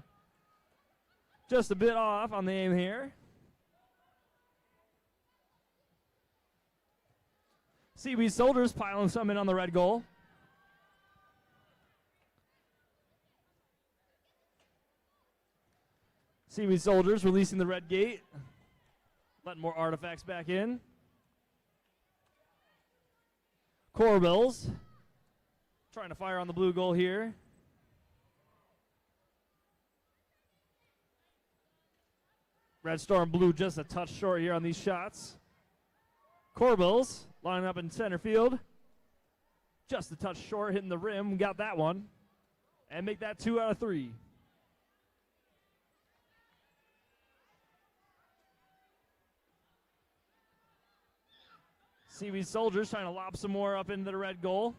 Just a bit off on the aim here. Seaweed Soldiers piling some in on the red goal. Seaweed Soldiers releasing the red gate. Letting more artifacts back in. Corbels trying to fire on the blue goal here. Red Storm Blue just a touch short here on these shots. Corbels lining up in center field. Just a touch short, hitting the rim. Got that one. And make that 2 out of 3. Seaweed Soldiers trying to lob some more up into the red goal.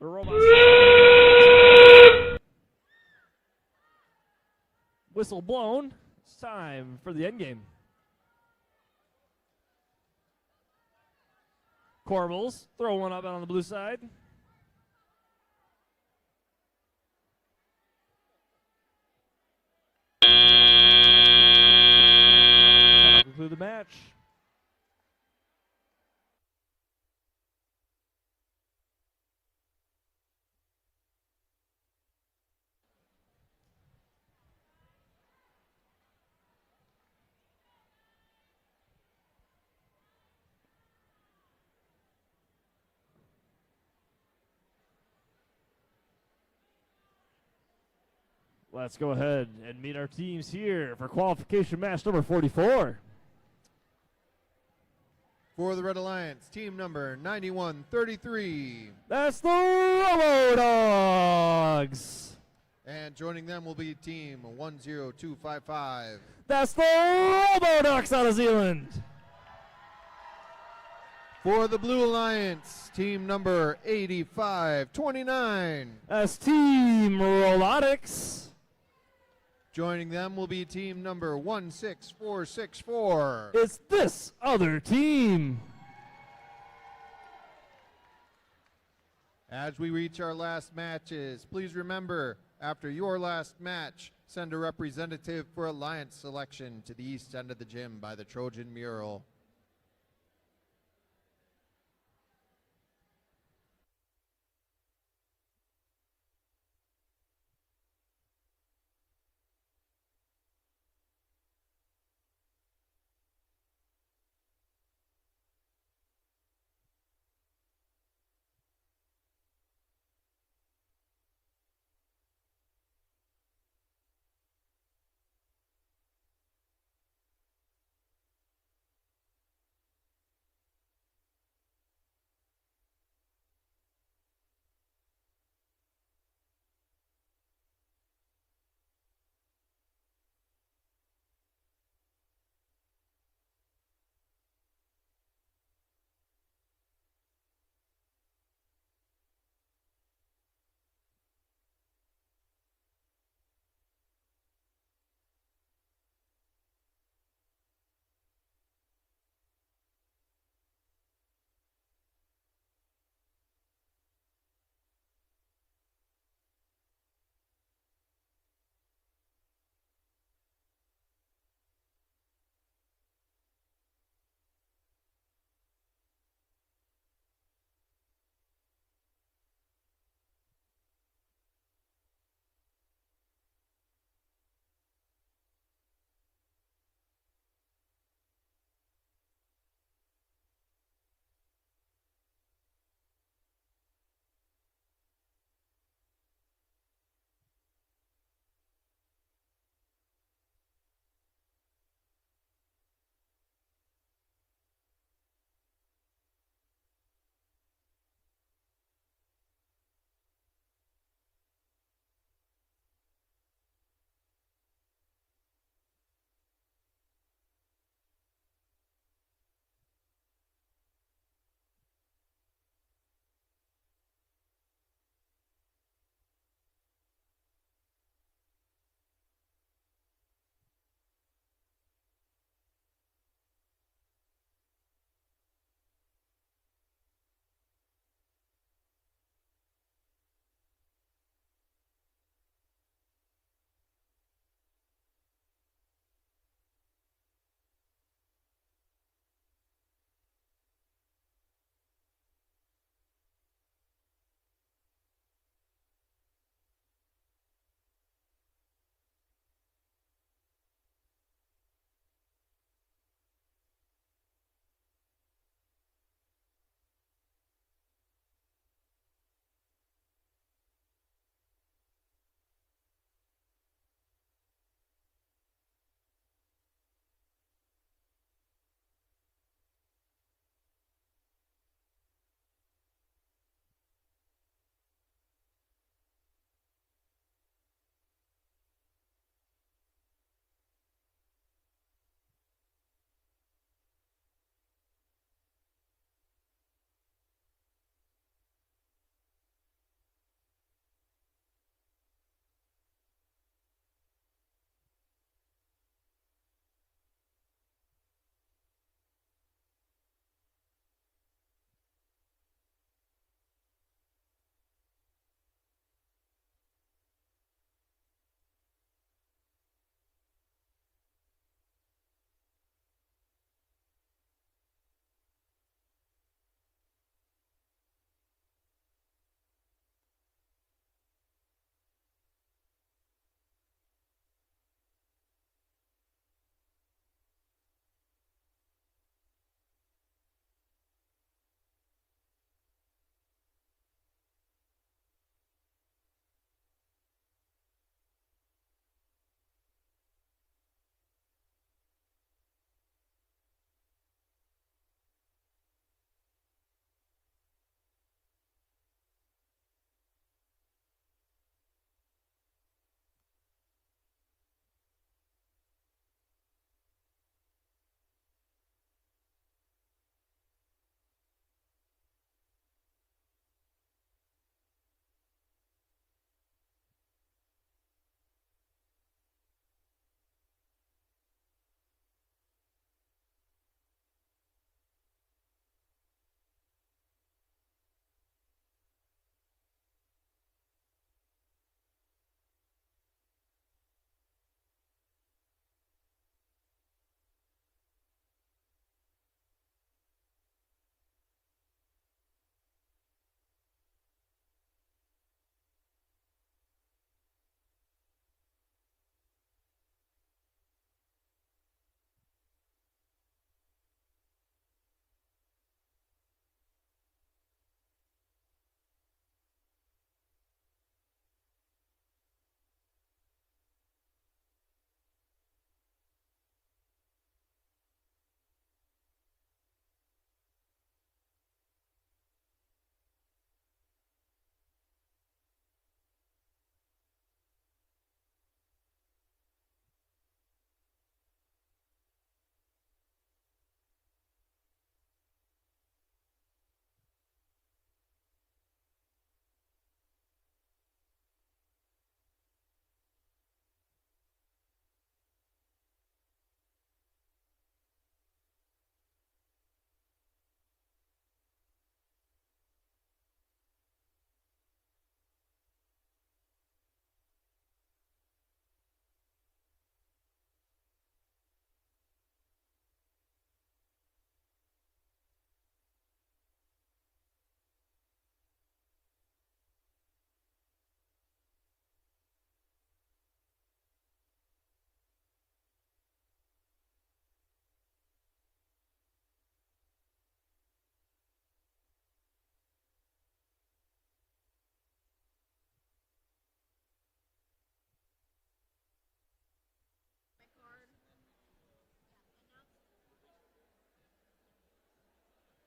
The robots. Whistle blown. It's time for the end game. Corbels throw one up on the blue side. That'll conclude the match. Let's go ahead and meet our teams here for qualification match number 44. For the Red Alliance, team number 9133. That's the Robo Dogs. And joining them will be team 10255. That's the Robo Ducks out of Zealand. For the Blue Alliance, team number 8529. That's Team Robotics. Joining them will be team number 16464. It's this other team. As we reach our last matches, please remember, after your last match, send a representative for Alliance selection to the east end of the gym by the Trojan mural.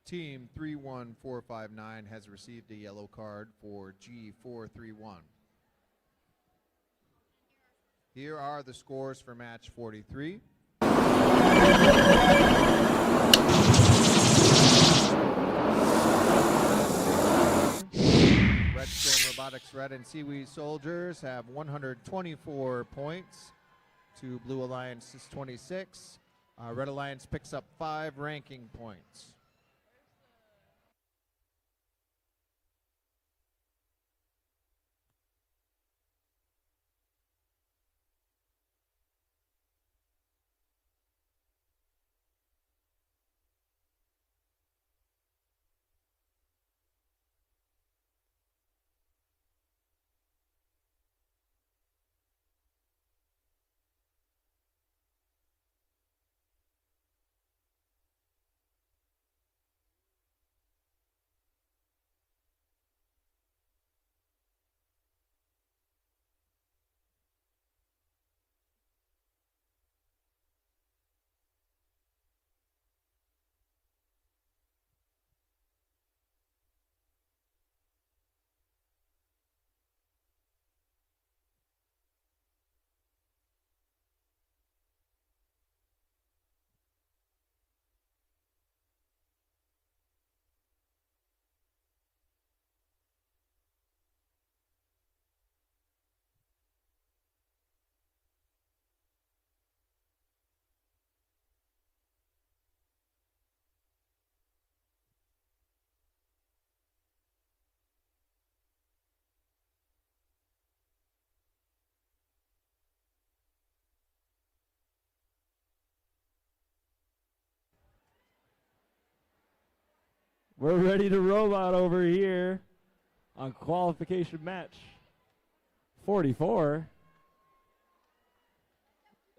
Team 31459 has received a yellow card for G431. Here are the scores for match 43. Redstone Robotics Red and Seaweed Soldiers have 124 points to Blue Alliance's 26. Red Alliance picks up 5 ranking points. We're ready to robot over here on qualification match 44.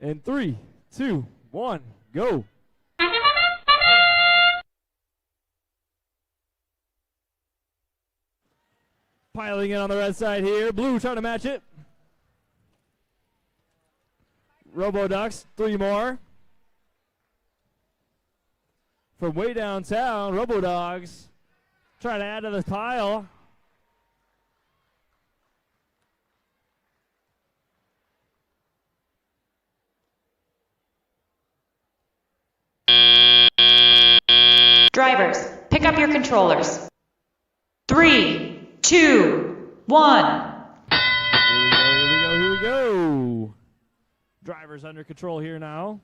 In 3, 2, 1, go. Piling in on the red side here. Blue trying to match it. Roboducks, 3 more. From way downtown, Robodogs trying to add to the pile. Drivers, pick up your controllers. 3, 2, 1. Here we go. Drivers under control here now.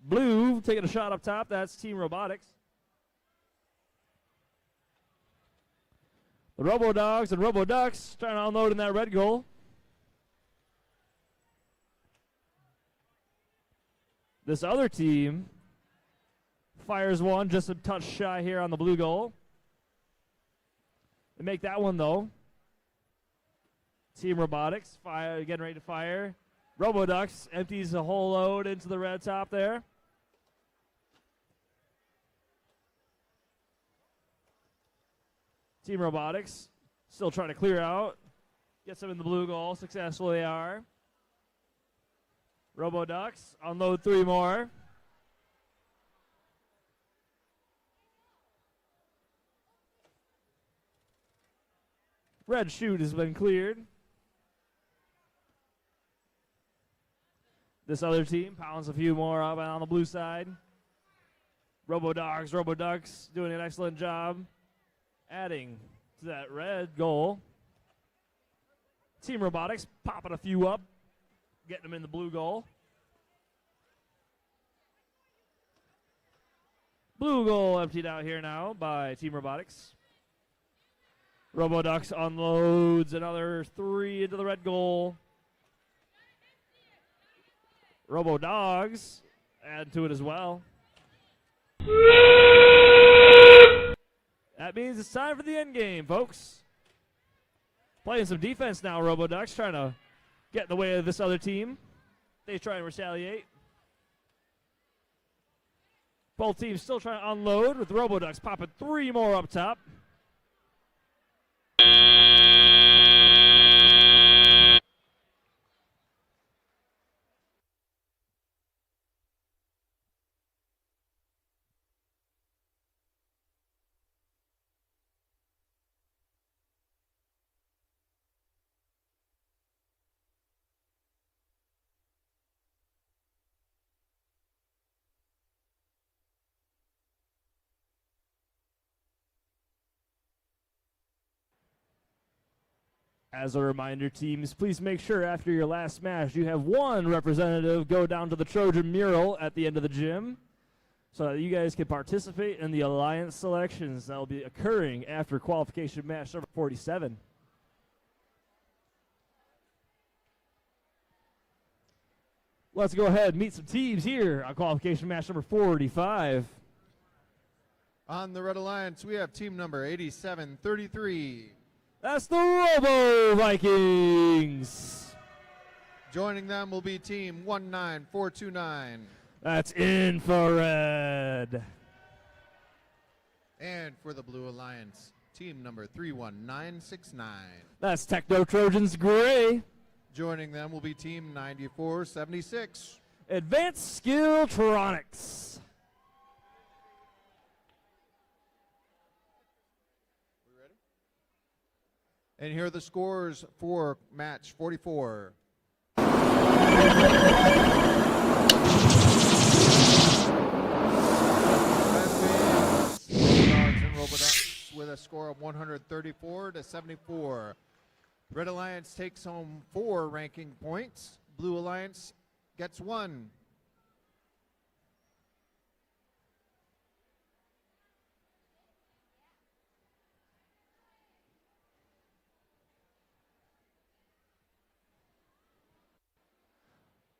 Blue taking a shot up top. That's Team Robotics. The Robodogs and Roboducks trying to unload in that red goal. This other team fires one just a touch shy here on the blue goal. They make that one though. Team Robotics fire, getting ready to fire. Roboducks empties the whole load into the red top there. Team Robotics still trying to clear out. Gets them in the blue goal. Successful they are. Roboducks unload 3 more. Red chute has been cleared. This other team pounds a few more up on the blue side. Robodogs, Roboducks doing an excellent job adding to that red goal. Team Robotics popping a few up, getting them in the blue goal. Blue goal emptied out here now by Team Robotics. Roboducks unloads another 3 into the red goal. Robodogs add to it as well. That means it's time for the end game, folks. Playing some defense now, Roboducks trying to get in the way of this other team. They try and retaliate. Both teams still trying to unload with Roboducks popping 3 more up top. As a reminder, teams, please make sure after your last match you have one representative go down to the Trojan mural at the end of the gym so that you guys can participate in the alliance selections that will be occurring after qualification match number 47. Let's go ahead and meet some teams here on qualification match number 45. On the Red Alliance, we have team number 8733. That's the Robo Vikings. Joining them will be team 19429. That's Infrared. And for the Blue Alliance, team number 31969. That's Techno Trojans Gray. Joining them will be team 9476. Advanced Skilltronics. And here are the scores for match 44. Robodogs with a score of 134 to 74. Red Alliance takes home 4 ranking points. Blue Alliance gets 1.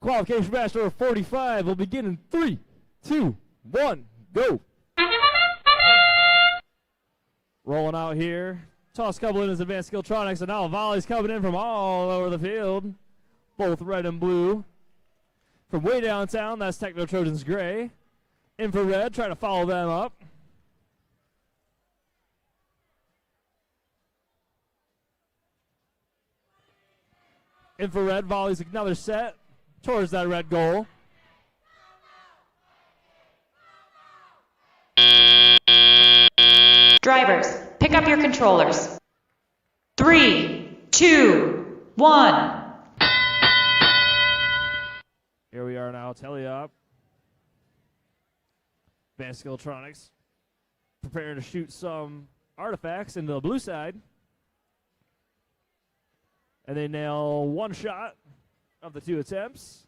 Qualification match number 45 will begin in 3, 2, 1, go. Rolling out here. Toss couple in his Advanced Skilltronics, and now volleys coming in from all over the field. Both red and blue. From way downtown, that's Techno Trojans Gray. Infrared trying to follow them up. Infrared volleys another set towards that red goal. Drivers, pick up your controllers. 3, 2, 1. Here we are now, Teleop. Advanced Skilltronics preparing to shoot some artifacts into the blue side. And they nail one shot of the 2 attempts.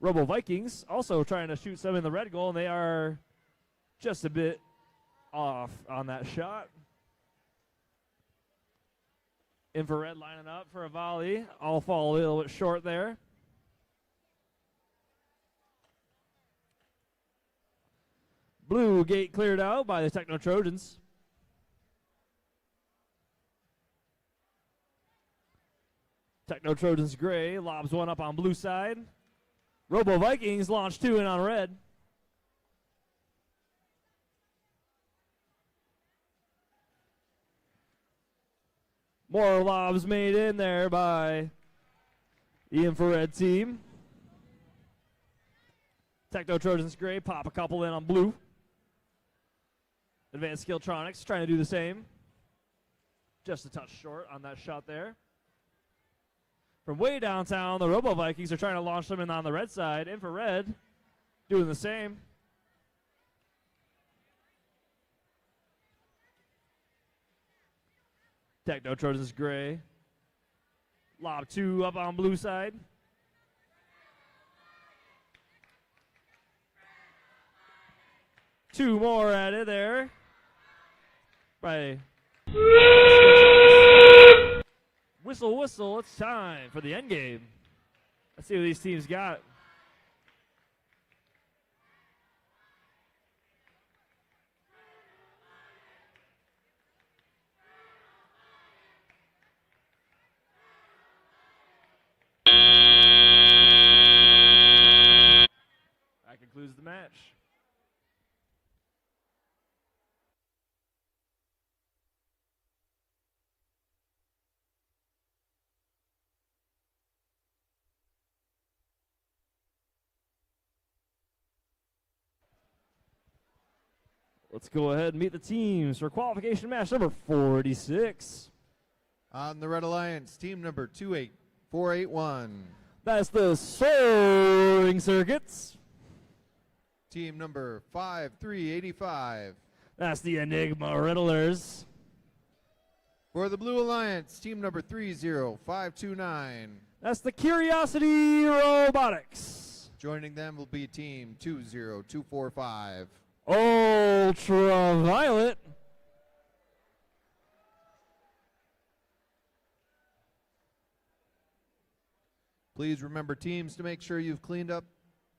Robo Vikings also trying to shoot some in the red goal, and they are just a bit off on that shot. Infrared lining up for a volley. All fall a little bit short there. Blue gate cleared out by the Techno Trojans. Techno Trojans Gray lobs one up on blue side. Robo Vikings launch 2 in on red. More lobs made in there by the Infrared team. Techno Trojans Gray pop a couple in on blue. Advanced Skilltronics trying to do the same. Just a touch short on that shot there. From way downtown, the Robo Vikings are trying to launch them in on the red side. Infrared doing the same. Techno Trojans Gray. Lob 2 up on blue side. Two more at it there. By whistle, whistle, it's time for the end game. Let's see what these teams got. That concludes the match. Let's go ahead and meet the teams for qualification match number 46. On the Red Alliance, team number 28481. That's the Soaring Circuits. Team number 5385. That's the Enigma Riddlers. For the Blue Alliance, team number 30529. That's the Curiosity Robotics. Joining them will be team 20245. Ultraviolet. Please remember, teams, to make sure you've cleaned up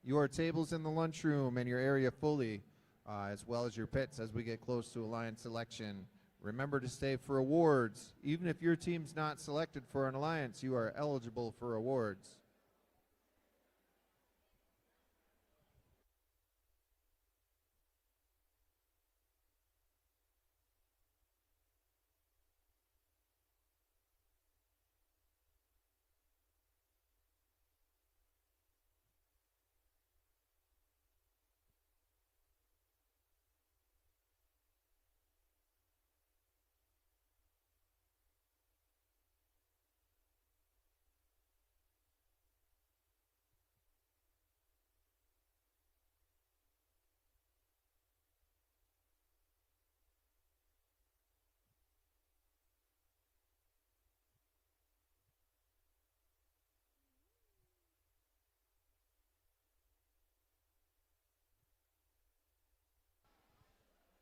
your tables in the lunchroom and your area fully, as well as your pits as we get close to Alliance selection. Remember to stay for awards. Even if your team's not selected for an Alliance, you are eligible for awards.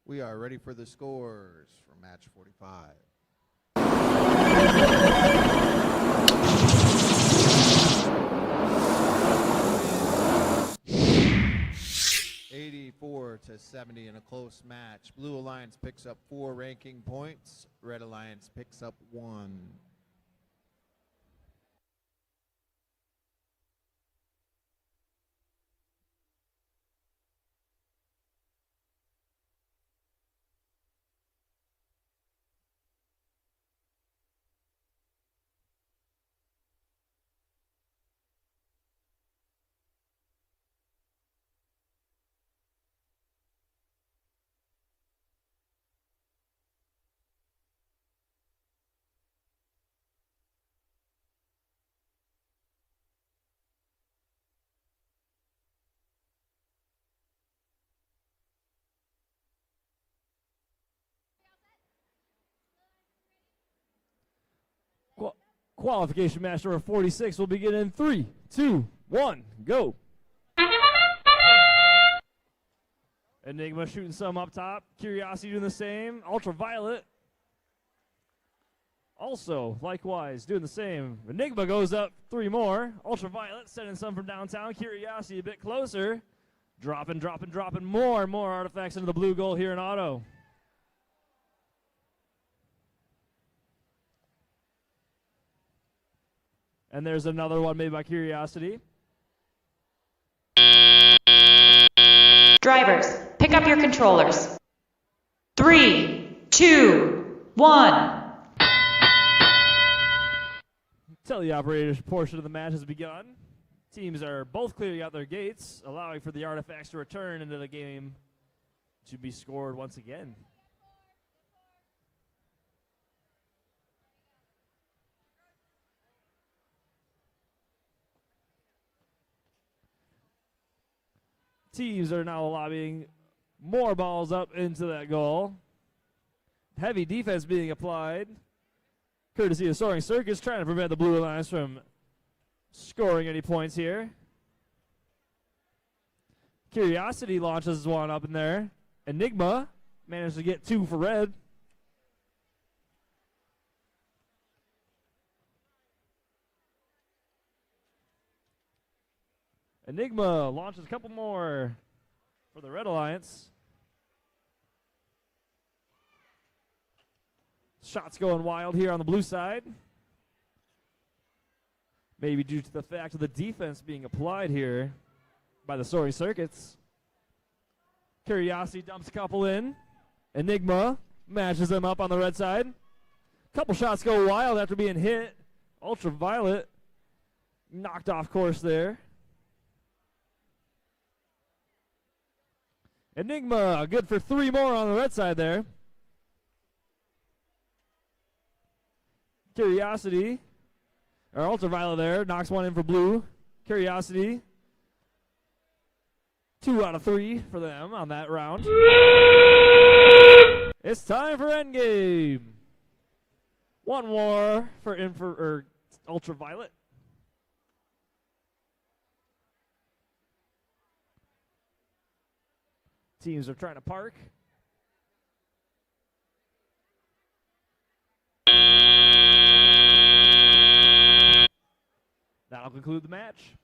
We are ready for the scores for match 45. 84-70 in a close match. Blue Alliance picks up 4 ranking points. Red Alliance picks up 1. Qualification match number 46 will begin in 3, 2, 1, go. Enigma shooting some up top. Curiosity doing the same. Ultraviolet also, likewise, doing the same. Enigma goes up 3 more. Ultraviolet sending some from downtown. Curiosity a bit closer. Dropping more and more artifacts into the blue goal here in auto. And there's another one made by Curiosity. Drivers, pick up your controllers. 3, 2, 1. Teleoperator's portion of the match has begun. Teams are both clearing out their gates, allowing for the artifacts to return into the game to be scored once again. Teams are now lobbying more balls up into that goal. Heavy defense being applied, courtesy of Soaring Circus, trying to prevent the Blue Alliance from scoring any points here. Curiosity launches one up in there. Enigma managed to get 2 for red. Enigma launches a couple more for the Red Alliance. Shots going wild here on the blue side. Maybe due to the fact of the defense being applied here by the Soaring Circuits. Curiosity dumps a couple in. Enigma matches them up on the red side. Couple shots go wild after being hit. Ultraviolet knocked off course there. Enigma good for 3 more on the red side there. Curiosity, or Ultraviolet there, knocks one in for blue. Curiosity, 2 out of 3 for them on that round. It's time for endgame. One more for ultraviolet. Teams are trying to park. That'll conclude the match.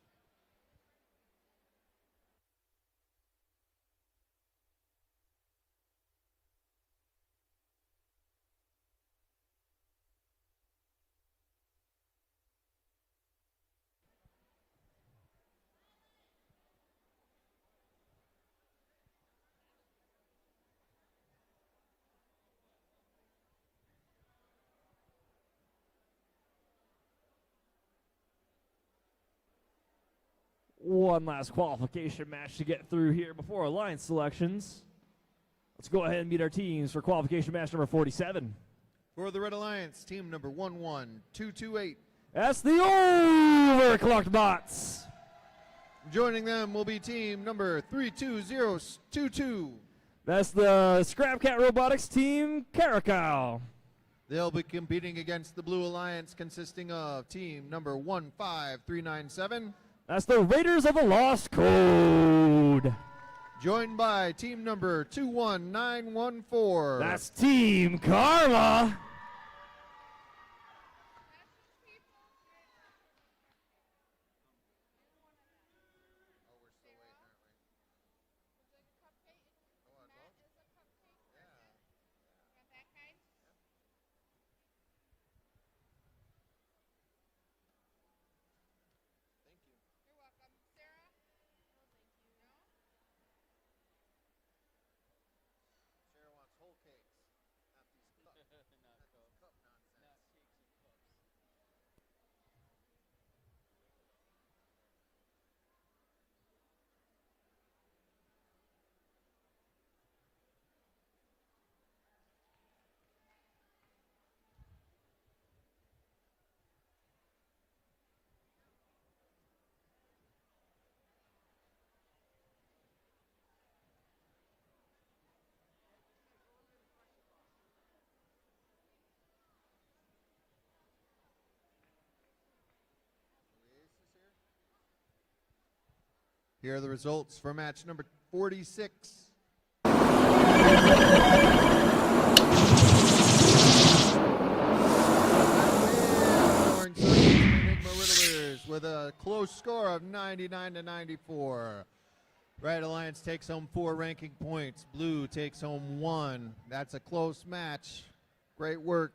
One last qualification match to get through here before alliance selections. Let's go ahead and meet our teams for qualification match number 47. For the Red Alliance, team number 11228. That's the Overclocked Bots. Joining them will be team number 32022. That's the Scrap Cat Robotics team, Caracal. They'll be competing against the Blue Alliance, consisting of team number 15397. That's the Raiders of the Lost Code. Joined by team number 21914. That's Team Karma. Here are the results for match number 46. With a close score of 99-94. Red Alliance takes home 4 ranking points. Blue takes home 1. That's a close match. Great work.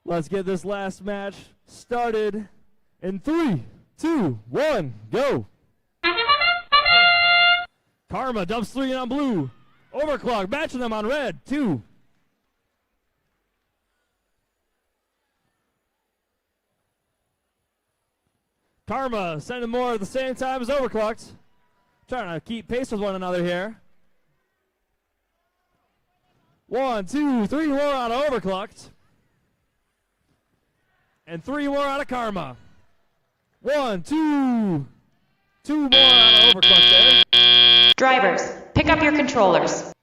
Let's get this last match started in 3, 2, 1, go. Karma dumps 3 on blue. Overclock matching them on red, 2. Karma sending more at the same time as Overclocked. Trying to keep pace with one another here. 1, 2, 3 more on Overclocked. And 3 more out of Karma. 1, 2. 2 more out of Overclock there. Drivers, pick up your controllers.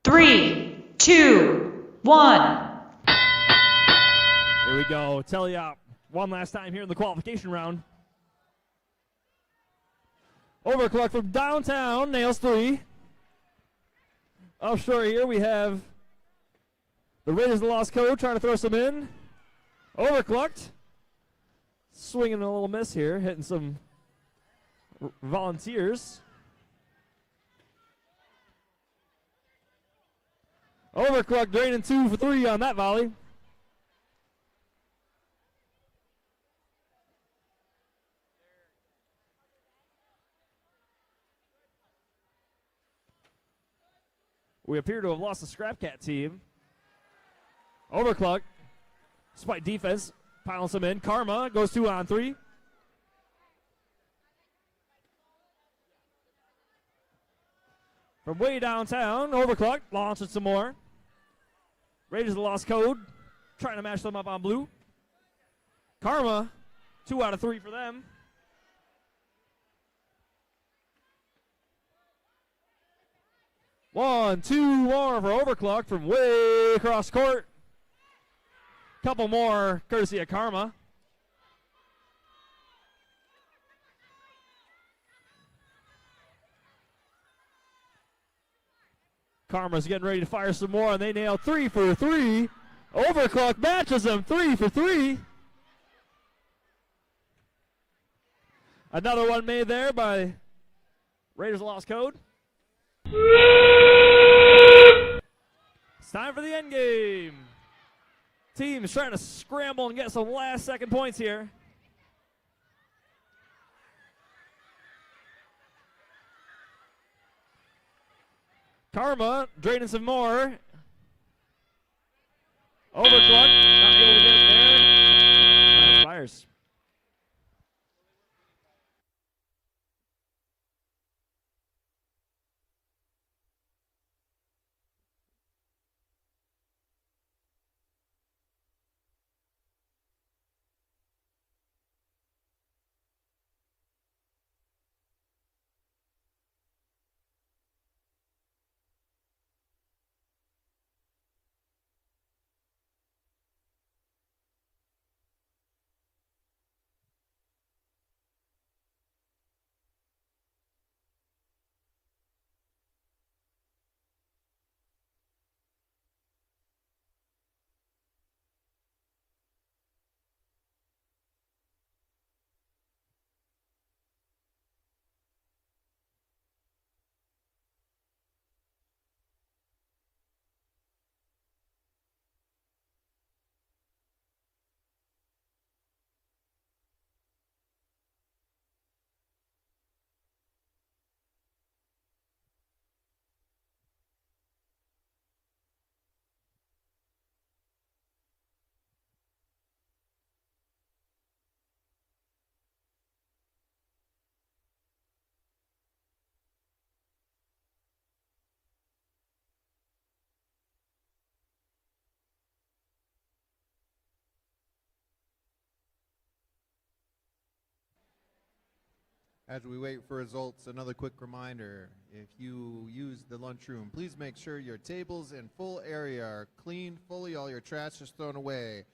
3, 2, 1. Here we go. Tally up one last time here in the qualification round. Overclock from downtown, nails 3. Offshore here we have the Raiders of the Lost Code trying to throw some in. Overclocked. Swinging a little miss here, hitting some volunteers. Overclocked draining 2 for 3 on that volley. We appear to have lost the Scrap Cat team. Overclock, despite defense, piles him in. Karma goes 2-on-3. From way downtown, Overclock launches some more. Raiders the lost code, trying to match them up on blue. Karma, 2 out of 3 for them. One, two more for Overclock from way across court. Couple more courtesy of Karma. Karma's getting ready to fire some more, and they nail 3 for 3. Overclock matches them 3 for 3. Another one made there by Raiders Lost Code. It's time for the end game. Teams trying to scramble and get some last-second points here. Karma draining some more. Overclock, not able to get it there. Time expires. As we wait for results, another quick reminder, if you use the lunchroom, please make sure your tables and full area are cleaned fully, all your trash is thrown away.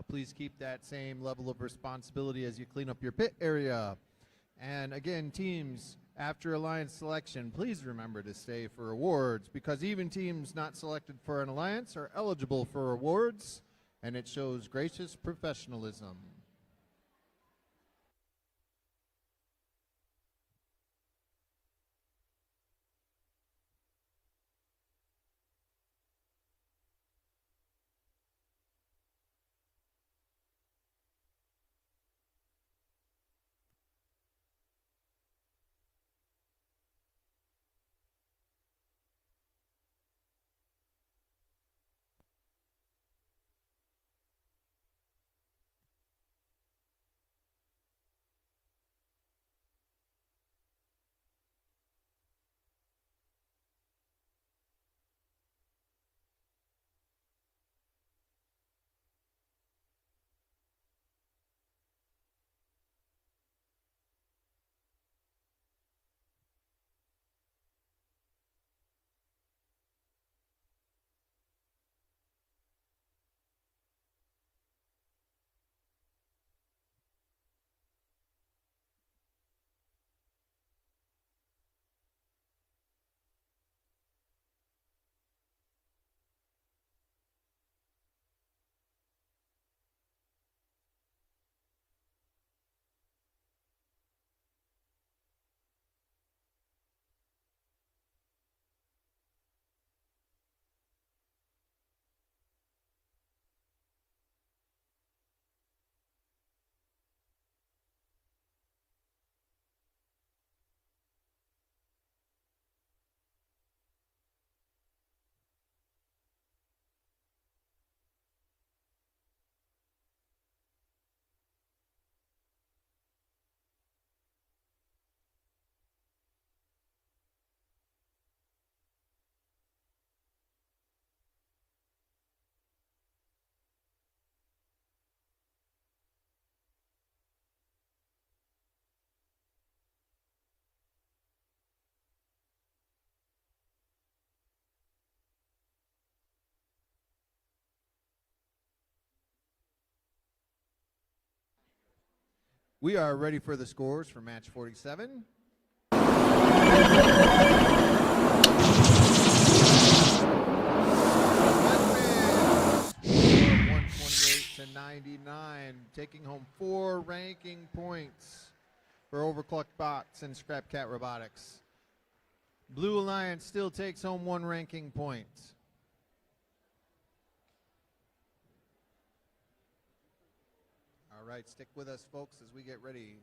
Please keep that same level of responsibility as you clean up your pit area. And again, teams, after alliance selection, please remember to stay for awards, because even teams not selected for an alliance are eligible for awards, and it shows gracious professionalism. We are ready for the scores for match 47. To 99, taking home 4 ranking points for Overclocked Box and Scrap Cat Robotics. Blue Alliance still takes home 1 ranking point. All right, stick with us, folks, as we get ready.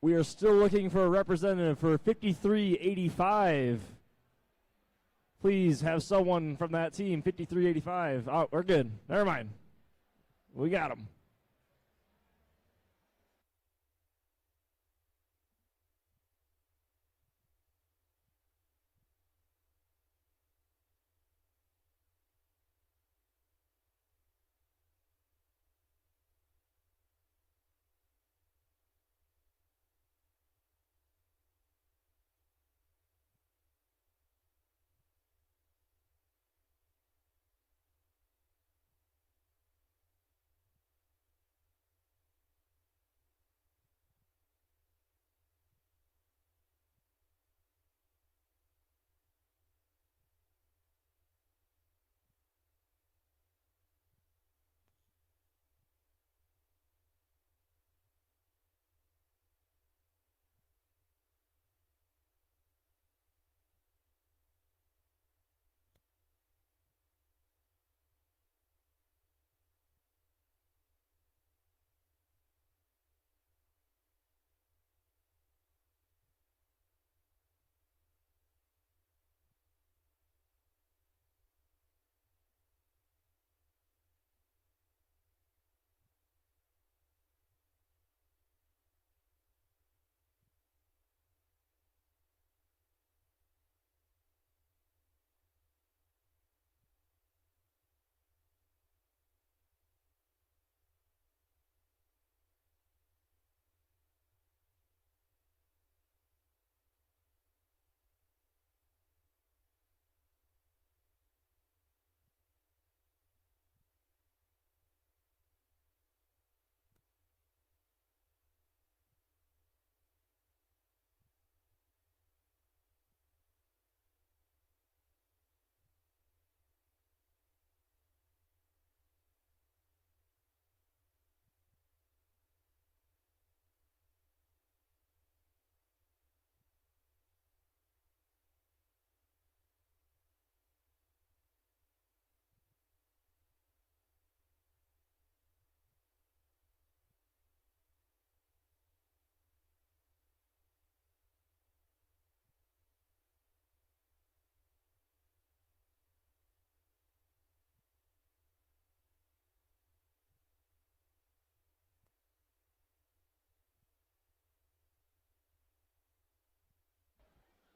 We are still looking for a representative for 5385. Please have someone from that team, 5385. Oh, we're good. Never mind. We got him.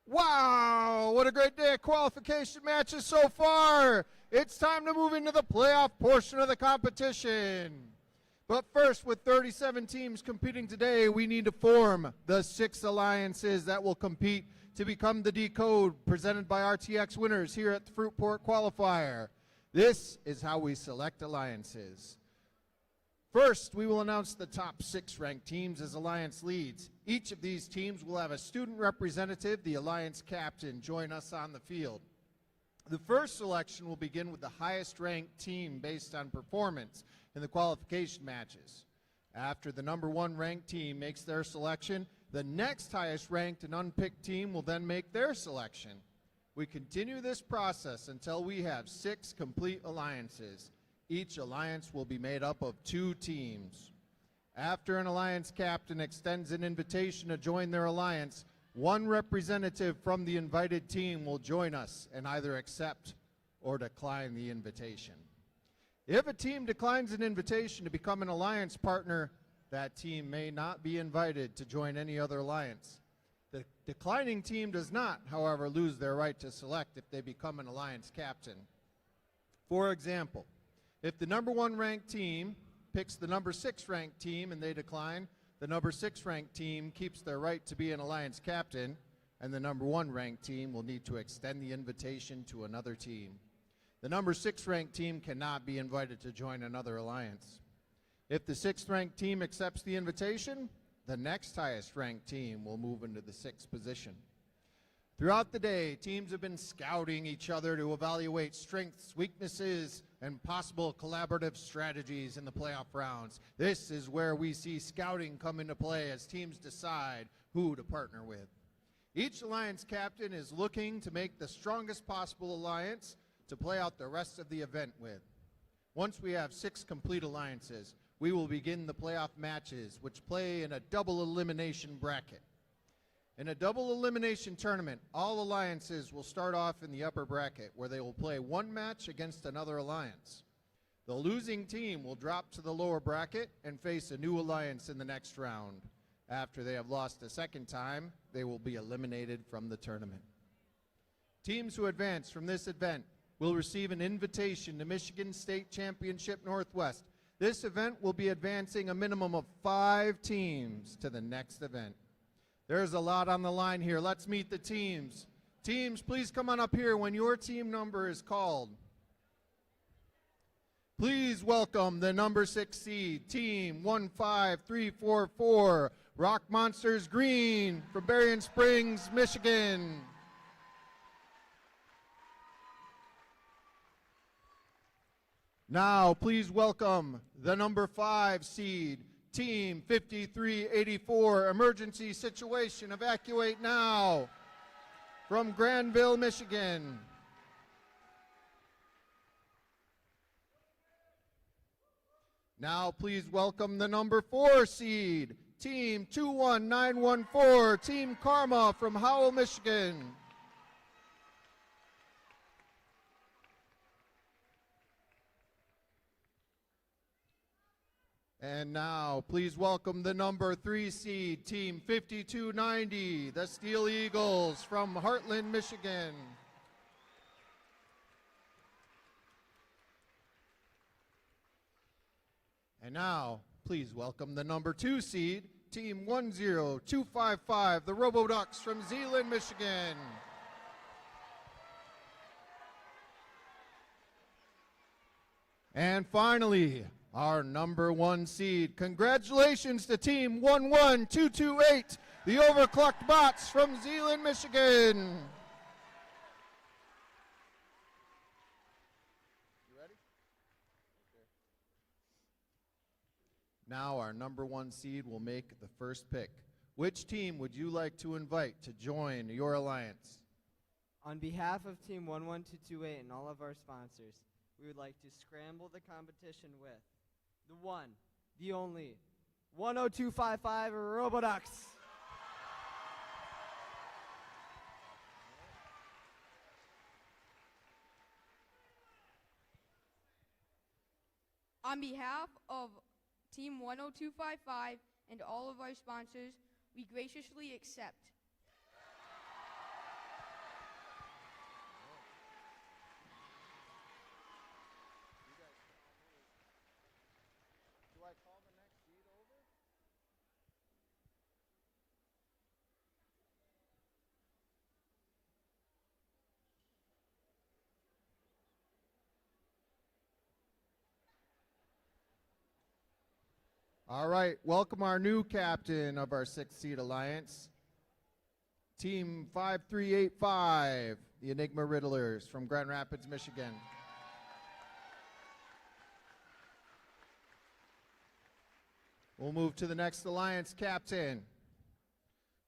Wow, what a great day of qualification matches so far. It's time to move into the playoff portion of the competition. But first, with 37 teams competing today, we need to form the 6 alliances that will compete to become the D-Code presented by RTX winners here at the Fruitport Qualifier. This is how we select alliances. First, we will announce the top 6 ranked teams as alliance leads. Each of these teams will have a student representative, the alliance captain, join us on the field. The first selection will begin with the highest ranked team based on performance in the qualification matches. After the number 1 ranked team makes their selection, the next highest ranked and unpicked team will then make their selection. We continue this process until we have 6 complete alliances. Each alliance will be made up of 2 teams. After an alliance captain extends an invitation to join their alliance, 1 representative from the invited team will join us and either accept or decline the invitation. If a team declines an invitation to become an alliance partner, that team may not be invited to join any other alliance. The declining team does not, however, lose their right to select if they become an alliance captain. For example, if the number 1 ranked team picks the number 6 ranked team and they decline, the number 6 ranked team keeps their right to be an alliance captain, and the number 1 ranked team will need to extend the invitation to another team. The number 6 ranked team cannot be invited to join another alliance. If the 6th ranked team accepts the invitation, the next highest ranked team will move into the 6th position. Throughout the day, teams have been scouting each other to evaluate strengths, weaknesses, and possible collaborative strategies in the playoff rounds. This is where we see scouting come into play as teams decide who to partner with. Each alliance captain is looking to make the strongest possible alliance to play out the rest of the event with. Once we have 6 complete alliances, we will begin the playoff matches, which play in a double elimination bracket. In a double elimination tournament, all alliances will start off in the upper bracket, where they will play one match against another alliance. The losing team will drop to the lower bracket and face a new alliance in the next round. After they have lost a second time, they will be eliminated from the tournament. Teams who advance from this event will receive an invitation to Michigan State Championship Northwest. This event will be advancing a minimum of 5 teams to the next event. There's a lot on the line here. Let's meet the teams. Teams, please come on up here when your team number is called. Please welcome the number 6 seed, team 15344, Rock Monsters Green from Berrien Springs, Michigan. Now, please welcome the number 5 seed, team 5384, Emergency Situation, Evacuate Now, from Granville, Michigan. Now, please welcome the number 4 seed, team 21914, Team Karma from Howell, Michigan. And now, please welcome the number 3 seed, team 5290, the Steel Eagles from Heartland, Michigan. And now, please welcome the number 2 seed, team 10255, the RoboDucks from Zeeland, Michigan. And finally, our number 1 seed. Congratulations to team 11228, the Overclocked Bots from Zeeland, Michigan. Now our number 1 seed will make the first pick. Which team would you like to invite to join your alliance? On behalf of Team 11228 and all of our sponsors, we would like to scramble the competition with the one, the only, 10255 RoboDucks. On behalf of Team 10255 and all of our sponsors, we graciously accept. Do I call the next seed over? All right, welcome our new captain of our 6th seed alliance, team 5385, the Enigma Riddlers from Grand Rapids, Michigan. We'll move to the next alliance captain.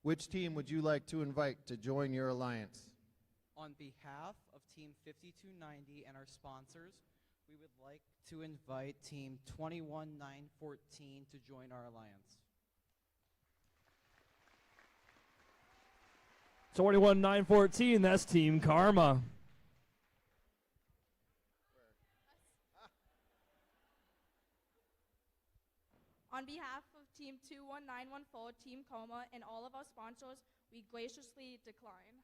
Which team would you like to invite to join your alliance? On behalf of Team 5290 and our sponsors, we would like to invite Team 21914 to join our alliance. 21914, that's Team Karma. On behalf of Team 21914, Team Coma, and all of our sponsors, we graciously decline.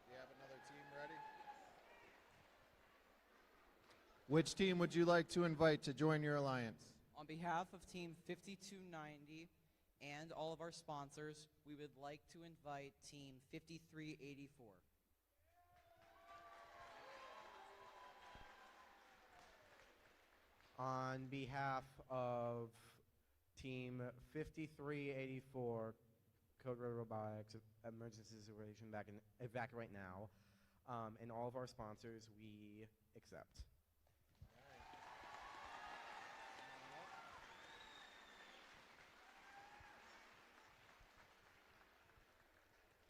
Do you have another team ready? Which team would you like to invite to join your alliance? On behalf of Team 5290 and all of our sponsors, we would like to invite Team 5384. On behalf of Team 5384, Code Red Robotics, Emergency Situation, Evacuate Now, and all of our sponsors, we accept.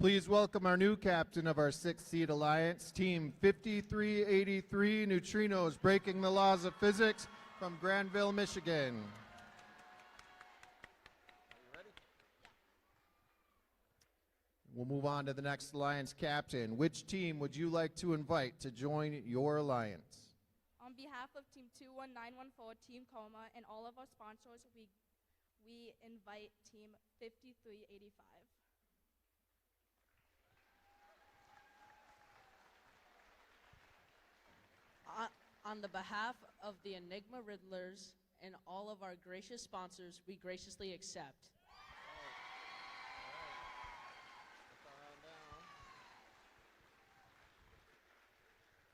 Please welcome our new captain of our 6th seed alliance, Team 5383 Neutrinos, breaking the laws of physics from Granville, Michigan. We'll move on to the next alliance captain. Which team would you like to invite to join your alliance? On behalf of Team 21914, Team Coma, and all of our sponsors, we invite Team 5385. On the behalf of the Enigma Riddlers and all of our gracious sponsors, we graciously accept.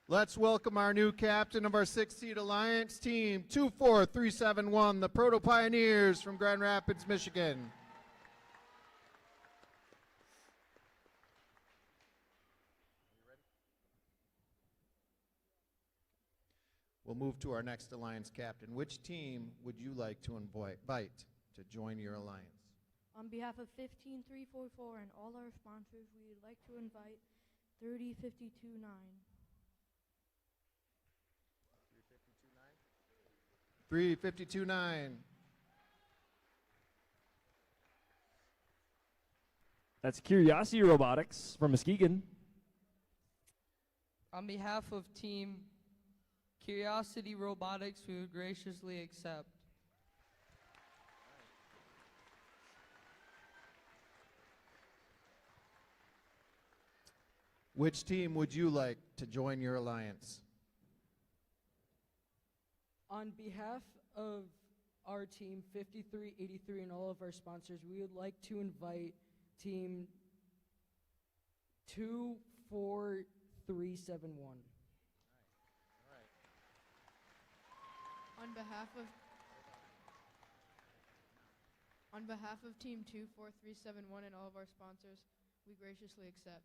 Let's welcome our new captain of our 6th seed alliance, Team 24371, the Proto Pioneers from Grand Rapids, Michigan. We'll move to our next alliance captain. Which team would you like to invite to join your alliance? On behalf of 15344 and all our sponsors, we would like to invite 30529. 3529. That's Curiosity Robotics from Muskegon. On behalf of Team Curiosity Robotics, we would graciously accept. Which team would you like to join your alliance? On behalf of our Team 5383 and all of our sponsors, we would like to invite Team 24371. On behalf of Team 24371 and all of our sponsors, we graciously accept.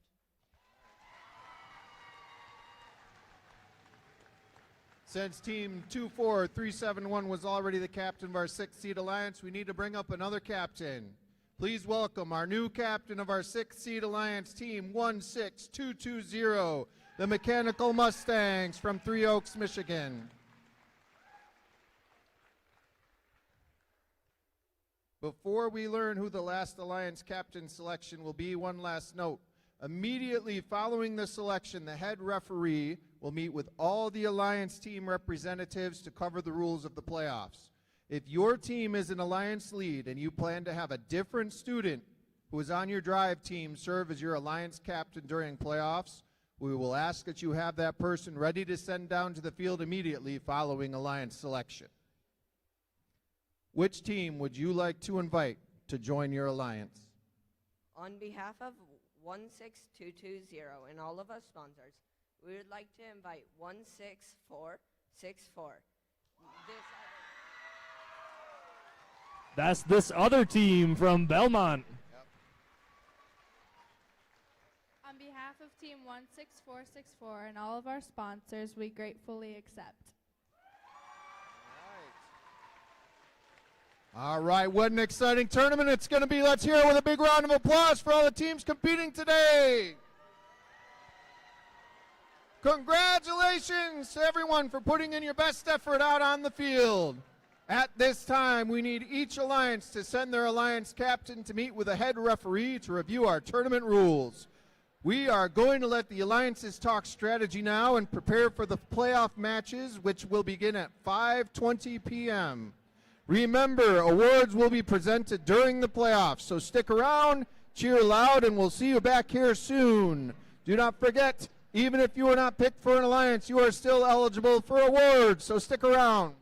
Since Team 24371 was already the captain of our 6th seed alliance, we need to bring up another captain. Please welcome our new captain of our 6th seed alliance, Team 16220, the Mechanical Mustangs from Three Oaks, Michigan. Before we learn who the last alliance captain selection will be, one last note. Immediately following the selection, the head referee will meet with all the alliance team representatives to cover the rules of the playoffs. If your team is an alliance lead and you plan to have a different student who is on your drive team serve as your alliance captain during playoffs, we will ask that you have that person ready to send down to the field immediately following alliance selection. Which team would you like to invite to join your alliance? On behalf of 16220 and all of our sponsors, we would like to invite 16464. That's this other team from Belmont. On behalf of Team 16464 and all of our sponsors, we gratefully accept. All right, what an exciting tournament it's going to be. Let's hear it with a big round of applause for all the teams competing today. Congratulations to everyone for putting in your best effort out on the field. At this time, we need each alliance to send their alliance captain to meet with a head referee to review our tournament rules. We are going to let the alliances talk strategy now and prepare for the playoff matches, which will begin at 5:20 p.m. Remember, awards will be presented during the playoffs, so stick around, cheer loud, and we'll see you back here soon. Do not forget, even if you are not picked for an alliance, you are still eligible for awards, so stick around.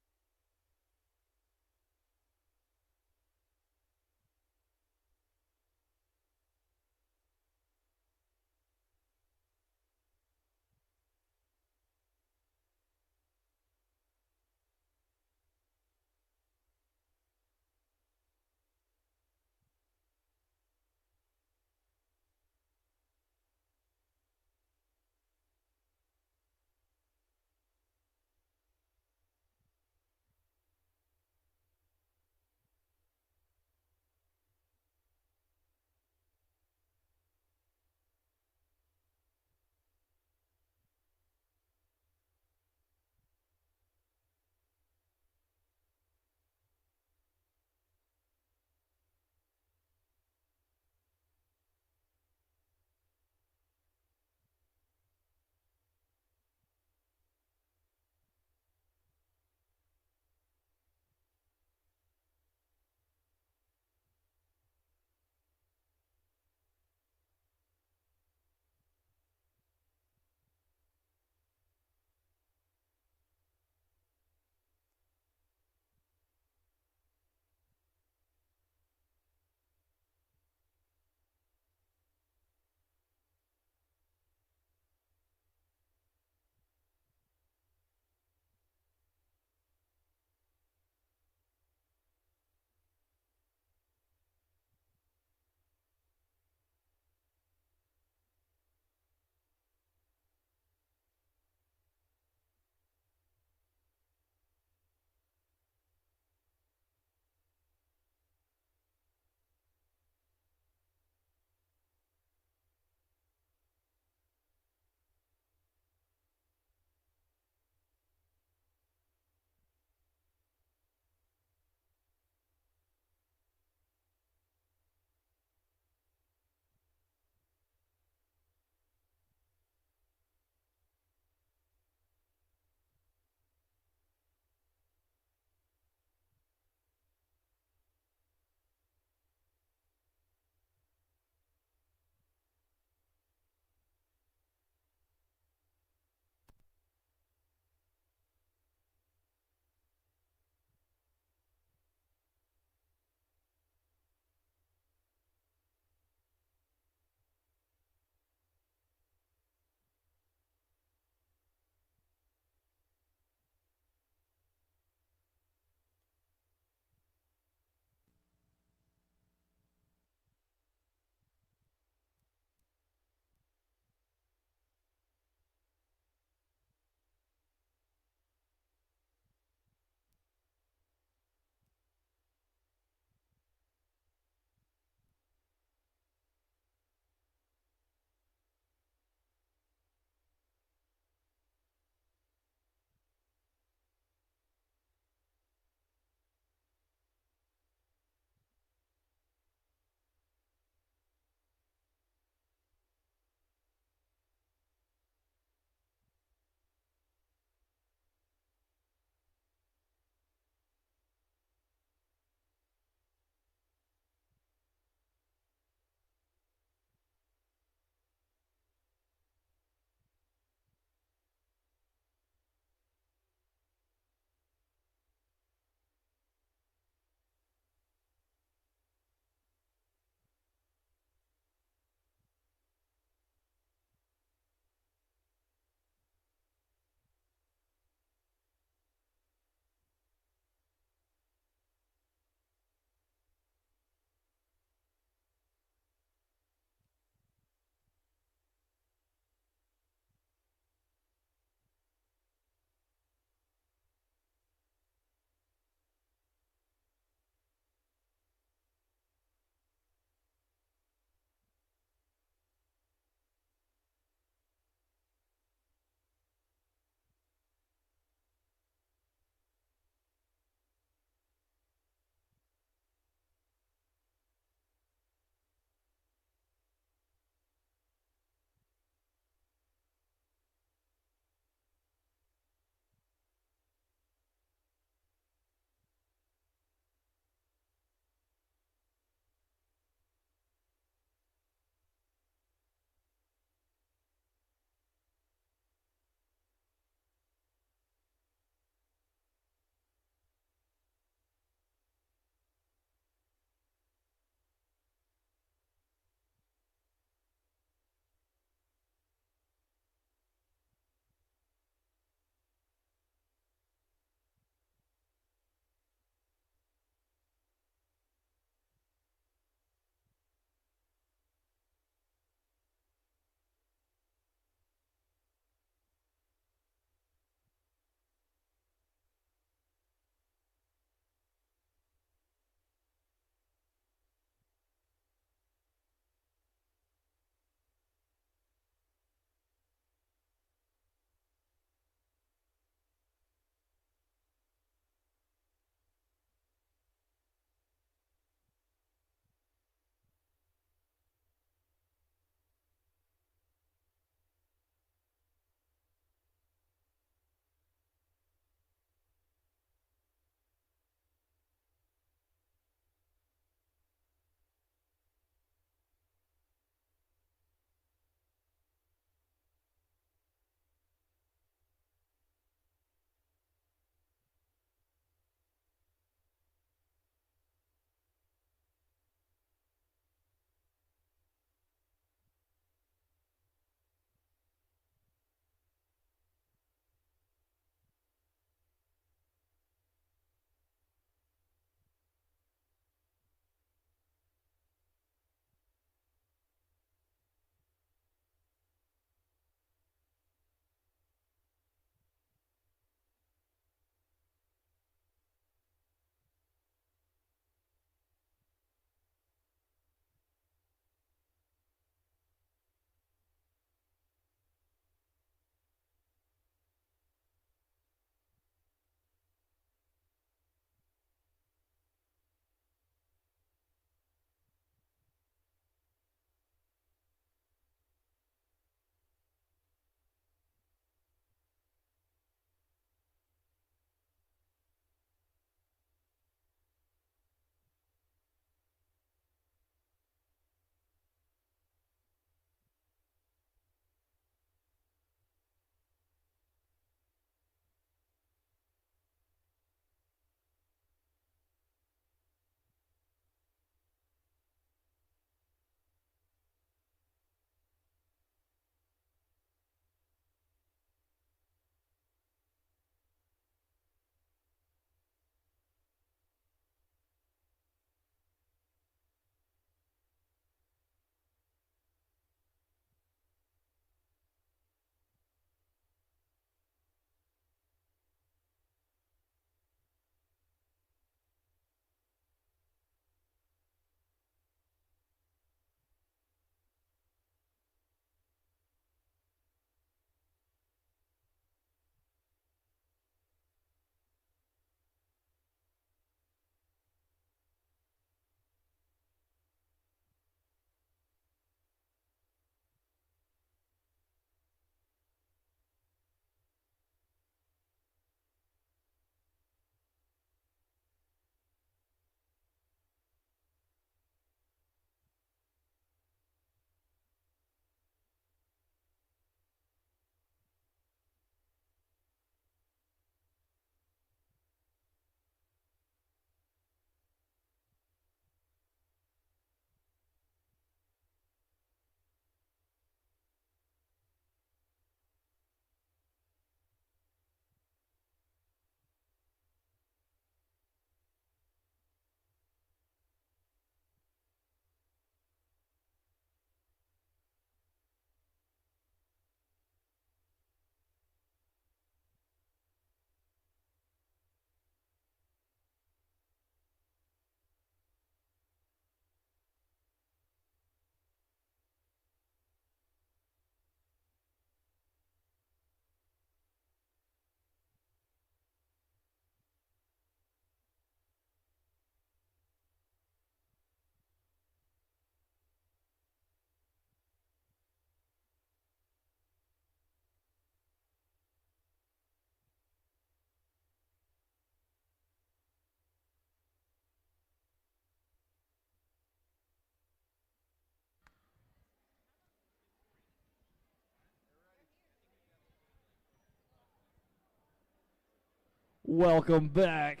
Welcome back.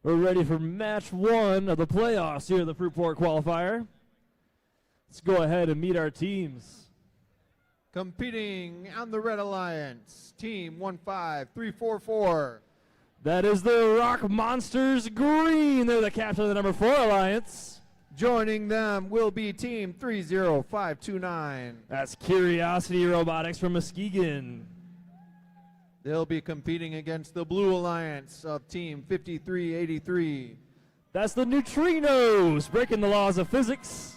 We're ready for match 1 of the playoffs here at the Fruitport Qualifier. Let's go ahead and meet our teams. Competing on the Red Alliance, Team 15344. That is the Rock Monsters Green. They're the captain of the number 4 Alliance. Joining them will be Team 30529. That's Curiosity Robotics from Muskegon. They'll be competing against the Blue Alliance of Team 5383. That's the Neutrinos, breaking the laws of physics.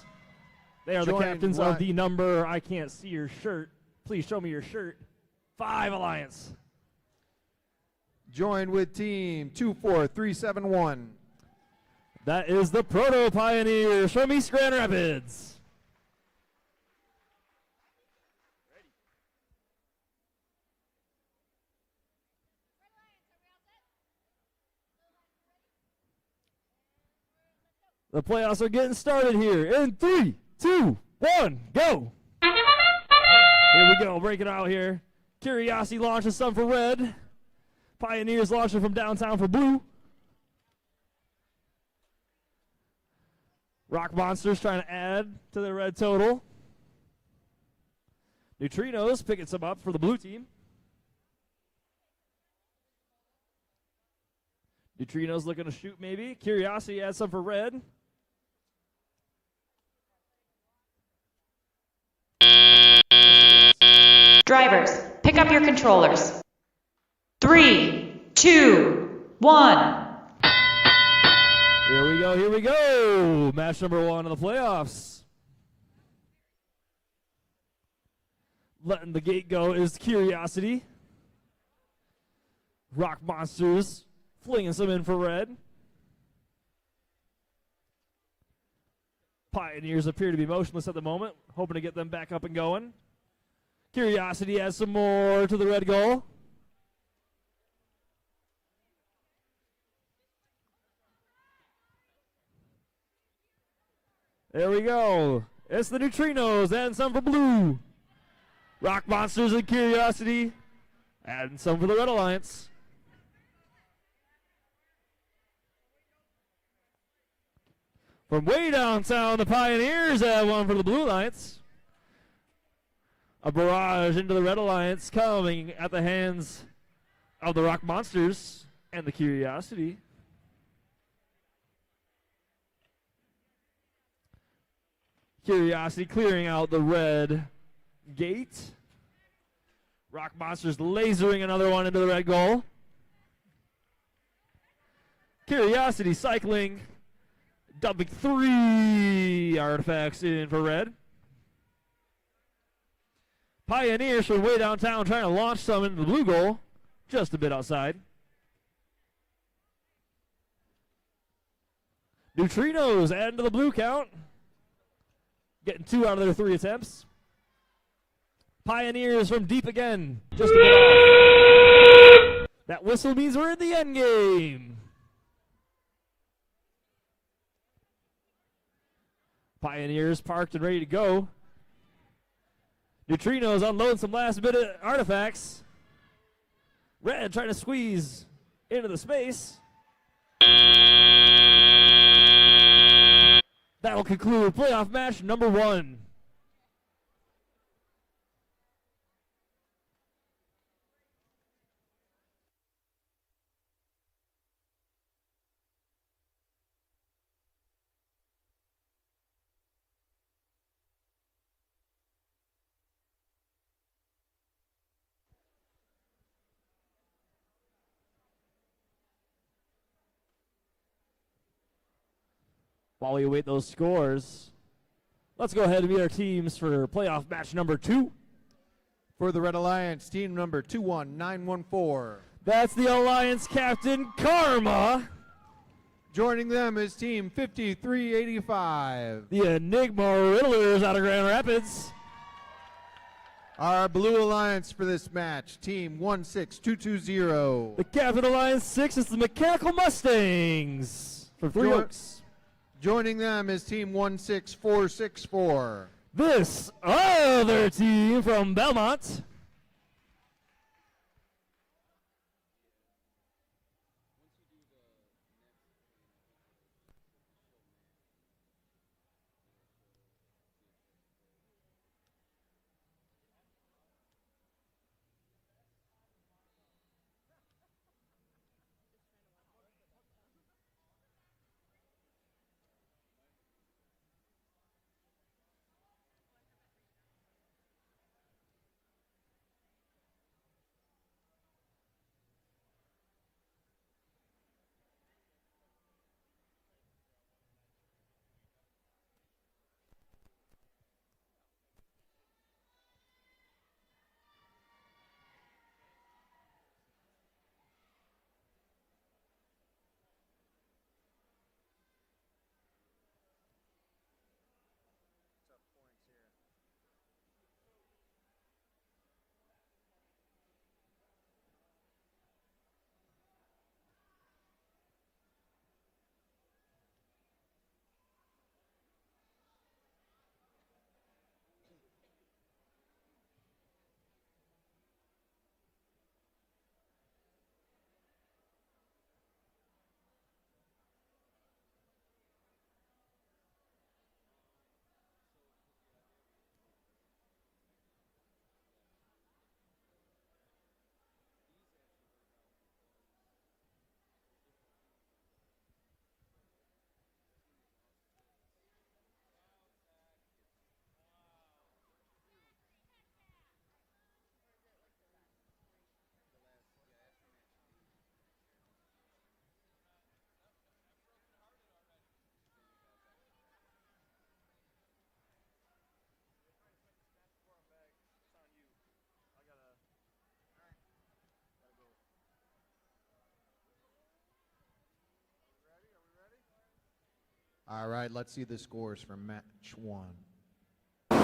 They are the captains of the number, I can't see your shirt. Please show me your shirt. 5 Alliance. Joined with Team 24371. That is the Proto Pioneers from East Grand Rapids. The playoffs are getting started here in 3, 2, 1, go. Here we go, break it out here. Curiosity launches some for red. Pioneers launching from downtown for blue. Rock Monsters trying to add to the red total. Neutrinos picking some up for the blue team. Neutrinos looking to shoot maybe. Curiosity adds some for red. Drivers, pick up your controllers. 3, 2, 1. Here we go. Match number 1 of the playoffs. Letting the gate go is Curiosity. Rock Monsters flinging some infrared. Pioneers appear to be motionless at the moment, hoping to get them back up and going. Curiosity adds some more to the red goal. There we go. It's the Neutrinos and some for blue. Rock Monsters and Curiosity adding some for the Red Alliance. From way downtown, the Pioneers add one for the Blue Alliance. A barrage into the Red Alliance coming at the hands of the Rock Monsters and the Curiosity. Curiosity clearing out the red gate. Rock Monsters lasering another one into the red goal. Curiosity cycling, dumping 3 artifacts in for red. Pioneers from way downtown trying to launch some into the blue goal, just a bit outside. Neutrinos adding to the blue count, getting 2 out of their 3 attempts. Pioneers from deep again, just a bit off. That whistle means we're in the end game. Pioneers parked and ready to go. Neutrinos unloading some last minute artifacts. Red trying to squeeze into the space. That'll conclude playoff match number 1. While we await those scores, let's go ahead and meet our teams for playoff match number 2. For the Red Alliance, team number 21914. That's the Alliance captain, Karma. Joining them is team 5385. The Enigma Riddlers out of Grand Rapids. Our Blue Alliance for this match, team 16220. The captain Alliance 6 is the Mechanical Mustangs from Three Oaks. Joining them is team 16464. This other team from Belmont. All right, let's see the scores for match 1. Red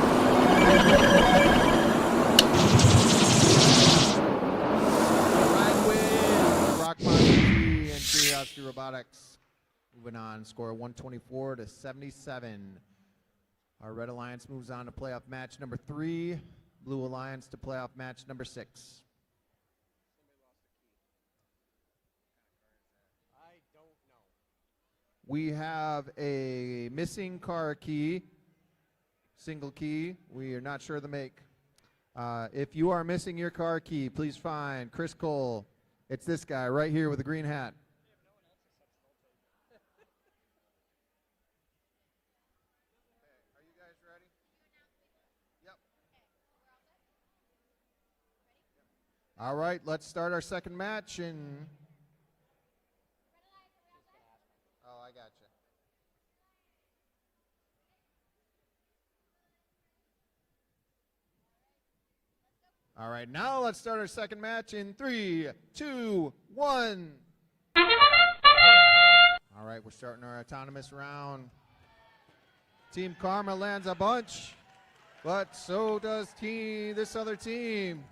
wins, Rock Monty and Curiosity Robotics. Moving on, score 124 to 77. Our Red Alliance moves on to playoff match number 3. Blue Alliance to playoff match number 6. We have a missing car key, single key. We are not sure of the make. If you are missing your car key, please find Chris Cole. It's this guy right here with the green hat. Are you guys ready? Yep. All right, let's start our second match. Oh, I got you. All right, now let's start our second match in 3, 2, 1. All right, we're starting our autonomous round. Team Karma lands a bunch, but so does this other team.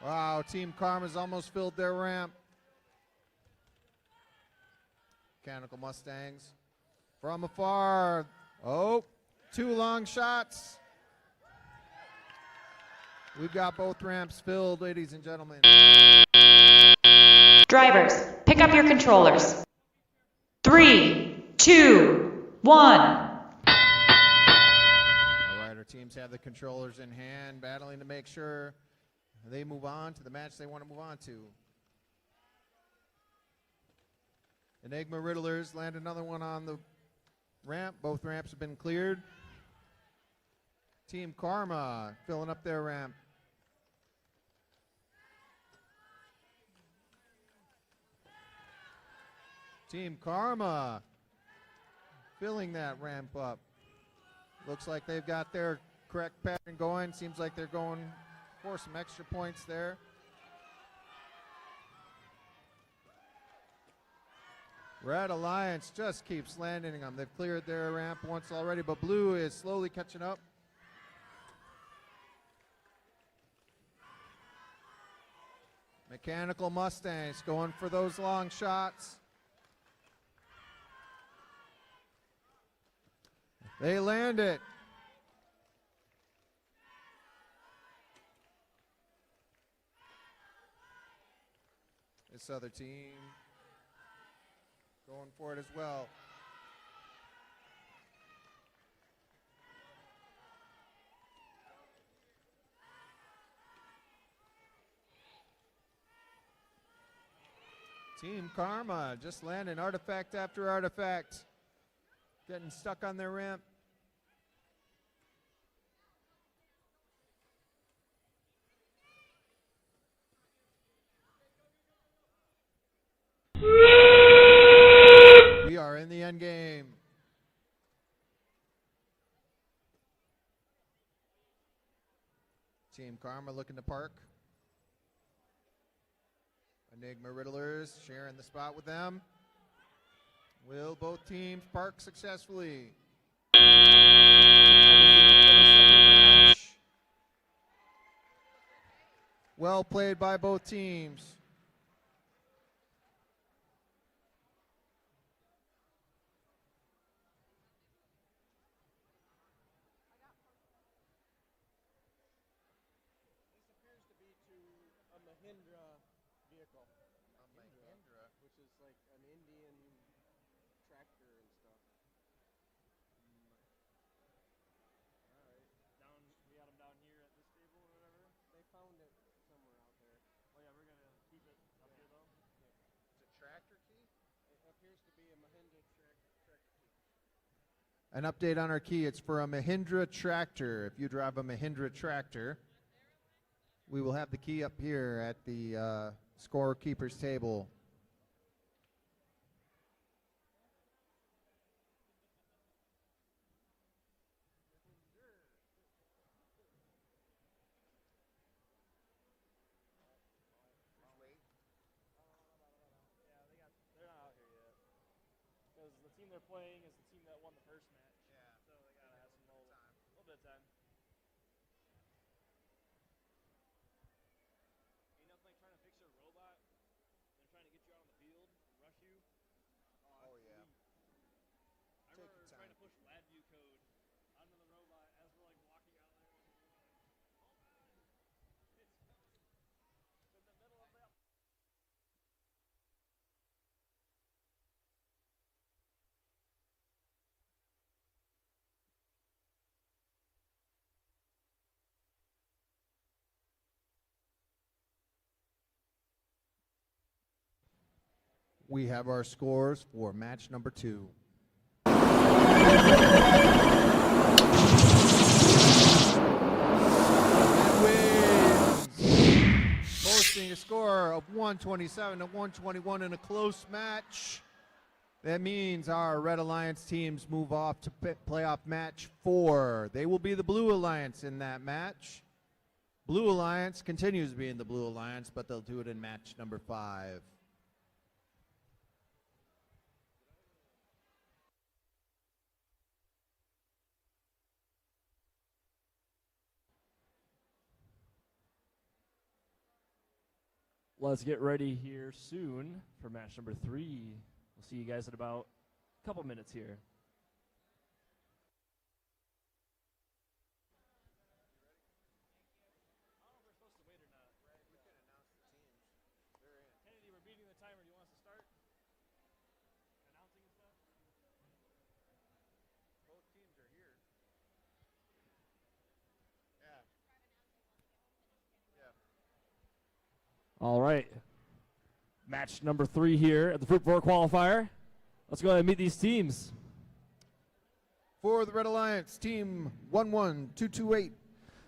Wow, Team Karma's almost filled their ramp. Mechanical Mustangs from afar. Oh, 2 long shots. We've got both ramps filled, ladies and gentlemen. Drivers, pick up your controllers. 3, 2, 1. All right, our teams have the controllers in hand, battling to make sure they move on to the match they want to move on to. Enigma Riddlers land another one on the ramp. Both ramps have been cleared. Team Karma filling up their ramp. Team Karma filling that ramp up. Looks like they've got their correct pattern going. Seems like they're going for some extra points there. Red Alliance just keeps landing them. They've cleared their ramp once already, but Blue is slowly catching up. Mechanical Mustangs going for those long shots. They land it. This other team going for it as well. Team Karma just landing artifact after artifact, getting stuck on their ramp. We are in the end game. Team Karma looking to park. Enigma Riddlers sharing the spot with them. Will both teams park successfully? Well played by both teams. Vehicle. A Mahindra, which is like an Indian tractor and stuff. Alright. We got them down here at this table or whatever? They found it somewhere out there. Oh yeah, we're gonna keep it up here though? Yeah. It's a tractor key? It appears to be a Mahindra tractor key. An update on our key. It's for a Mahindra tractor. If you drive a Mahindra tractor, we will have the key up here at the scorekeeper's table. team they're playing is the team that won the first match. Yeah. So they gotta have some little bit of time. Ain't nothing like trying to fix a robot. They're trying to get you out on the field, rush you. Oh, yeah. I remember trying to push LabVIEW code onto the robot as we're like walking out there. It's in the middle of that. We have our scores for match number 2. Wins, posting a score of 127 to 121 in a close match. That means our Red Alliance teams move off to playoff match 4. They will be the Blue Alliance in that match. Blue Alliance continues being the Blue Alliance, but they'll do it in match number 5. Let's get ready here soon for match number 3. We'll see you guys in about a couple minutes here. Kennedy, we're beating the timer. Do you want us to start? Announcing and stuff? Both teams are here. Yeah. All right. Match number 3 here at the Fruitport Qualifier. Let's go ahead and meet these teams. For the Red Alliance, team 11228.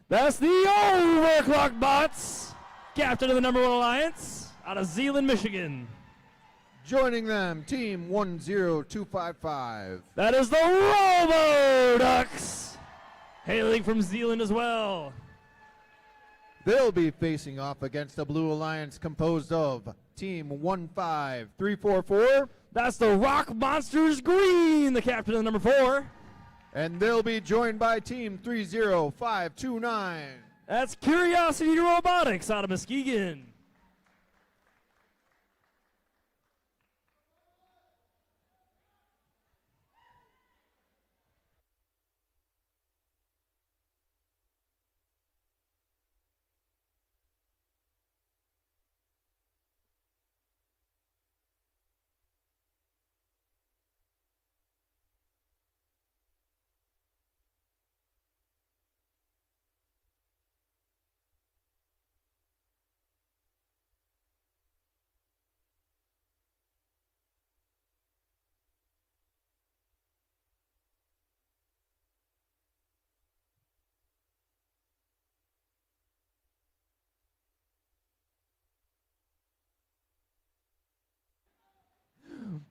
That's the Overclock Bots, captain of the number 1 Alliance, out of Zeeland, Michigan. Joining them, team 10255. That is the Robo Ducks, hailing from Zeeland as well. They'll be facing off against the Blue Alliance composed of team 15344. That's the Rock Monsters Green, the captain of the number 4. And they'll be joined by team 30529. That's Curiosity Robotics out of Muskegon.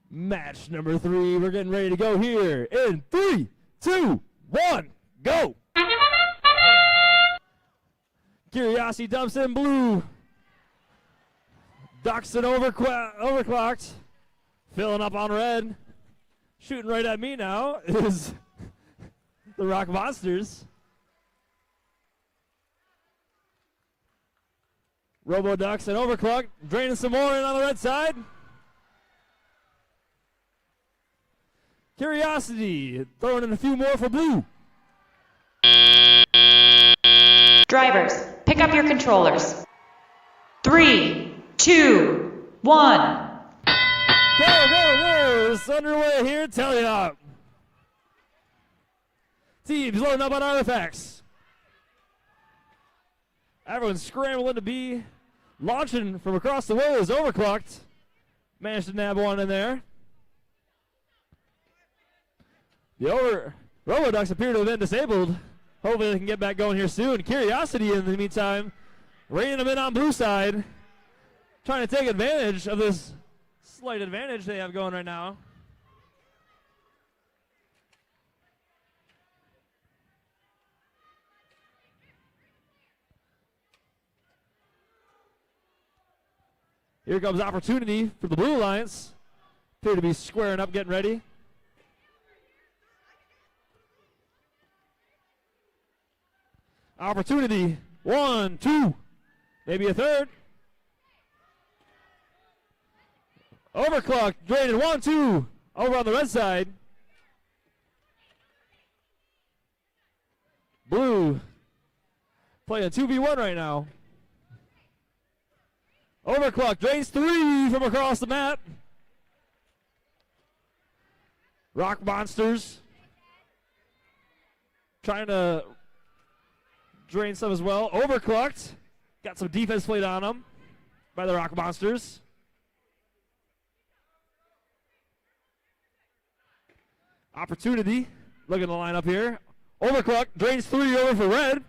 Match number 3, we're getting ready to go here in 3, 2, 1, go! Curiosity dumps in blue. Ducks and overclocked. Filling up on red. Shooting right at me now is the Rock Monsters. Robo Ducks and overclocked. Draining some more in on the red side. Curiosity throwing in a few more for blue. Drivers, pick up your controllers. 3, 2, 1. Go, go, go! It's underway here. Tally up. Teams loading up on artifacts. Everyone's scrambling to be launching from across the way is overclocked. Managed to nab one in there. The Roboducks appear to have been disabled. Hopefully they can get back going here soon. Curiosity, in the meantime, reining them in on blue side. Trying to take advantage of this slight advantage they have going right now. Here comes opportunity for the Blue Alliance. Appear to be squaring up, getting ready. Opportunity. 1, 2. Maybe a third. Overclocked. Draining. 1, 2. Over on the red side. Blue playing 2v1 right now. Overclock drains 3 from across the map. Rock Monsters trying to drain some as well. Overclocked. Got some defense played on them by the Rock Monsters. Opportunity. Look at the lineup here. Overclock drains 3 over for red.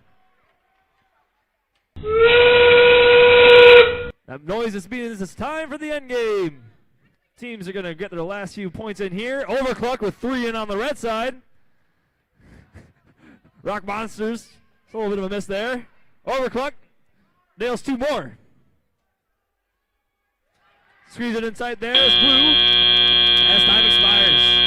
That noise is means it's time for the end game. Teams are going to get their last few points in here. Overclock with 3 in on the red side. Rock Monsters. It's a little bit of a miss there. Overclock nails 2 more. Squeeze it inside there. It's blue as time expires.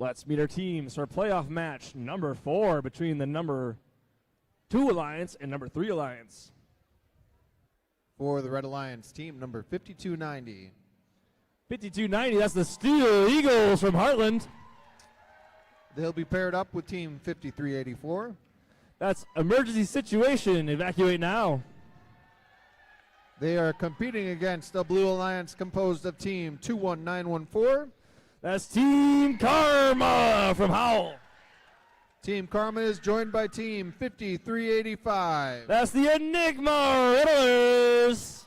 Let's meet our teams for playoff match number 4 between the number 2 Alliance and number 3 Alliance. For the Red Alliance, team number 5290. 5290, that's the Steel Eagles from Heartland. They'll be paired up with team 5384. That's emergency situation, evacuate now. They are competing against the Blue Alliance composed of team 21914. That's Team Karma from Howell. Team Karma is joined by team 5385. That's the Enigma Riddlers.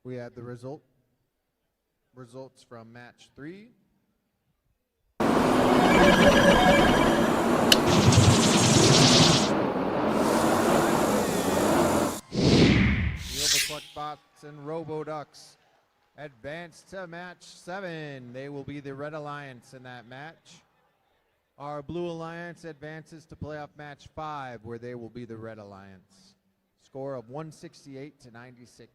We had the results from match 3. The Overclock Bots and RoboDucks advance to match 7. They will be the Red Alliance in that match. Our Blue Alliance advances to playoff match 5, where they will be the Red Alliance. Score of 168 to 96.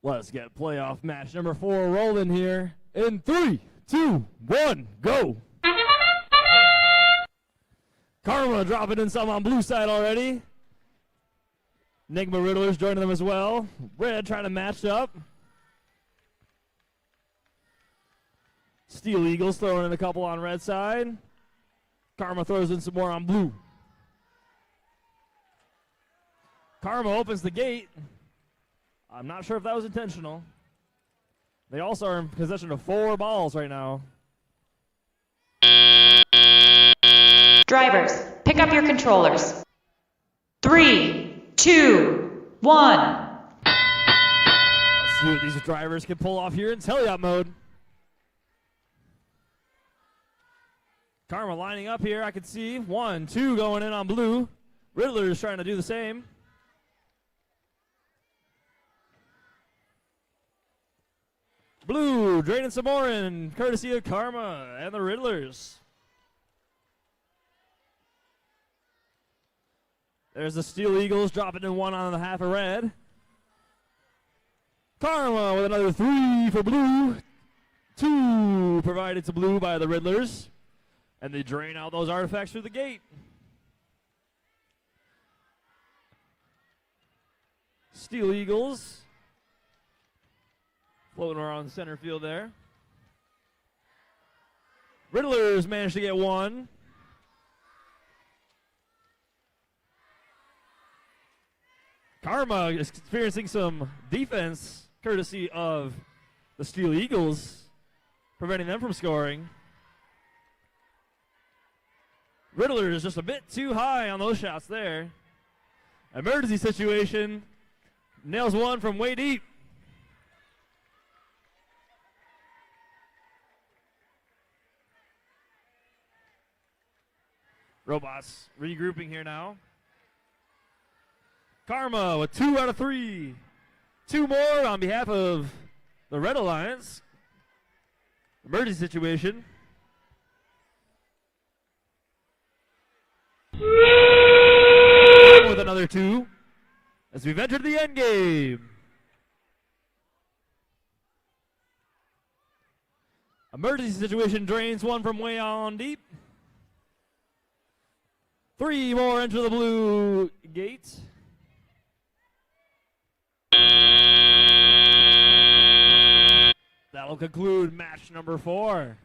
Let's get playoff match number 4 rolling here in 3, 2, 1, go. Karma dropping in some on blue side already. Enigma Riddlers joining them as well. Red trying to match up. Steel Eagles throwing in a couple on red side. Karma throws in some more on blue. Karma opens the gate. I'm not sure if that was intentional. They also are in possession of 4 balls right now. Drivers, pick up your controllers. 3, 2, 1. Let's see what these drivers can pull off here in teleop mode. Karma lining up here, I can see. 1, 2 going in on blue. Riddler is trying to do the same. Blue draining some more in, courtesy of Karma and the Riddlers. There's the Steel Eagles dropping in 1 on the half of red. Karma with another 3 for blue. 2 provided to blue by the Riddlers. And they drain out those artifacts through the gate. Steel Eagles floating around center field there. Riddlers managed to get 1. Karma is experiencing some defense courtesy of the Steel Eagles, preventing them from scoring. Riddler is just a bit too high on those shots there. Emergency situation. Nails 1 from way deep. Robots regrouping here now. Karma with 2 out of 3. 2 more on behalf of the Red Alliance. Emergency situation. With another 2 as we've entered the end game. Emergency situation drains 1 from way on deep. 3 more enter the blue gate. That'll conclude match number 4.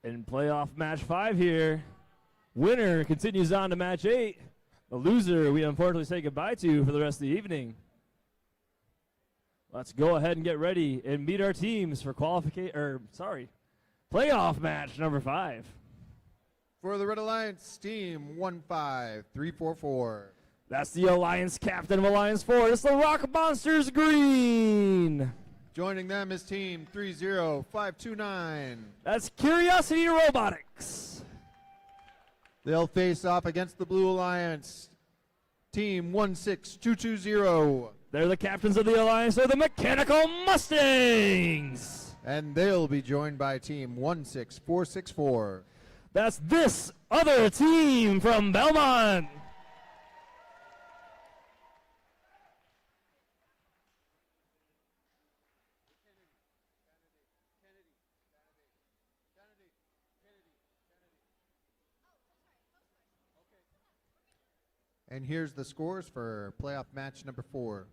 in playoff match 5 here. Winner continues on to match 8. The loser we unfortunately say goodbye to for the rest of the evening. Let's go ahead and get ready and meet our teams for playoff match number 5. For the Red Alliance, team 15344. That's the Alliance captain of Alliance 4. It's the Rock Monsters Green. Joining them is team 30529. That's Curiosity Robotics. They'll face off against the Blue Alliance, team 16220. They're the captains of the Alliance. They're the Mechanical Mustangs. And they'll be joined by team 16464. That's this other team from Belmont. And here's the scores for playoff match number 4.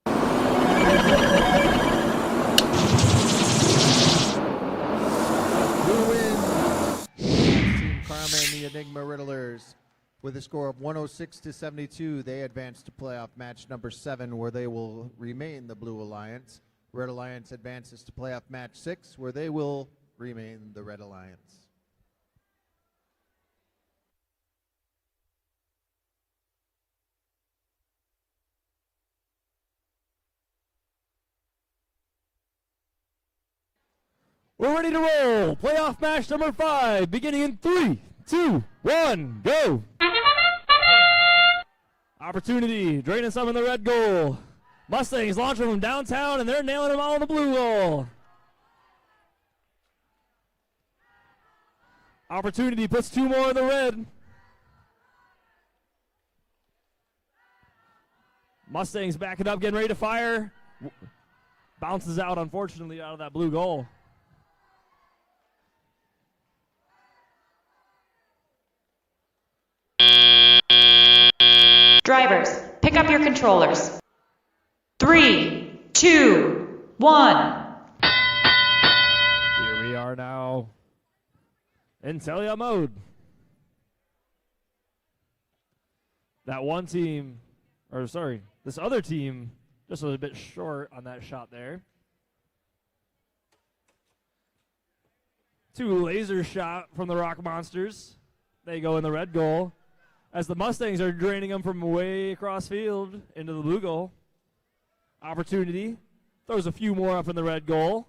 Who wins? Team Karma and the Enigma Riddlers. With a score of 106-72, they advance to playoff match number 7, where they will remain the Blue Alliance. Red Alliance advances to playoff match 6, where they will remain the Red Alliance. We're ready to roll. Playoff match number 5, beginning in 3, 2, 1, go. Opportunity, draining some in the red goal. Mustangs launching from downtown, and they're nailing them all in the blue goal. Opportunity puts 2 more in the red. Mustangs backing up, getting ready to fire. Bounces out, unfortunately, out of that blue goal. Drivers, pick up your controllers. 3, 2, 1. Here we are now in Telia mode. That one team, this other team just was a bit short on that shot there. 2 laser shot from the Rock Monsters. They go in the red goal, as the Mustangs are draining them from way across field into the blue goal. Opportunity. Throws a few more up in the red goal.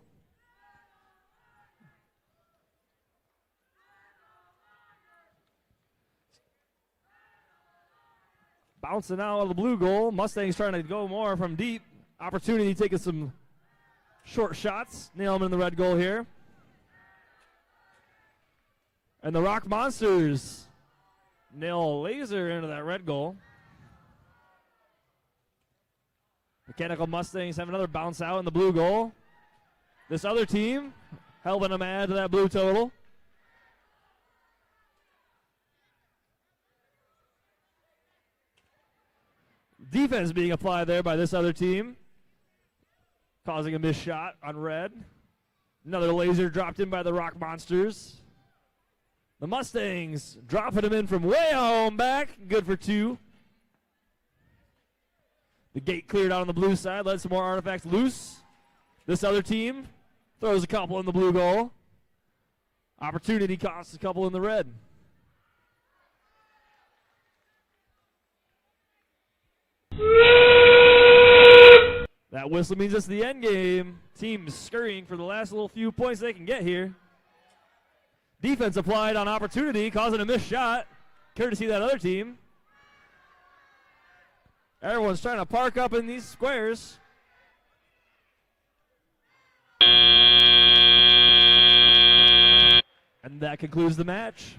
Bouncing out of the blue goal. Mustangs trying to go more from deep. Opportunity taking some short shots. Nail them in the red goal here. And the Rock Monsters nail a laser into that red goal. Mechanical Mustangs have another bounce out in the blue goal. This other team helping them add to that blue total. Defense being applied there by this other team, causing a missed shot on red. Another laser dropped in by the Rock Monsters. The Mustangs dropping them in from way home back. Good for 2. The gate cleared out on the blue side. Let some more artifacts loose. This other team throws a couple in the blue goal. Opportunity costs a couple in the red. That whistle means it's the end game. Team scurrying for the last little few points they can get here. Defense applied on opportunity, causing a missed shot, courtesy of that other team. Everyone's trying to park up in these squares. And that concludes the match.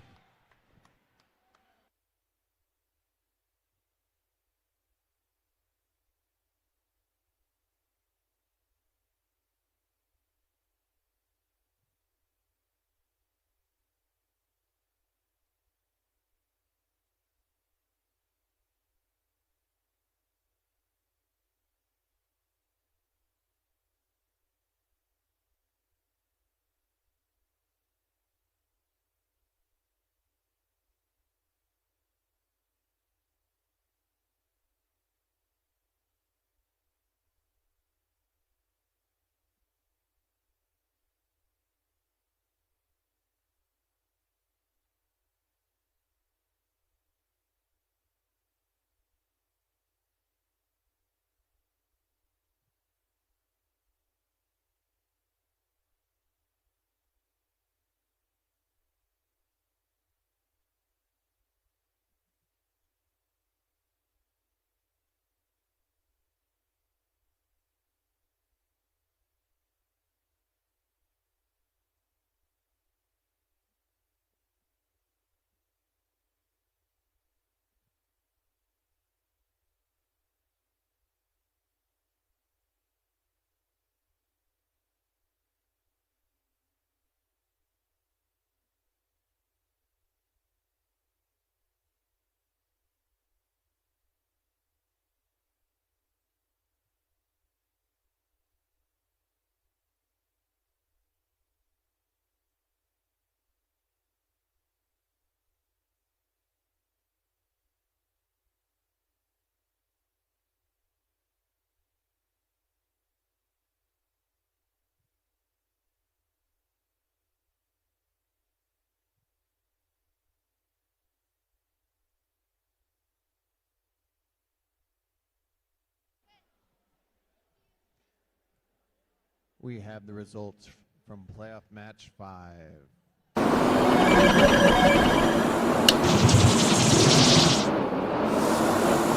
we have the results from playoff match 5.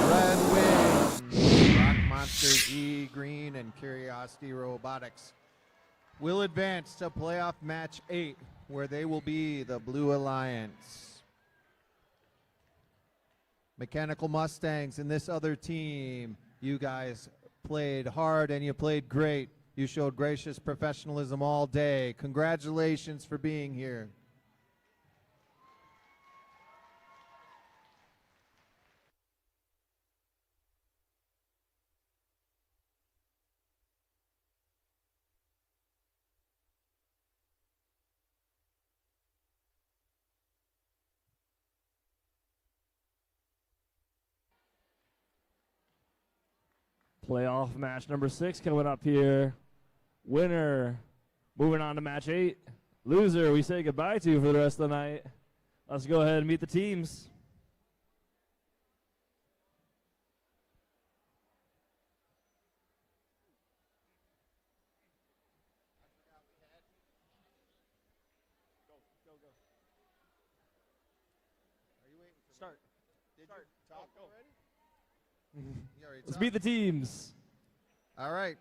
Red Wings, Rock Monster G Green, and Curiosity Robotics will advance to playoff match 8, where they will be the Blue Alliance. Mechanical Mustangs and this other team, you guys played hard and you played great. You showed gracious professionalism all day. Congratulations for being here. Playoff match number 6 coming up here. Winner moving on to match 8. Loser we say goodbye to for the rest of the night. Let's go ahead and meet the teams. Start. Did you talk already? Let's meet the teams. All right.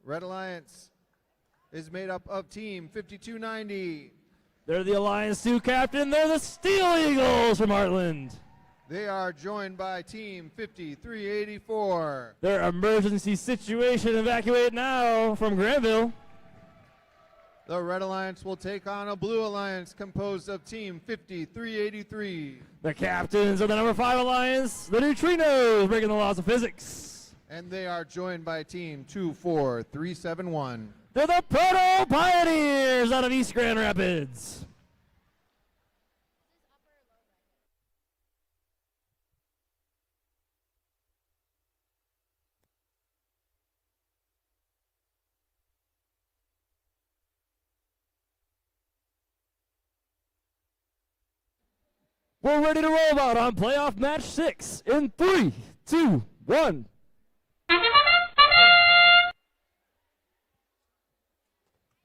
Red Alliance is made up of Team 5290. They're the Alliance 2 captain. They're the Steel Eagles from Heartland. They are joined by Team 5384. Their emergency situation evacuate now from Granville. The Red Alliance will take on a Blue Alliance composed of Team 5383. The captains of the number 5 Alliance, the Neutrinos, breaking the laws of physics. And they are joined by Team 24371. They're the Proto Pioneers out of East Grand Rapids. We're ready to roll out on playoff match 6 in 3, 2, 1.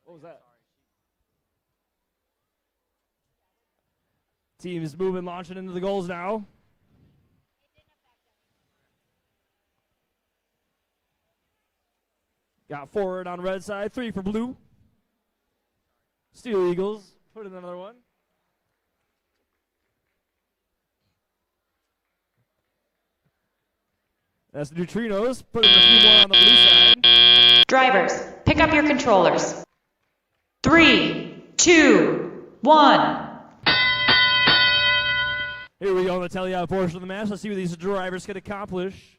What was that? Team is moving, launching into the goals now. Got forward on red side, 3 for blue. Steel Eagles, put in another one. That's the Neutrinos, putting a few more on the blue side. Drivers, pick up your controllers. 3, 2, 1. Here we go on the tele-out portion of the match. Let's see what these drivers can accomplish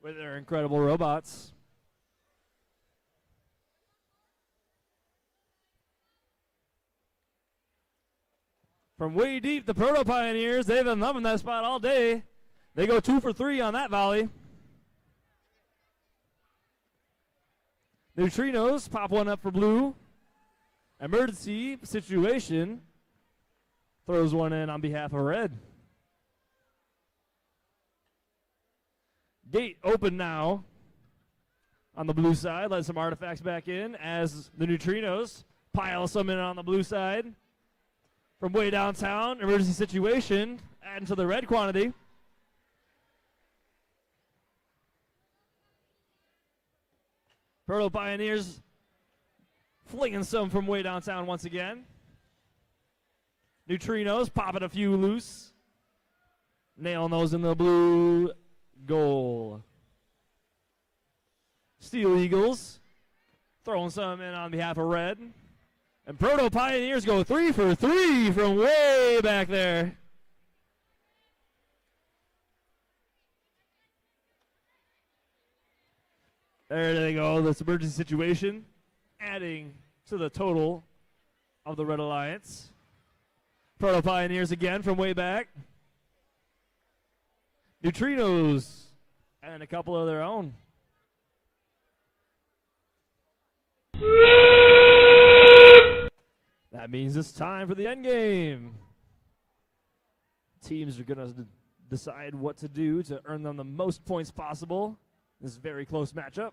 with their incredible robots. From way deep, the Proto Pioneers, they've been loving that spot all day. They go 2 for 3 on that volley. Neutrinos pop one up for blue. Emergency situation. Throws one in on behalf of red. Gate open now on the blue side. Let some artifacts back in as the Neutrinos pile some in on the blue side. From way downtown, emergency situation, adding to the red quantity. Proto Pioneers flinging some from way downtown once again. Neutrinos popping a few loose. Nailing those in the blue goal. Steel Eagles throwing some in on behalf of red. And Proto Pioneers go 3 for 3 from way back there. There they go, this emergency situation, adding to the total of the Red Alliance. Proto Pioneers again from way back. Neutrinos, and a couple of their own. That means it's time for the end game. Teams are going to decide what to do to earn them the most points possible. This very close matchup.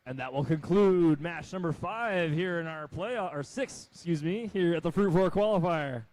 And that will conclude match number 5 here in our playoff, or 6, excuse me, here at the Fruitport Qualifier.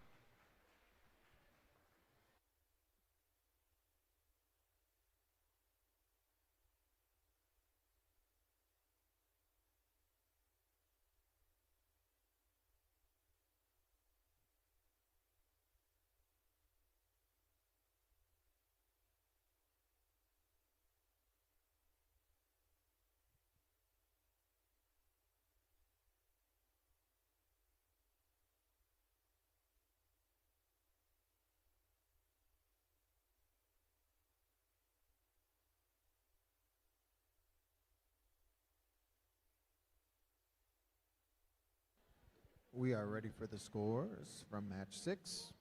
We are ready for the scores from match 6.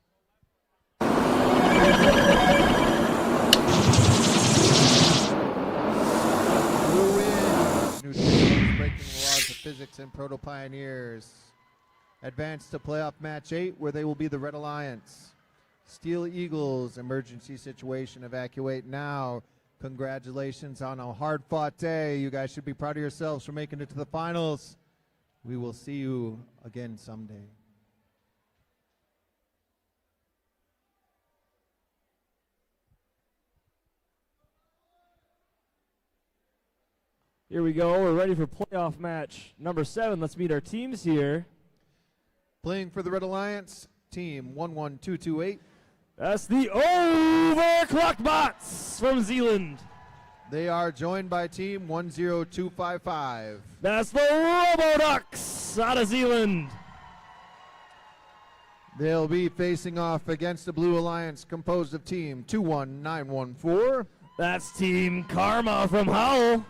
Blue wins. New Zealand breaking the laws of physics and Proto Pioneers. Advance to playoff match 8, where they will be the Red Alliance. Steel Eagles, emergency situation, evacuate now. Congratulations on a hard-fought day. You guys should be proud of yourselves for making it to the finals. We will see you again someday. Here we go. We're ready for playoff match number 7. Let's meet our teams here. Playing for the Red Alliance, team 11228. That's the Overclocked Bots from Zealand. They are joined by team 10255. That's the Roboducks out of Zealand. They'll be facing off against the Blue Alliance, composed of team 21914. That's Team Karma from Howell.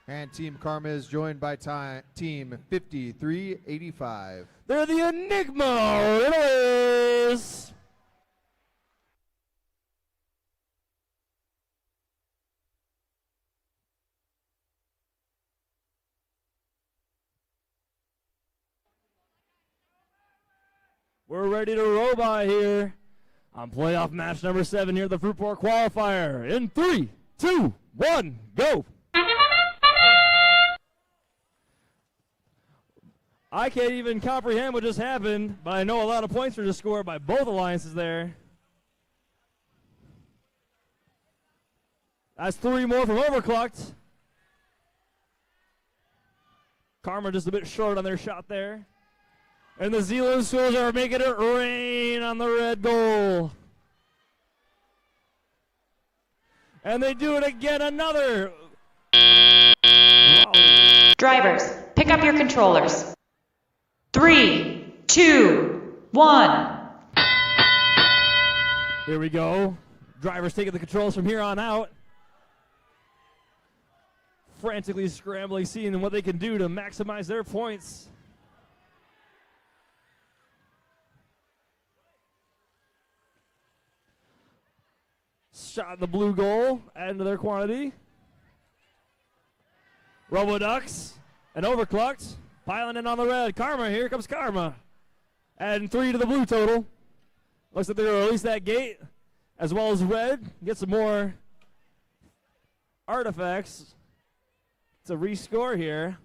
And Team Karma is joined by team 5385. They're the Enigma Riddlers. We're ready to robot here on playoff match number 7 here at the Fruitport Qualifier. In 3, 2, 1, go. I can't even comprehend what just happened, but I know a lot of points were just scored by both alliances there. That's 3 more from Overclocked. Karma just a bit short on their shot there. And the Zealand Schools are making it rain on the red goal. And they do it again, another. Drivers, pick up your controllers. 3, 2, 1. Here we go. Drivers taking the controls from here on out. Frantically scrambling, seeing what they can do to maximize their points. Shot in the blue goal, adding to their quantity. Roboducks and Overclocked, piling in on the red. Karma, here comes Karma. Adding 3 to the blue total. Looks like they're going to release that gate, as well as red. Get some more artifacts to rescore here.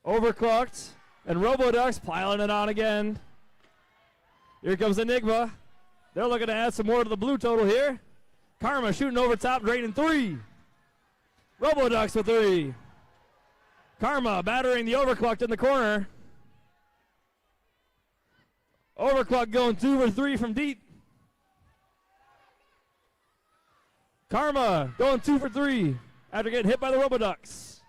Overclocked and Roboducks piling it on again. Here comes Enigma. They're looking to add some more to the blue total here. Karma shooting over top, draining 3. Roboducks with 3. Karma battering the Overclocked in the corner. Overclocked going 2 for 3 from deep. Karma going 2 for 3 after getting hit by the Roboducks.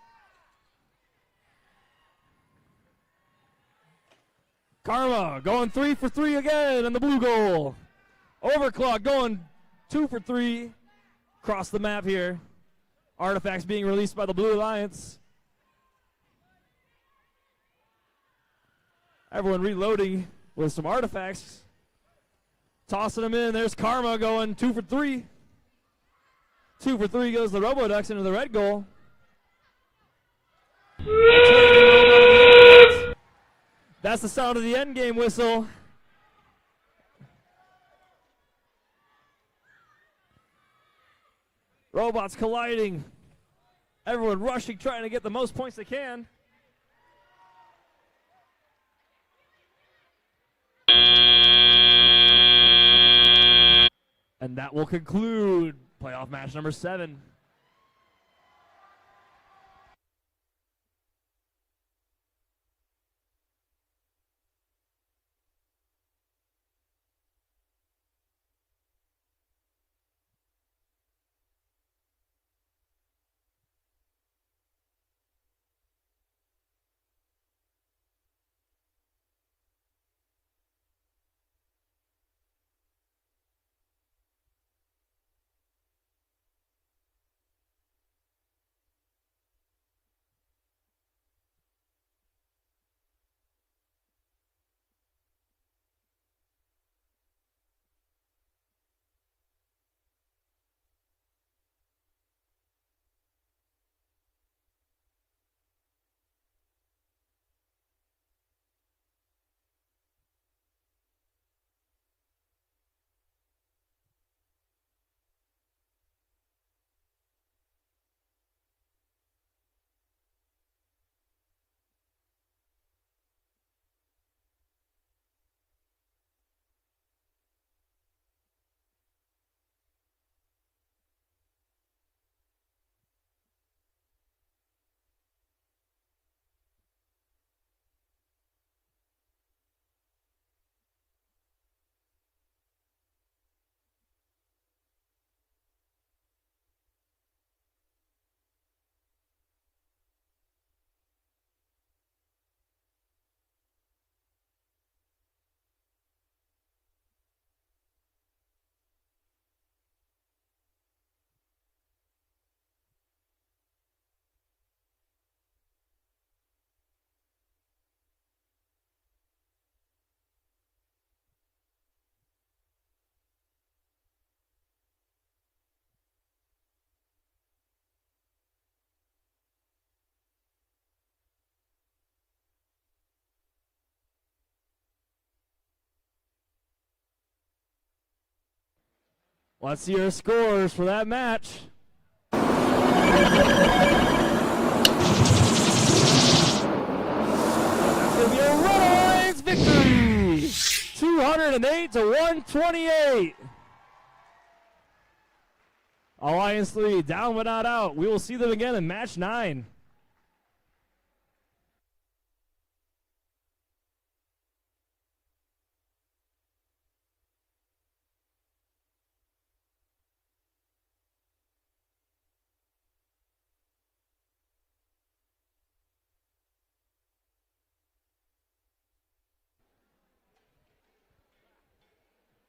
Karma going 3 for 3 again on the blue goal. Overclock going 2 for 3 across the map here. Artifacts being released by the Blue Alliance. Everyone reloading with some artifacts. Tossing them in. There's Karma going 2 for 3. 2 for 3 goes the Roboducks into the red goal. That's the sound of the end game whistle. Robots colliding. Everyone rushing, trying to get the most points they can. And that will conclude playoff match number 7. Let's see our scores for that match. That's going to be a Red Alliance victory! 208 to 128. Alliance lead, down but not out. We will see them again in match 9.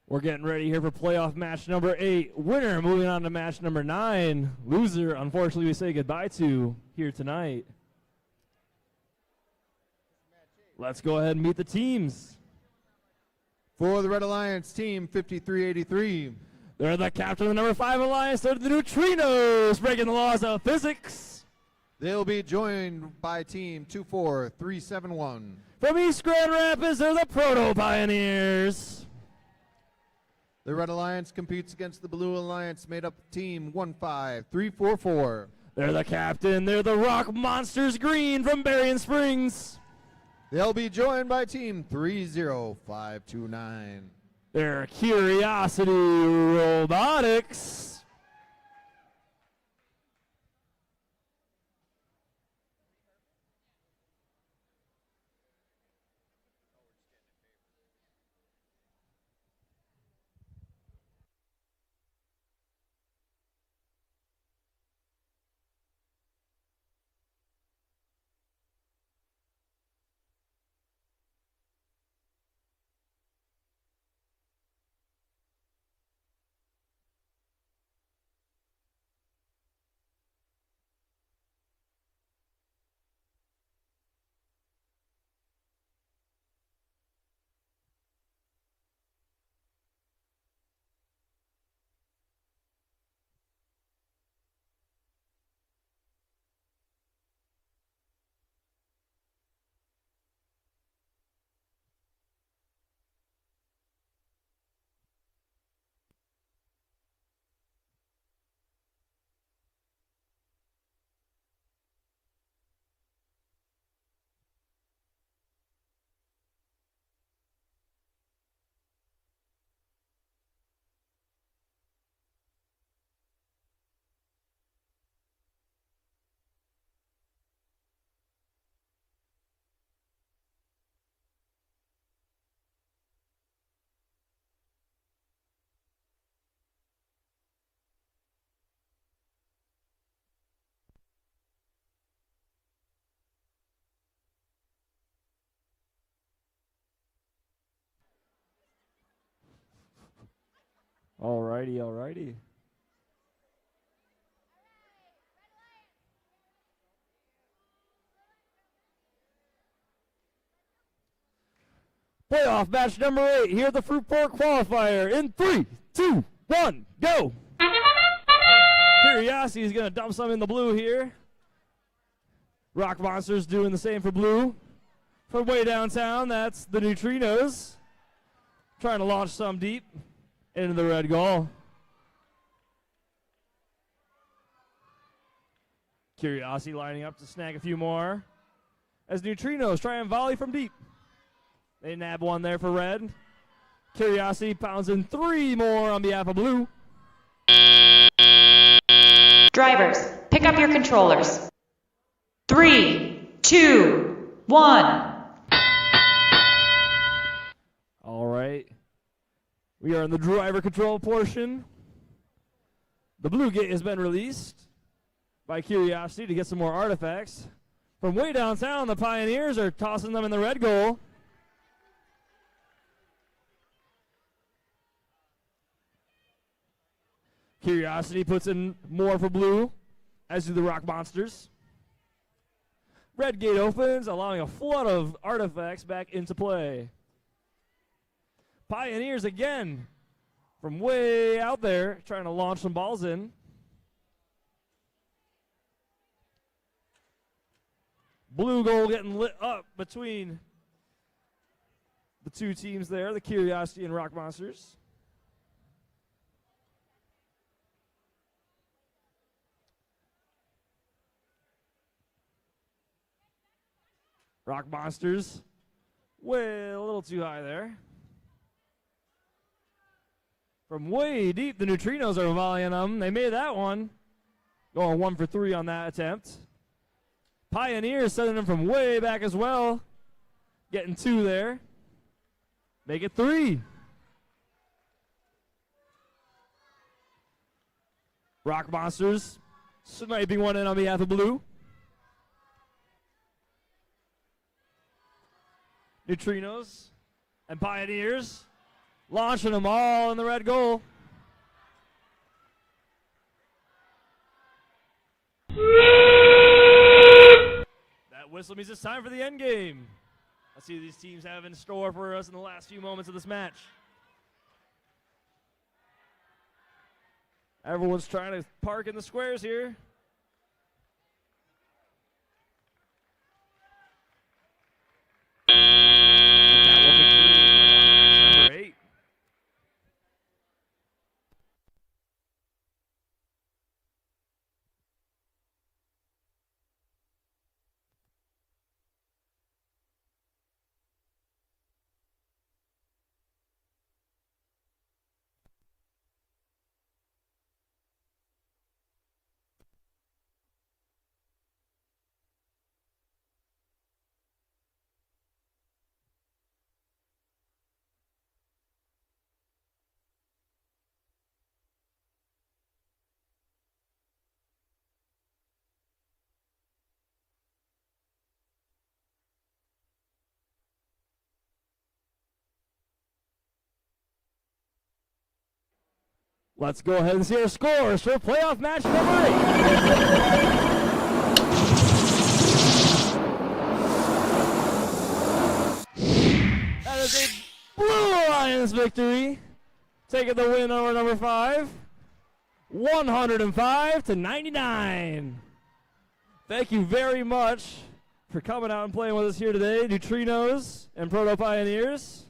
We're getting ready here for playoff match number 8. Winner moving on to match number 9. Loser, unfortunately, we say goodbye to here tonight. Let's go ahead and meet the teams. For the Red Alliance team, 5383. They're the captain of the number 5 Alliance. They're the neutrinos, breaking the laws of physics. They'll be joined by team 24371. From East Grand Rapids, they're the Proto Pioneers. The Red Alliance competes against the Blue Alliance, made up of team 15344. They're the captain. They're the Rock Monsters Green from Berrien Springs. They'll be joined by team 30529. They're Curiosity Robotics. Alrighty, alrighty. Playoff match number 8 here at the Fruitport Qualifier in 3, 2, 1, go! Curiosity is going to dump some in the blue here. Rock Monsters doing the same for blue. From way downtown, that's the Neutrinos. Trying to launch some deep into the red goal. Curiosity lining up to snag a few more. As Neutrinos try and volley from deep. They nab one there for red. Curiosity pounds in 3 more on behalf of blue. Drivers, pick up your controllers. 3, 2, 1. All right. We are in the driver control portion. The blue gate has been released by Curiosity to get some more artifacts. From way downtown, the Pioneers are tossing them in the red goal. Curiosity puts in more for blue, as do the Rock Monsters. Red gate opens, allowing a flood of artifacts back into play. Pioneers again, from way out there, trying to launch some balls in. Blue goal getting lit up between the two teams there, the Curiosity and Rock Monsters. Rock Monsters, way a little too high there. From way deep, the Neutrinos are volleying them. They made that one. Going 1 for 3 on that attempt. Pioneers sending them from way back as well. Getting 2 there. Make it 3. Rock Monsters sniping one in on behalf of blue. Neutrinos and Pioneers launching them all in the red goal. That whistle means it's time for the end game. Let's see what these teams have in store for us in the last few moments of this match. Everyone's trying to park in the squares here. Number 8. Let's go ahead and see our scores for playoff match number 8. That is a Blue Alliance victory. Taking the win over number 5. 105-99. Thank you very much for coming out and playing with us here today, Neutrinos and Proto Pioneers.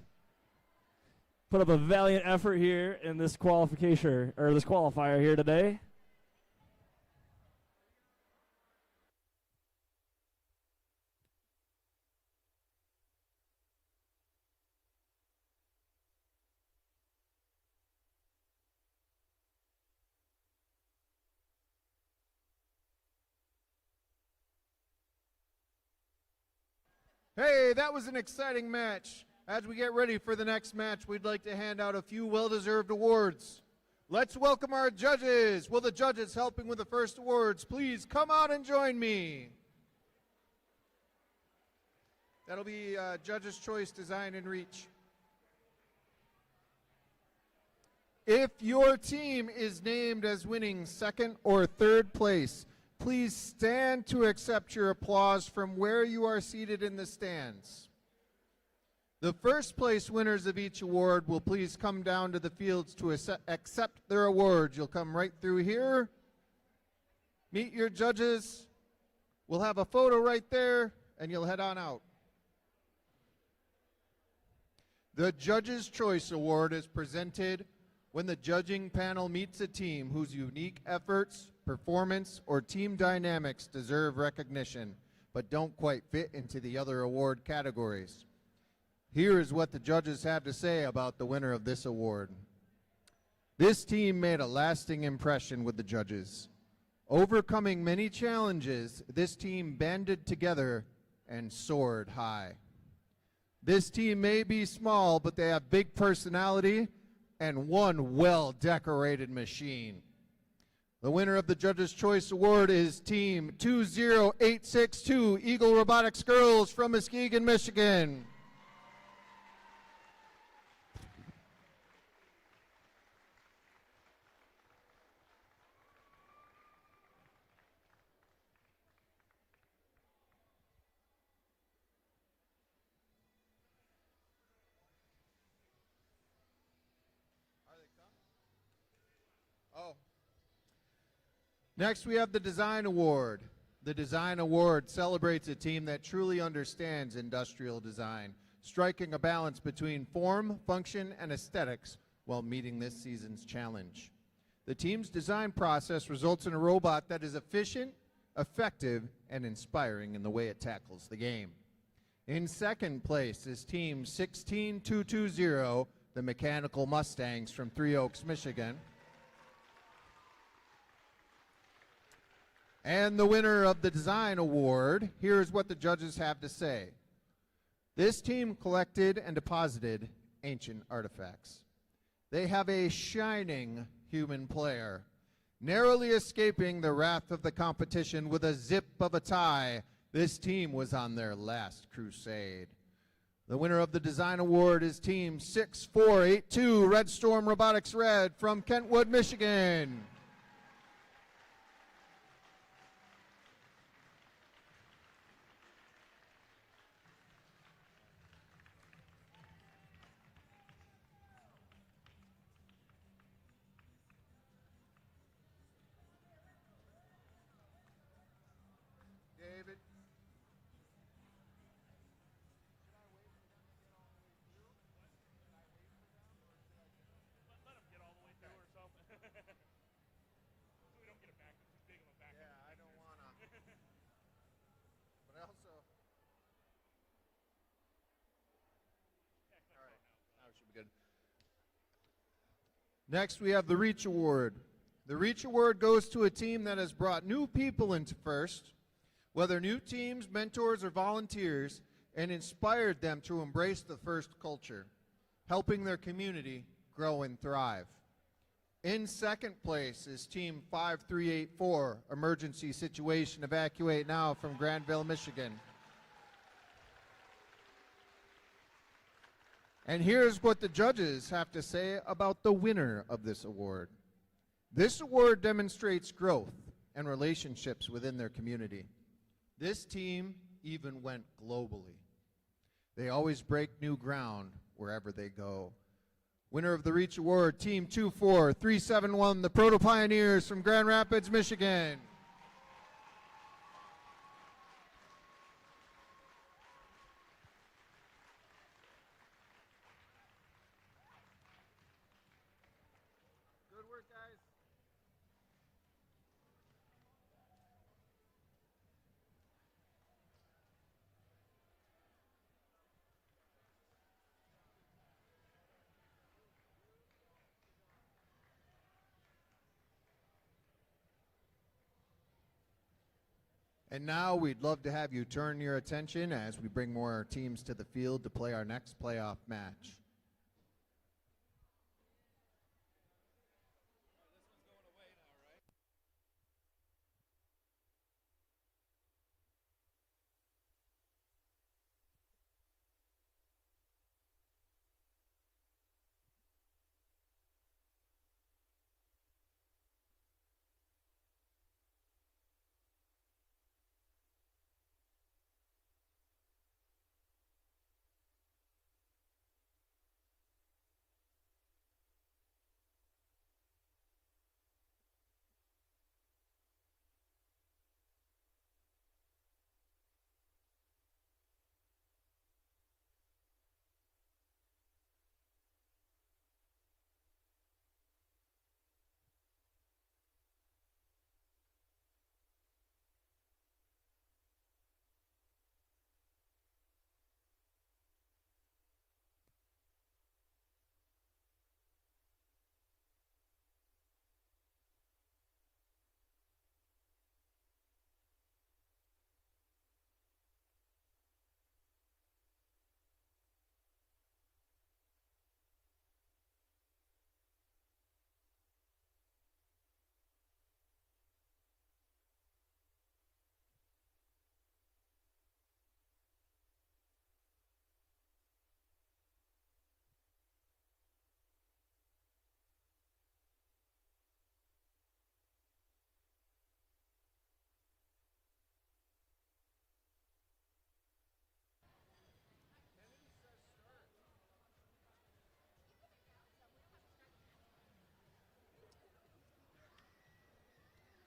Put up a valiant effort here in this qualification, or this qualifier here today. Hey, that was an exciting match. As we get ready for the next match, we'd like to hand out a few well-deserved awards. Let's welcome our judges. Will the judges helping with the first awards please come out and join me? That'll be Judges' Choice, Design, and Reach. If your team is named as winning second or third place, please stand to accept your applause from where you are seated in the stands. The first place winners of each award will please come down to the fields to accept their awards. You'll come right through here, meet your judges. We'll have a photo right there, and you'll head on out. The Judges' Choice Award is presented when the judging panel meets a team whose unique efforts, performance, or team dynamics deserve recognition, but don't quite fit into the other award categories. Here is what the judges have to say about the winner of this award. This team made a lasting impression with the judges. Overcoming many challenges, this team banded together and soared high. This team may be small, but they have big personality and one well-decorated machine. The winner of the Judges' Choice Award is Team 20862 Eagle Robotics Girls from Muskegon, Michigan. Next, we have the Design Award. The Design Award celebrates a team that truly understands industrial design, striking a balance between form, function, and aesthetics while meeting this season's challenge. The team's design process results in a robot that is efficient, effective, and inspiring in the way it tackles the game. In second place is Team 16220, the Mechanical Mustangs from Three Oaks, Michigan. And the winner of the Design Award, here's what the judges have to say. This team collected and deposited ancient artifacts. They have a shining human player, narrowly escaping the wrath of the competition with a zip of a tie. This team was on their last crusade. The winner of the Design Award is Team 6482 Red Storm Robotics Red from Kentwood, Michigan. David. Let him get all the way through or something. So we don't get it back. Too big of a back. Yeah, I don't want to. But I also... All right, now it should be good. Next, we have the Reach Award. The Reach Award goes to a team that has brought new people into first, whether new teams, mentors, or volunteers, and inspired them to embrace the first culture, helping their community grow and thrive. In second place is Team 5384, Emergency Situation Evacuate Now from Granville, Michigan. And here's what the judges have to say about the winner of this award. This award demonstrates growth and relationships within their community. This team even went globally. They always break new ground wherever they go. Winner of the Reach Award, Team 24371, the Proto Pioneers from Grand Rapids, Michigan. Good work, guys. And now we'd love to have you turn your attention as we bring more teams to the field to play our next playoff match.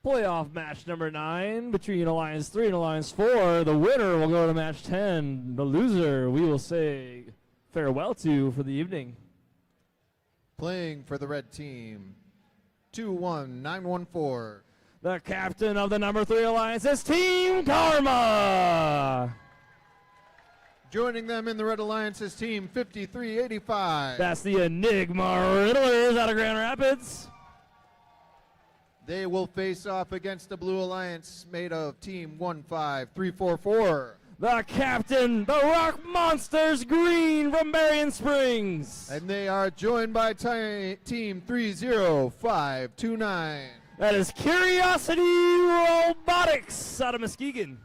Playoff match number 9 between Alliance 3 and Alliance 4. The winner will go to match 10. The loser we will say farewell to for the evening. Playing for the red team, 21914. The captain of the number 3 Alliance is Team Karma. Joining them in the red alliance is Team 5385. That's the Enigma Riddlers out of Grand Rapids. They will face off against the blue alliance made of Team 15344. The captain, the Rock Monsters Green from Berrien Springs. And they are joined by Team 30529. That is Curiosity Robotics out of Muskegon.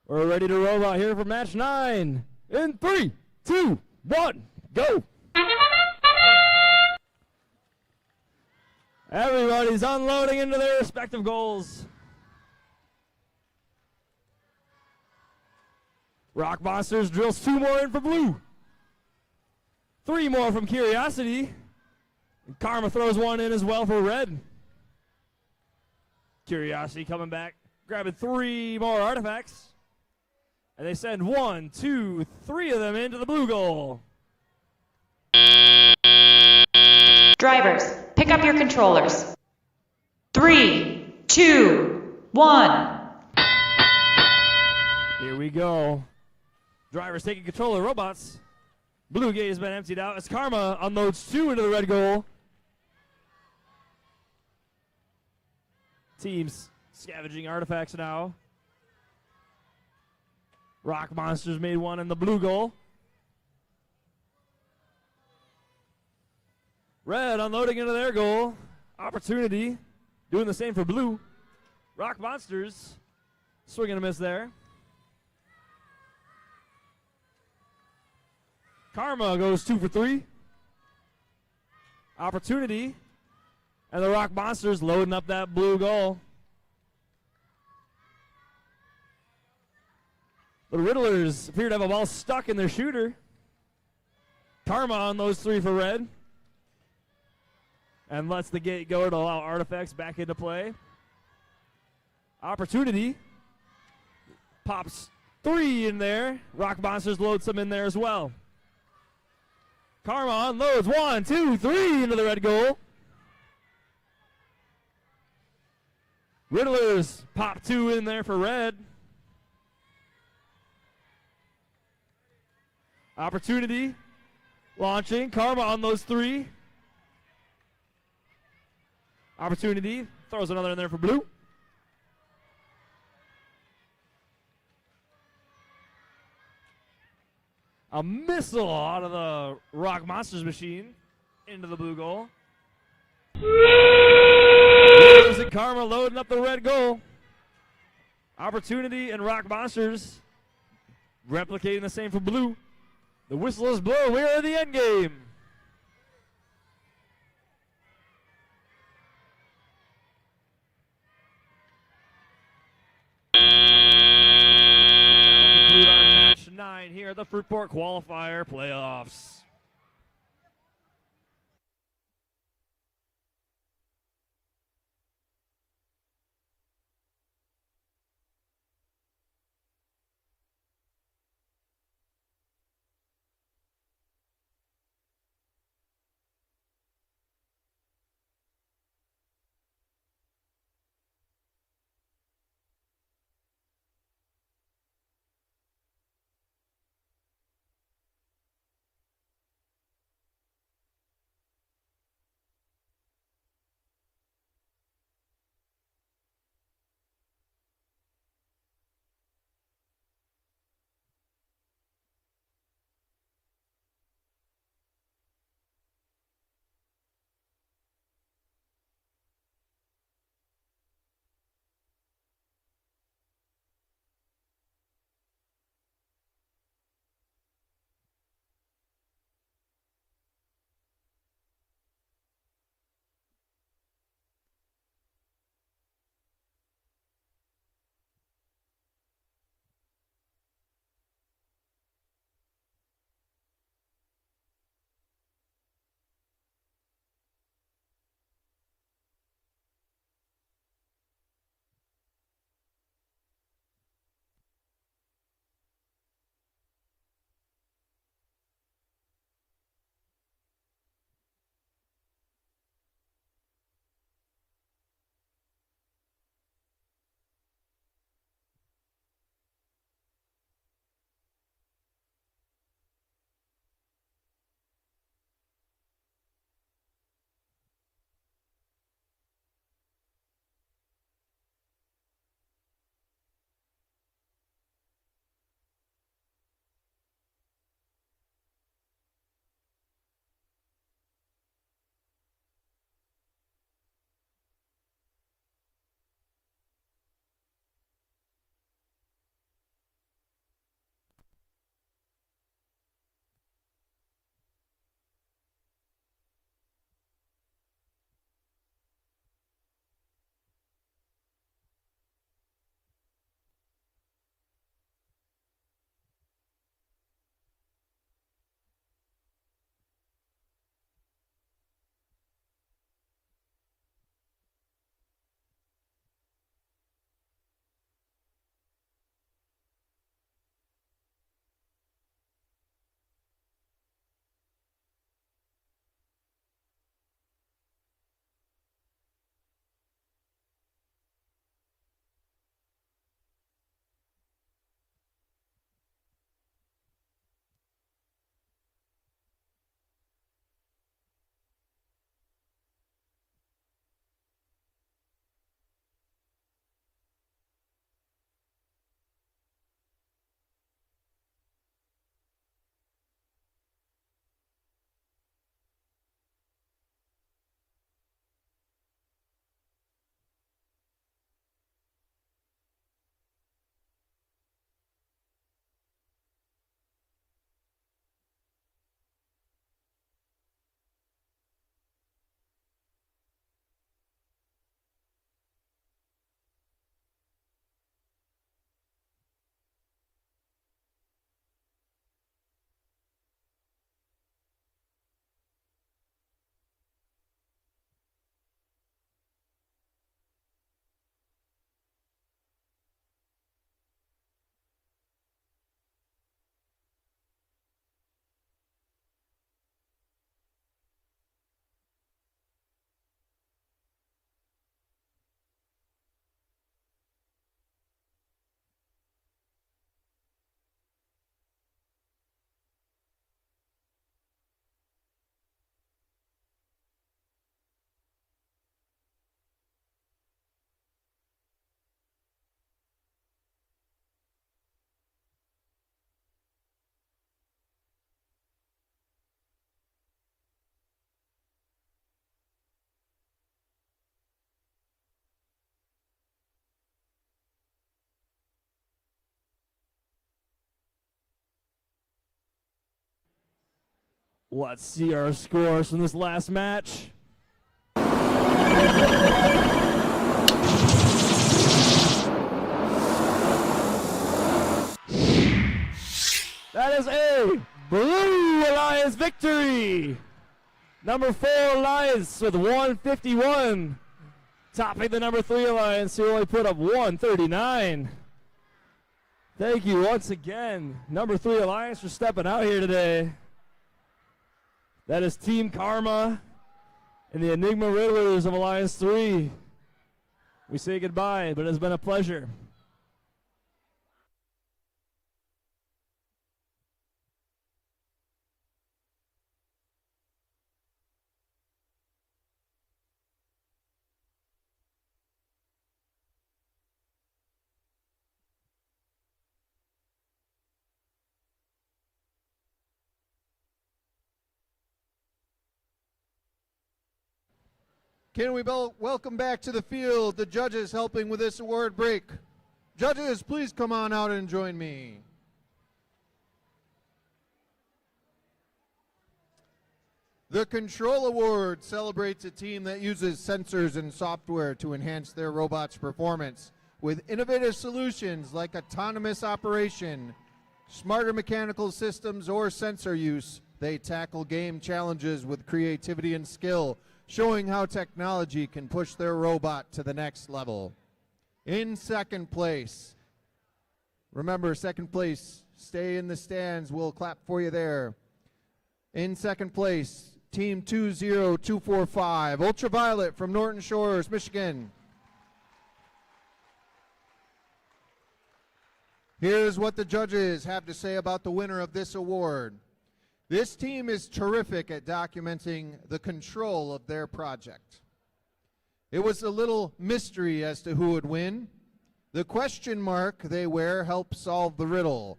We're ready to roll out here for match 9. In 3, 2, 1, go. Everybody's unloading into their respective goals. Rock Monsters drills 2 more in for blue. 3 more from Curiosity. And Karma throws 1 in as well for red. Curiosity coming back, grabbing 3 more artifacts. And they send 1, 2, 3 of them into the blue goal. Drivers, pick up your controllers. 3, 2, 1. Here we go. Drivers taking control of robots. Blue gate has been emptied out as Karma unloads 2 into the red goal. Teams scavenging artifacts now. Rock Monsters made 1 in the blue goal. Red unloading into their goal. Opportunity doing the same for blue. Rock Monsters swing and a miss there. Karma goes 2 for 3. Opportunity. And the Rock Monsters loading up that blue goal. The Riddlers appear to have a ball stuck in their shooter. Karma on those 3 for red. And lets the gate go to allow artifacts back into play. Opportunity. Pops 3 in there. Rock Monsters load some in there as well. Karma unloads 1, 2, 3 into the red goal. Riddlers pop 2 in there for red. Opportunity. Launching. Karma on those 3. Opportunity. Throws another in there for blue. A missile out of the Rock Monsters machine into the blue goal. Riddlers and Karma loading up the red goal. Opportunity and Rock Monsters replicating the same for blue. The whistle is blown. We are in the end game. That'll conclude our match 9 here at the Fruitport Qualifier playoffs. Let's see our scores from this last match. That is a Blue Alliance victory. Number 4 Alliance with 151. Topping the number 3 Alliance who only put up 139. Thank you once again, number 3 Alliance, for stepping out here today. That is Team Karma and the Enigma Riddlers of Alliance 3. We say goodbye, but it has been a pleasure. Can we welcome back to the field the judges helping with this award break? Judges, please come on out and join me. The Control Award celebrates a team that uses sensors and software to enhance their robot's performance with innovative solutions like autonomous operation, smarter mechanical systems, or sensor use. They tackle game challenges with creativity and skill, showing how technology can push their robot to the next level. In second place, remember, second place, stay in the stands, we'll clap for you there. In second place, Team 20245, Ultraviolet from Norton Shores, Michigan. Here's what the judges have to say about the winner of this award. This team is terrific at documenting the control of their project. It was a little mystery as to who would win. The question mark they wear helps solve the riddle.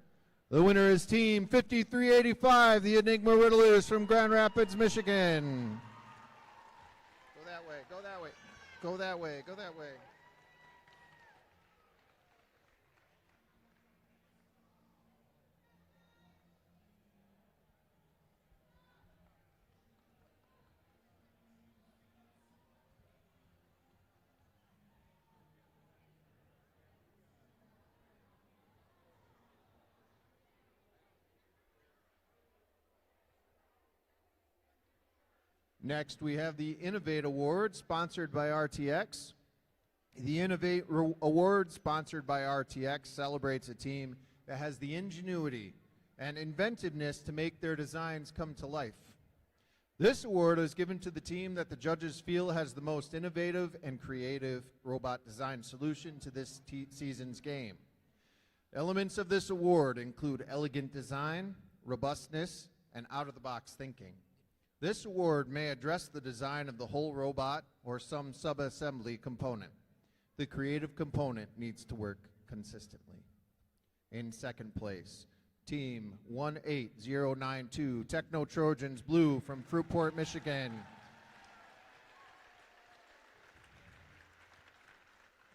The winner is Team 5385, the Enigma Riddlers from Grand Rapids, Michigan. Go that way, go that way, go that way, go that way. Next, we have the Innovate Award, sponsored by RTX. The Innovate Award, sponsored by RTX, celebrates a team that has the ingenuity and inventiveness to make their designs come to life. This award is given to the team that the judges feel has the most innovative and creative robot design solution to this season's game. Elements of this award include elegant design, robustness, and out-of-the-box thinking. This award may address the design of the whole robot or some sub-assembly component. The creative component needs to work consistently. In second place, Team 18092, Techno Trojans Blue from Fruitport, Michigan.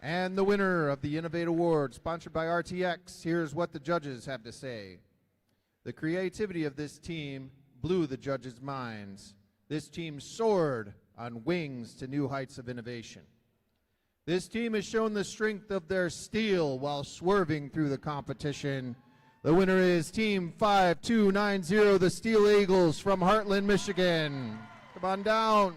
And the winner of the Innovate Award, sponsored by RTX, here's what the judges have to say. The creativity of this team blew the judges' minds. This team soared on wings to new heights of innovation. This team has shown the strength of their steel while swerving through the competition. The winner is Team 5290, the Steel Eagles from Heartland, Michigan. Come on down.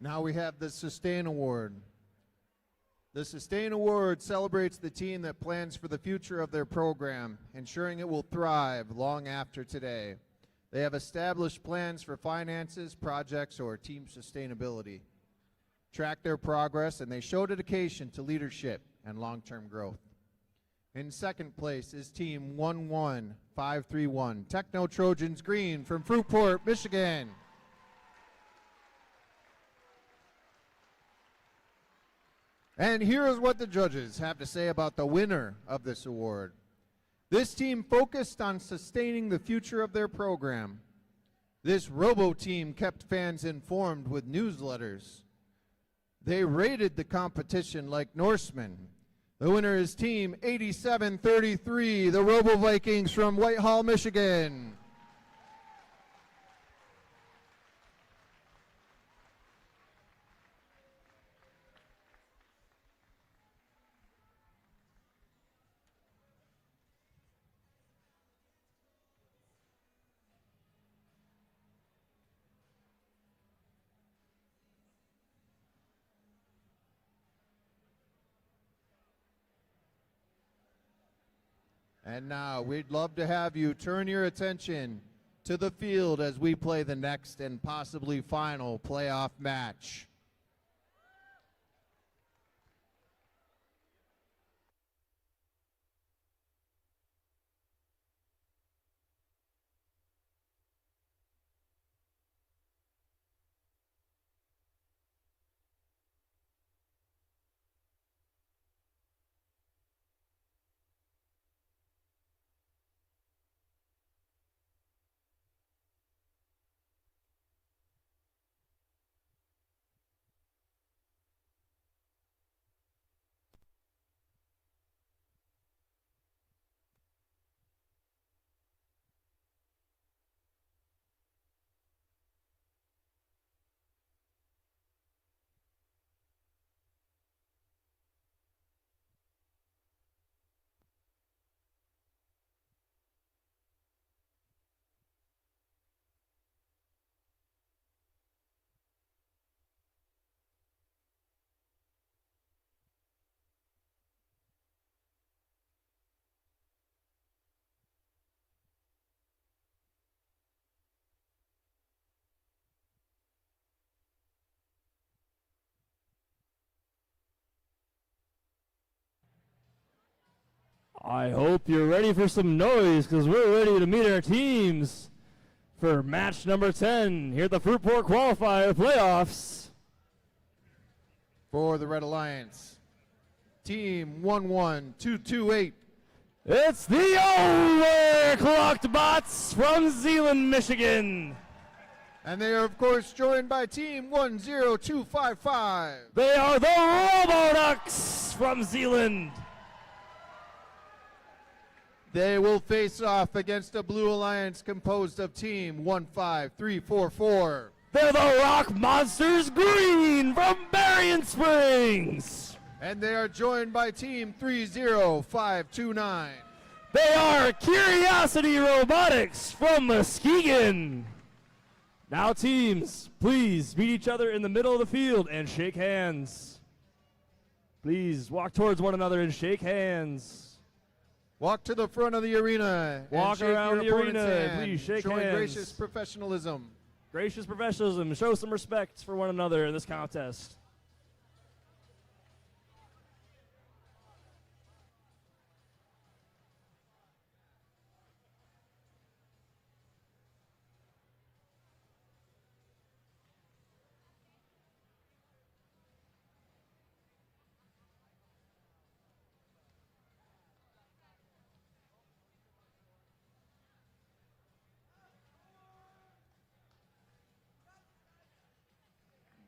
Now we have the Sustain Award. The Sustain Award celebrates the team that plans for the future of their program, ensuring it will thrive long after today. They have established plans for finances, projects, or team sustainability. Track their progress, and they show dedication to leadership and long-term growth. In second place is Team 11531, Techno Trojans Green from Fruitport, Michigan. And here is what the judges have to say about the winner of this award. This team focused on sustaining the future of their program. This Robo team kept fans informed with newsletters. They rated the competition like Norsemen. The winner is Team 8733, the Robo Vikings from Whitehall, Michigan. And now we'd love to have you turn your attention to the field as we play the next and possibly final playoff match. I hope you're ready for some noise, because we're ready to meet our teams for match number 10 here at the Fruitport Qualifier playoffs. For the Red Alliance, Team 11228. It's the Overclocked Bots from Zeeland, Michigan. And they are, of course, joined by Team 10255. They are the Roboducks from Zeeland. They will face off against a Blue Alliance composed of Team 15344. They're the Rock Monsters Green from Berrien Springs. And they are joined by Team 30529. They are Curiosity Robotics from Muskegon. Now teams, please meet each other in the middle of the field and shake hands. Please walk towards one another and shake hands. Walk to the front of the arena. Walk around the arena. Please shake hands. Showing gracious professionalism. Gracious professionalism. Show some respect for one another in this contest.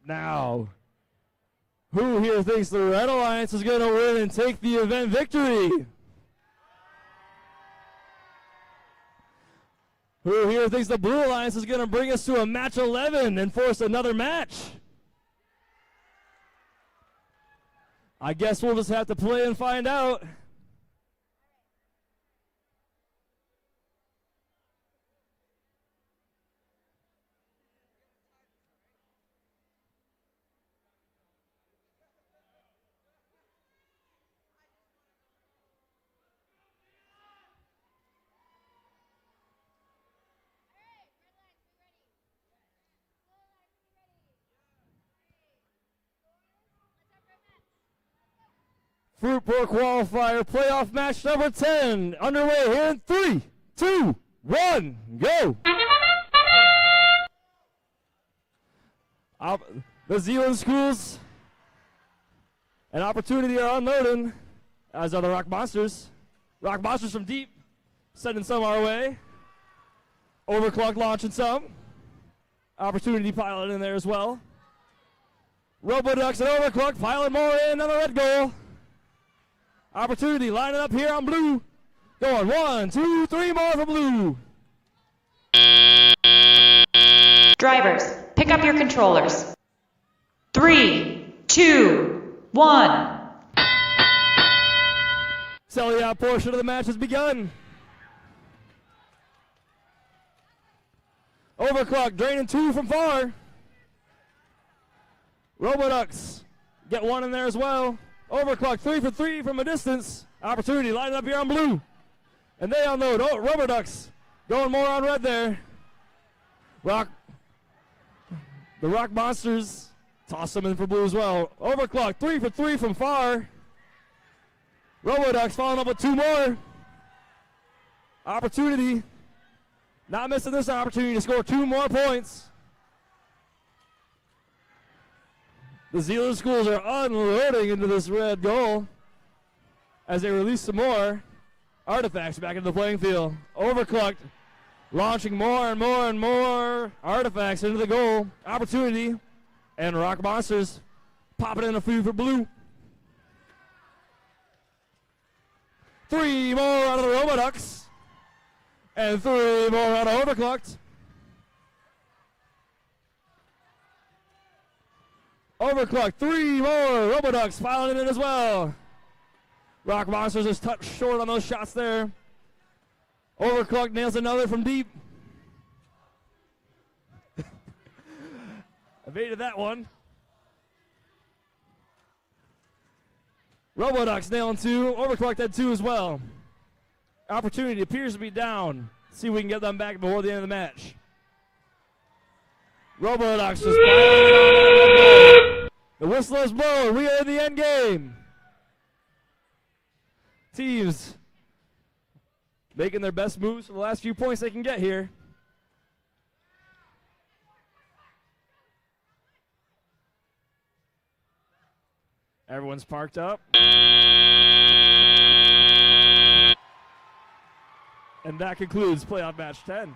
Now, who here thinks the Red Alliance is going to win and take the event victory? Who here thinks the Blue Alliance is going to bring us to a match 11 and force another match? I guess we'll just have to play and find out. Fruitport Qualifier playoff match number 10 underway here in 3, 2, 1, go! The Zealand schools, an opportunity are unloading, as are the Rock Monsters. Rock Monsters from deep, sending some our way. Overclock launching some. Opportunity pilot in there as well. Roboducks and Overclock piling more in on the red goal. Opportunity lining up here on blue. Going 1, 2, 3 more for blue. Drivers, pick up your controllers. 3, 2, 1. Selling out portion of the match has begun. Overclock draining 2 from far. Roboducks get 1 in there as well. Overclock 3 for 3 from a distance. Opportunity lining up here on blue. And they unload. Oh, Roboducks going more on red there. The Rock Monsters toss them in for blue as well. Overclock 3 for 3 from far. Roboducks following up with 2 more. Opportunity. Not missing this opportunity to score 2 more points. The Zealand schools are unloading into this red goal as they release some more artifacts back into the playing field. Overclocked, launching more and more and more artifacts into the goal. Opportunity, and Rock Monsters popping in a few for blue. 3 more out of the Roboducks, and 3 more out of Overclocked. Overclocked, 3 more Roboducks piling in as well. Rock Monsters is touched short on those shots there. Overclocked nails another from deep. Evaded that one. Roboducks nailing 2. Overclocked had 2 as well. Opportunity appears to be down. See if we can get them back before the end of the match. Roboducks just piling it on that red goal. The whistle is blown. We are in the end game. Teams making their best moves for the last few points they can get here. Everyone's parked up. And that concludes playoff match 10.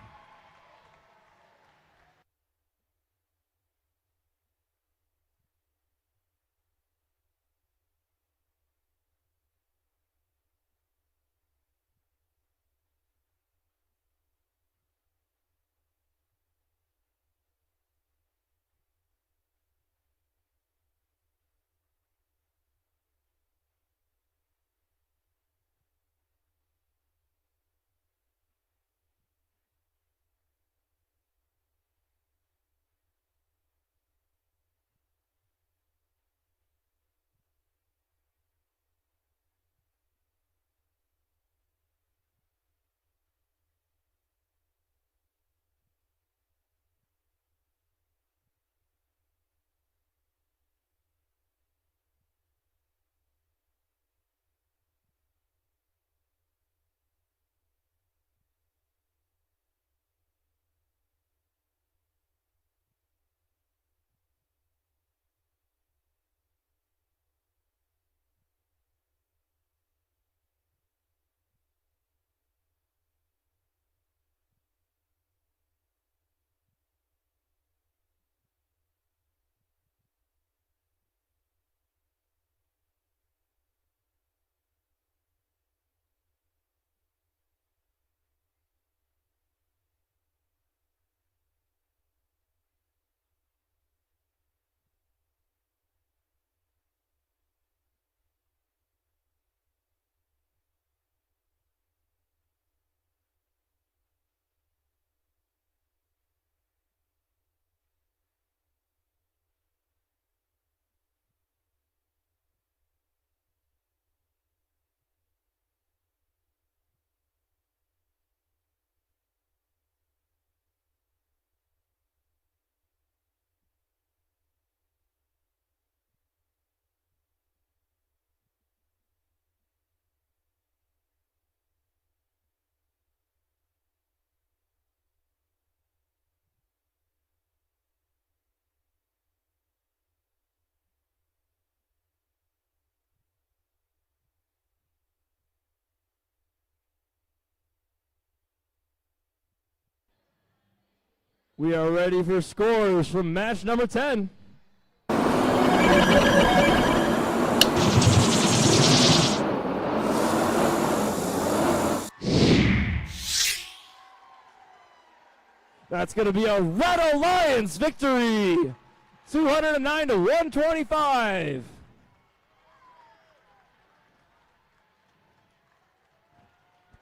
We are ready for scores from match number 10. That's going to be a Red Alliance victory, 209 to 125.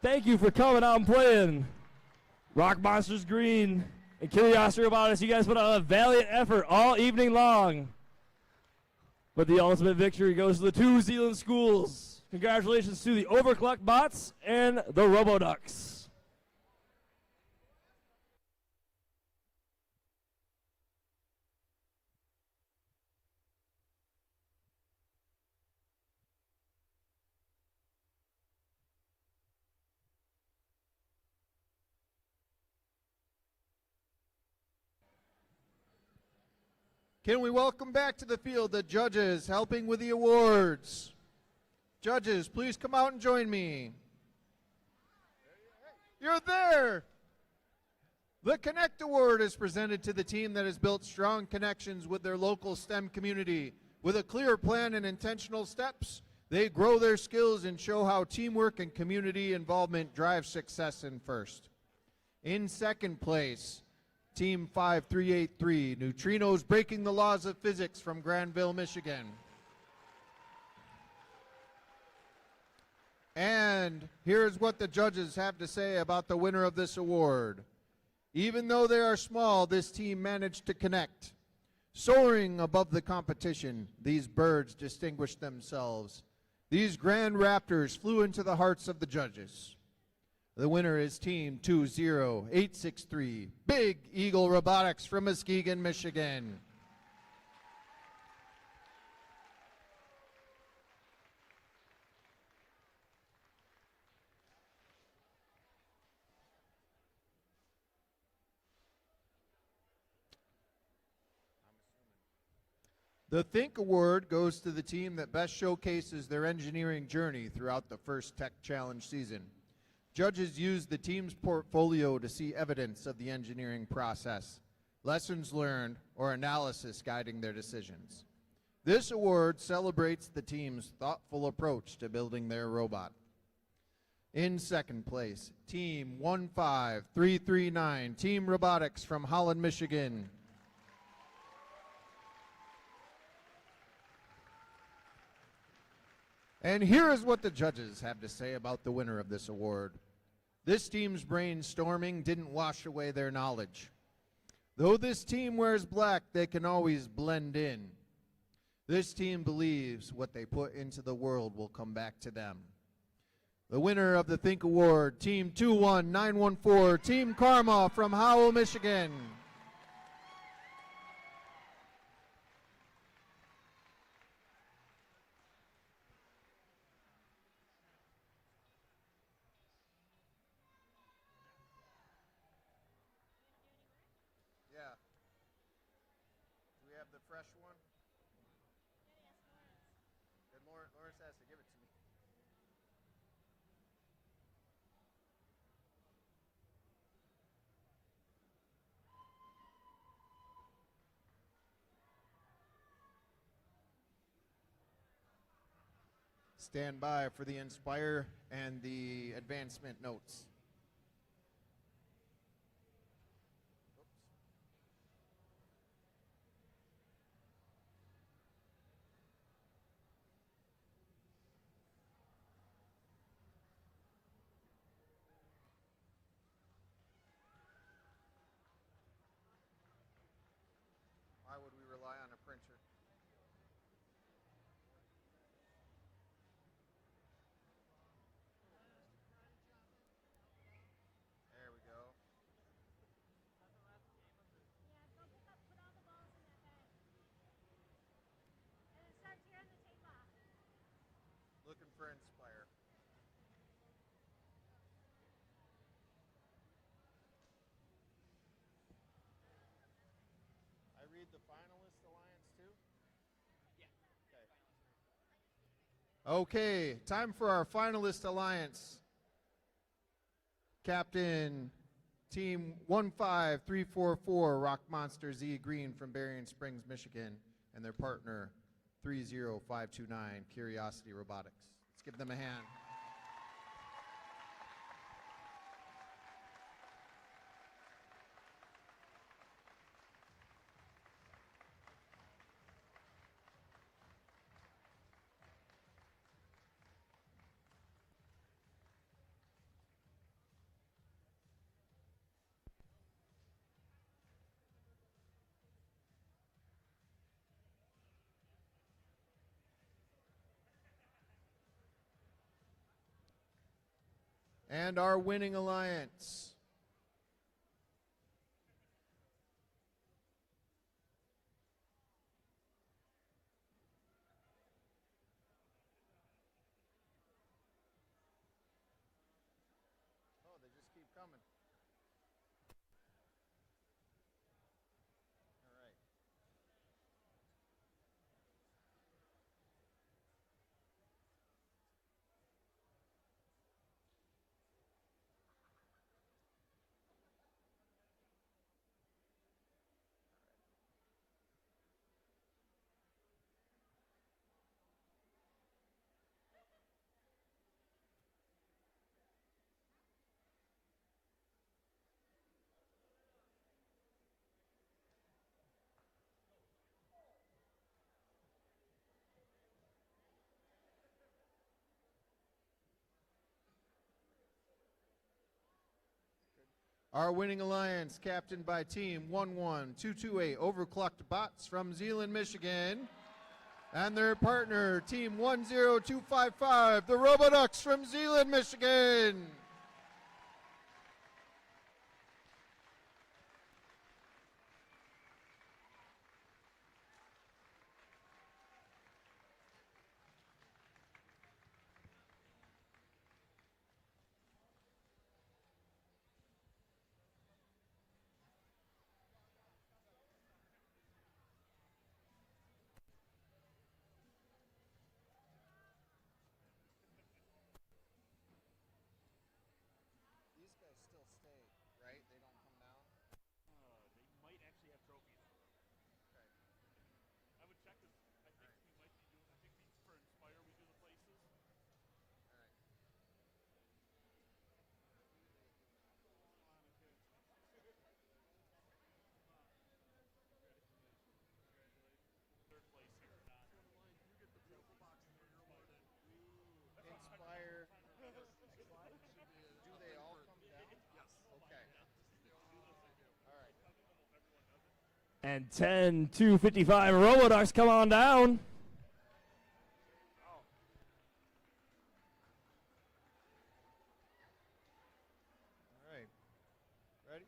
Thank you for coming out and playing. Rock Monsters Green and Curiosity Robotics, you guys put on a valiant effort all evening long. But the ultimate victory goes to the 2 Zealand schools. Congratulations to the Overclock Bots and the Roboducks. Can we welcome back to the field the judges helping with the awards? Judges, please come out and join me. You're there! The Connect Award is presented to the team that has built strong connections with their local STEM community. With a clear plan and intentional steps, they grow their skills and show how teamwork and community involvement drive success in first. In second place, Team 5383, Neutrinos Breaking the Laws of Physics from Granville, Michigan. And here's what the judges have to say about the winner of this award. Even though they are small, this team managed to connect. Soaring above the competition, these birds distinguished themselves. These grand raptors flew into the hearts of the judges. The winner is Team 20863, Big Eagle Robotics from Muskegon, Michigan. The Think Award goes to the team that best showcases their engineering journey throughout the first Tech Challenge season. Judges use the team's portfolio to see evidence of the engineering process, lessons learned, or analysis guiding their decisions. This award celebrates the team's thoughtful approach to building their robot. In second place, Team 15339, Team Robotics from Holland, Michigan. And here is what the judges have to say about the winner of this award. This team's brainstorming didn't wash away their knowledge. Though this team wears black, they can always blend in. This team believes what they put into the world will come back to them. The winner of the Think Award, Team 21914, Team Karma from Howell, Michigan. The fresh one? Then Lawrence has to give it to me. Stand by for the Inspire and the advancement notes. Why would we rely on a printer? There we go. Looking for Inspire. I read the finalist alliance too? Yeah. Okay, time for our finalist alliance. Captain Team 15344 Rock Monster Z Green from Berrien Springs, Michigan, and their partner 30529 Curiosity Robotics. Let's give them a hand. And our winning alliance. Oh, they just keep coming. All right. Our winning alliance, captained by Team 11228 Overclocked Bots from Zeeland, Michigan, and their partner, Team 10255, the Roboducks from Zeeland, Michigan. These guys still stay, right? They don't come down? They might actually have trophies. Okay. I would check this. I think we might be doing, I think for Inspire we do the places. All right. Third place here. Inspire. Do they all come down? Yes. Okay. All right. And 10-255 Roboducks, come on down. All right. Ready?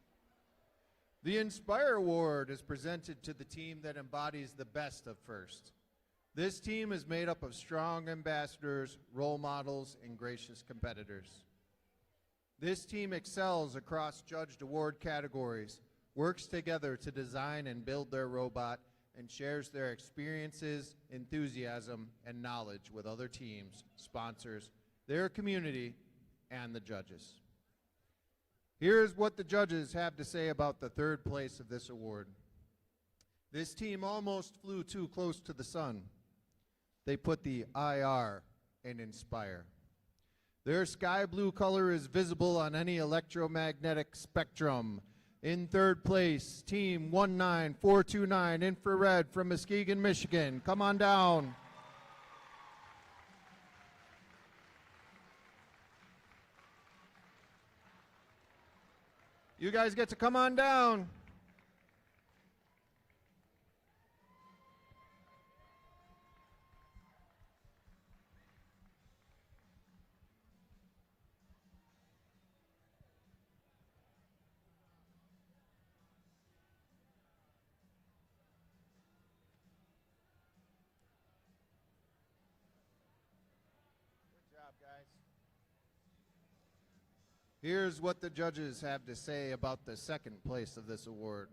The Inspire Award is presented to the team that embodies the best of FIRST. This team is made up of strong ambassadors, role models, and gracious competitors. This team excels across judged award categories, works together to design and build their robot, and shares their experiences, enthusiasm, and knowledge with other teams, sponsors, their community, and the judges. Here's what the judges have to say about the third place of this award. This team almost flew too close to the sun. They put the IR in Inspire. Their sky blue color is visible on any electromagnetic spectrum. In third place, Team 19429 Infrared from Muskegon, Michigan. Come on down. You guys get to come on down. Good job, guys. Here's what the judges have to say about the second place of this award.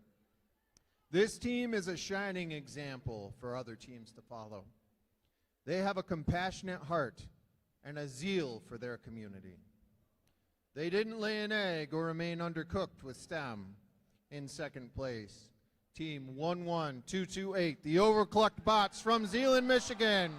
This team is a shining example for other teams to follow. They have a compassionate heart and a zeal for their community. They didn't lay an egg or remain undercooked with STEM. In second place, Team 11228, the Overclocked Bots from Zeeland, Michigan.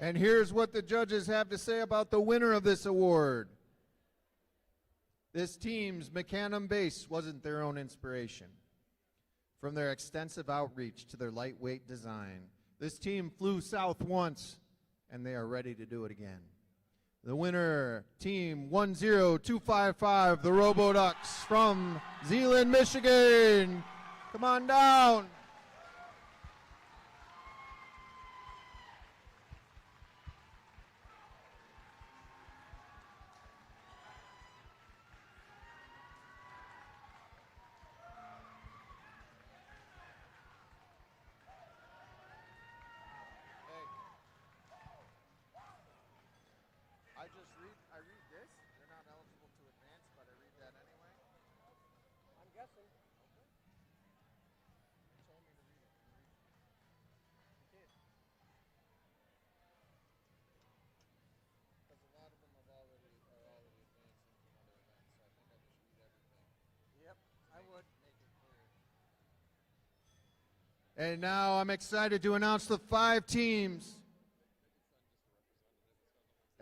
And here's what the judges have to say about the winner of this award. This team's Macadam base wasn't their own inspiration. From their extensive outreach to their lightweight design, this team flew south once, and they are ready to do it again. The winner, Team 10255, the RoboDucks from Zeeland, Michigan. Come on down. I read this. They're not eligible to advance, but I read that anyway. I'm guessing. Okay. You told me to read it. You did. Because a lot of them are already advancing from other events, so I think I just read everything. Yep, I would. Make it clear. And now I'm excited to announce the 5 teams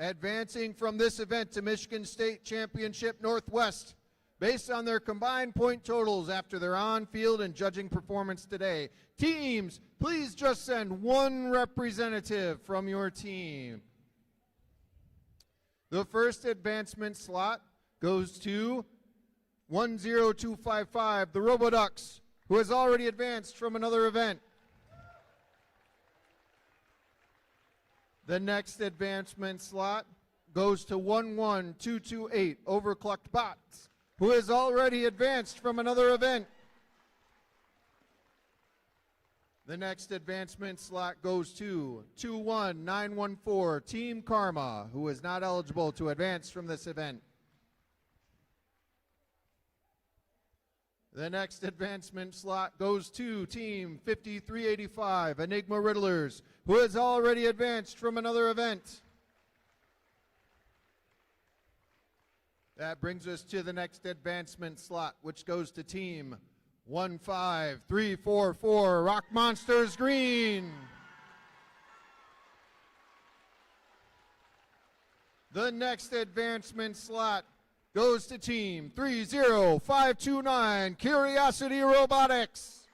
advancing from this event to Michigan State Championship Northwest based on their combined point totals after their on-field and judging performance today. Teams, please just send one representative from your team. The first advancement slot goes to 10255, the RoboDucks, who has already advanced from another event. The next advancement slot goes to 11228, Overclocked Bots, who has already advanced from another event. The next advancement slot goes to 21914, Team Karma, who is not eligible to advance from this event. The next advancement slot goes to Team 5385, Enigma Riddlers, who has already advanced from another event. That brings us to the next advancement slot, which goes to Team 15344, Rock Monsters Green. The next advancement slot goes to Team 30529, Curiosity Robotics.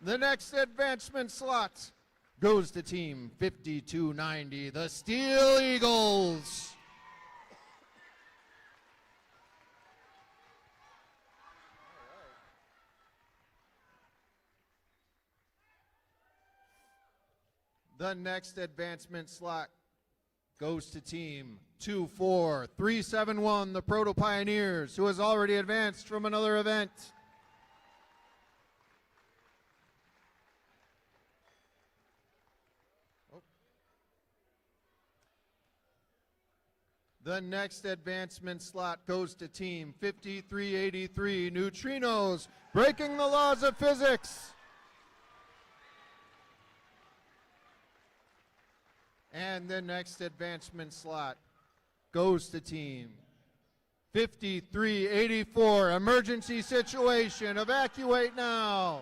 The next advancement slot goes to Team 5290, the Steel Eagles. The next advancement slot goes to Team 24371, the Proto Pioneers, who has already advanced from another event. The next advancement slot goes to Team 5383, Neutrinos, breaking the laws of physics. And the next advancement slot goes to Team 5384, Emergency Situation, evacuate now.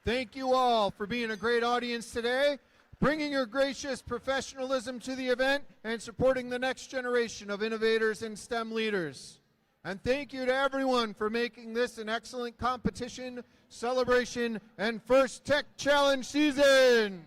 Thank you all for being a great audience today, bringing your gracious professionalism to the event and supporting the next generation of innovators and STEM leaders. And thank you to everyone for making this an excellent competition, celebration, and first Tech Challenge season.